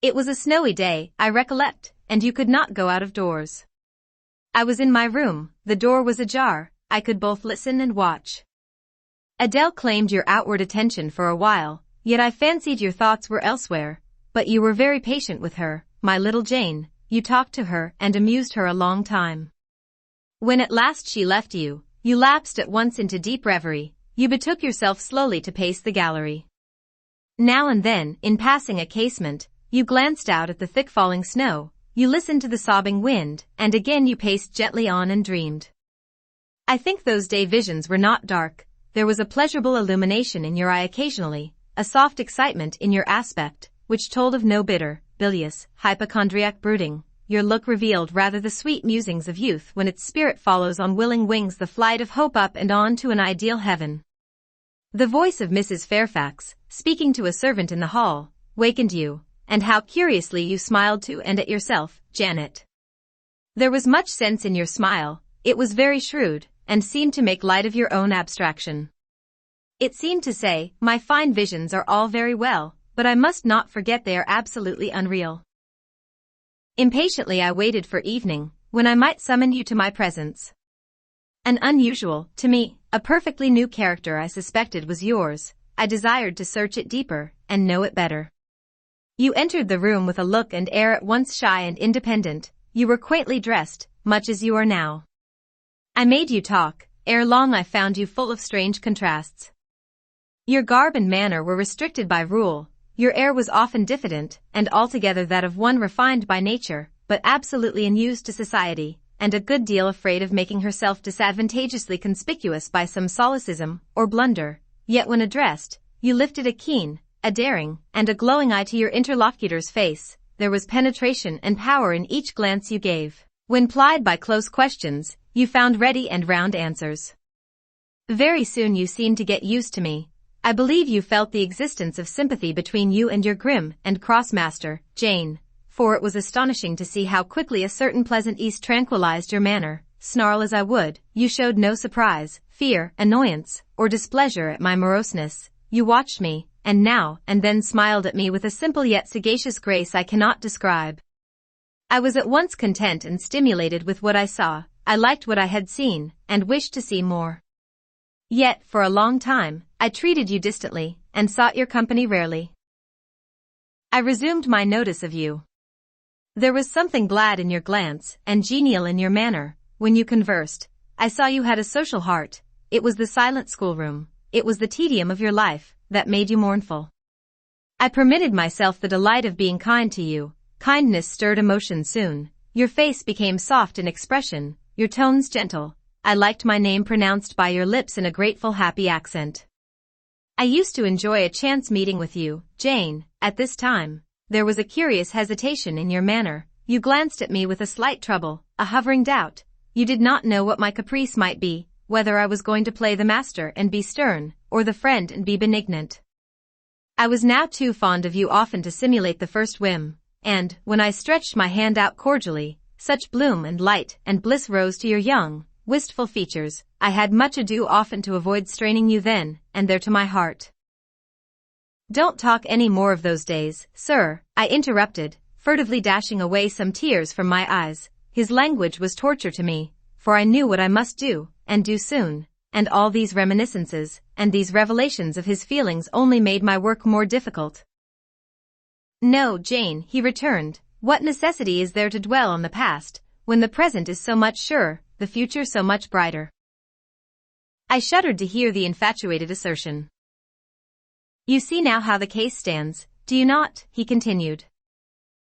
It was a snowy day, I recollect, and you could not go out of doors. I was in my room, the door was ajar, I could both listen and watch. Adele claimed your outward attention for a while, yet I fancied your thoughts were elsewhere, but you were very patient with her, my little Jane. You talked to her and amused her a long time. When at last she left you, you lapsed at once into deep reverie. You betook yourself slowly to pace the gallery. Now and then, in passing a casement, you glanced out at the thick falling snow, you listened to the sobbing wind, and again you paced gently on and dreamed. I think those day visions were not dark. There was a pleasurable illumination in your eye occasionally, a soft excitement in your aspect, which told of no bitter, bilious, hypochondriac brooding. Your look revealed rather the sweet musings of youth when its spirit follows on willing wings the flight of hope up and on to an ideal heaven. The voice of Mrs. Fairfax, speaking to a servant in the hall, wakened you, and how curiously you smiled to and at yourself, Janet. There was much sense in your smile, it was very shrewd, and seemed to make light of your own abstraction. It seemed to say, my fine visions are all very well, but I must not forget they are absolutely unreal. Impatiently I waited for evening, when I might summon you to my presence. An unusual, to me, a perfectly new character I suspected was yours. I desired to search it deeper, and know it better. You entered the room with a look and air at once shy and independent. You were quaintly dressed, much as you are now. I made you talk, ere long I found you full of strange contrasts. Your garb and manner were restricted by rule. Your air was often diffident, and altogether that of one refined by nature, but absolutely unused to society, and a good deal afraid of making herself disadvantageously conspicuous by some solecism or blunder. Yet when addressed, you lifted a keen, a daring, and a glowing eye to your interlocutor's face. There was penetration and power in each glance you gave. When plied by close questions, you found ready and round answers. Very soon you seemed to get used to me. I believe you felt the existence of sympathy between you and your grim and cross master, Jane, for it was astonishing to see how quickly a certain pleasant ease tranquilized your manner. Snarl as I would, you showed no surprise, fear, annoyance, or displeasure at my moroseness. You watched me, and now and then smiled at me with a simple yet sagacious grace I cannot describe. I was at once content and stimulated with what I saw. I liked what I had seen, and wished to see more. Yet, for a long time, I treated you distantly, and sought your company rarely. I resumed my notice of you. There was something glad in your glance, and genial in your manner, when you conversed. I saw you had a social heart. It was the silent schoolroom, it was the tedium of your life, that made you mournful. I permitted myself the delight of being kind to you. Kindness stirred emotion soon. Your face became soft in expression, your tones gentle. I liked my name pronounced by your lips in a grateful happy accent. I used to enjoy a chance meeting with you, Jane. At this time, there was a curious hesitation in your manner. You glanced at me with a slight trouble, a hovering doubt. You did not know what my caprice might be, whether I was going to play the master and be stern, or the friend and be benignant. I was now too fond of you often to simulate the first whim, and, when I stretched my hand out cordially, such bloom and light and bliss rose to your young, wistful features. I had much ado often to avoid straining you then, and there to my heart. Don't talk any more of those days, sir, I interrupted, furtively dashing away some tears from my eyes. His language was torture to me, for I knew what I must do, and do soon, and all these reminiscences, and these revelations of his feelings only made my work more difficult. No, Jane, he returned, what necessity is there to dwell on the past, when the present is so much surer, the future so much brighter? I shuddered to hear the infatuated assertion. You see now how the case stands, do you not? He continued.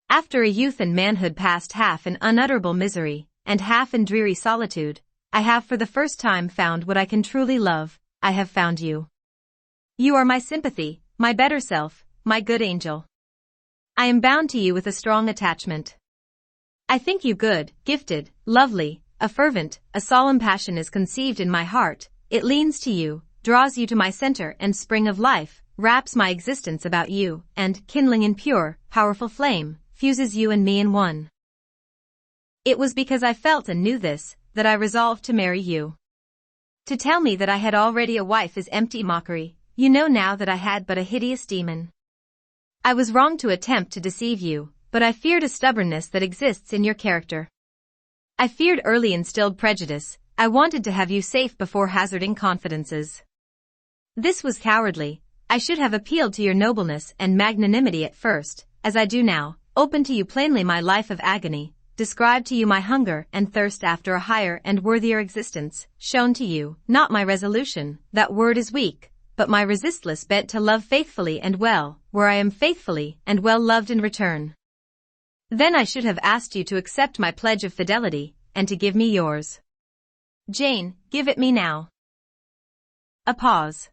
After a youth and manhood passed half in unutterable misery, and half in dreary solitude, I have for the first time found what I can truly love. I have found you. You are my sympathy, my better self, my good angel. I am bound to you with a strong attachment. I think you good, gifted, lovely. A fervent, a solemn passion is conceived in my heart. It leans to you, draws you to my center and spring of life, wraps my existence about you, and, kindling in pure, powerful flame, fuses you and me in one. It was because I felt and knew this, that I resolved to marry you. To tell me that I had already a wife is empty mockery. You know now that I had but a hideous demon. I was wrong to attempt to deceive you, but I feared a stubbornness that exists in your character. I feared early instilled prejudice. I wanted to have you safe before hazarding confidences. This was cowardly. I should have appealed to your nobleness and magnanimity at first, as I do now, opened to you plainly my life of agony, described to you my hunger and thirst after a higher and worthier existence, shown to you, not my resolution, that word is weak, but my resistless bent to love faithfully and well, where I am faithfully and well loved in return. Then I should have asked you to accept my pledge of fidelity, and to give me yours. Jane, give it me now. A pause.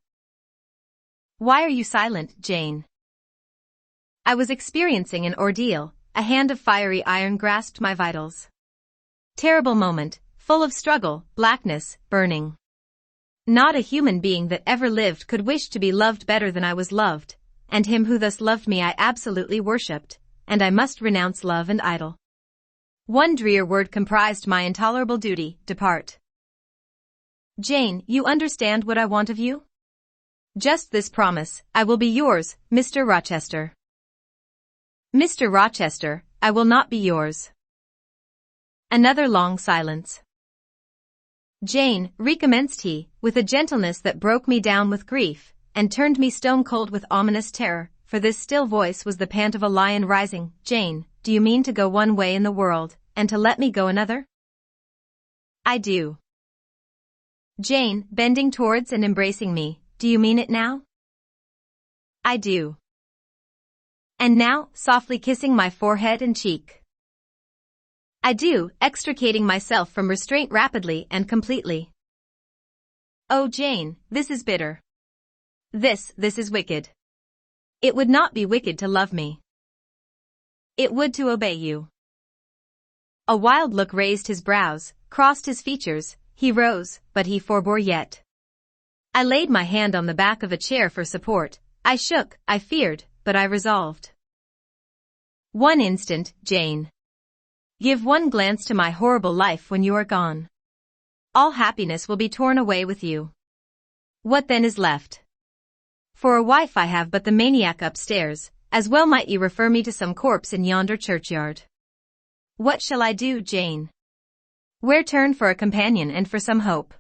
Why are you silent, Jane? I was experiencing an ordeal. A hand of fiery iron grasped my vitals. Terrible moment, full of struggle, blackness, burning. Not a human being that ever lived could wish to be loved better than I was loved, and him who thus loved me I absolutely worshipped, and I must renounce love and idol. One drear word comprised my intolerable duty: depart. Jane, you understand what I want of you? Just this promise: I will be yours, Mr. Rochester. Mr. Rochester, I will not be yours. Another long silence. Jane, recommenced he, with a gentleness that broke me down with grief, and turned me stone cold with ominous terror, for this still voice was the pant of a lion rising. Jane, do you mean to go one way in the world, and to let me go another? I do. Jane, bending towards and embracing me, do you mean it now? I do. And now, softly kissing my forehead and cheek. I do, extricating myself from restraint rapidly and completely. Oh, Jane, this is bitter. This is wicked. It would not be wicked to love me. It would to obey you. A wild look raised his brows, crossed his features, he rose, but he forbore yet. I laid my hand on the back of a chair for support. I shook, I feared, but I resolved. One instant, Jane. Give one glance to my horrible life when you are gone. All happiness will be torn away with you. What then is left? For a wife I have but the maniac upstairs, as well might you refer me to some corpse in yonder churchyard. What shall I do, Jane? Where turn for a companion and for some hope?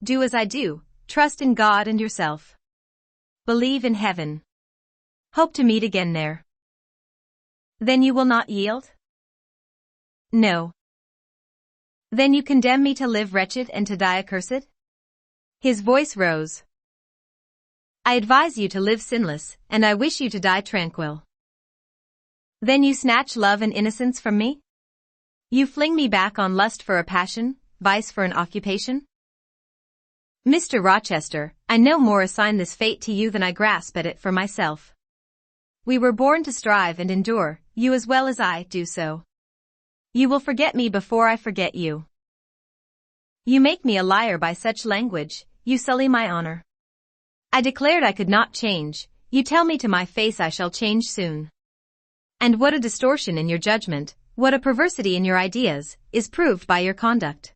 Do as I do, trust in God and yourself. Believe in heaven. Hope to meet again there. Then you will not yield? No. Then you condemn me to live wretched and to die accursed? His voice rose. I advise you to live sinless, and I wish you to die tranquil. Then you snatch love and innocence from me? You fling me back on lust for a passion, vice for an occupation? Mr. Rochester, I no more assign this fate to you than I grasp at it for myself. We were born to strive and endure, you as well as I do so. You will forget me before I forget you. You make me a liar by such language, you sully my honor. I declared I could not change, you tell me to my face I shall change soon. And what a distortion in your judgment, what a perversity in your ideas, is proved by your conduct.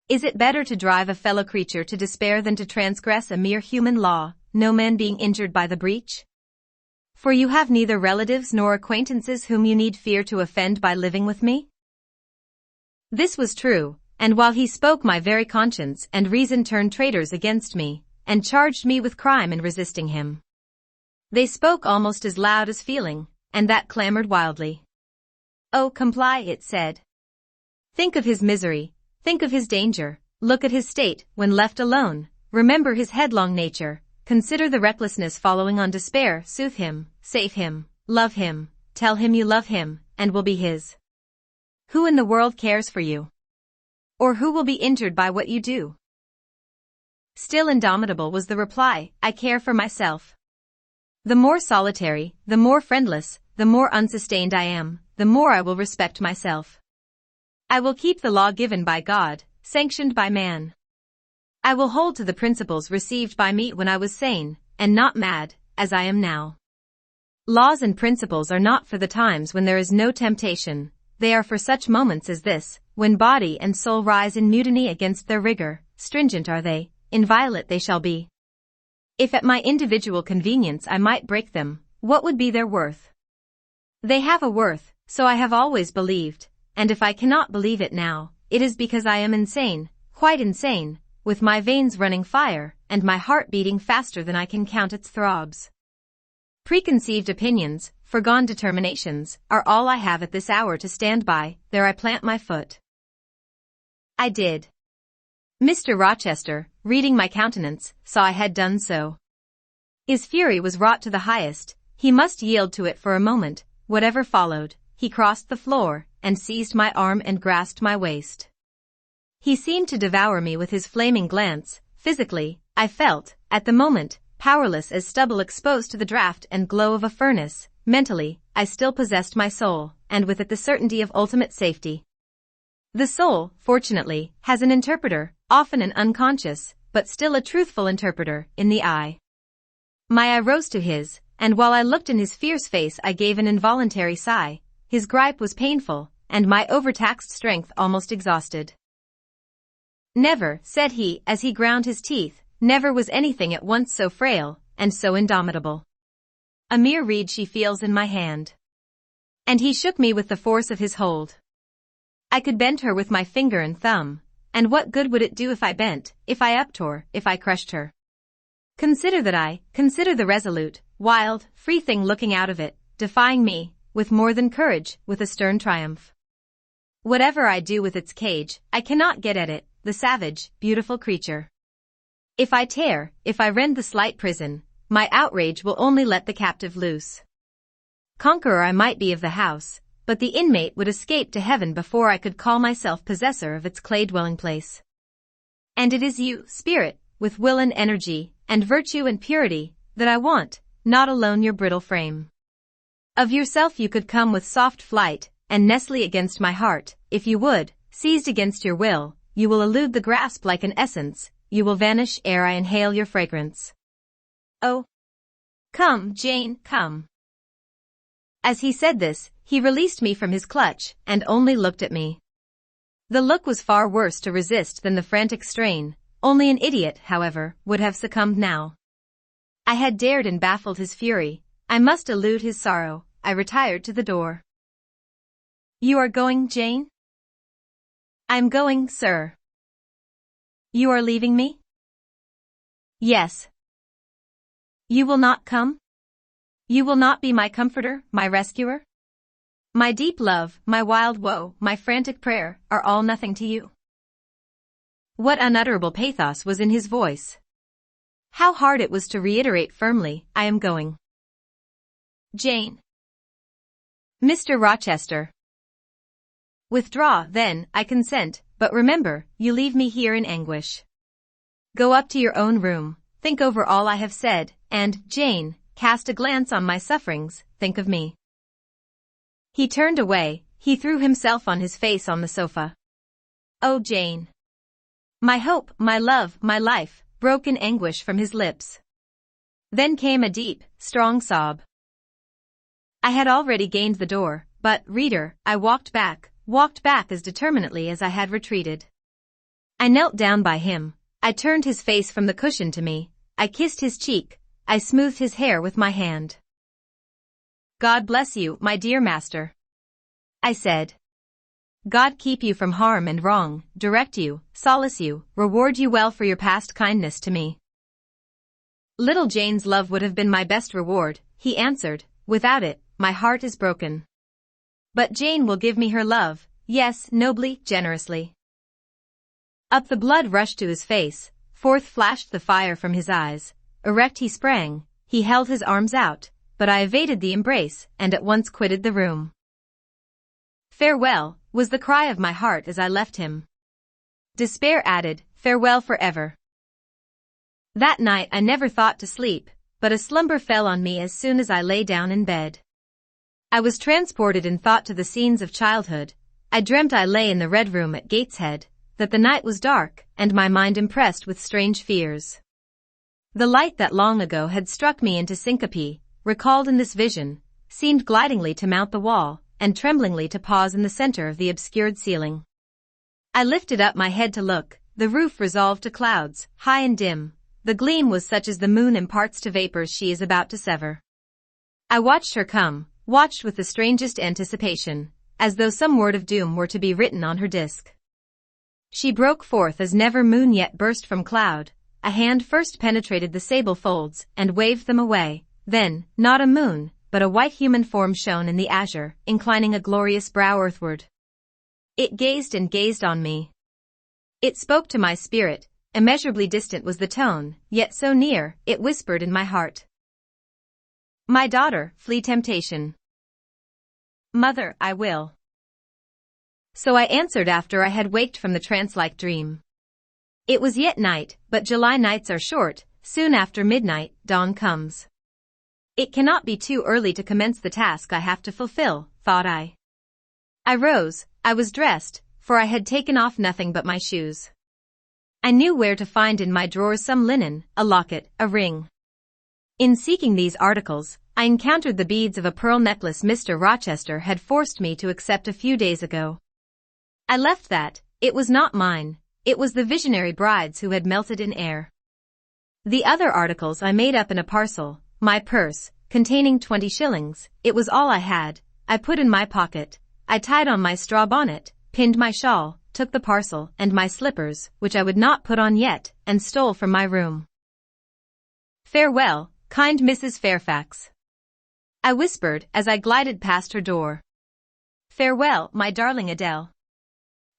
Is it better to drive a fellow creature to despair than to transgress a mere human law, no man being injured by the breach? For you have neither relatives nor acquaintances whom you need fear to offend by living with me? This was true, and while he spoke my very conscience and reason turned traitors against me, and charged me with crime in resisting him. They spoke almost as loud as feeling, and that clamored wildly. Oh, comply, it said. Think of his misery, think of his danger, look at his state when left alone, remember his headlong nature, consider the recklessness following on despair, soothe him, save him, love him, tell him you love him, and will be his. Who in the world cares for you? Or who will be injured by what you do? Still indomitable was the reply, I care for myself. The more solitary, the more friendless, the more unsustained I am, the more I will respect myself. I will keep the law given by God, sanctioned by man. I will hold to the principles received by me when I was sane, and not mad, as I am now. Laws and principles are not for the times when there is no temptation, they are for such moments as this, when body and soul rise in mutiny against their rigor, stringent are they, inviolate they shall be. If at my individual convenience I might break them, what would be their worth? They have a worth, so I have always believed, and if I cannot believe it now, it is because I am insane, quite insane, with my veins running fire, and my heart beating faster than I can count its throbs. Preconceived opinions, foregone determinations, are all I have at this hour to stand by, there I plant my foot. I did. Mr. Rochester, reading my countenance, saw I had done so. His fury was wrought to the highest, he must yield to it for a moment, whatever followed, he crossed the floor, and seized my arm and grasped my waist. He seemed to devour me with his flaming glance, physically, I felt, at the moment, powerless as stubble exposed to the draft and glow of a furnace. Mentally, I still possessed my soul, and with it the certainty of ultimate safety. The soul, fortunately, has an interpreter, often an unconscious, but still a truthful interpreter, in the eye. My eye rose to his, and while I looked in his fierce face I gave an involuntary sigh. His gripe was painful, and my overtaxed strength almost exhausted. "Never," said he, as he ground his teeth, "never was anything at once so frail, and so indomitable. A mere reed she feels in my hand." And he shook me with the force of his hold. I could bend her with my finger and thumb, and what good would it do if I bent, if I uptore, if I crushed her? Consider the resolute, wild, free thing looking out of it, defying me, with more than courage, with a stern triumph. Whatever I do with its cage, I cannot get at it, the savage, beautiful creature. If I tear, if I rend the slight prison, my outrage will only let the captive loose. Conqueror I might be of the house, but the inmate would escape to heaven before I could call myself possessor of its clay dwelling place. And it is you, spirit, with will and energy, and virtue and purity, that I want, not alone your brittle frame. Of yourself you could come with soft flight, and nestle against my heart, if you would, seized against your will, you will elude the grasp like an essence, you will vanish ere I inhale your fragrance. Oh! Come, Jane, come. As he said this, he released me from his clutch, and only looked at me. The look was far worse to resist than the frantic strain. Only an idiot, however, would have succumbed now. I had dared and baffled his fury. I must elude his sorrow. I retired to the door. "You are going, Jane?" "I'm going, sir." "You are leaving me?" "Yes." "You will not come? You will not be my comforter, my rescuer? My deep love, my wild woe, my frantic prayer, are all nothing to you?" What unutterable pathos was in his voice! How hard it was to reiterate firmly, "I am going." "Jane." "Mr. Rochester." "Withdraw, then, I consent, but remember, you leave me here in anguish. Go up to your own room, think over all I have said, and, Jane, cast a glance on my sufferings, think of me." He turned away, he threw himself on his face on the sofa. "Oh, Jane." My hope, my love, my life, broke in anguish from his lips. Then came a deep, strong sob. I had already gained the door, but, reader, I walked back as determinately as I had retreated. I knelt down by him, I turned his face from the cushion to me, I kissed his cheek, I smoothed his hair with my hand. "God bless you, my dear master," I said. "God keep you from harm and wrong, direct you, solace you, reward you well for your past kindness to me." "Little Jane's love would have been my best reward," he answered. "Without it, my heart is broken. But Jane will give me her love, yes, nobly, generously." Up the blood rushed to his face, forth flashed the fire from his eyes. Erect he sprang, he held his arms out, but I evaded the embrace and at once quitted the room. "Farewell," was the cry of my heart as I left him. Despair added, "Farewell forever." That night I never thought to sleep, but a slumber fell on me as soon as I lay down in bed. I was transported in thought to the scenes of childhood. I dreamt I lay in the Red Room at Gateshead, that the night was dark, and my mind impressed with strange fears. The light that long ago had struck me into syncope, recalled in this vision, seemed glidingly to mount the wall, and tremblingly to pause in the center of the obscured ceiling. I lifted up my head to look, the roof resolved to clouds, high and dim. The gleam was such as the moon imparts to vapors she is about to sever. I watched her come, watched with the strangest anticipation, as though some word of doom were to be written on her disk. She broke forth as never moon yet burst from cloud. A hand first penetrated the sable folds and waved them away, then, not a moon, but a white human form shone in the azure, inclining a glorious brow earthward. It gazed and gazed on me. It spoke to my spirit, immeasurably distant was the tone, yet so near, it whispered in my heart. "My daughter, flee temptation." "Mother, I will." So I answered after I had waked from the trance-like dream. It was yet night, but July nights are short, soon after midnight, dawn comes. It cannot be too early to commence the task I have to fulfill, thought I. I rose, I was dressed, for I had taken off nothing but my shoes. I knew where to find in my drawers some linen, a locket, a ring. In seeking these articles, I encountered the beads of a pearl necklace Mr. Rochester had forced me to accept a few days ago. I left that. It was not mine, it was the visionary bride's who had melted in air. The other articles I made up in a parcel, my purse, containing 20 shillings, it was all I had, I put in my pocket, I tied on my straw bonnet, pinned my shawl, took the parcel and my slippers, which I would not put on yet, and stole from my room. Farewell, kind Mrs. Fairfax, I whispered as I glided past her door. Farewell, my darling Adele,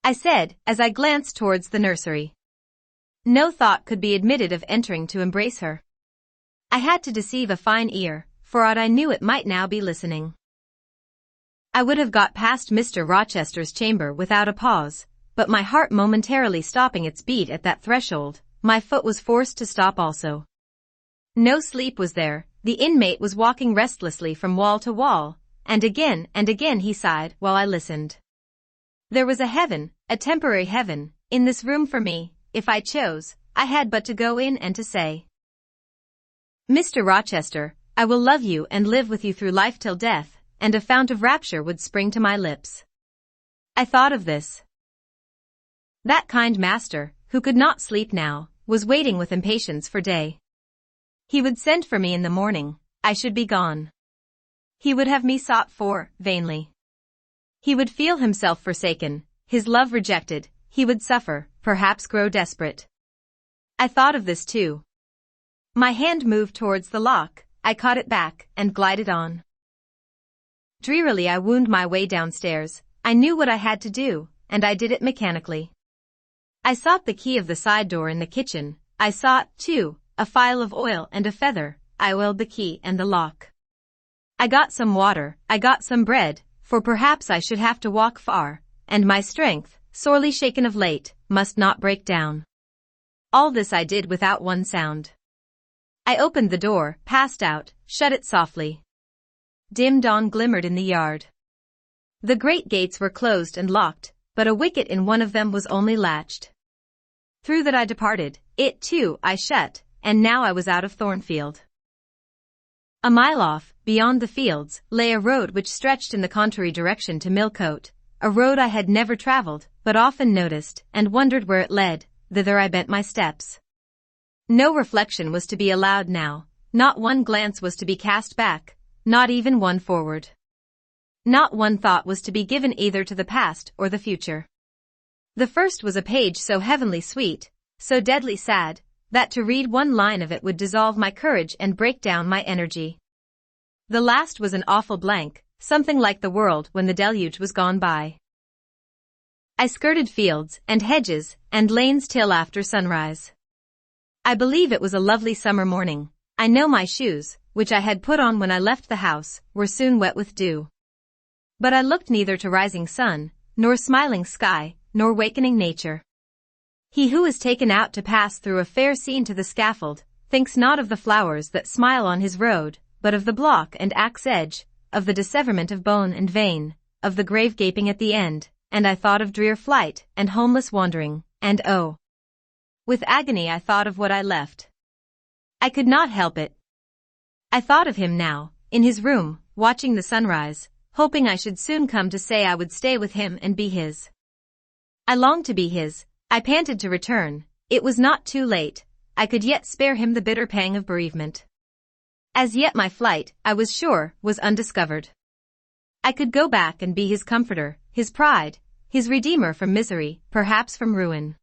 I said as I glanced towards the nursery. No thought could be admitted of entering to embrace her. I had to deceive a fine ear, for aught I knew it might now be listening. I would have got past Mr. Rochester's chamber without a pause, but my heart momentarily stopping its beat at that threshold, my foot was forced to stop also. No sleep was there, the inmate was walking restlessly from wall to wall, and again he sighed while I listened. There was a heaven, a temporary heaven, in this room for me. If I chose, I had but to go in and to say, Mr. Rochester, I will love you and live with you through life till death, and a fount of rapture would spring to my lips. I thought of this. That kind master, who could not sleep now, was waiting with impatience for day. He would send for me in the morning, I should be gone. He would have me sought for, vainly. He would feel himself forsaken, his love rejected, he would suffer, perhaps grow desperate. I thought of this too. My hand moved towards the lock, I caught it back, and glided on. Drearily I wound my way downstairs, I knew what I had to do, and I did it mechanically. I sought the key of the side door in the kitchen, I sought, too, a phial of oil and a feather, I oiled the key and the lock. I got some water, I got some bread, for perhaps I should have to walk far, and my strength, sorely shaken of late, must not break down. All this I did without one sound. I opened the door, passed out, shut it softly. Dim dawn glimmered in the yard. The great gates were closed and locked, but a wicket in one of them was only latched. Through that I departed, it too I shut, and now I was out of Thornfield. A mile off, beyond the fields, lay a road which stretched in the contrary direction to Millcote, a road I had never travelled, but often noticed, and wondered where it led. Thither I bent my steps. No reflection was to be allowed now, not one glance was to be cast back, not even one forward. Not one thought was to be given either to the past or the future. The first was a page so heavenly sweet, so deadly sad, that to read one line of it would dissolve my courage and break down my energy. The last was an awful blank, something like the world when the deluge was gone by. I skirted fields and hedges and lanes till after sunrise. I believe it was a lovely summer morning. I know my shoes, which I had put on when I left the house, were soon wet with dew. But I looked neither to rising sun, nor smiling sky, nor wakening nature. He who is taken out to pass through a fair scene to the scaffold, thinks not of the flowers that smile on his road, but of the block and axe edge, of the disseverment of bone and vein, of the grave gaping at the end, and I thought of drear flight, and homeless wandering, and oh! With agony I thought of what I left. I could not help it. I thought of him now, in his room, watching the sunrise, hoping I should soon come to say I would stay with him and be his. I longed to be his, I panted to return, it was not too late, I could yet spare him the bitter pang of bereavement. As yet my flight, I was sure, was undiscovered. I could go back and be his comforter, his pride, his redeemer from misery, perhaps from ruin.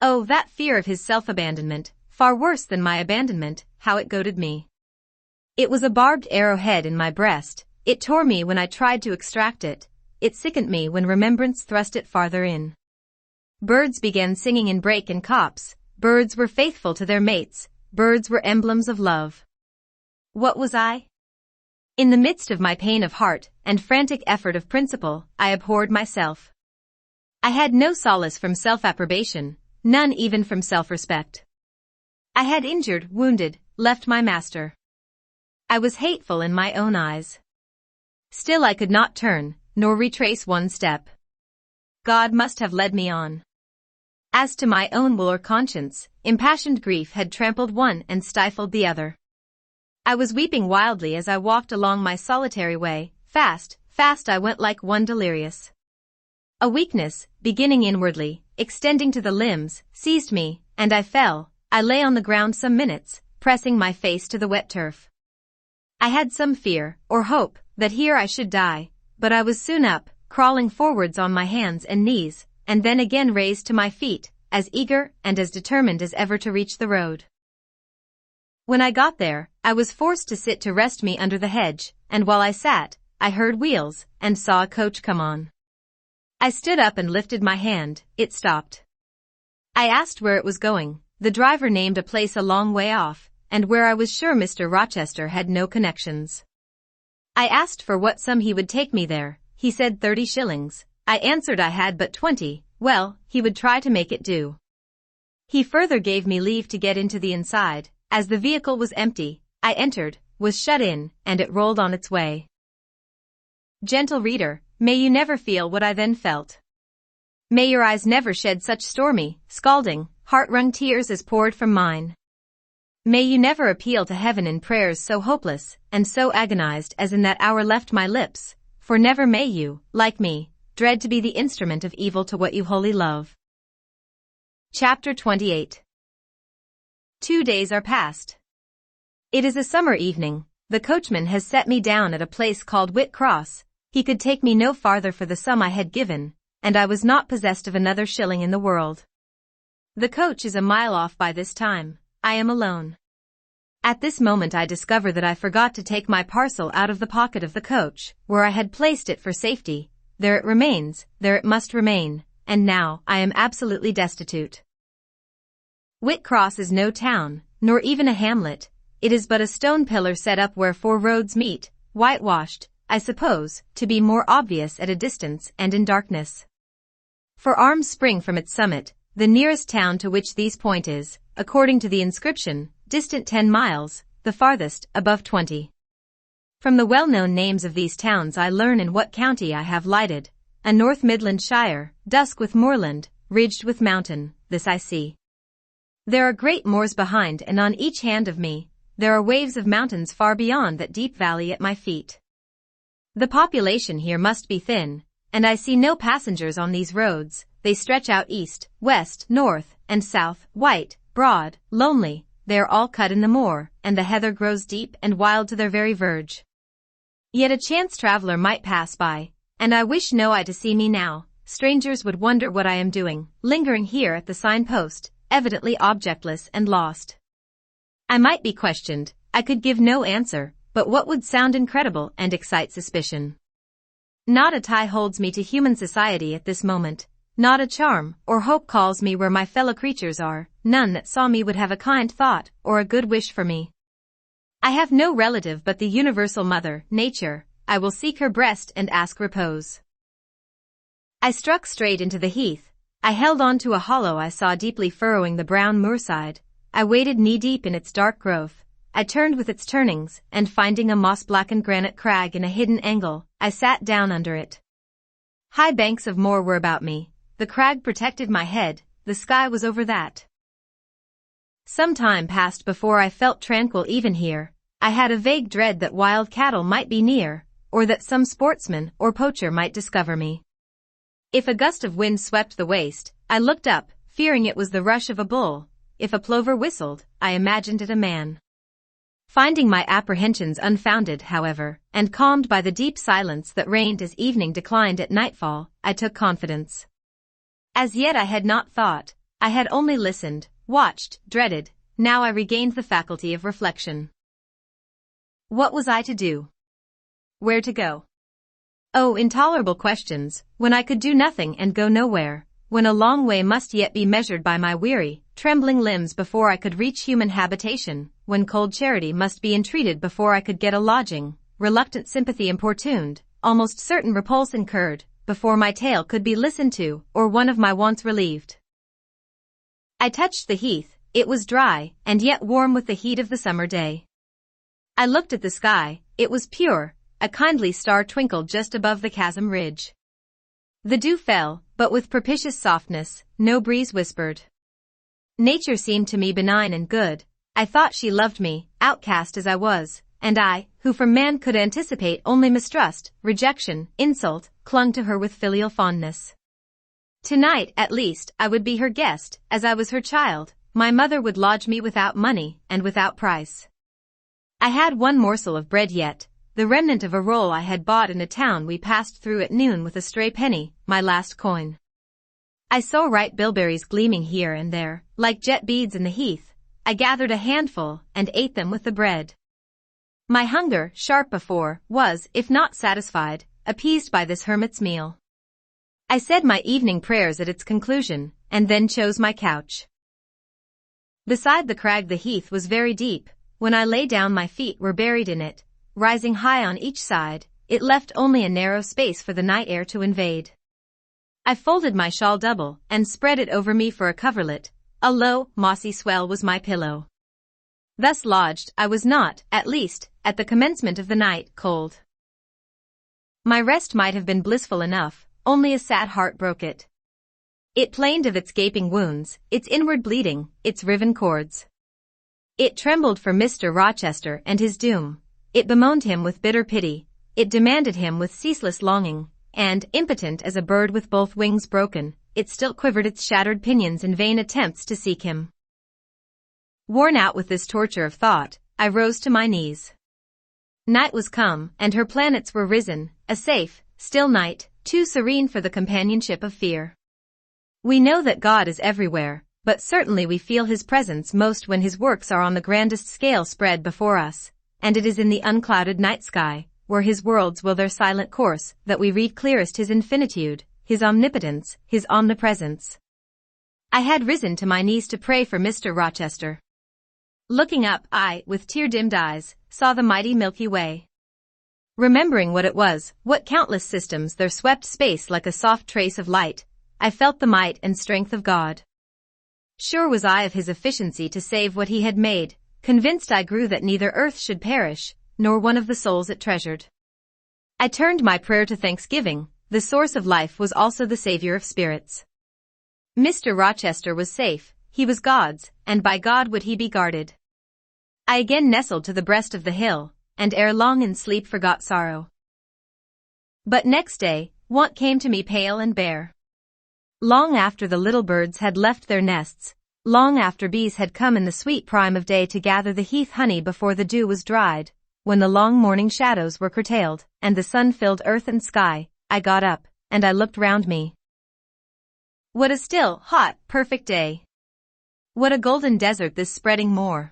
Oh, that fear of his self-abandonment, far worse than my abandonment, how it goaded me. It was a barbed arrowhead in my breast, it tore me when I tried to extract it, it sickened me when remembrance thrust it farther in. Birds began singing in brake and copse, birds were faithful to their mates, birds were emblems of love. What was I? In the midst of my pain of heart and frantic effort of principle, I abhorred myself. I had no solace from self-approbation, none even from self-respect. I had injured, wounded, left my master. I was hateful in my own eyes. Still I could not turn, nor retrace one step. God must have led me on. As to my own will or conscience, impassioned grief had trampled one and stifled the other. I was weeping wildly as I walked along my solitary way, fast, fast I went like one delirious. A weakness, beginning inwardly, extending to the limbs, seized me, and I fell. I lay on the ground some minutes, pressing my face to the wet turf. I had some fear, or hope, that here I should die, but I was soon up, crawling forwards on my hands and knees, and then again raised to my feet, as eager and as determined as ever to reach the road. When I got there, I was forced to sit to rest me under the hedge, and while I sat, I heard wheels, and saw a coach come on. I stood up and lifted my hand. It stopped. I asked where it was going. The driver named a place a long way off, and where I was sure Mr. Rochester had no connections. I asked for what sum he would take me there. He said 30 shillings. I answered I had but 20. Well, he would try to make it do. He further gave me leave to get into the inside. As the vehicle was empty, I entered, was shut in, and it rolled on its way. Gentle reader, may you never feel what I then felt. May your eyes never shed such stormy, scalding, heart-wrung tears as poured from mine. May you never appeal to heaven in prayers so hopeless and so agonized as in that hour left my lips, for never may you, like me, dread to be the instrument of evil to what you wholly love. Chapter 28. 2 days are past. It is a summer evening. The coachman has set me down at a place called Whit Cross. He could take me no farther for the sum I had given, and I was not possessed of another shilling in the world. The coach is a mile off by this time. I am alone. At this moment I discover that I forgot to take my parcel out of the pocket of the coach, where I had placed it for safety. There it remains, there it must remain, and now I am absolutely destitute. Whit Cross is no town, nor even a hamlet. It is but a stone pillar set up where 4 roads meet, whitewashed, I suppose, to be more obvious at a distance and in darkness. For arms spring from its summit. The nearest town to which these point is, according to the inscription, distant 10 miles, the farthest, above 20. From the well-known names of these towns I learn in what county I have lighted, a North Midland shire, dusk with moorland, ridged with mountain, this I see. There are great moors behind and on each hand of me, there are waves of mountains far beyond that deep valley at my feet. The population here must be thin, and I see no passengers on these roads. They stretch out east, west, north, and south, white, broad, lonely. They are all cut in the moor, and the heather grows deep and wild to their very verge. Yet a chance traveler might pass by, and I wish no eye to see me now. Strangers would wonder what I am doing, lingering here at the signpost, evidently objectless and lost. I might be questioned. I could give no answer, but what would sound incredible and excite suspicion? Not a tie holds me to human society at this moment. Not a charm or hope calls me where my fellow creatures are. None that saw me would have a kind thought or a good wish for me. I have no relative but the universal mother, nature. I will seek her breast and ask repose. I struck straight into the heath. I held on to a hollow I saw deeply furrowing the brown moorside. I waded knee-deep in its dark growth. I turned with its turnings, and finding a moss-blackened granite crag in a hidden angle, I sat down under it. High banks of moor were about me. The crag protected my head, the sky was over that. Some time passed before I felt tranquil even here. I had a vague dread that wild cattle might be near, or that some sportsman or poacher might discover me. If a gust of wind swept the waste, I looked up, fearing it was the rush of a bull. If a plover whistled, I imagined it a man. Finding my apprehensions unfounded, however, and calmed by the deep silence that reigned as evening declined at nightfall, I took confidence. As yet I had not thought, I had only listened, watched, dreaded. Now I regained the faculty of reflection. What was I to do? Where to go? Oh, intolerable questions, when I could do nothing and go nowhere, when a long way must yet be measured by my weary, trembling limbs before I could reach human habitation, when cold charity must be entreated before I could get a lodging, reluctant sympathy importuned, almost certain repulse incurred, before my tale could be listened to, or one of my wants relieved. I touched the heath, it was dry, and yet warm with the heat of the summer day. I looked at the sky, it was pure, a kindly star twinkled just above the chasm ridge. The dew fell, but with propitious softness, no breeze whispered. Nature seemed to me benign and good. I thought she loved me, outcast as I was, and I, who from man could anticipate only mistrust, rejection, insult, clung to her with filial fondness. Tonight, at least, I would be her guest, as I was her child. My mother would lodge me without money, and without price. I had one morsel of bread yet, the remnant of a roll I had bought in a town we passed through at noon with a stray penny, my last coin. I saw ripe bilberries gleaming here and there, like jet beads in the heath. I gathered a handful, and ate them with the bread. My hunger, sharp before, was, if not satisfied, appeased by this hermit's meal. I said my evening prayers at its conclusion, and then chose my couch. Beside the crag the heath was very deep. When I lay down my feet were buried in it. Rising high on each side, it left only a narrow space for the night air to invade. I folded my shawl double, and spread it over me for a coverlet. A low, mossy swell was my pillow. Thus lodged, I was not, at least, at the commencement of the night, cold. My rest might have been blissful enough, only a sad heart broke it. It plained of its gaping wounds, its inward bleeding, its riven cords. It trembled for Mr. Rochester and his doom. It bemoaned him with bitter pity. It demanded him with ceaseless longing, and, impotent as a bird with both wings broken, it still quivered its shattered pinions in vain attempts to seek him. Worn out with this torture of thought, I rose to my knees. Night was come, and her planets were risen, a safe, still night, too serene for the companionship of fear. We know that God is everywhere, but certainly we feel His presence most when His works are on the grandest scale spread before us, and it is in the unclouded night sky, where His worlds will their silent course, that we read clearest His infinitude, His omnipotence, His omnipresence. I had risen to my knees to pray for Mr. Rochester. Looking up, I, with tear-dimmed eyes, saw the mighty Milky Way. Remembering what it was, what countless systems there swept space like a soft trace of light, I felt the might and strength of God. Sure was I of His efficiency to save what He had made, convinced I grew that neither earth should perish, nor one of the souls it treasured. I turned my prayer to thanksgiving. The source of life was also the Savior of spirits. Mr. Rochester was safe, he was God's, and by God would he be guarded. I again nestled to the breast of the hill, and ere long in sleep forgot sorrow. But next day, want came to me pale and bare. Long after the little birds had left their nests, long after bees had come in the sweet prime of day to gather the heath honey before the dew was dried, when the long morning shadows were curtailed, and the sun filled earth and sky, I got up, and I looked round me. What a still, hot, perfect day! What a golden desert this spreading moor!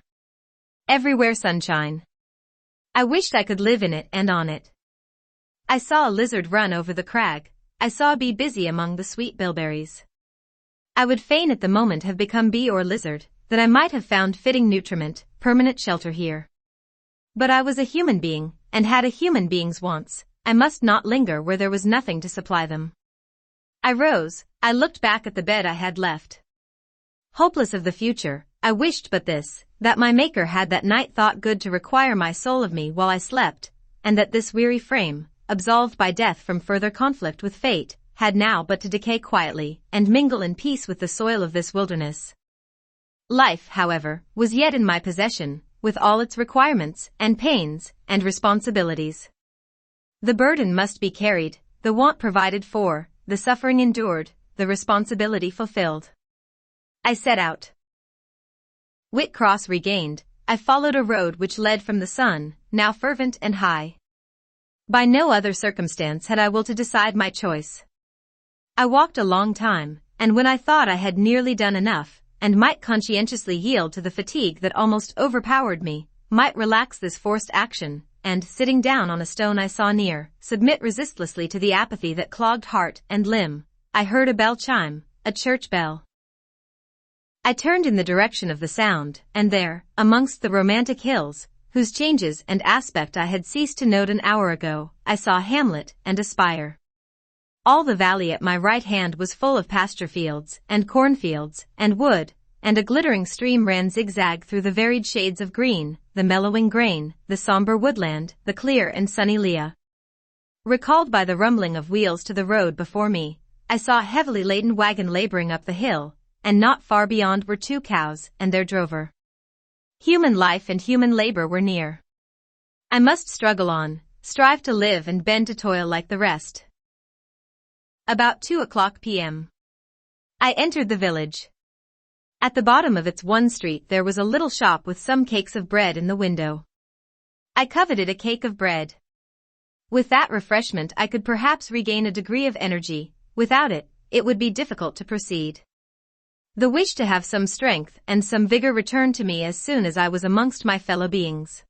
Everywhere sunshine. I wished I could live in it and on it. I saw a lizard run over the crag. I saw a bee busy among the sweet bilberries. I would fain at the moment have become bee or lizard, that I might have found fitting nutriment, permanent shelter here. But I was a human being, and had a human being's wants. I must not linger where there was nothing to supply them. I rose, I looked back at the bed I had left. Hopeless of the future, I wished but this, that my Maker had that night thought good to require my soul of me while I slept, and that this weary frame, absolved by death from further conflict with fate, had now but to decay quietly, and mingle in peace with the soil of this wilderness. Life, however, was yet in my possession, with all its requirements, and pains, and responsibilities. The burden must be carried, the want provided for, the suffering endured, the responsibility fulfilled. I set out. Whitcross regained, I followed a road which led from the sun, now fervent and high. By no other circumstance had I will to decide my choice. I walked a long time, and when I thought I had nearly done enough, and might conscientiously yield to the fatigue that almost overpowered me, might relax this forced action, and, sitting down on a stone I saw near, submit resistlessly to the apathy that clogged heart and limb, I heard a bell chime, a church bell. I turned in the direction of the sound, and there, amongst the romantic hills, whose changes and aspect I had ceased to note an hour ago, I saw a hamlet and a spire. All the valley at my right hand was full of pasture fields, and cornfields, and wood, and a glittering stream ran zigzag through the varied shades of green, the mellowing grain, the somber woodland, the clear and sunny lea. Recalled by the rumbling of wheels to the road before me, I saw a heavily laden wagon laboring up the hill, and not far beyond were 2 cows and their drover. Human life and human labor were near. I must struggle on, strive to live and bend to toil like the rest. About 2:00 p.m. I entered the village. At the bottom of its one street there was a little shop with some cakes of bread in the window. I coveted a cake of bread. With that refreshment I could perhaps regain a degree of energy. Without it, it would be difficult to proceed. The wish to have some strength and some vigor returned to me as soon as I was amongst my fellow beings.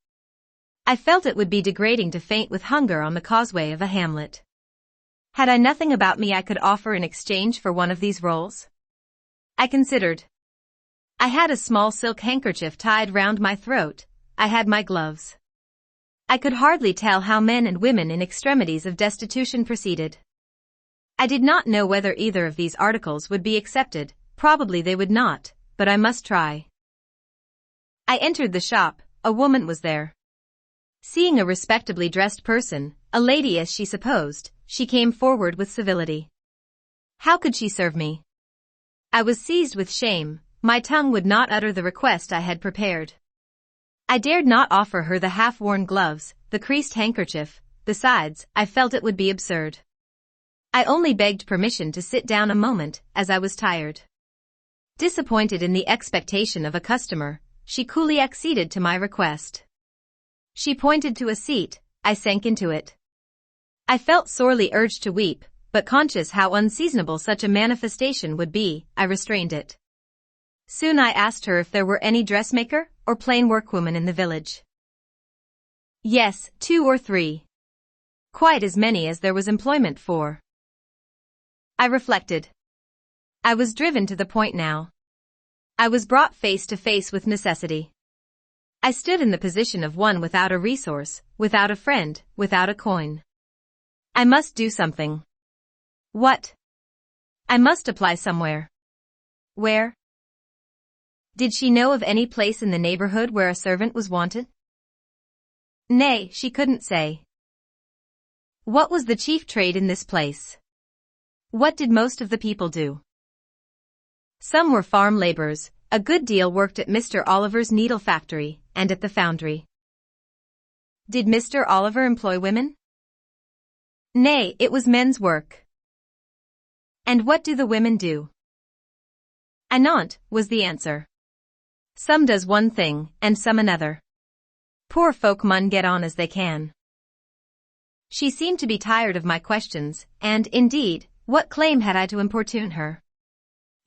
I felt it would be degrading to faint with hunger on the causeway of a hamlet. Had I nothing about me I could offer in exchange for one of these rolls? I considered. I had a small silk handkerchief tied round my throat. I had my gloves. I could hardly tell how men and women in extremities of destitution proceeded. I did not know whether either of these articles would be accepted. Probably they would not, but I must try. I entered the shop. A woman was there. Seeing a respectably dressed person, a lady as she supposed, she came forward with civility. How could she serve me? I was seized with shame. My tongue would not utter the request I had prepared. I dared not offer her the half-worn gloves, the creased handkerchief. Besides, I felt it would be absurd. I only begged permission to sit down a moment, as I was tired. Disappointed in the expectation of a customer, she coolly acceded to my request. She pointed to a seat. I sank into it. I felt sorely urged to weep, but conscious how unseasonable such a manifestation would be, I restrained it. Soon I asked her if there were any dressmaker or plain workwoman in the village. Yes, 2 or 3. Quite as many as there was employment for. I reflected. I was driven to the point now. I was brought face to face with necessity. I stood in the position of one without a resource, without a friend, without a coin. I must do something. What? I must apply somewhere. Where? Did she know of any place in the neighborhood where a servant was wanted? Nay, she couldn't say. What was the chief trade in this place? What did most of the people do? Some were farm laborers, a good deal worked at Mr. Oliver's needle factory, and at the foundry. Did Mr. Oliver employ women? Nay, it was men's work. And what do the women do? Anont, was the answer. Some does one thing, and some another. Poor folk mun get on as they can. She seemed to be tired of my questions, and, indeed, what claim had I to importune her?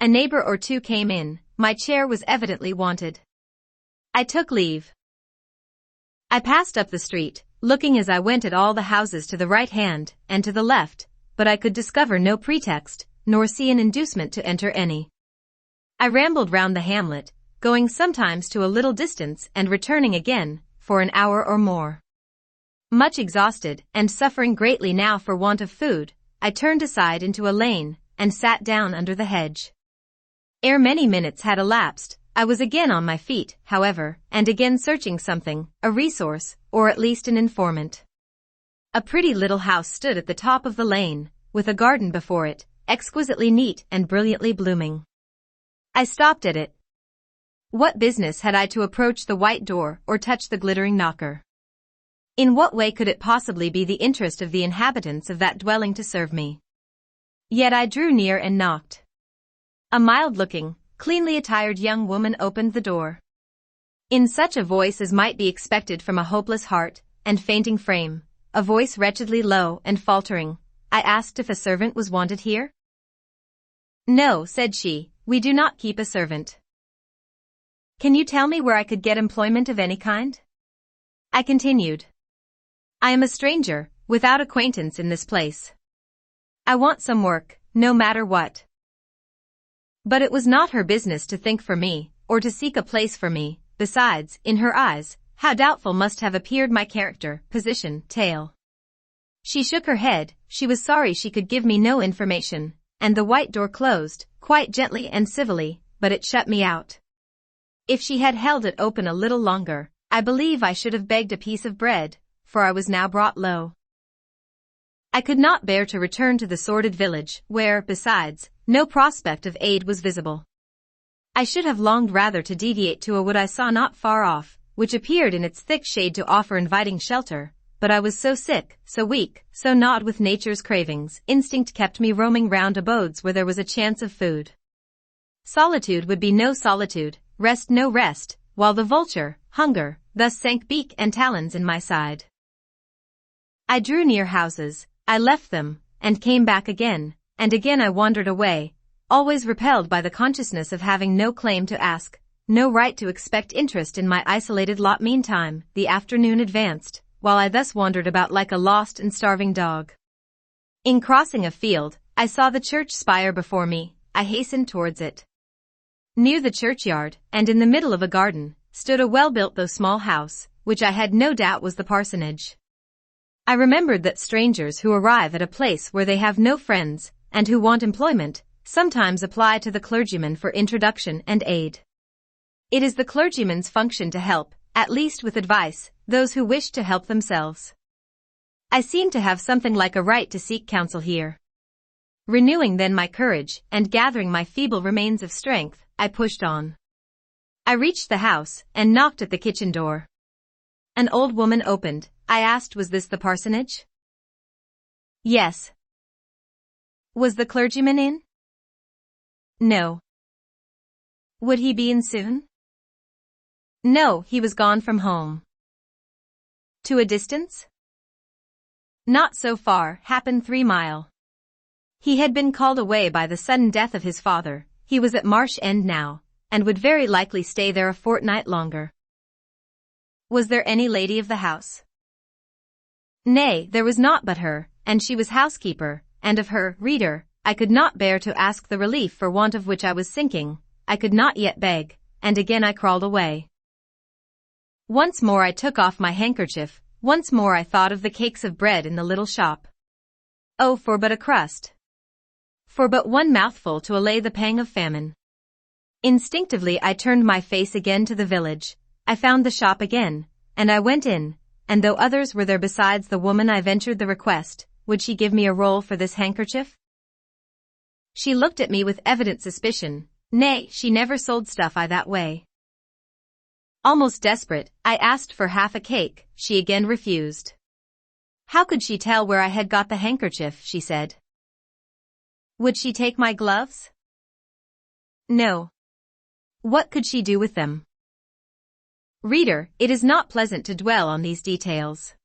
A neighbor or two came in. My chair was evidently wanted. I took leave. I passed up the street, looking as I went at all the houses to the right hand and to the left, but I could discover no pretext, nor see an inducement to enter any. I rambled round the hamlet, going sometimes to a little distance and returning again, for an hour or more. Much exhausted, and suffering greatly now for want of food, I turned aside into a lane, and sat down under the hedge. Ere many minutes had elapsed, I was again on my feet, however, and again searching something, a resource, or at least an informant. A pretty little house stood at the top of the lane, with a garden before it, exquisitely neat and brilliantly blooming. I stopped at it. What business had I to approach the white door or touch the glittering knocker? In what way could it possibly be the interest of the inhabitants of that dwelling to serve me? Yet I drew near and knocked. A mild-looking, cleanly attired young woman opened the door. In such a voice as might be expected from a hopeless heart and fainting frame, a voice wretchedly low and faltering, I asked if a servant was wanted here. No, said she, we do not keep a servant. Can you tell me where I could get employment of any kind? I continued. I am a stranger, without acquaintance in this place. I want some work, no matter what. But it was not her business to think for me, or to seek a place for me. Besides, in her eyes, how doubtful must have appeared my character, position, tale. She shook her head. She was sorry she could give me no information, and the white door closed, quite gently and civilly, but it shut me out. If she had held it open a little longer, I believe I should have begged a piece of bread, for I was now brought low. I could not bear to return to the sordid village, where, besides, no prospect of aid was visible. I should have longed rather to deviate to a wood I saw not far off, which appeared in its thick shade to offer inviting shelter, but I was so sick, so weak, so gnawed with nature's cravings, instinct kept me roaming round abodes where there was a chance of food. Solitude would be no solitude, rest no rest, while the vulture, hunger, thus sank beak and talons in my side. I drew near houses, I left them, and came back again, and again I wandered away, always repelled by the consciousness of having no claim to ask, no right to expect interest in my isolated lot. Meantime, the afternoon advanced, while I thus wandered about like a lost and starving dog. In crossing a field, I saw the church spire before me. I hastened towards it. Near the churchyard, and in the middle of a garden, stood a well-built though small house, which I had no doubt was the parsonage. I remembered that strangers who arrive at a place where they have no friends, and who want employment, sometimes apply to the clergyman for introduction and aid. It is the clergyman's function to help, at least with advice, those who wish to help themselves. I seemed to have something like a right to seek counsel here. Renewing then my courage, and gathering my feeble remains of strength, I pushed on. I reached the house, and knocked at the kitchen door. An old woman opened. I asked, was this the parsonage? Yes. Was the clergyman in? No. Would he be in soon? No, he was gone from home. To a distance? Not so far, happen 3 mile. He had been called away by the sudden death of his father. He was at Marsh End now, and would very likely stay there a fortnight longer. Was there any lady of the house? Nay, there was naught but her, and she was housekeeper, and of her, reader, I could not bear to ask the relief for want of which I was sinking. I could not yet beg, and again I crawled away. Once more I took off my handkerchief, once more I thought of the cakes of bread in the little shop. Oh, for but a crust! For but one mouthful to allay the pang of famine. Instinctively I turned my face again to the village. I found the shop again, and I went in, and though others were there besides the woman, I ventured the request, would she give me a roll for this handkerchief? She looked at me with evident suspicion. Nay, she never sold stuff that way. Almost desperate, I asked for half a cake. She again refused. How could she tell where I had got the handkerchief, she said. Would she take my gloves? No. What could she do with them? Reader, it is not pleasant to dwell on these details.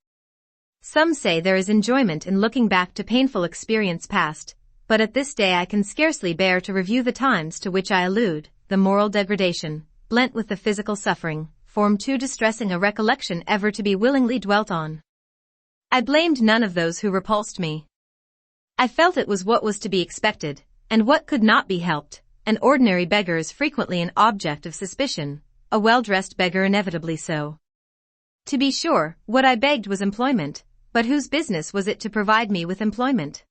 Some say there is enjoyment in looking back to painful experience past, but at this day I can scarcely bear to review the times to which I allude. The moral degradation, blent with the physical suffering, form too distressing a recollection ever to be willingly dwelt on. I blamed none of those who repulsed me. I felt it was what was to be expected, and what could not be helped. An ordinary beggar is frequently an object of suspicion, a well-dressed beggar inevitably so. To be sure, what I begged was employment, but whose business was it to provide me with employment?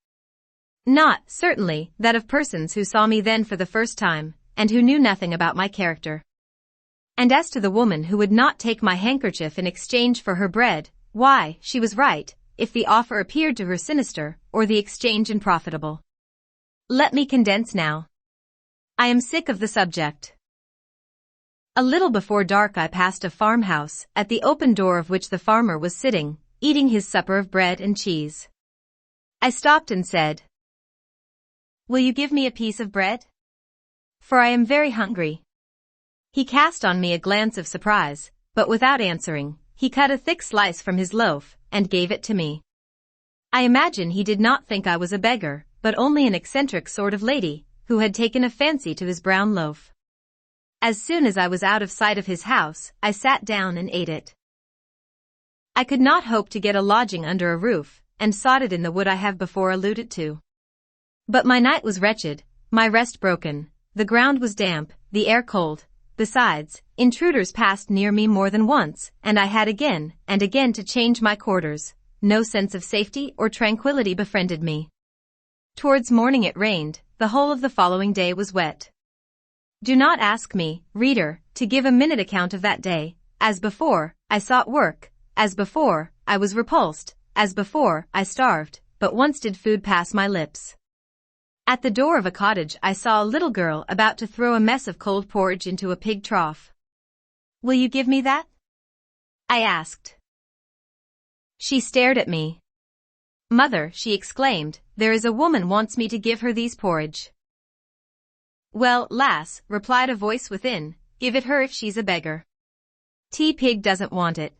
Not, certainly, that of persons who saw me then for the first time, and who knew nothing about my character. And as to the woman who would not take my handkerchief in exchange for her bread, why, she was right, if the offer appeared to her sinister, or the exchange unprofitable. Let me condense now. I am sick of the subject. A little before dark I passed a farmhouse, at the open door of which the farmer was sitting, eating his supper of bread and cheese. I stopped and said, "Will you give me a piece of bread? For I am very hungry." He cast on me a glance of surprise, but without answering, he cut a thick slice from his loaf, and gave it to me. I imagine he did not think I was a beggar, but only an eccentric sort of lady, who had taken a fancy to his brown loaf. As soon as I was out of sight of his house, I sat down and ate it. I could not hope to get a lodging under a roof, and sought it in the wood I have before alluded to. But my night was wretched, my rest broken, the ground was damp, the air cold. Besides, intruders passed near me more than once, and I had again and again to change my quarters. No sense of safety or tranquility befriended me. Towards morning it rained, the whole of the following day was wet. Do not ask me, reader, to give a minute account of that day. As before, I sought work. As before, I was repulsed. As before, I starved, but once did food pass my lips. At the door of a cottage I saw a little girl about to throw a mess of cold porridge into a pig trough. "Will you give me that?" I asked. She stared at me. "Mother," she exclaimed, "there is a woman wants me to give her these porridge." "Well, lass," replied a voice within, "give it her if she's a beggar. Pig doesn't want it."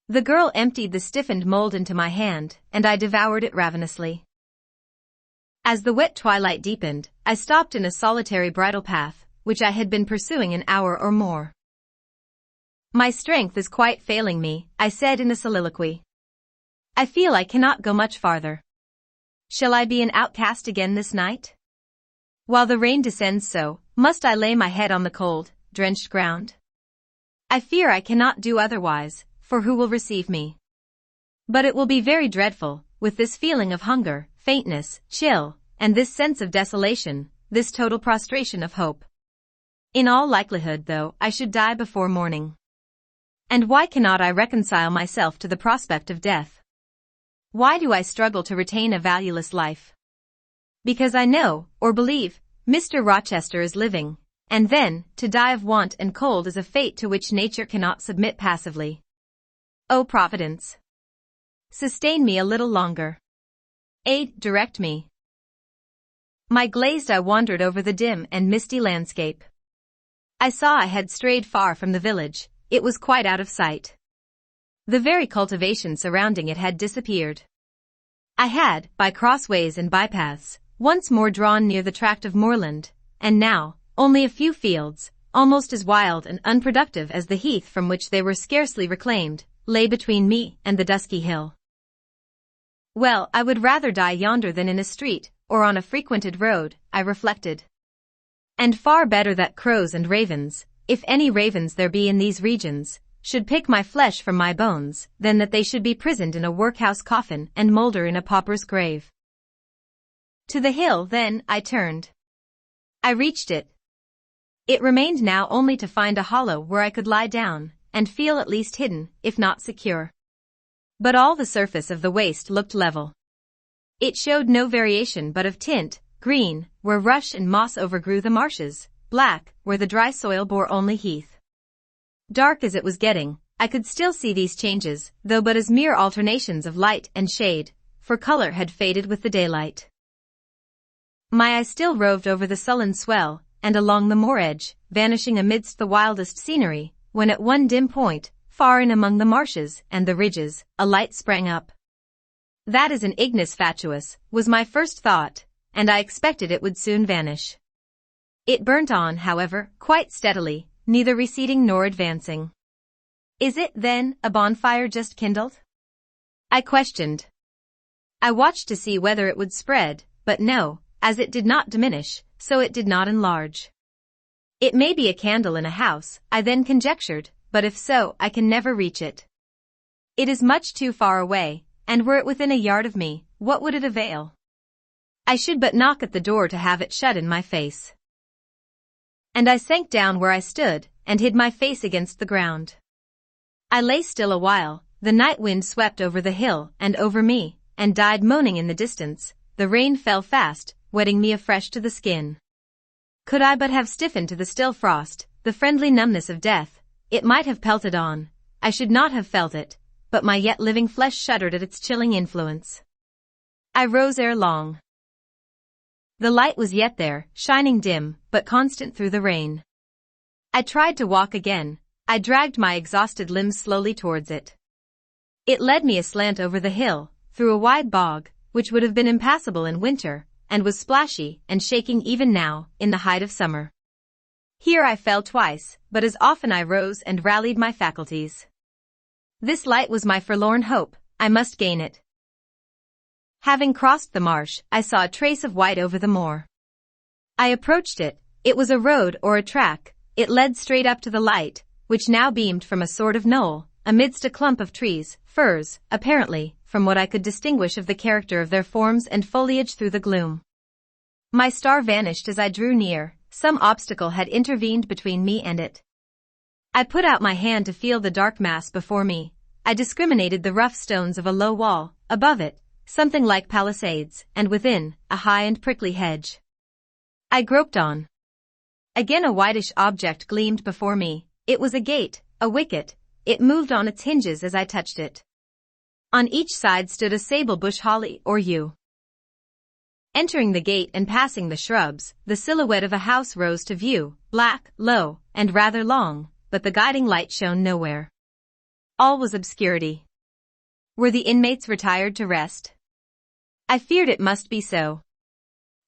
The girl emptied the stiffened mold into my hand, and I devoured it ravenously. As the wet twilight deepened, I stopped in a solitary bridle path, which I had been pursuing an hour or more. "My strength is quite failing me," I said in a soliloquy. "I feel I cannot go much farther. Shall I be an outcast again this night? While the rain descends so, must I lay my head on the cold, drenched ground? I fear I cannot do otherwise, for who will receive me? But it will be very dreadful, with this feeling of hunger, faintness, chill, and this sense of desolation, this total prostration of hope. In all likelihood, though, I should die before morning. And why cannot I reconcile myself to the prospect of death? Why do I struggle to retain a valueless life? Because I know, or believe, Mr. Rochester is living, and then, to die of want and cold is a fate to which nature cannot submit passively. O Providence! Sustain me a little longer. Aid, direct me. My glazed eye wandered over the dim and misty landscape. I saw I had strayed far from the village. It was quite out of sight. The very cultivation surrounding it had disappeared. I had, by crossways and bypaths, once more drawn near the tract of moorland, and now, only a few fields, almost as wild and unproductive as the heath from which they were scarcely reclaimed, lay between me and the dusky hill. Well, I would rather die yonder than in a street, or on a frequented road, I reflected. And far better that crows and ravens, if any ravens there be in these regions, should pick my flesh from my bones, than that they should be prisoned in a workhouse coffin and moulder in a pauper's grave. To the hill, then, I turned. I reached it. It remained now only to find a hollow where I could lie down, and feel at least hidden, if not secure. But all the surface of the waste looked level. It showed no variation but of tint, green, where rush and moss overgrew the marshes, black, where the dry soil bore only heath. Dark as it was getting, I could still see these changes, though but as mere alternations of light and shade, for color had faded with the daylight. My eye still roved over the sullen swell, and along the moor edge, vanishing amidst the wildest scenery, when at one dim point, far in among the marshes and the ridges, a light sprang up. That is an ignis fatuus, was my first thought, and I expected it would soon vanish. It burnt on, however, quite steadily, neither receding nor advancing. Is it, then, a bonfire just kindled? I questioned. I watched to see whether it would spread, but no, as it did not diminish, so it did not enlarge. It may be a candle in a house, I then conjectured, but if so, I can never reach it. It is much too far away, and were it within a yard of me, what would it avail? I should but knock at the door to have it shut in my face. And I sank down where I stood, and hid my face against the ground. I lay still a while, the night wind swept over the hill and over me, and died moaning in the distance. The rain fell fast, wetting me afresh to the skin. Could I but have stiffened to the still frost, the friendly numbness of death, it might have pelted on. I should not have felt it, but my yet living flesh shuddered at its chilling influence. I rose ere long. The light was yet there, shining dim, but constant through the rain. I tried to walk again. I dragged my exhausted limbs slowly towards it. It led me aslant over the hill, through a wide bog, which would have been impassable in winter, and was splashy and shaking even now, in the height of summer. Here I fell twice, but as often I rose and rallied my faculties. This light was my forlorn hope. I must gain it. Having crossed the marsh, I saw a trace of white over the moor. I approached it. It was a road or a track. It led straight up to the light, which now beamed from a sort of knoll, amidst a clump of trees, firs, apparently, from what I could distinguish of the character of their forms and foliage through the gloom. My star vanished as I drew near, some obstacle had intervened between me and it. I put out my hand to feel the dark mass before me. I discriminated the rough stones of a low wall, above it, something like palisades, and within, a high and prickly hedge. I groped on. Again a whitish object gleamed before me. It was a gate, a wicket. It moved on its hinges as I touched it. On each side stood a sable bush holly or yew. Entering the gate and passing the shrubs, the silhouette of a house rose to view, black, low, and rather long, but the guiding light shone nowhere. All was obscurity. Were the inmates retired to rest? I feared it must be so.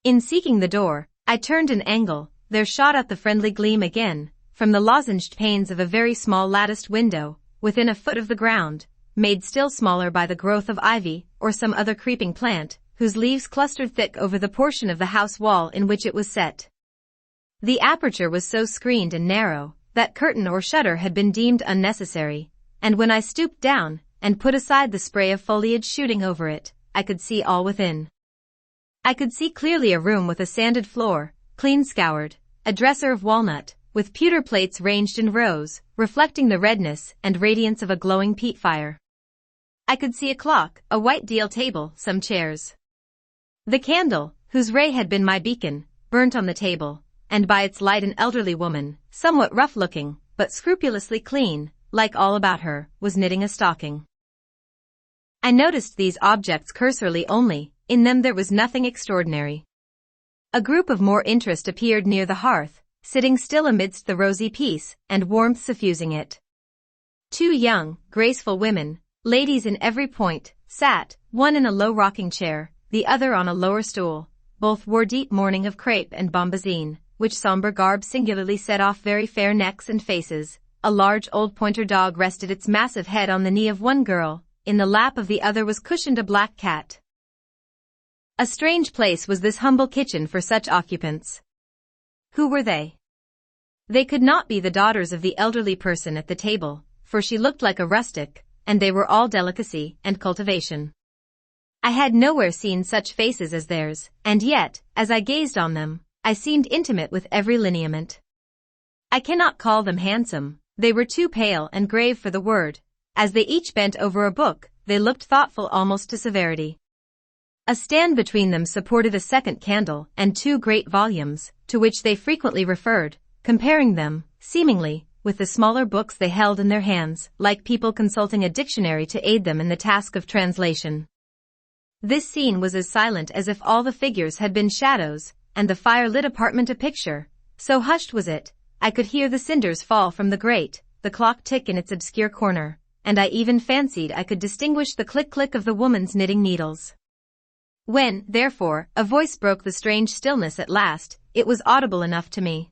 In seeking the door, I turned an angle. There shot out the friendly gleam again, from the lozenged panes of a very small latticed window, within a foot of the ground, made still smaller by the growth of ivy, or some other creeping plant, whose leaves clustered thick over the portion of the house wall in which it was set. The aperture was so screened and narrow, that curtain or shutter had been deemed unnecessary, and when I stooped down, and put aside the spray of foliage shooting over it, I could see all within. I could see clearly a room with a sanded floor, clean scoured, a dresser of walnut, with pewter plates ranged in rows, reflecting the redness and radiance of a glowing peat fire. I could see a clock, a white deal table, some chairs. The candle, whose ray had been my beacon, burnt on the table, and by its light an elderly woman, somewhat rough-looking, but scrupulously clean, like all about her, was knitting a stocking. I noticed these objects cursorily only. In them there was nothing extraordinary. A group of more interest appeared near the hearth, sitting still amidst the rosy peace and warmth suffusing it. Two young, graceful women, ladies in every point, sat, one in a low rocking chair, the other on a lower stool. Both wore deep mourning of crape and bombazine, which sombre garb singularly set off very fair necks and faces. A large old pointer dog rested its massive head on the knee of one girl. In the lap of the other was cushioned a black cat. A strange place was this humble kitchen for such occupants. Who were they? They could not be the daughters of the elderly person at the table, for she looked like a rustic, and they were all delicacy and cultivation. I had nowhere seen such faces as theirs, and yet, as I gazed on them, I seemed intimate with every lineament. I cannot call them handsome, they were too pale and grave for the word. As they each bent over a book, they looked thoughtful almost to severity. A stand between them supported a second candle and two great volumes, to which they frequently referred, comparing them, seemingly, with the smaller books they held in their hands, like people consulting a dictionary to aid them in the task of translation. This scene was as silent as if all the figures had been shadows, and the fire-lit apartment a picture. So hushed was it, I could hear the cinders fall from the grate, the clock tick in its obscure corner, and I even fancied I could distinguish the click-click of the woman's knitting needles. When, therefore, a voice broke the strange stillness at last, it was audible enough to me.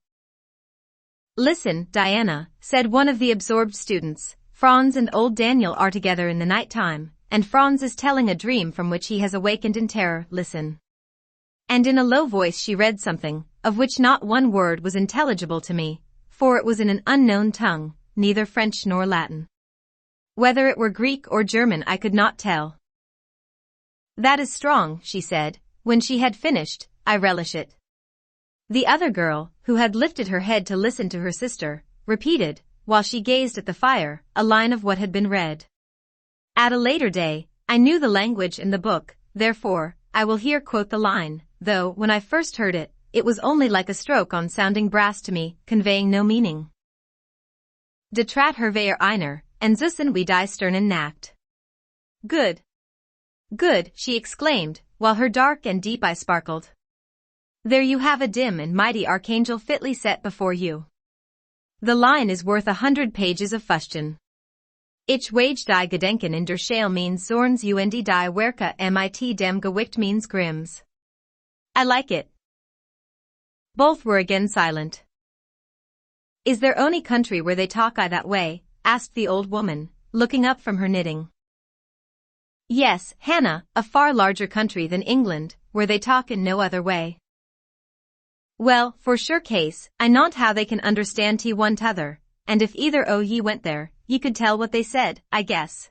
"Listen, Diana," said one of the absorbed students. "Franz and old Daniel are together in the night time, and Franz is telling a dream from which he has awakened in terror. Listen." And in a low voice she read something, of which not one word was intelligible to me, for it was in an unknown tongue, neither French nor Latin. Whether it were Greek or German I could not tell. "That is strong," she said, when she had finished. "I relish it." The other girl, who had lifted her head to listen to her sister, repeated, while she gazed at the fire, a line of what had been read. At a later day, I knew the language and the book, therefore, I will here quote the line, though, when I first heard it, it was only like a stroke on sounding brass to me, conveying no meaning. "De trat herveer einer, en zussen we die sternen nacht." Good. Good, she exclaimed, while her dark and deep eye sparkled. There you have a dim and mighty archangel fitly set before you. The line is worth 100 pages of fustian. Ich wage die Gedenken in der Schale means Zorns und die Werke mit dem Gewicht means Grimms. I like it. Both were again silent. "Is there any country where they talk that way?" asked the old woman, looking up from her knitting. "Yes, Hannah, a far larger country than England, where they talk in no other way." "Well, for sure case, I not how they can understand one t'other, and if either o' ye went there, ye could tell what they said, I guess."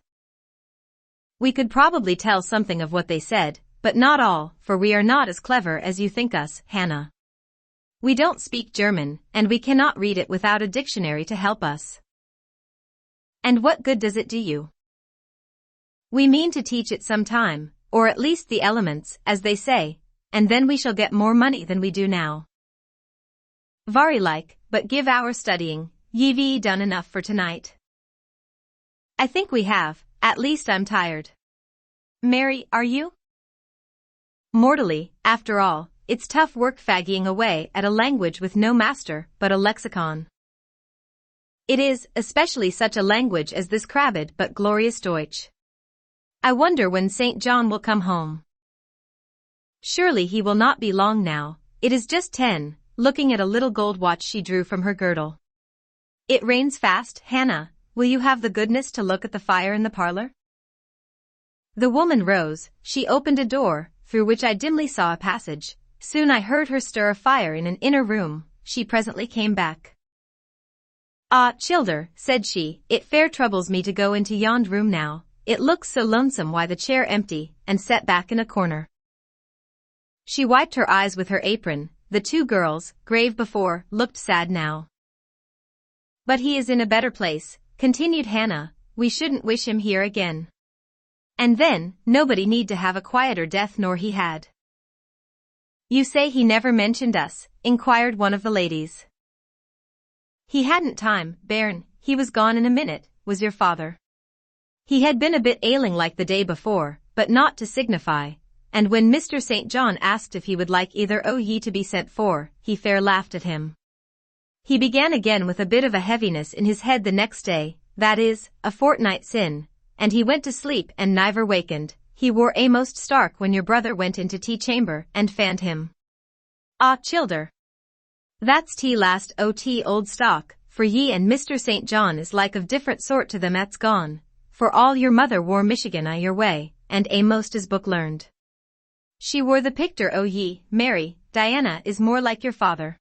"We could probably tell something of what they said, but not all, for we are not as clever as you think us, Hannah." We don't speak German, and we cannot read it without a dictionary to help us. And what good does it do you? We mean to teach it some time, or at least the elements, as they say, and then we shall get more money than we do now. Very like, but give our studying, ye've done enough for tonight. I think we have, at least I'm tired. Mary, are you? Mortally, after all, it's tough work fagging away at a language with no master but a lexicon. It is, especially such a language as this crabbed but glorious Deutsch. I wonder when St. John will come home. Surely he will not be long now, it is just 10, looking at a little gold watch she drew from her girdle. It rains fast, Hannah, will you have the goodness to look at the fire in the parlor? The woman rose, she opened a door, through which I dimly saw a passage. Soon I heard her stir a fire in an inner room, she presently came back. Ah, childer, said she, it fair troubles me to go into yond room now, it looks so lonesome why the chair empty, and set back in a corner. She wiped her eyes with her apron, the two girls, grave before, looked sad now. But he is in a better place, continued Hannah, we shouldn't wish him here again. And then, nobody need to have a quieter death nor he had. You say he never mentioned us, inquired one of the ladies. He hadn't time, bairn, he was gone in a minute, was your father. He had been a bit ailing like the day before, but not to signify, and when Mr. St. John asked if he would like either o' ye to be sent for, he fair laughed at him. He began again with a bit of a heaviness in his head the next day, that is, a fortnight sin, and he went to sleep and never wakened. He wore a most stark when your brother went into tea chamber and fanned him. Ah, childer. That's tea last ot old stock, for ye and Mr. St. John is like of different sort to them at's gone, for all your mother wore Michigan I your way, and a most is book learned. She wore the picter o' ye, Mary, Diana is more like your father.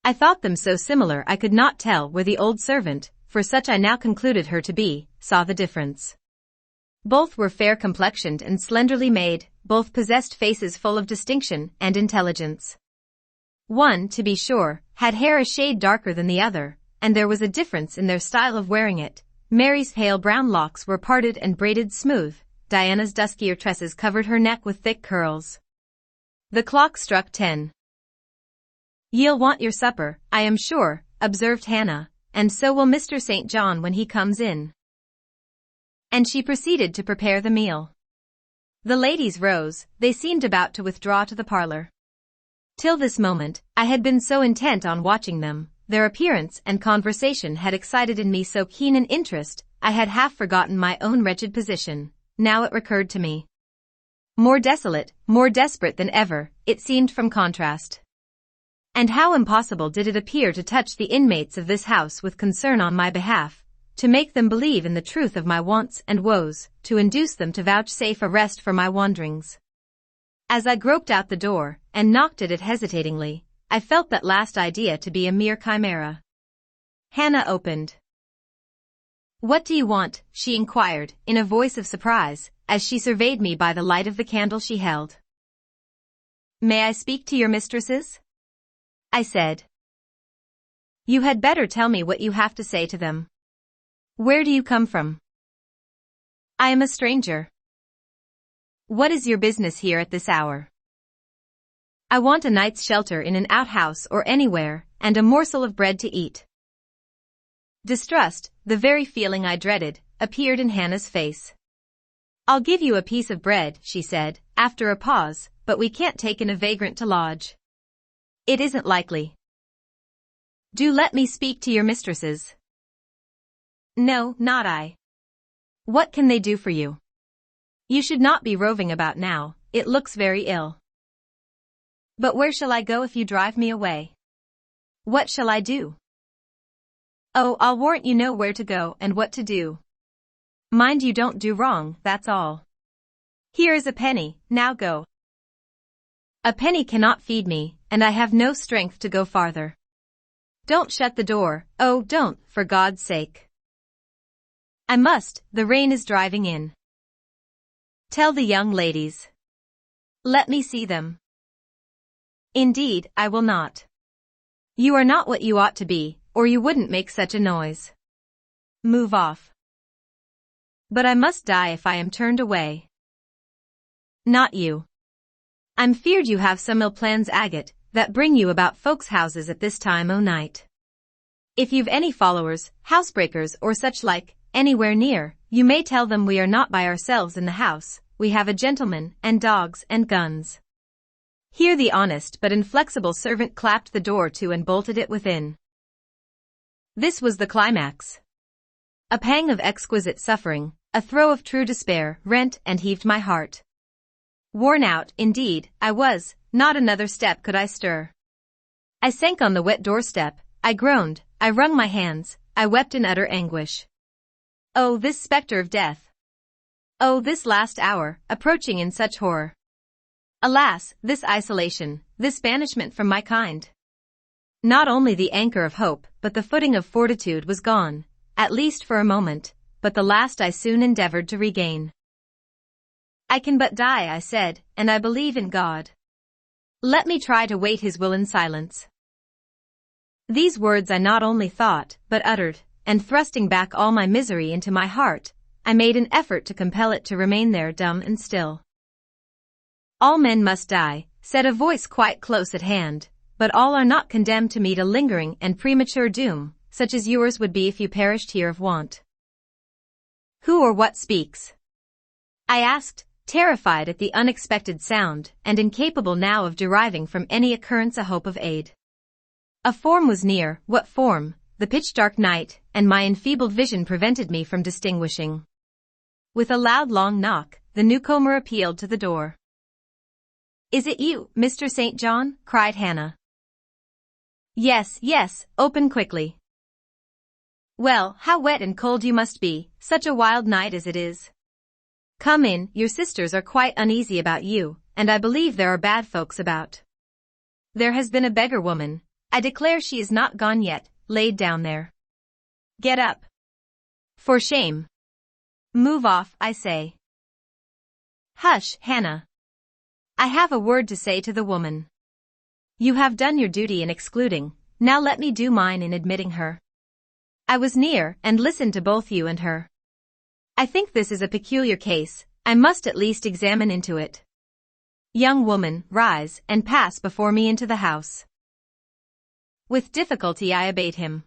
I thought them so similar I could not tell where the old servant, for such I now concluded her to be, saw the difference. Both were fair complexioned and slenderly made, both possessed faces full of distinction and intelligence. One, to be sure, had hair a shade darker than the other, and there was a difference in their style of wearing it. Mary's pale brown locks were parted and braided smooth, Diana's duskier tresses covered her neck with thick curls. The clock struck 10. Ye'll want your supper, I am sure, observed Hannah, and so will Mr. St. John when he comes in. And she proceeded to prepare the meal. The ladies rose, they seemed about to withdraw to the parlor. Till this moment, I had been so intent on watching them, their appearance and conversation had excited in me so keen an interest, I had half forgotten my own wretched position. Now it recurred to me. More desolate, more desperate than ever, it seemed from contrast. And how impossible did it appear to touch the inmates of this house with concern on my behalf, to make them believe in the truth of my wants and woes, to induce them to vouchsafe a rest for my wanderings. As I groped out the door, and knocked at it hesitatingly, I felt that last idea to be a mere chimera. Hannah opened. What do you want? She inquired, in a voice of surprise, as she surveyed me by the light of the candle she held. May I speak to your mistresses? I said. You had better tell me what you have to say to them. Where do you come from? I am a stranger. What is your business here at this hour? I want a night's shelter in an outhouse or anywhere, and a morsel of bread to eat. Distrust, the very feeling I dreaded, appeared in Hannah's face. I'll give you a piece of bread, she said, after a pause, but we can't take in a vagrant to lodge. It isn't likely. Do let me speak to your mistresses. No, not I. What can they do for you? You should not be roving about now, it looks very ill. But where shall I go if you drive me away? What shall I do? Oh, I'll warrant you know where to go and what to do. Mind you don't do wrong, that's all. Here is a penny, now go. A penny cannot feed me, and I have no strength to go farther. Don't shut the door, oh, don't, for God's sake. I must, the rain is driving in. Tell the young ladies. Let me see them. Indeed, I will not. You are not what you ought to be, or you wouldn't make such a noise. Move off. But I must die if I am turned away. Not you. I'm feared you have some ill plans, Agate, that bring you about folks' houses at this time o' night. If you've any followers, housebreakers or such like, anywhere near, you may tell them we are not by ourselves in the house, we have a gentleman, and dogs, and guns. Here the honest but inflexible servant clapped the door to and bolted it within. This was the climax. A pang of exquisite suffering, a throe of true despair, rent and heaved my heart. Worn out, indeed, I was, not another step could I stir. I sank on the wet doorstep, I groaned, I wrung my hands, I wept in utter anguish. Oh, this spectre of death! Oh, this last hour, approaching in such horror! Alas, this isolation, this banishment from my kind! Not only the anchor of hope, but the footing of fortitude was gone, at least for a moment, but the last I soon endeavored to regain. I can but die, I said, and I believe in God. Let me try to wait His will in silence. These words I not only thought, but uttered, and thrusting back all my misery into my heart, I made an effort to compel it to remain there dumb and still. All men must die, said a voice quite close at hand, but all are not condemned to meet a lingering and premature doom, such as yours would be if you perished here of want. Who or what speaks? I asked, terrified at the unexpected sound, and incapable now of deriving from any occurrence a hope of aid. A form was near, what form? The pitch-dark night, and my enfeebled vision prevented me from distinguishing. With a loud long knock, the newcomer appealed to the door. "Is it you, Mr. St. John?" cried Hannah. "Yes, yes, open quickly." "Well, how wet and cold you must be, such a wild night as it is. Come in, your sisters are quite uneasy about you, and I believe there are bad folks about. There has been a beggar woman, I declare she is not gone yet, laid down there. Get up. For shame. Move off, I say." "Hush, Hannah. I have a word to say to the woman. You have done your duty in excluding, now let me do mine in admitting her. I was near and listened to both you and her. I think this is a peculiar case, I must at least examine into it. Young woman, rise and pass before me into the house." With difficulty I obeyed him.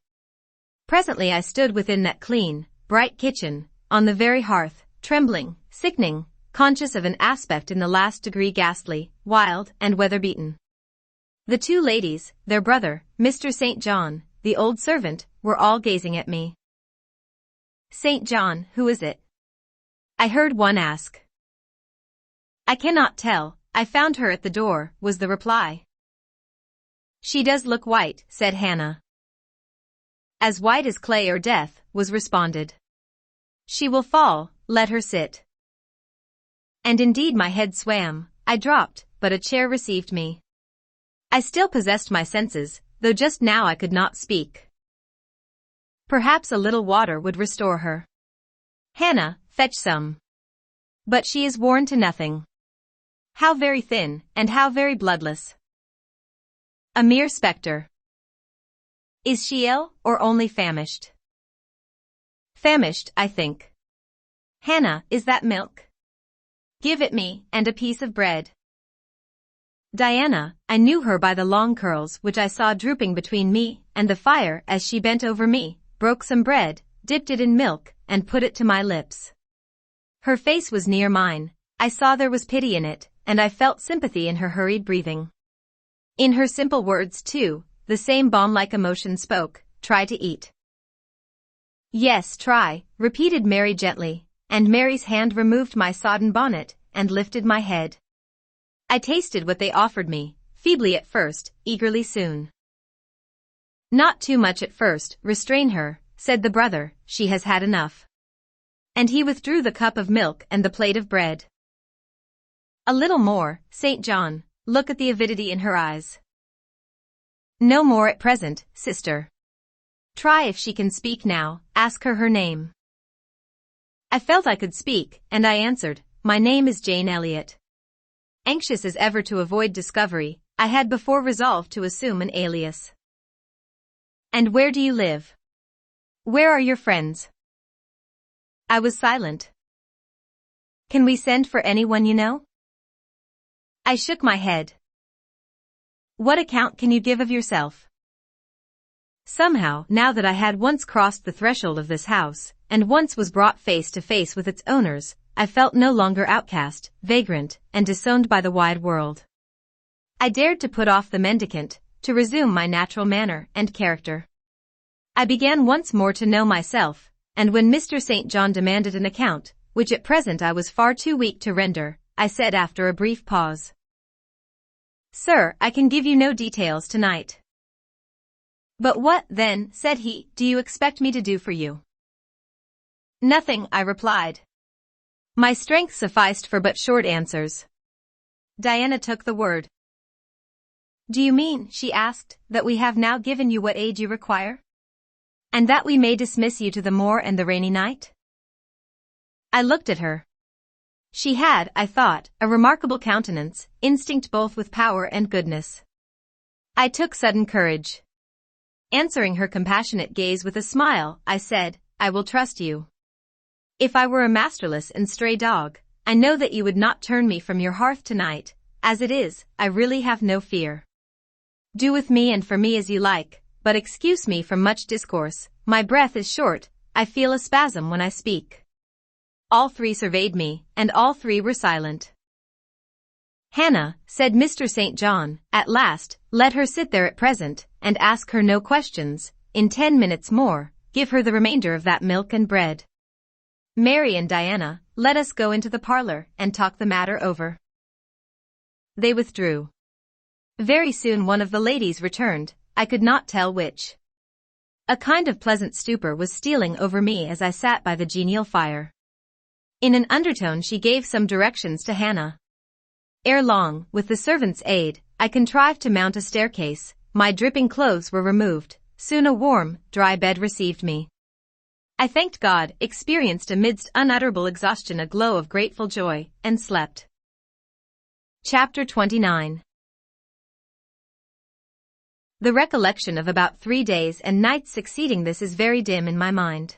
Presently I stood within that clean, bright kitchen, on the very hearth, trembling, sickening, conscious of an aspect in the last degree ghastly, wild, and weather-beaten. The two ladies, their brother, Mr. St. John, the old servant, were all gazing at me. "St. John, who is it?" I heard one ask. "I cannot tell, I found her at the door," was the reply. "She does look white," said Hannah. "As white as clay or death," was responded. "She will fall, let her sit." And indeed my head swam, I dropped, but a chair received me. I still possessed my senses, though just now I could not speak. Perhaps a little water would restore her. "Hannah, fetch some." But she is worn to nothing. How very thin, and how very bloodless. A mere spectre. Is she ill, or only famished? Famished, I think. "Hannah, is that milk? Give it me, and a piece of bread." Diana, I knew her by the long curls which I saw drooping between me and the fire as she bent over me, broke some bread, dipped it in milk, and put it to my lips. Her face was near mine, I saw there was pity in it, and I felt sympathy in her hurried breathing. In her simple words, too, the same balm-like emotion spoke, "Try to eat." "Yes, try," repeated Mary gently, and Mary's hand removed my sodden bonnet, and lifted my head. I tasted what they offered me, feebly at first, eagerly soon. "Not too much at first, restrain her," said the brother, "she has had enough." And he withdrew the cup of milk and the plate of bread. "A little more, St. John, look at the avidity in her eyes." "No more at present, sister. Try if she can speak now, ask her her name." I felt I could speak, and I answered, "My name is Jane Elliot." Anxious as ever to avoid discovery, I had before resolved to assume an alias. And where do you live? Where are your friends? I was silent. Can we send for anyone you know? I shook my head. What account can you give of yourself? Somehow, now that I had once crossed the threshold of this house, and once was brought face to face with its owners, I felt no longer outcast, vagrant, and disowned by the wide world. I dared to put off the mendicant, to resume my natural manner and character. I began once more to know myself, and when Mr. St. John demanded an account, which at present I was far too weak to render, I said after a brief pause, "Sir, I can give you no details tonight." "But what, then," said he, "do you expect me to do for you?" "Nothing," I replied. My strength sufficed for but short answers. Diana took the word. "Do you mean," she asked, "that we have now given you what aid you require? And that we may dismiss you to the moor and the rainy night?" I looked at her. She had, I thought, a remarkable countenance, instinct both with power and goodness. I took sudden courage. Answering her compassionate gaze with a smile, I said, "I will trust you. If I were a masterless and stray dog, I know that you would not turn me from your hearth tonight. As it is, I really have no fear. Do with me and for me as you like, but excuse me from much discourse, my breath is short, I feel a spasm when I speak." All three surveyed me, and all three were silent. "Hannah," said Mr. St. John, at last, "let her sit there at present, and ask her no questions. In 10 minutes more, give her the remainder of that milk and bread. Mary and Diana, let us go into the parlor, and talk the matter over." They withdrew. Very soon one of the ladies returned, I could not tell which. A kind of pleasant stupor was stealing over me as I sat by the genial fire. In an undertone she gave some directions to Hannah. Ere long, with the servant's aid, I contrived to mount a staircase, my dripping clothes were removed, soon a warm, dry bed received me. I thanked God, experienced amidst unutterable exhaustion a glow of grateful joy, and slept. Chapter 29. The recollection of about 3 days and nights succeeding this is very dim in my mind.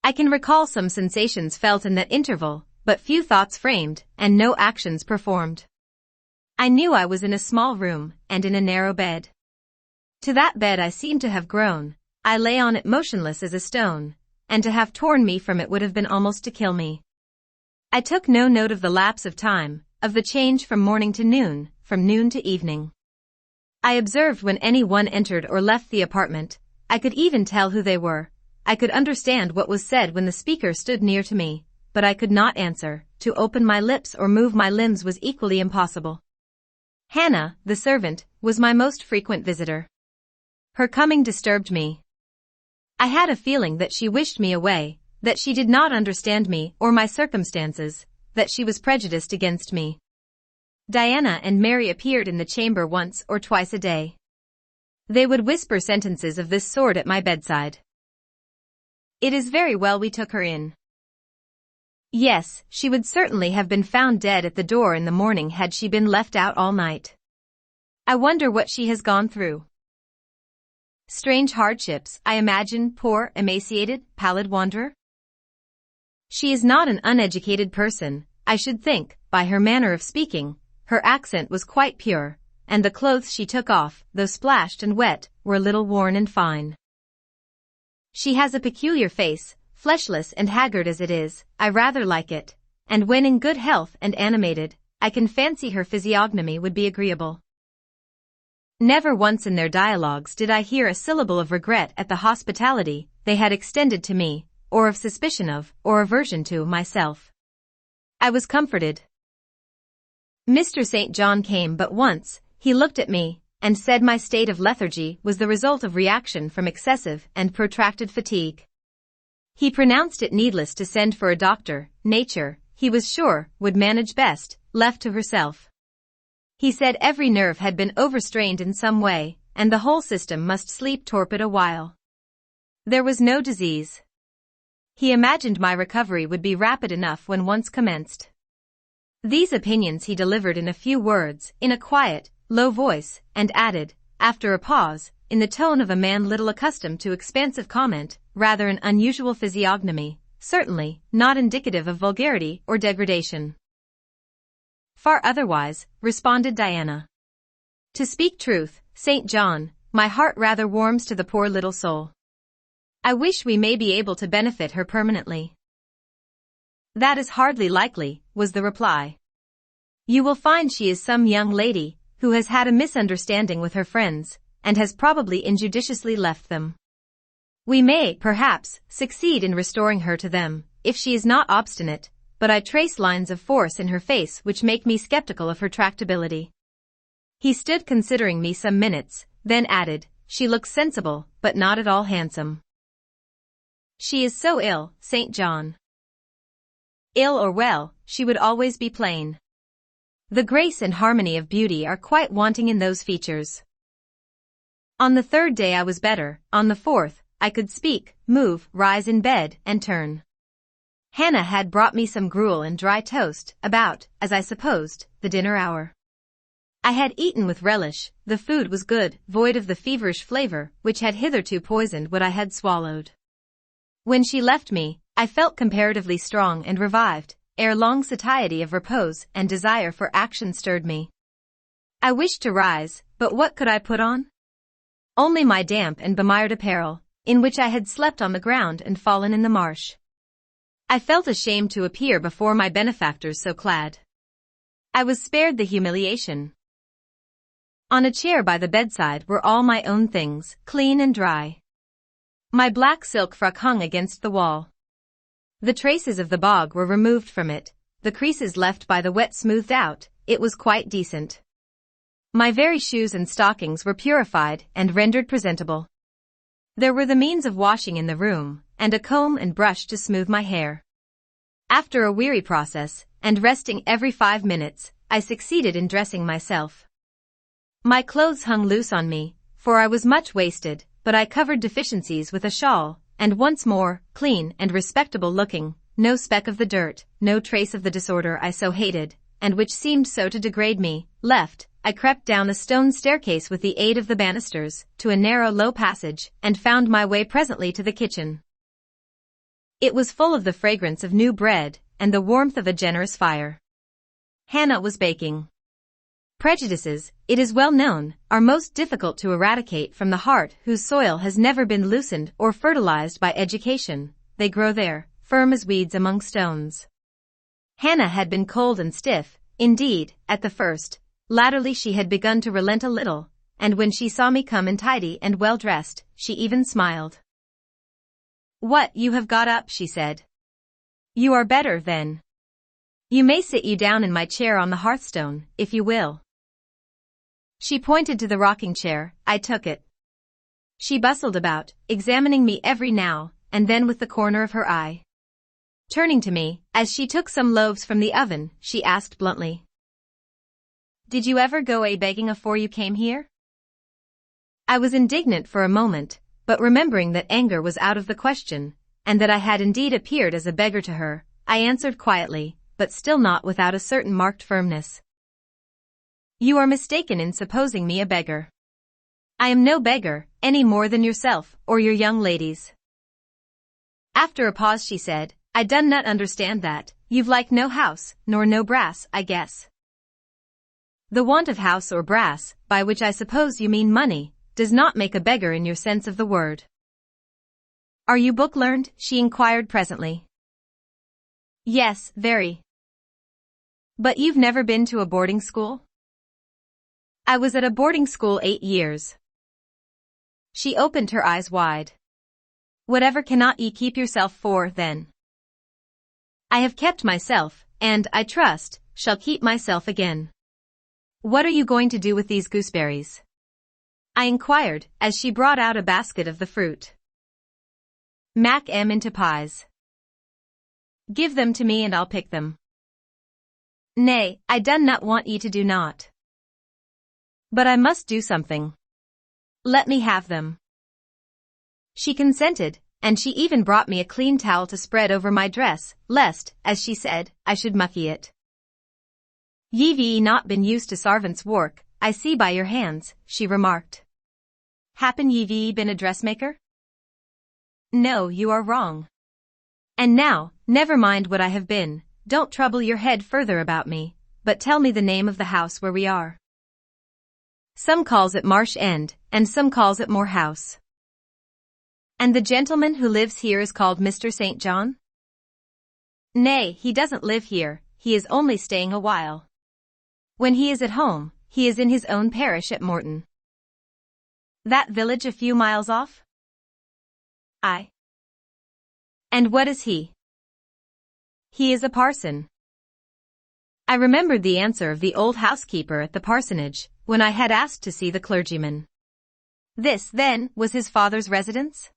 I can recall some sensations felt in that interval, but few thoughts framed, and no actions performed. I knew I was in a small room, and in a narrow bed. To that bed I seemed to have grown, I lay on it motionless as a stone, and to have torn me from it would have been almost to kill me. I took no note of the lapse of time, of the change from morning to noon, from noon to evening. I observed when any one entered or left the apartment, I could even tell who they were. I could understand what was said when the speaker stood near to me, but I could not answer. To open my lips or move my limbs was equally impossible. Hannah, the servant, was my most frequent visitor. Her coming disturbed me. I had a feeling that she wished me away, that she did not understand me or my circumstances, that she was prejudiced against me. Diana and Mary appeared in the chamber once or twice a day. They would whisper sentences of this sort at my bedside. "It is very well we took her in." Yes, she would certainly have been found dead at the door in the morning had she been left out all night. I wonder what she has gone through. Strange hardships, I imagine, poor, emaciated, pallid wanderer. She is not an uneducated person, I should think, by her manner of speaking. Her accent was quite pure, and the clothes she took off, though splashed and wet, were a little worn and fine. She has a peculiar face, fleshless and haggard as it is. I rather like it, and when in good health and animated, I can fancy her physiognomy would be agreeable. Never once in their dialogues did I hear a syllable of regret at the hospitality they had extended to me, or of suspicion of, or aversion to, myself. I was comforted. Mr. St. John came but once. He looked at me, and said my state of lethargy was the result of reaction from excessive and protracted fatigue. He pronounced it needless to send for a doctor. Nature, he was sure, would manage best, left to herself. He said every nerve had been overstrained in some way, and the whole system must sleep torpid a while. There was no disease. He imagined my recovery would be rapid enough when once commenced. These opinions he delivered in a few words, in a quiet, low voice, and added, after a pause, in the tone of a man little accustomed to expansive comment, rather an unusual physiognomy, certainly not indicative of vulgarity or degradation. Far otherwise, responded Diana. To speak truth, St. John, my heart rather warms to the poor little soul. I wish we may be able to benefit her permanently. That is hardly likely, was the reply. You will find she is some young lady, who has had a misunderstanding with her friends, and has probably injudiciously left them. We may, perhaps, succeed in restoring her to them, if she is not obstinate, but I trace lines of force in her face which make me skeptical of her tractability. He stood considering me some minutes, then added, she looks sensible, but not at all handsome. She is so ill, St. John. Ill or well, she would always be plain. The grace and harmony of beauty are quite wanting in those features. On the third day I was better, on the fourth, I could speak, move, rise in bed, and turn. Hannah had brought me some gruel and dry toast, about, as I supposed, the dinner hour. I had eaten with relish, the food was good, void of the feverish flavor, which had hitherto poisoned what I had swallowed. When she left me, I felt comparatively strong and revived, ere long satiety of repose and desire for action stirred me. I wished to rise, but what could I put on? Only my damp and bemired apparel, in which I had slept on the ground and fallen in the marsh. I felt ashamed to appear before my benefactors so clad. I was spared the humiliation. On a chair by the bedside were all my own things, clean and dry. My black silk frock hung against the wall. The traces of the bog were removed from it, the creases left by the wet smoothed out, it was quite decent. My very shoes and stockings were purified and rendered presentable. There were the means of washing in the room, and a comb and brush to smooth my hair. After a weary process, and resting every 5 minutes, I succeeded in dressing myself. My clothes hung loose on me, for I was much wasted, but I covered deficiencies with a shawl, and once more, clean and respectable looking, no speck of the dirt, no trace of the disorder I so hated, and which seemed so to degrade me, left, I crept down the stone staircase with the aid of the banisters, to a narrow low passage, and found my way presently to the kitchen. It was full of the fragrance of new bread, and the warmth of a generous fire. Hannah was baking. Prejudices, it is well known, are most difficult to eradicate from the heart whose soil has never been loosened or fertilized by education. They grow there, firm as weeds among stones. Hannah had been cold and stiff, indeed, at the first. Latterly she had begun to relent a little, and when she saw me come in tidy and well dressed, she even smiled. What, you have got up, she said. You are better, then. You may sit you down in my chair on the hearthstone, if you will. She pointed to the rocking chair, I took it. She bustled about, examining me every now and then with the corner of her eye. Turning to me, as she took some loaves from the oven, she asked bluntly. Did you ever go a-begging afore you came here? I was indignant for a moment, but remembering that anger was out of the question, and that I had indeed appeared as a beggar to her, I answered quietly, but still not without a certain marked firmness. You are mistaken in supposing me a beggar. I am no beggar, any more than yourself, or your young ladies. After a pause she said, I dun not understand that, you've like no house, nor no brass, I guess. The want of house or brass, by which I suppose you mean money, does not make a beggar in your sense of the word. Are you book-learned? She inquired presently. Yes, very. But you've never been to a boarding school? I was at a boarding school 8 years. She opened her eyes wide. Whatever cannot ye keep yourself for, then? I have kept myself, and, I trust, shall keep myself again. What are you going to do with these gooseberries? I inquired, as she brought out a basket of the fruit. Mack 'em into pies. Give them to me and I'll pick them. Nay, I dun not want ye to do naught. But I must do something. Let me have them. She consented, and she even brought me a clean towel to spread over my dress, lest, as she said, I should mucky it. Ye've not been used to sarvant's work, I see by your hands," she remarked. "Happen ye been a dressmaker?" "No, you are wrong. And now, never mind what I have been, don't trouble your head further about me, but tell me the name of the house where we are." "Some calls it Marsh End, and some calls it Moor House." "And the gentleman who lives here is called Mr. St. John?" "Nay, he doesn't live here, he is only staying a while. When he is at home, he is in his own parish at Morton." "That village a few miles off?" "Aye." "And what is he?" "He is a parson." I remembered the answer of the old housekeeper at the parsonage, when I had asked to see the clergyman. This, then, was his father's residence?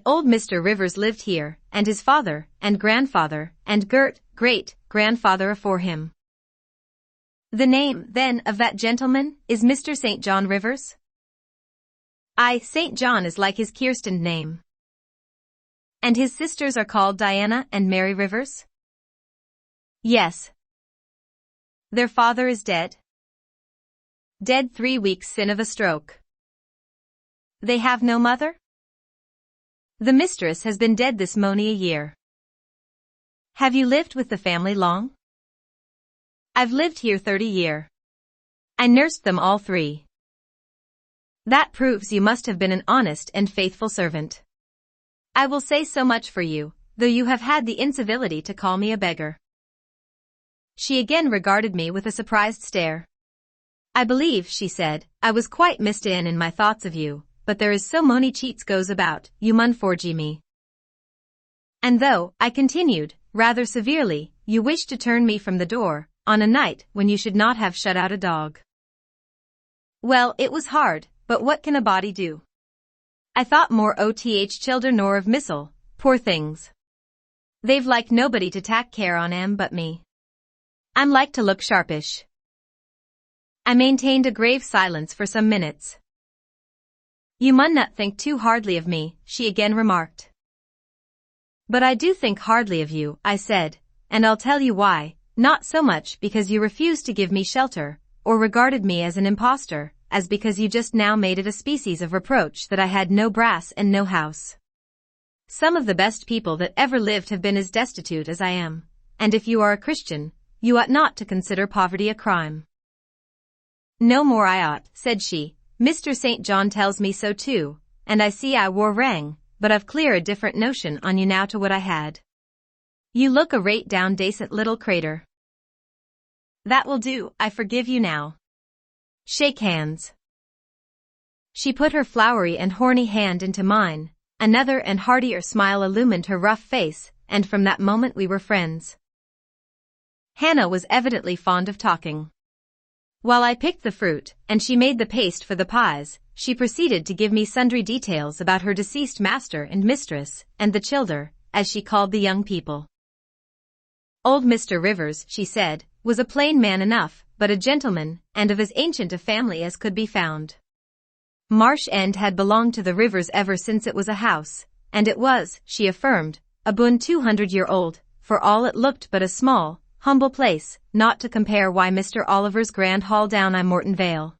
Old Mr. Rivers lived here, and his father, and grandfather, and great-grandfather afore him. The name, then, of that gentleman, is Mr. St. John Rivers? St. John is like his Kirsten name. And his sisters are called Diana and Mary Rivers? Yes. Their father is dead? Dead 3 weeks sin of a stroke. They have no mother? The mistress has been dead this mony a year. Have you lived with the family long? I've lived here 30 year. I nursed them all 3. That proves you must have been an honest and faithful servant. I will say so much for you, though you have had the incivility to call me a beggar. She again regarded me with a surprised stare. I believe, she said, I was quite missed in my thoughts of you, but there is so mony cheats goes about, you mun forgie me. And though, I continued, rather severely, you wish to turn me from the door, on a night when you should not have shut out a dog. Well, it was hard, but what can a body do? I thought more children nor of missile, poor things. They've like nobody to tak care on 'em but me. I'm like to look sharpish. I maintained a grave silence for some minutes. You mun not think too hardly of me, she again remarked. But I do think hardly of you, I said, and I'll tell you why, not so much because you refused to give me shelter, or regarded me as an impostor, as because you just now made it a species of reproach that I had no brass and no house. Some of the best people that ever lived have been as destitute as I am, and if you are a Christian, you ought not to consider poverty a crime. No more I ought, said she. Mr. St. John tells me so too, and I see I wore wrang, but I've clear a different notion on you now to what I had. You look a rate down dacent little crater. That will do, I forgive you now. Shake hands. She put her flowery and horny hand into mine, another and heartier smile illumined her rough face, and from that moment we were friends. Hannah was evidently fond of talking. While I picked the fruit, and she made the paste for the pies, she proceeded to give me sundry details about her deceased master and mistress, and the childer, as she called the young people. Old Mr. Rivers, she said, was a plain man enough, but a gentleman, and of as ancient a family as could be found. Marsh End had belonged to the Rivers ever since it was a house, and it was, she affirmed, aboon 200-year-old, for all it looked but a small, humble place, not to compare why Mr. Oliver's grand hall down I Morton Vale.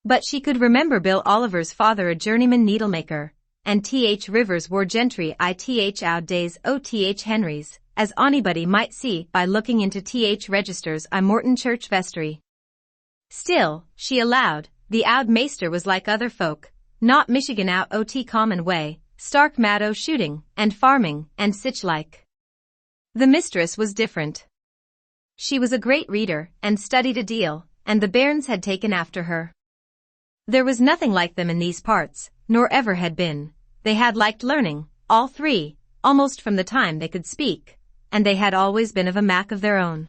But she could remember Bill Oliver's father a journeyman needlemaker, and T.H. Rivers wore gentry ith out days o.th. Henry's, as anybody might see by looking into T.H. registers I Morton church vestry. Still, she allowed, the oud maester was like other folk, not Michigan out o.t. common way, stark mad o' shooting, and farming, and sich like. The mistress was different. She was a great reader, and studied a deal, and the bairns had taken after her. There was nothing like them in these parts, nor ever had been. They had liked learning, all 3, almost from the time they could speak, and they had always been of a mack of their own.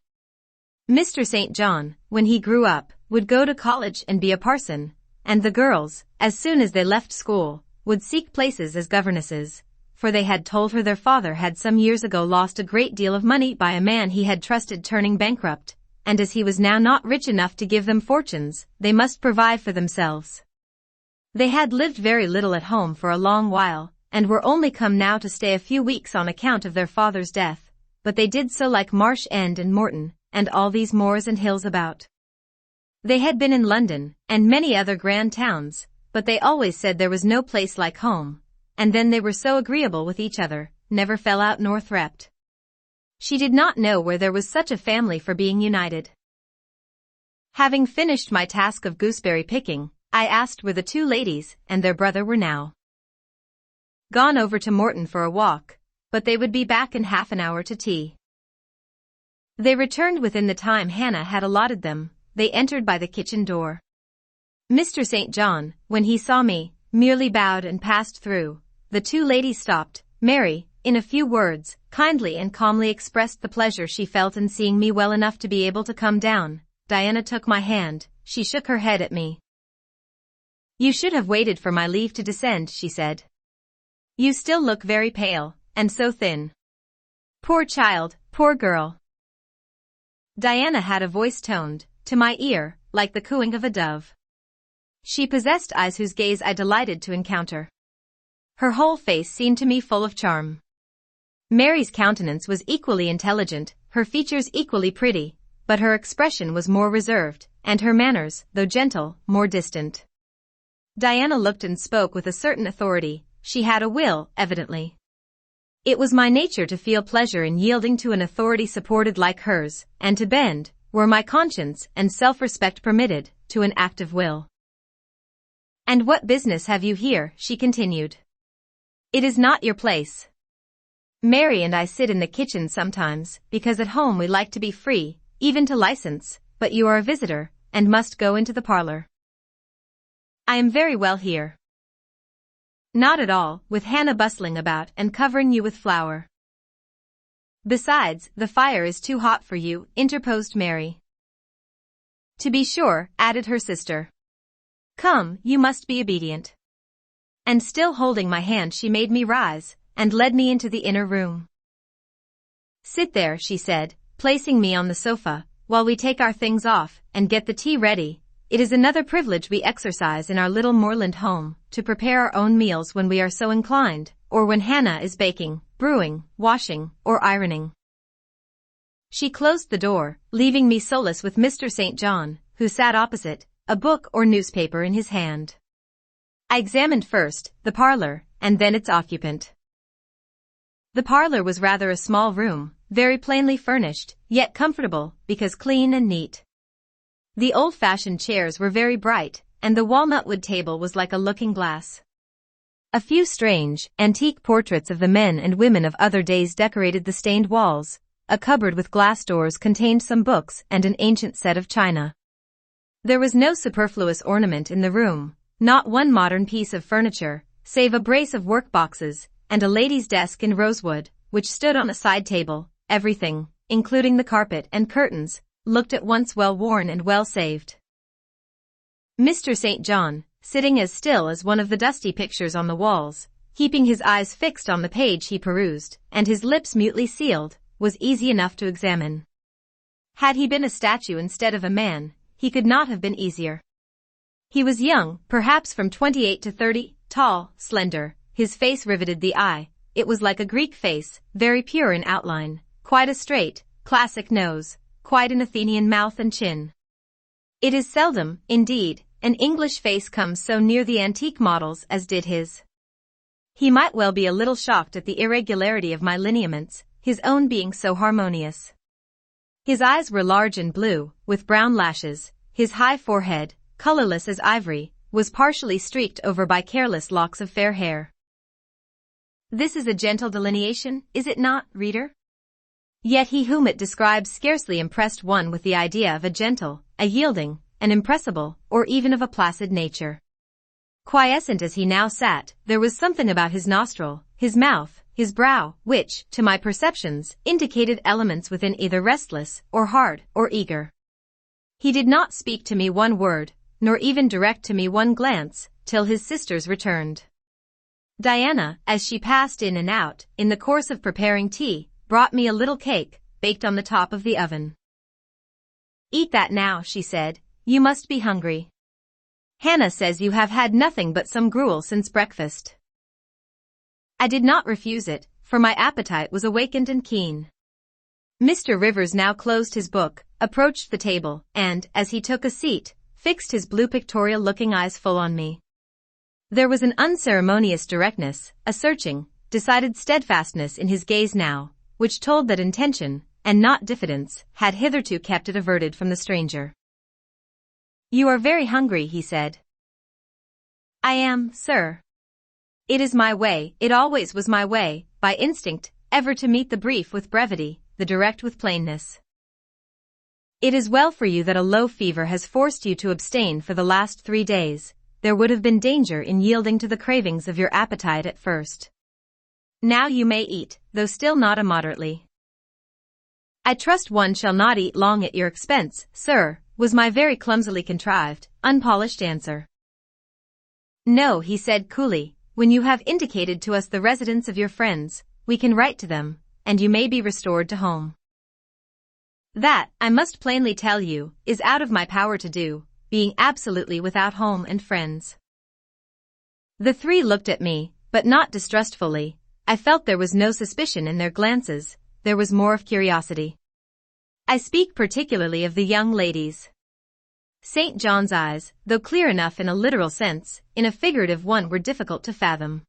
Mr. St. John, when he grew up, would go to college and be a parson, and the girls, as soon as they left school, would seek places as governesses, for they had told her their father had some years ago lost a great deal of money by a man he had trusted turning bankrupt, and as he was now not rich enough to give them fortunes, they must provide for themselves. They had lived very little at home for a long while, and were only come now to stay a few weeks on account of their father's death, but they did so like Marsh End and Morton, and all these moors and hills about. They had been in London, and many other grand towns, but they always said there was no place like home, and then they were so agreeable with each other, never fell out nor thrept. She did not know where there was such a family for being united. Having finished my task of gooseberry picking, I asked where the two ladies and their brother were now. Gone over to Morton for a walk, but they would be back in half an hour to tea. They returned within the time Hannah had allotted them. They entered by the kitchen door. Mr. St. John, when he saw me, merely bowed and passed through. The two ladies stopped. Mary, in a few words, kindly and calmly expressed the pleasure she felt in seeing me well enough to be able to come down. Diana took my hand. She shook her head at me. "You should have waited for my leave to descend," she said. "You still look very pale, and so thin. Poor child, poor girl." Diana had a voice toned, to my ear, like the cooing of a dove. She possessed eyes whose gaze I delighted to encounter. Her whole face seemed to me full of charm. Mary's countenance was equally intelligent, her features equally pretty, but her expression was more reserved, and her manners, though gentle, more distant. Diana looked and spoke with a certain authority. She had a will, evidently. It was my nature to feel pleasure in yielding to an authority supported like hers, and to bend, where my conscience and self-respect permitted, to an active will. "And what business have you here?" she continued. "It is not your place. Mary and I sit in the kitchen sometimes, because at home we like to be free, even to license, but you are a visitor, and must go into the parlor." "I am very well here." "Not at all, with Hannah bustling about and covering you with flour." "Besides, the fire is too hot for you," interposed Mary. "To be sure," added her sister. "Come, you must be obedient." And still holding my hand she made me rise, and led me into the inner room. "Sit there," she said, placing me on the sofa, "while we take our things off, and get the tea ready. It is another privilege we exercise in our little moorland home, to prepare our own meals when we are so inclined, or when Hannah is baking, brewing, washing, or ironing." She closed the door, leaving me solus with Mr. St. John, who sat opposite, a book or newspaper in his hand. I examined first the parlor, and then its occupant. The parlor was rather a small room, very plainly furnished, yet comfortable, because clean and neat. The old-fashioned chairs were very bright, and the walnut-wood table was like a looking-glass. A few strange, antique portraits of the men and women of other days decorated the stained walls. A cupboard with glass doors contained some books and an ancient set of china. There was no superfluous ornament in the room, not one modern piece of furniture, save a brace of work-boxes, and a lady's desk in rosewood, which stood on a side table. Everything, including the carpet and curtains, looked at once well-worn and well-saved. Mr. St. John, sitting as still as one of the dusty pictures on the walls, keeping his eyes fixed on the page he perused, and his lips mutely sealed, was easy enough to examine. Had he been a statue instead of a man, he could not have been easier. He was young, perhaps from 28 to 30, tall, slender, his face riveted the eye. It was like a Greek face, very pure in outline, quite a straight, classic nose, quite an Athenian mouth and chin. It is seldom, indeed, an English face comes so near the antique models as did his. He might well be a little shocked at the irregularity of my lineaments, his own being so harmonious. His eyes were large and blue, with brown lashes. His high forehead, colorless as ivory, was partially streaked over by careless locks of fair hair. This is a gentle delineation, is it not, reader? Yet he whom it describes scarcely impressed one with the idea of a gentle, a yielding, an impressible, or even of a placid nature. Quiescent as he now sat, there was something about his nostril, his mouth, his brow, which, to my perceptions, indicated elements within either restless, or hard, or eager. He did not speak to me one word, nor even direct to me one glance, till his sisters returned. Diana, as she passed in and out, in the course of preparing tea, brought me a little cake, baked on the top of the oven. "Eat that now," she said, "you must be hungry. Hannah says you have had nothing but some gruel since breakfast." I did not refuse it, for my appetite was awakened and keen. Mr. Rivers now closed his book, approached the table, and, as he took a seat, fixed his blue pictorial-looking eyes full on me. There was an unceremonious directness, a searching, decided steadfastness in his gaze now, which told that intention, and not diffidence, had hitherto kept it averted from the stranger. "You are very hungry," he said. "I am, sir. It is my way, it always was my way, by instinct, ever to meet the brief with brevity, the direct with plainness. It is well for you that a low fever has forced you to abstain for the last 3 days. There would have been danger in yielding to the cravings of your appetite at first. Now you may eat, though still not immoderately." "I trust one shall not eat long at your expense, sir," was my very clumsily contrived, unpolished answer. "No," he said coolly, "when you have indicated to us the residence of your friends, we can write to them, and you may be restored to home. That, I must plainly tell you, is out of my power to do, being absolutely without home and friends." The three looked at me, but not distrustfully. I felt there was no suspicion in their glances, there was more of curiosity. I speak particularly of the young ladies. St. John's eyes, though clear enough in a literal sense, in a figurative one were difficult to fathom.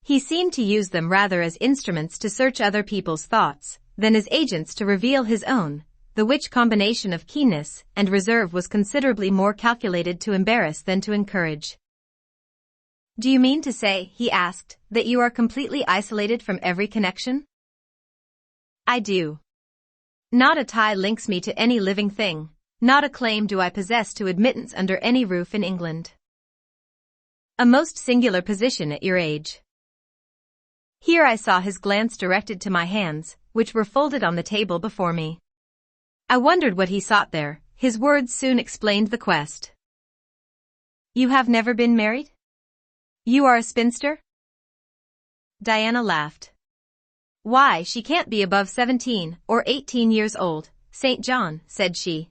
He seemed to use them rather as instruments to search other people's thoughts, than as agents to reveal his own, the which combination of keenness and reserve was considerably more calculated to embarrass than to encourage. "Do you mean to say," he asked, "that you are completely isolated from every connection?" "I do. Not a tie links me to any living thing, not a claim do I possess to admittance under any roof in England." "A most singular position at your age." Here I saw his glance directed to my hands, which were folded on the table before me. I wondered what he sought there. His words soon explained the quest. "You have never been married? You are a spinster?" Diana laughed. "Why, she can't be above 17 or 18 years old, St. John," said she.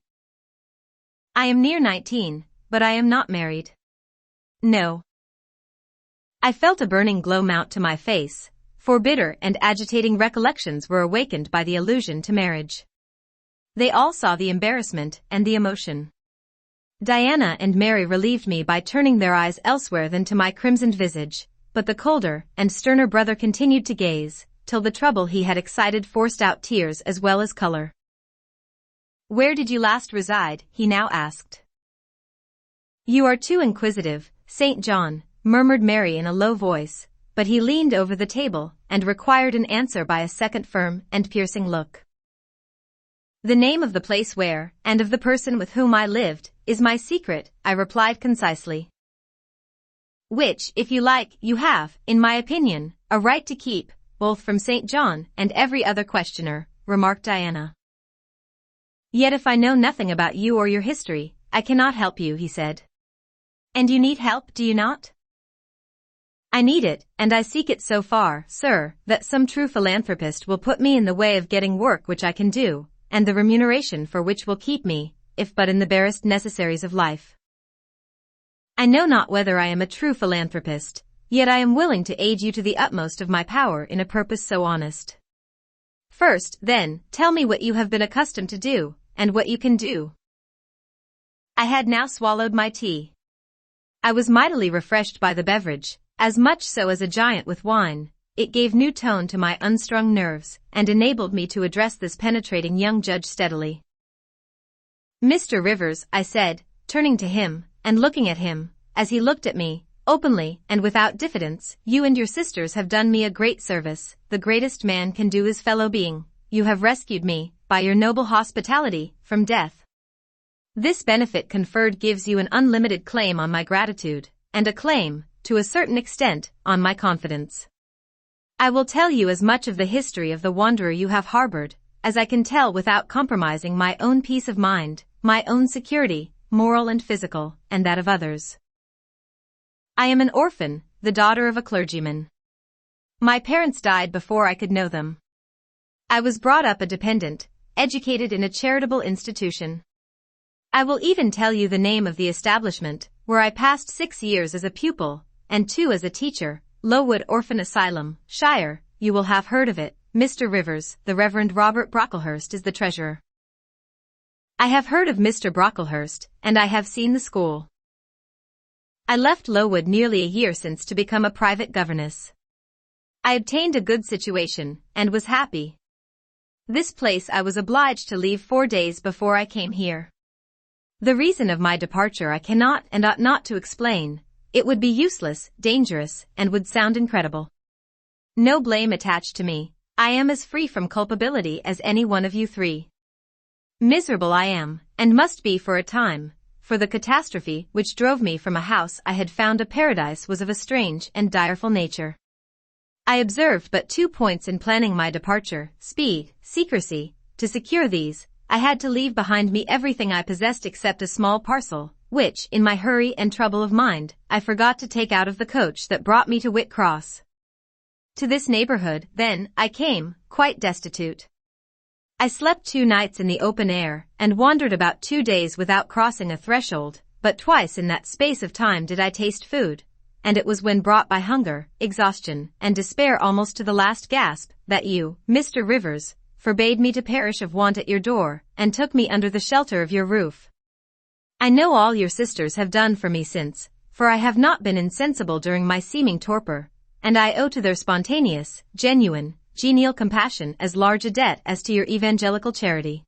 "I am near 19, but I am not married." "No." I felt a burning glow mount to my face, for bitter and agitating recollections were awakened by the allusion to marriage. They all saw the embarrassment and the emotion. Diana and Mary relieved me by turning their eyes elsewhere than to my crimsoned visage, but the colder and sterner brother continued to gaze, till the trouble he had excited forced out tears as well as color. "Where did you last reside?" he now asked. "You are too inquisitive, St. John," murmured Mary in a low voice, but he leaned over the table and required an answer by a second firm and piercing look. "The name of the place where, and of the person with whom I lived, is my secret," I replied concisely. "Which, if you like, you have, in my opinion, a right to keep, both from St. John and every other questioner," remarked Diana. "Yet if I know nothing about you or your history, I cannot help you," he said. "And you need help, do you not?" "I need it, and I seek it so far, sir, that some true philanthropist will put me in the way of getting work which I can do, and the remuneration for which will keep me, if but in the barest necessaries of life. I know not whether I am a true philanthropist, yet I am willing to aid you to the utmost of my power in a purpose so honest. First, then, tell me what you have been accustomed to do, and what you can do." I had now swallowed my tea. I was mightily refreshed by the beverage, as much so as a giant with wine. It gave new tone to my unstrung nerves, and enabled me to address this penetrating young judge steadily. "Mr. Rivers," I said, turning to him, and looking at him, as he looked at me, openly and without diffidence, "you and your sisters have done me a great service, the greatest man can do his fellow being. You have rescued me, by your noble hospitality, from death. This benefit conferred gives you an unlimited claim on my gratitude, and a claim, to a certain extent, on my confidence. I will tell you as much of the history of the wanderer you have harbored, as I can tell without compromising my own peace of mind, my own security, moral and physical, and that of others. I am an orphan, the daughter of a clergyman. My parents died before I could know them. I was brought up a dependent, educated in a charitable institution. I will even tell you the name of the establishment, where I passed 6 years as a pupil, and 2 as a teacher, Lowood Orphan Asylum, Shire. You will have heard of it. Mr. Rivers, the Reverend Robert Brocklehurst is the treasurer. I have heard of Mr. Brocklehurst, and I have seen the school. I left Lowood nearly a year since to become a private governess. I obtained a good situation, and was happy. This place I was obliged to leave 4 days before I came here. The reason of my departure I cannot and ought not to explain. It would be useless, dangerous, and would sound incredible. No blame attached to me. I am as free from culpability as any one of you three. Miserable I am, and must be for a time, for the catastrophe which drove me from a house I had found a paradise was of a strange and direful nature. I observed but 2 points in planning my departure: speed, secrecy. To secure these, I had to leave behind me everything I possessed except a small parcel, which, in my hurry and trouble of mind, I forgot to take out of the coach that brought me to Whitcross. To this neighborhood, then, I came, quite destitute. I slept 2 nights in the open air, and wandered about 2 days without crossing a threshold, but twice in that space of time did I taste food, and it was when brought by hunger, exhaustion, and despair almost to the last gasp, that you, Mr. Rivers, forbade me to perish of want at your door, and took me under the shelter of your roof. I know all your sisters have done for me since, for I have not been insensible during my seeming torpor, and I owe to their spontaneous, genuine, genial compassion as large a debt as to your evangelical charity.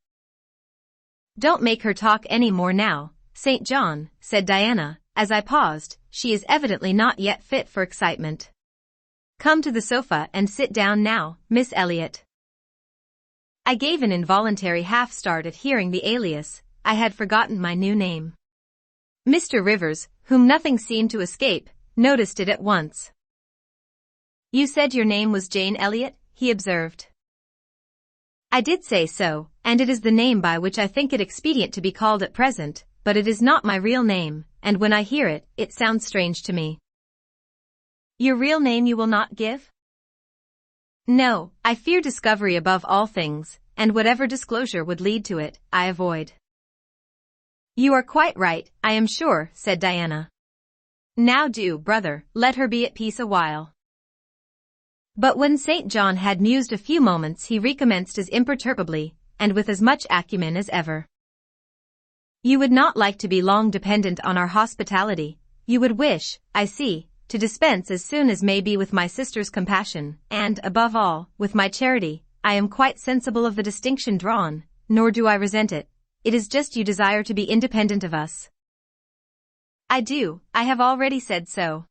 Don't make her talk any more now, St. John, said Diana, as I paused. She is evidently not yet fit for excitement. Come to the sofa and sit down now, Miss Elliot. I gave an involuntary half-start at hearing the alias. I had forgotten my new name. Mr. Rivers, whom nothing seemed to escape, noticed it at once. You said your name was Jane Elliot, he observed. I did say so, and it is the name by which I think it expedient to be called at present, but it is not my real name, and when I hear it, it sounds strange to me. Your real name you will not give? No, I fear discovery above all things, and whatever disclosure would lead to it, I avoid. You are quite right, I am sure, said Diana. Now do, brother, let her be at peace a while. But when St. John had mused a few moments he recommenced as imperturbably, and with as much acumen as ever. You would not like to be long dependent on our hospitality. You would wish, I see, to dispense as soon as may be with my sister's compassion, and, above all, with my charity. I am quite sensible of the distinction drawn, nor do I resent it. It is just you desire to be independent of us. I do, I have already said so.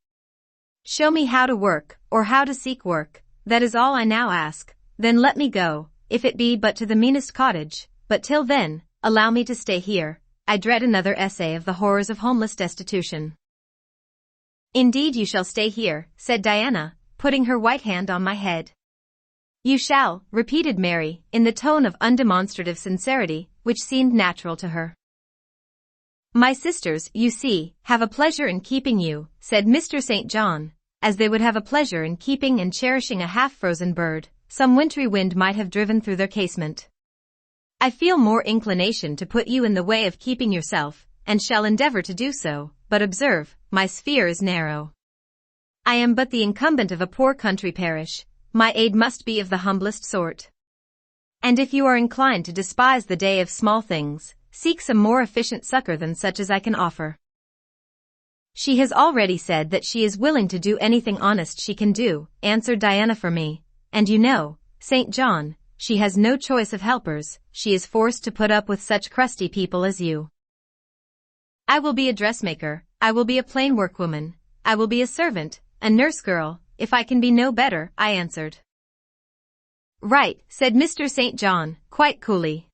Show me how to work, or how to seek work, that is all I now ask, then let me go, if it be but to the meanest cottage, but till then, allow me to stay here. I dread another essay of the horrors of homeless destitution. Indeed you shall stay here, said Diana, putting her white hand on my head. You shall, repeated Mary, in the tone of undemonstrative sincerity, which seemed natural to her. My sisters, you see, have a pleasure in keeping you, said Mr. St. John, as they would have a pleasure in keeping and cherishing a half-frozen bird, some wintry wind might have driven through their casement. I feel more inclination to put you in the way of keeping yourself, and shall endeavor to do so, but observe, my sphere is narrow. I am but the incumbent of a poor country parish, my aid must be of the humblest sort. And if you are inclined to despise the day of small things, seek some more efficient succor than such as I can offer. She has already said that she is willing to do anything honest she can do, answered Diana for me, and you know, St. John, she has no choice of helpers, she is forced to put up with such crusty people as you. I will be a dressmaker, I will be a plain workwoman, I will be a servant, a nurse girl, if I can be no better, I answered. Right, said Mr. St. John, quite coolly.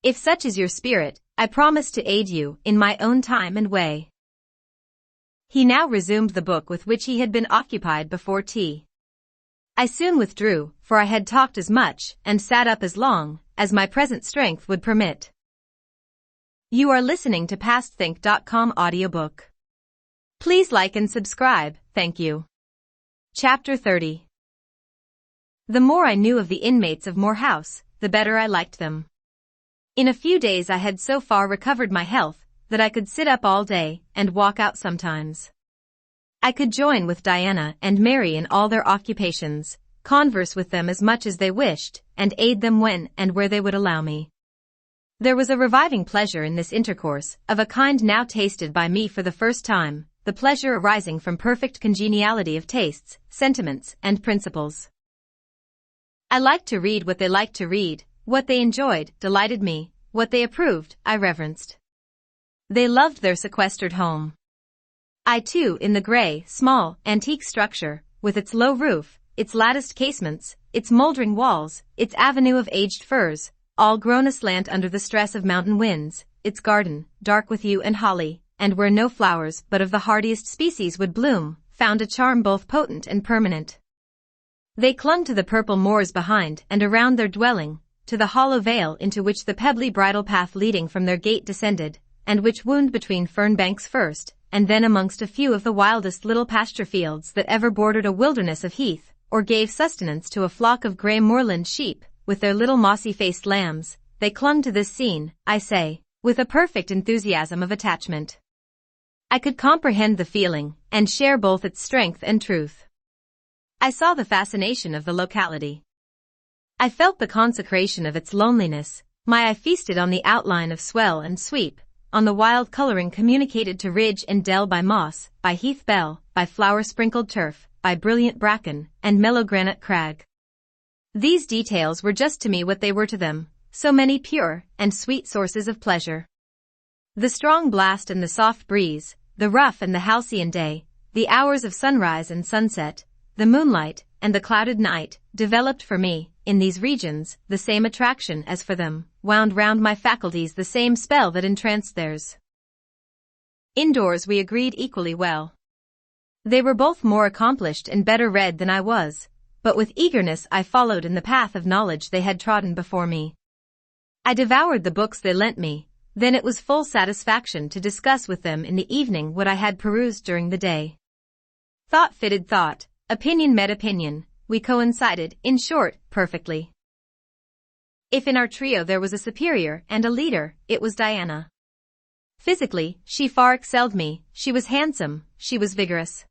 If such is your spirit, I promise to aid you, in my own time and way. He now resumed the book with which he had been occupied before tea. I soon withdrew, for I had talked as much, and sat up as long, as my present strength would permit. You are listening to PastThink.com audiobook. Please like and subscribe, thank you. Chapter 30. The more I knew of the inmates of Moor House, the better I liked them. In a few days I had so far recovered my health, that I could sit up all day, and walk out sometimes. I could join with Diana and Mary in all their occupations, converse with them as much as they wished, and aid them when and where they would allow me. There was a reviving pleasure in this intercourse, of a kind now tasted by me for the first time, the pleasure arising from perfect congeniality of tastes, sentiments, and principles. I liked to read what they liked to read, what they enjoyed delighted me, what they approved I reverenced. They loved their sequestered home. I too, in the grey, small, antique structure, with its low roof, its latticed casements, its mouldering walls, its avenue of aged firs, all grown aslant under the stress of mountain winds, its garden, dark with yew and holly, and where no flowers but of the hardiest species would bloom, found a charm both potent and permanent. They clung to the purple moors behind and around their dwelling, to the hollow vale into which the pebbly bridle path leading from their gate descended, and which wound between fern banks first, and then amongst a few of the wildest little pasture fields that ever bordered a wilderness of heath, or gave sustenance to a flock of grey moorland sheep, with their little mossy-faced lambs. They clung to this scene, I say, with a perfect enthusiasm of attachment. I could comprehend the feeling, and share both its strength and truth. I saw the fascination of the locality. I felt the consecration of its loneliness. My eye feasted on the outline of swell and sweep, on the wild coloring communicated to ridge and dell by moss, by heath bell, by flower-sprinkled turf, by brilliant bracken, and mellow granite crag. These details were just to me what they were to them, so many pure and sweet sources of pleasure. The strong blast and the soft breeze, the rough and the halcyon day, the hours of sunrise and sunset, the moonlight and the clouded night, developed for me, in these regions, the same attraction as for them, wound round my faculties the same spell that entranced theirs. Indoors we agreed equally well. They were both more accomplished and better read than I was, but with eagerness I followed in the path of knowledge they had trodden before me. I devoured the books they lent me, then it was full satisfaction to discuss with them in the evening what I had perused during the day. Thought fitted thought, opinion met opinion, we coincided, in short, perfectly. If in our trio there was a superior and a leader, it was Diana. Physically, she far excelled me, she was handsome, she was vigorous.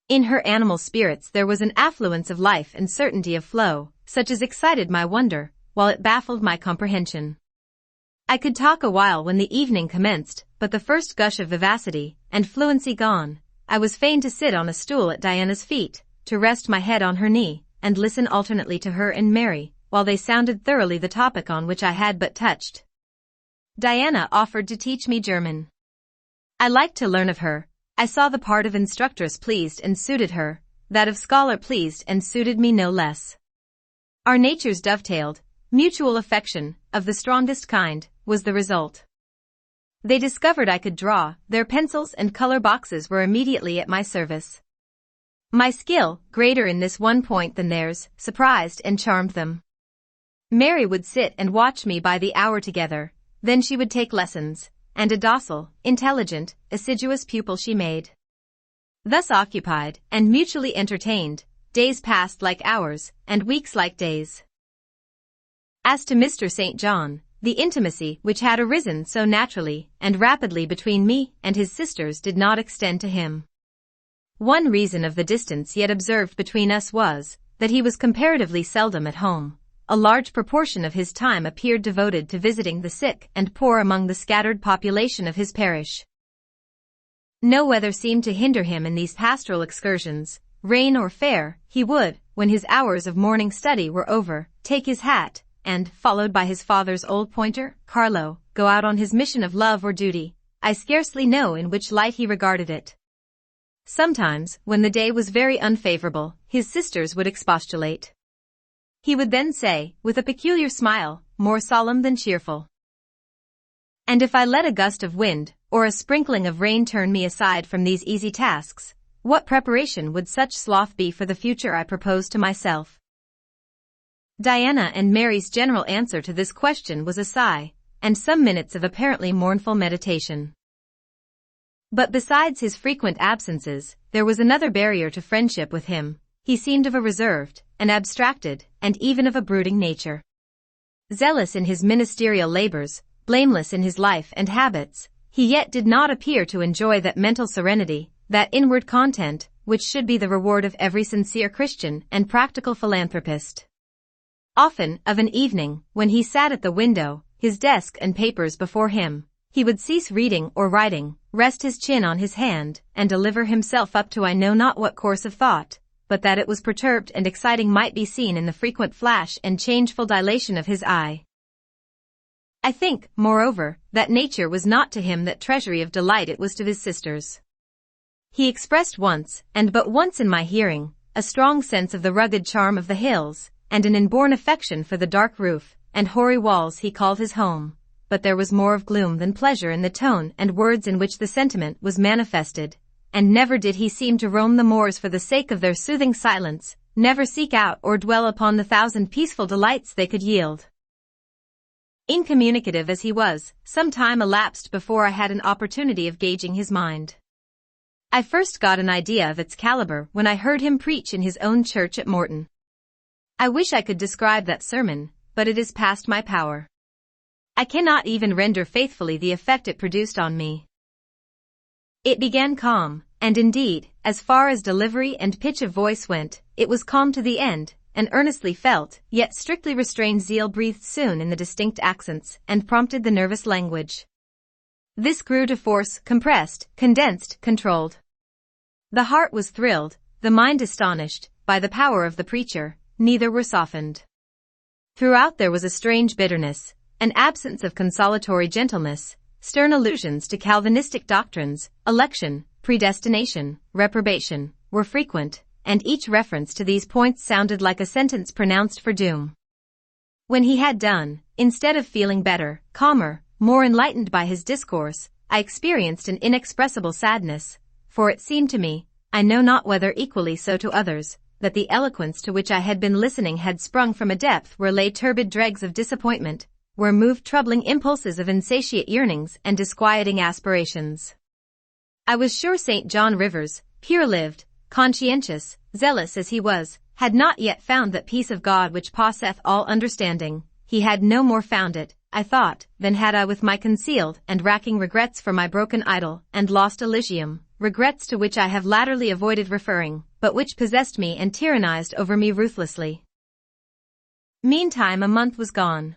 In her animal spirits there was an affluence of life and certainty of flow, such as excited my wonder, while it baffled my comprehension. I could talk a while when the evening commenced, but the first gush of vivacity and fluency gone, I was fain to sit on a stool at Diana's feet, to rest my head on her knee, and listen alternately to her and Mary, while they sounded thoroughly the topic on which I had but touched. Diana offered to teach me German. I liked to learn of her. I saw the part of instructress pleased and suited her, that of scholar pleased and suited me no less. Our natures dovetailed, mutual affection, of the strongest kind, was the result. They discovered I could draw, their pencils and color boxes were immediately at my service. My skill, greater in this one point than theirs, surprised and charmed them. Mary would sit and watch me by the hour together, then she would take lessons, and a docile, intelligent, assiduous pupil she made. Thus occupied, and mutually entertained, days passed like hours, and weeks like days. As to Mr. St. John, the intimacy which had arisen so naturally and rapidly between me and his sisters did not extend to him. One reason of the distance yet observed between us was, that he was comparatively seldom at home. A large proportion of his time appeared devoted to visiting the sick and poor among the scattered population of his parish. No weather seemed to hinder him in these pastoral excursions. Rain or fair, he would, when his hours of morning study were over, take his hat, and, followed by his father's old pointer, Carlo, go out on his mission of love or duty. I scarcely know in which light he regarded it. Sometimes, when the day was very unfavorable, his sisters would expostulate. He would then say, with a peculiar smile, more solemn than cheerful, "And if I let a gust of wind, or a sprinkling of rain turn me aside from these easy tasks, what preparation would such sloth be for the future I propose to myself?" Diana and Mary's general answer to this question was a sigh, and some minutes of apparently mournful meditation. But besides his frequent absences, there was another barrier to friendship with him. He seemed of a reserved, an abstracted, and even of a brooding nature. Zealous in his ministerial labors, blameless in his life and habits, he yet did not appear to enjoy that mental serenity, that inward content, which should be the reward of every sincere Christian and practical philanthropist. Often, of an evening, when he sat at the window, his desk and papers before him, he would cease reading or writing, rest his chin on his hand, and deliver himself up to I know not what course of thought, but that it was perturbed and exciting might be seen in the frequent flash and changeful dilation of his eye. I think, moreover, that nature was not to him that treasury of delight it was to his sisters. He expressed once, and but once in my hearing, a strong sense of the rugged charm of the hills, and an inborn affection for the dark roof and hoary walls he called his home, but there was more of gloom than pleasure in the tone and words in which the sentiment was manifested, and never did he seem to roam the moors for the sake of their soothing silence, never seek out or dwell upon the thousand peaceful delights they could yield. Incommunicative as he was, some time elapsed before I had an opportunity of gauging his mind. I first got an idea of its caliber when I heard him preach in his own church at Morton. I wish I could describe that sermon, but it is past my power. I cannot even render faithfully the effect it produced on me. It began calm, and indeed, as far as delivery and pitch of voice went, it was calm to the end, and earnestly felt, yet strictly restrained zeal breathed soon in the distinct accents, and prompted the nervous language. This grew to force, compressed, condensed, controlled. The heart was thrilled, the mind astonished, by the power of the preacher, neither were softened. Throughout there was a strange bitterness, an absence of consolatory gentleness, stern allusions to Calvinistic doctrines, election, predestination, reprobation, were frequent, and each reference to these points sounded like a sentence pronounced for doom. When he had done, instead of feeling better, calmer, more enlightened by his discourse, I experienced an inexpressible sadness, for it seemed to me, I know not whether equally so to others, that the eloquence to which I had been listening had sprung from a depth where lay turbid dregs of disappointment, where moved troubling impulses of insatiate yearnings and disquieting aspirations. I was sure St. John Rivers, pure-lived, conscientious, zealous as he was, had not yet found that peace of God which passeth all understanding. He had no more found it, I thought, than had I with my concealed and racking regrets for my broken idol and lost Elysium, regrets to which I have latterly avoided referring, but which possessed me and tyrannized over me ruthlessly. Meantime a month was gone.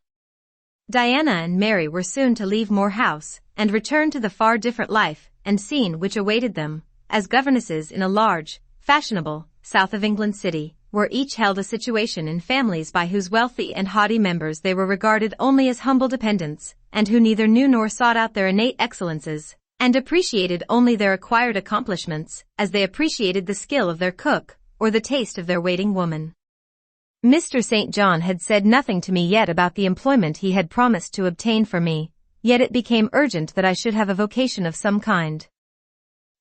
Diana and Mary were soon to leave Moor House, and return to the far different life and scene which awaited them, as governesses in a large, fashionable, south of England city, where each held a situation in families by whose wealthy and haughty members they were regarded only as humble dependents, and who neither knew nor sought out their innate excellences, and appreciated only their acquired accomplishments, as they appreciated the skill of their cook, or the taste of their waiting woman. Mr. St. John had said nothing to me yet about the employment he had promised to obtain for me, yet it became urgent that I should have a vocation of some kind.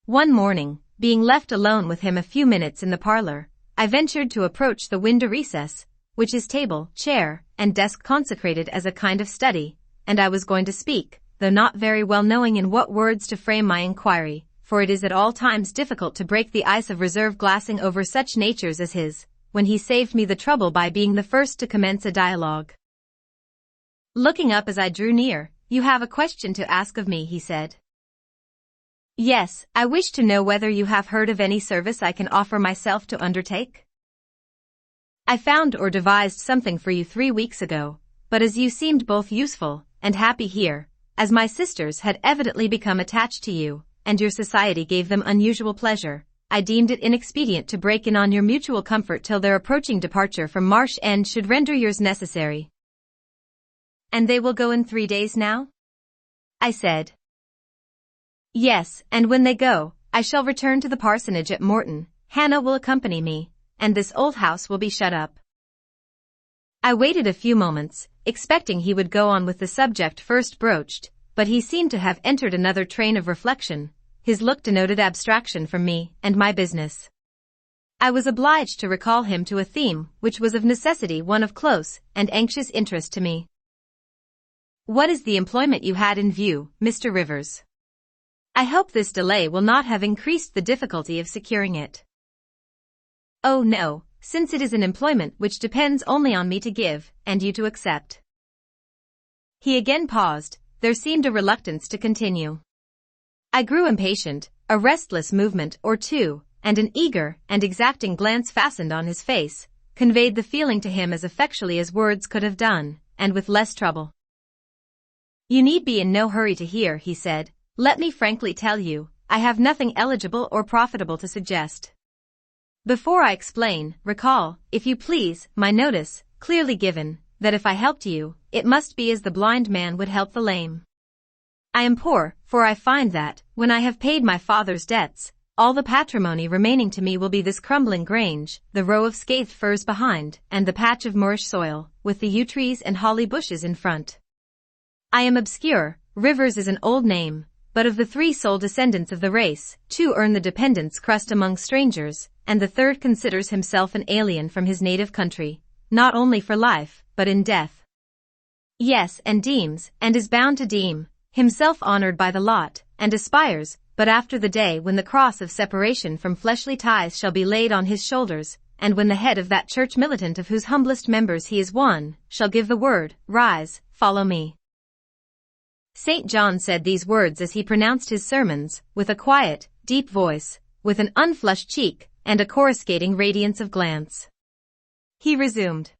One morning, being left alone with him a few minutes in the parlor, I ventured to approach the window recess, which his table, chair, and desk consecrated as a kind of study, and I was going to speak, though not very well knowing in what words to frame my inquiry, for it is at all times difficult to break the ice of reserve glassing over such natures as his, when he saved me the trouble by being the first to commence a dialogue. Looking up as I drew near, "You have a question to ask of me," he said. "Yes, I wish to know whether you have heard of any service I can offer myself to undertake. I found or devised something for you 3 weeks ago, but as you seemed both useful and happy here, as my sisters had evidently become attached to you, and your society gave them unusual pleasure, I deemed it inexpedient to break in on your mutual comfort till their approaching departure from Marsh End should render yours necessary." "And they will go in 3 days now?" I said. "Yes, and when they go, I shall return to the parsonage at Morton. Hannah will accompany me, and this old house will be shut up." I waited a few moments, expecting he would go on with the subject first broached, but he seemed to have entered another train of reflection. His look denoted abstraction from me and my business. I was obliged to recall him to a theme which was of necessity one of close and anxious interest to me. "What is the employment you had in view, Mr. Rivers? I hope this delay will not have increased the difficulty of securing it." "Oh no, since it is an employment which depends only on me to give, and you to accept." He again paused. There seemed a reluctance to continue. I grew impatient, a restless movement or two, and an eager and exacting glance fastened on his face, conveyed the feeling to him as effectually as words could have done, and with less trouble. You need be in no hurry to hear, he said. Let me frankly tell you, I have nothing eligible or profitable to suggest. Before I explain, recall, if you please, my notice, clearly given, that if I helped you, it must be as the blind man would help the lame. I am poor, for I find that, when I have paid my father's debts, all the patrimony remaining to me will be this crumbling grange, the row of scathed firs behind, and the patch of moorish soil, with the yew trees and holly bushes in front. I am obscure. Rivers is an old name, but of the 3 sole descendants of the race, 2 earn the dependent's crust among strangers, and the 3rd considers himself an alien from his native country, not only for life, but in death. Yes, and deems, and is bound to deem, himself honored by the lot, and aspires, but after the day when the cross of separation from fleshly ties shall be laid on his shoulders, and when the head of that church militant of whose humblest members he is one, shall give the word, rise, follow me. St. John said these words as he pronounced his sermons, with a quiet, deep voice, with an unflushed cheek, and a coruscating radiance of glance. He resumed.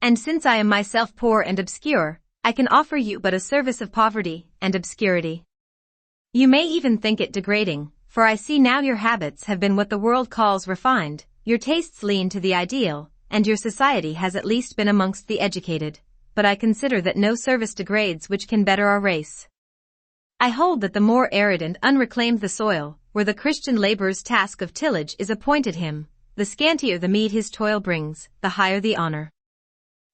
And since I am myself poor and obscure, I can offer you but a service of poverty and obscurity. You may even think it degrading, for I see now your habits have been what the world calls refined, your tastes lean to the ideal, and your society has at least been amongst the educated. But I consider that no service degrades which can better our race. I hold that the more arid and unreclaimed the soil, where the Christian laborer's task of tillage is appointed him, the scantier the meed his toil brings, the higher the honor.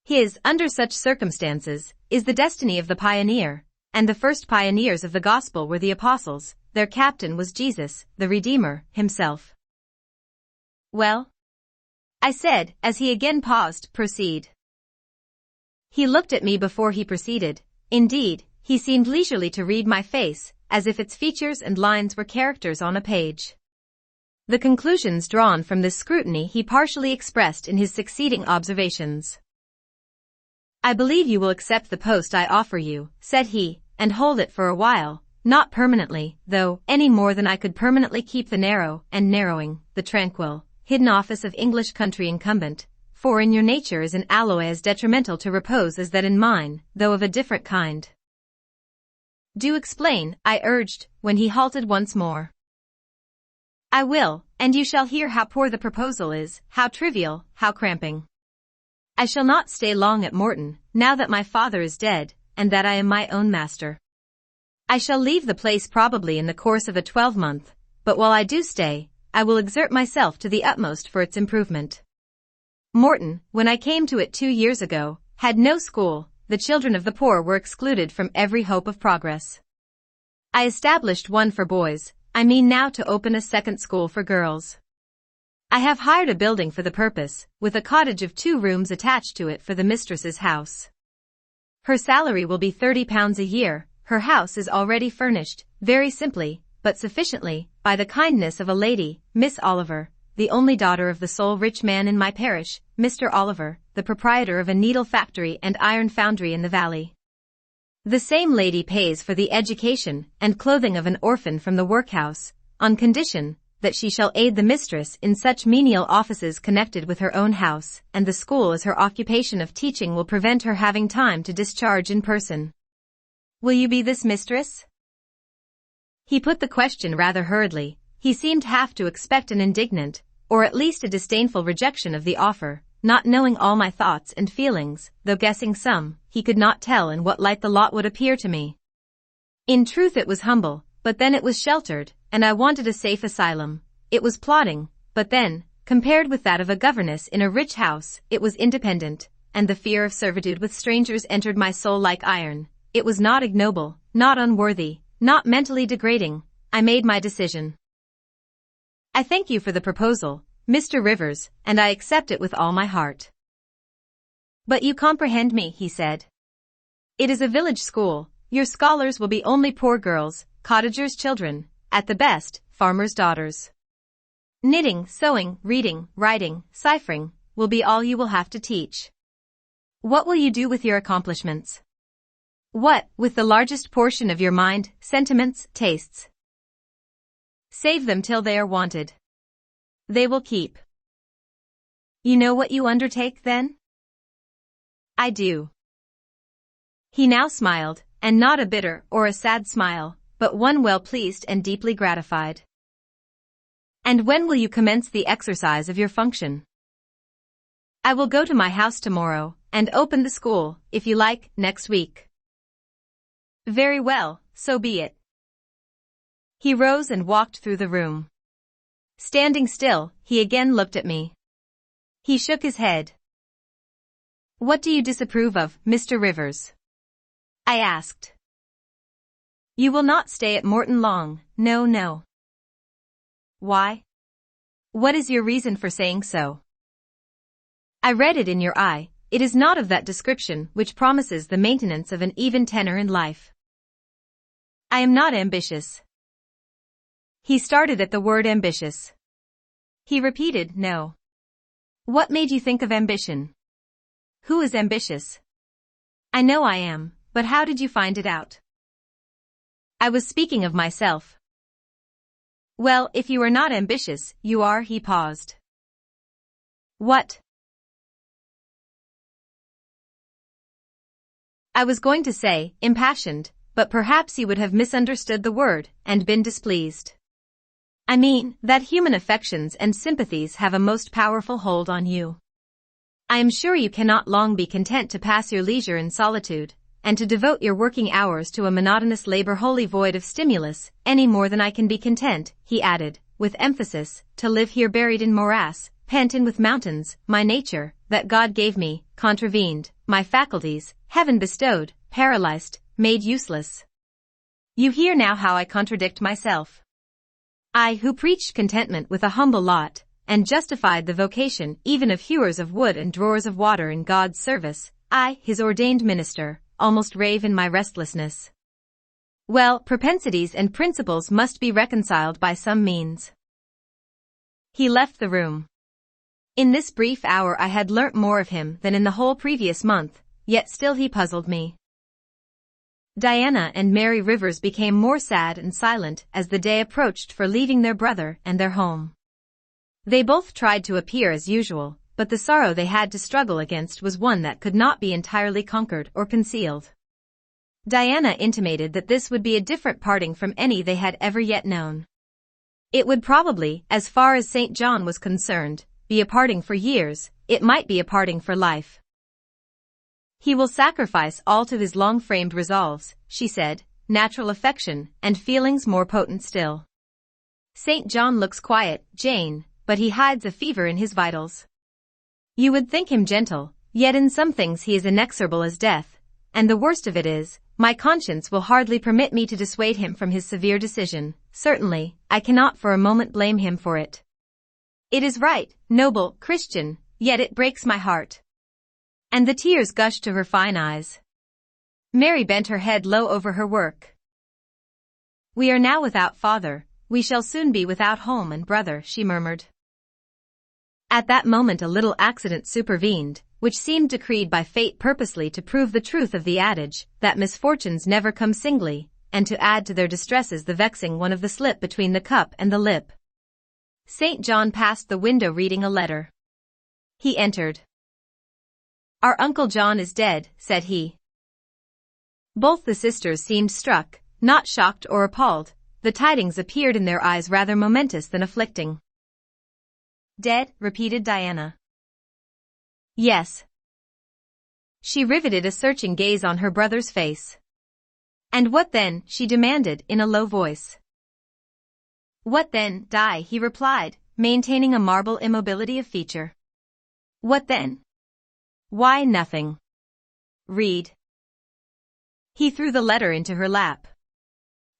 His, under such circumstances, is the destiny of the pioneer, and the first pioneers of the gospel were the apostles, their captain was Jesus, the Redeemer, himself. Well? I said, as he again paused, proceed. He looked at me before he proceeded. Indeed, he seemed leisurely to read my face, as if its features and lines were characters on a page. The conclusions drawn from this scrutiny he partially expressed in his succeeding observations. I believe you will accept the post I offer you, said he, and hold it for a while, not permanently, though, any more than I could permanently keep the narrow, and narrowing, the tranquil, hidden office of English country incumbent. For in your nature is an alloy as detrimental to repose as that in mine, though of a different kind. Do explain, I urged, when he halted once more. I will, and you shall hear how poor the proposal is, how trivial, how cramping. I shall not stay long at Morton, now that my father is dead, and that I am my own master. I shall leave the place probably in the course of a 12-month, but while I do stay, I will exert myself to the utmost for its improvement. Morton, when I came to it 2 years ago, had no school. The children of the poor were excluded from every hope of progress. I established one for boys. I mean now to open a second school for girls. I have hired a building for the purpose, with a cottage of 2 rooms attached to it for the mistress's house. Her salary will be £30 a year. Her house is already furnished, very simply, but sufficiently, by the kindness of a lady, Miss Oliver, the only daughter of the sole rich man in my parish, Mr. Oliver, the proprietor of a needle factory and iron foundry in the valley. The same lady pays for the education and clothing of an orphan from the workhouse, on condition that she shall aid the mistress in such menial offices connected with her own house, and the school as her occupation of teaching will prevent her having time to discharge in person. Will you be this mistress? He put the question rather hurriedly. He seemed half to expect an indignant, or at least a disdainful rejection of the offer, not knowing all my thoughts and feelings, though guessing some, he could not tell in what light the lot would appear to me. In truth it was humble, but then it was sheltered, and I wanted a safe asylum. It was plodding, but then, compared with that of a governess in a rich house, it was independent, and the fear of servitude with strangers entered my soul like iron. It was not ignoble, not unworthy, not mentally degrading. I made my decision. I thank you for the proposal, Mr. Rivers, and I accept it with all my heart. But you comprehend me, he said. It is a village school. Your scholars will be only poor girls, cottagers' children, at the best, farmers' daughters. Knitting, sewing, reading, writing, ciphering, will be all you will have to teach. What will you do with your accomplishments? What, with the largest portion of your mind, sentiments, tastes? Save them till they are wanted. They will keep. You know what you undertake, then? I do. He now smiled, and not a bitter or a sad smile, but one well-pleased and deeply gratified. "And when will you commence the exercise of your function?" "I will go to my house tomorrow, and open the school, if you like, next week." "Very well, so be it." He rose and walked through the room. Standing still, he again looked at me. He shook his head. "What do you disapprove of, Mr. Rivers?" I asked. "You will not stay at Morton long, no. "Why? What is your reason for saying so?" "I read it in your eye. It is not of that description which promises the maintenance of an even tenor in life." "I am not ambitious." He started at the word ambitious. He repeated, "No." "What made you think of ambition?" "Who is ambitious?" "I know I am, but how did you find it out?" "I was speaking of myself." "Well, if you are not ambitious, you are." He paused. "What?" I was going to say, impassioned, but perhaps you would have misunderstood the word, and been displeased. I mean, that human affections and sympathies have a most powerful hold on you. I am sure you cannot long be content to pass your leisure in solitude, and to devote your working hours to a monotonous labor wholly void of stimulus, any more than I can be content, he added, with emphasis, to live here buried in morass, pent in with mountains, my nature, that God gave me, contravened, my faculties, heaven bestowed, paralyzed, made useless. You hear now how I contradict myself. I, who preached contentment with a humble lot, and justified the vocation even of hewers of wood and drawers of water in God's service, I, his ordained minister, almost rave in my restlessness. Well, propensities and principles must be reconciled by some means. He left the room. In this brief hour I had learnt more of him than in the whole previous month, yet still he puzzled me. Diana and Mary Rivers became more sad and silent as the day approached for leaving their brother and their home. They both tried to appear as usual, but the sorrow they had to struggle against was one that could not be entirely conquered or concealed. Diana intimated that this would be a different parting from any they had ever yet known. It would probably, as far as St. John was concerned, be a parting for years. It might be a parting for life. He will sacrifice all to his long-framed resolves, she said, natural affection, and feelings more potent still. St. John looks quiet, Jane, but he hides a fever in his vitals. You would think him gentle, yet in some things he is inexorable as death, and the worst of it is, my conscience will hardly permit me to dissuade him from his severe decision. Certainly, I cannot for a moment blame him for it. It is right, noble, Christian, yet it breaks my heart. And the tears gushed to her fine eyes. Mary bent her head low over her work. We are now without father, we shall soon be without home and brother, she murmured. At that moment a little accident supervened, which seemed decreed by fate purposely to prove the truth of the adage, that misfortunes never come singly, and to add to their distresses the vexing one of the slip between the cup and the lip. St. John passed the window reading a letter. He entered. Our Uncle John is dead, said he. Both the sisters seemed struck, not shocked or appalled. The tidings appeared in their eyes rather momentous than afflicting. Dead, repeated Diana. Yes. She riveted a searching gaze on her brother's face. And what then? She demanded in a low voice. What then? Die, he replied, maintaining a marble immobility of feature. What then? Why, nothing. Read. He threw the letter into her lap.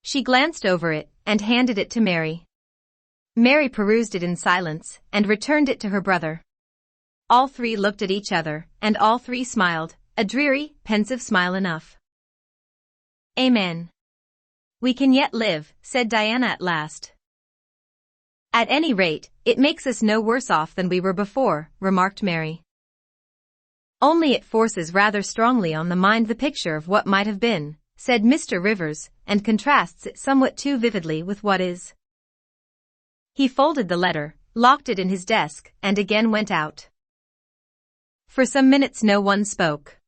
She glanced over it, and handed it to Mary. Mary perused it in silence, and returned it to her brother. All three looked at each other, and all three smiled, a dreary, pensive smile enough. Amen. We can yet live, said Diana at last. At any rate, it makes us no worse off than we were before, remarked Mary. Only it forces rather strongly on the mind the picture of what might have been, said Mr. Rivers, and contrasts it somewhat too vividly with what is. He folded the letter, locked it in his desk, and again went out. For some minutes no one spoke.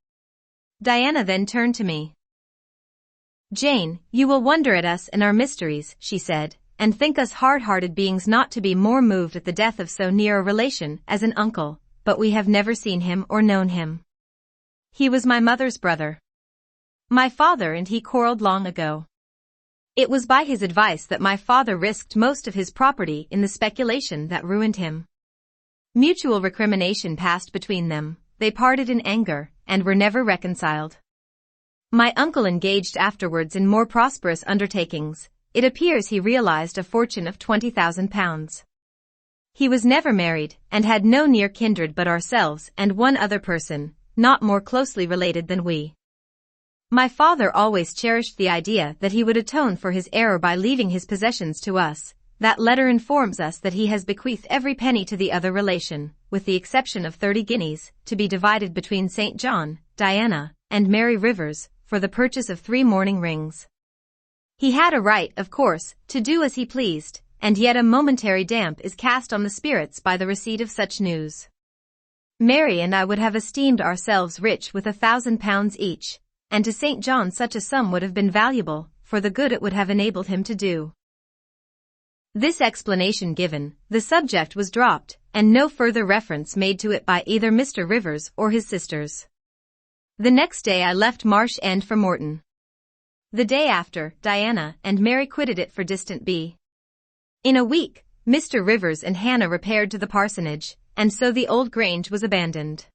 Diana then turned to me. "Jane, you will wonder at us and our mysteries," she said, "and think us hard-hearted beings not to be more moved at the death of so near a relation as an uncle, but we have never seen him or known him. He was my mother's brother. My father and he quarreled long ago. It was by his advice that my father risked most of his property in the speculation that ruined him. Mutual recrimination passed between them, they parted in anger, and were never reconciled. My uncle engaged afterwards in more prosperous undertakings. It appears he realized a fortune of £20,000. He was never married, and had no near kindred but ourselves and one other person, not more closely related than we. My father always cherished the idea that he would atone for his error by leaving his possessions to us. That letter informs us that he has bequeathed every penny to the other relation, with the exception of 30 guineas, to be divided between St. John, Diana, and Mary Rivers, for the purchase of 3 mourning rings. He had a right, of course, to do as he pleased, and yet a momentary damp is cast on the spirits by the receipt of such news. Mary and I would have esteemed ourselves rich with £1,000 each, and to St. John such a sum would have been valuable, for the good it would have enabled him to do. This explanation given, the subject was dropped, and no further reference made to it by either Mr. Rivers or his sisters. The next day I left Marsh End for Morton. The day after, Diana and Mary quitted it for distant B. In a week, Mr. Rivers and Hannah repaired to the parsonage, and so the old grange was abandoned.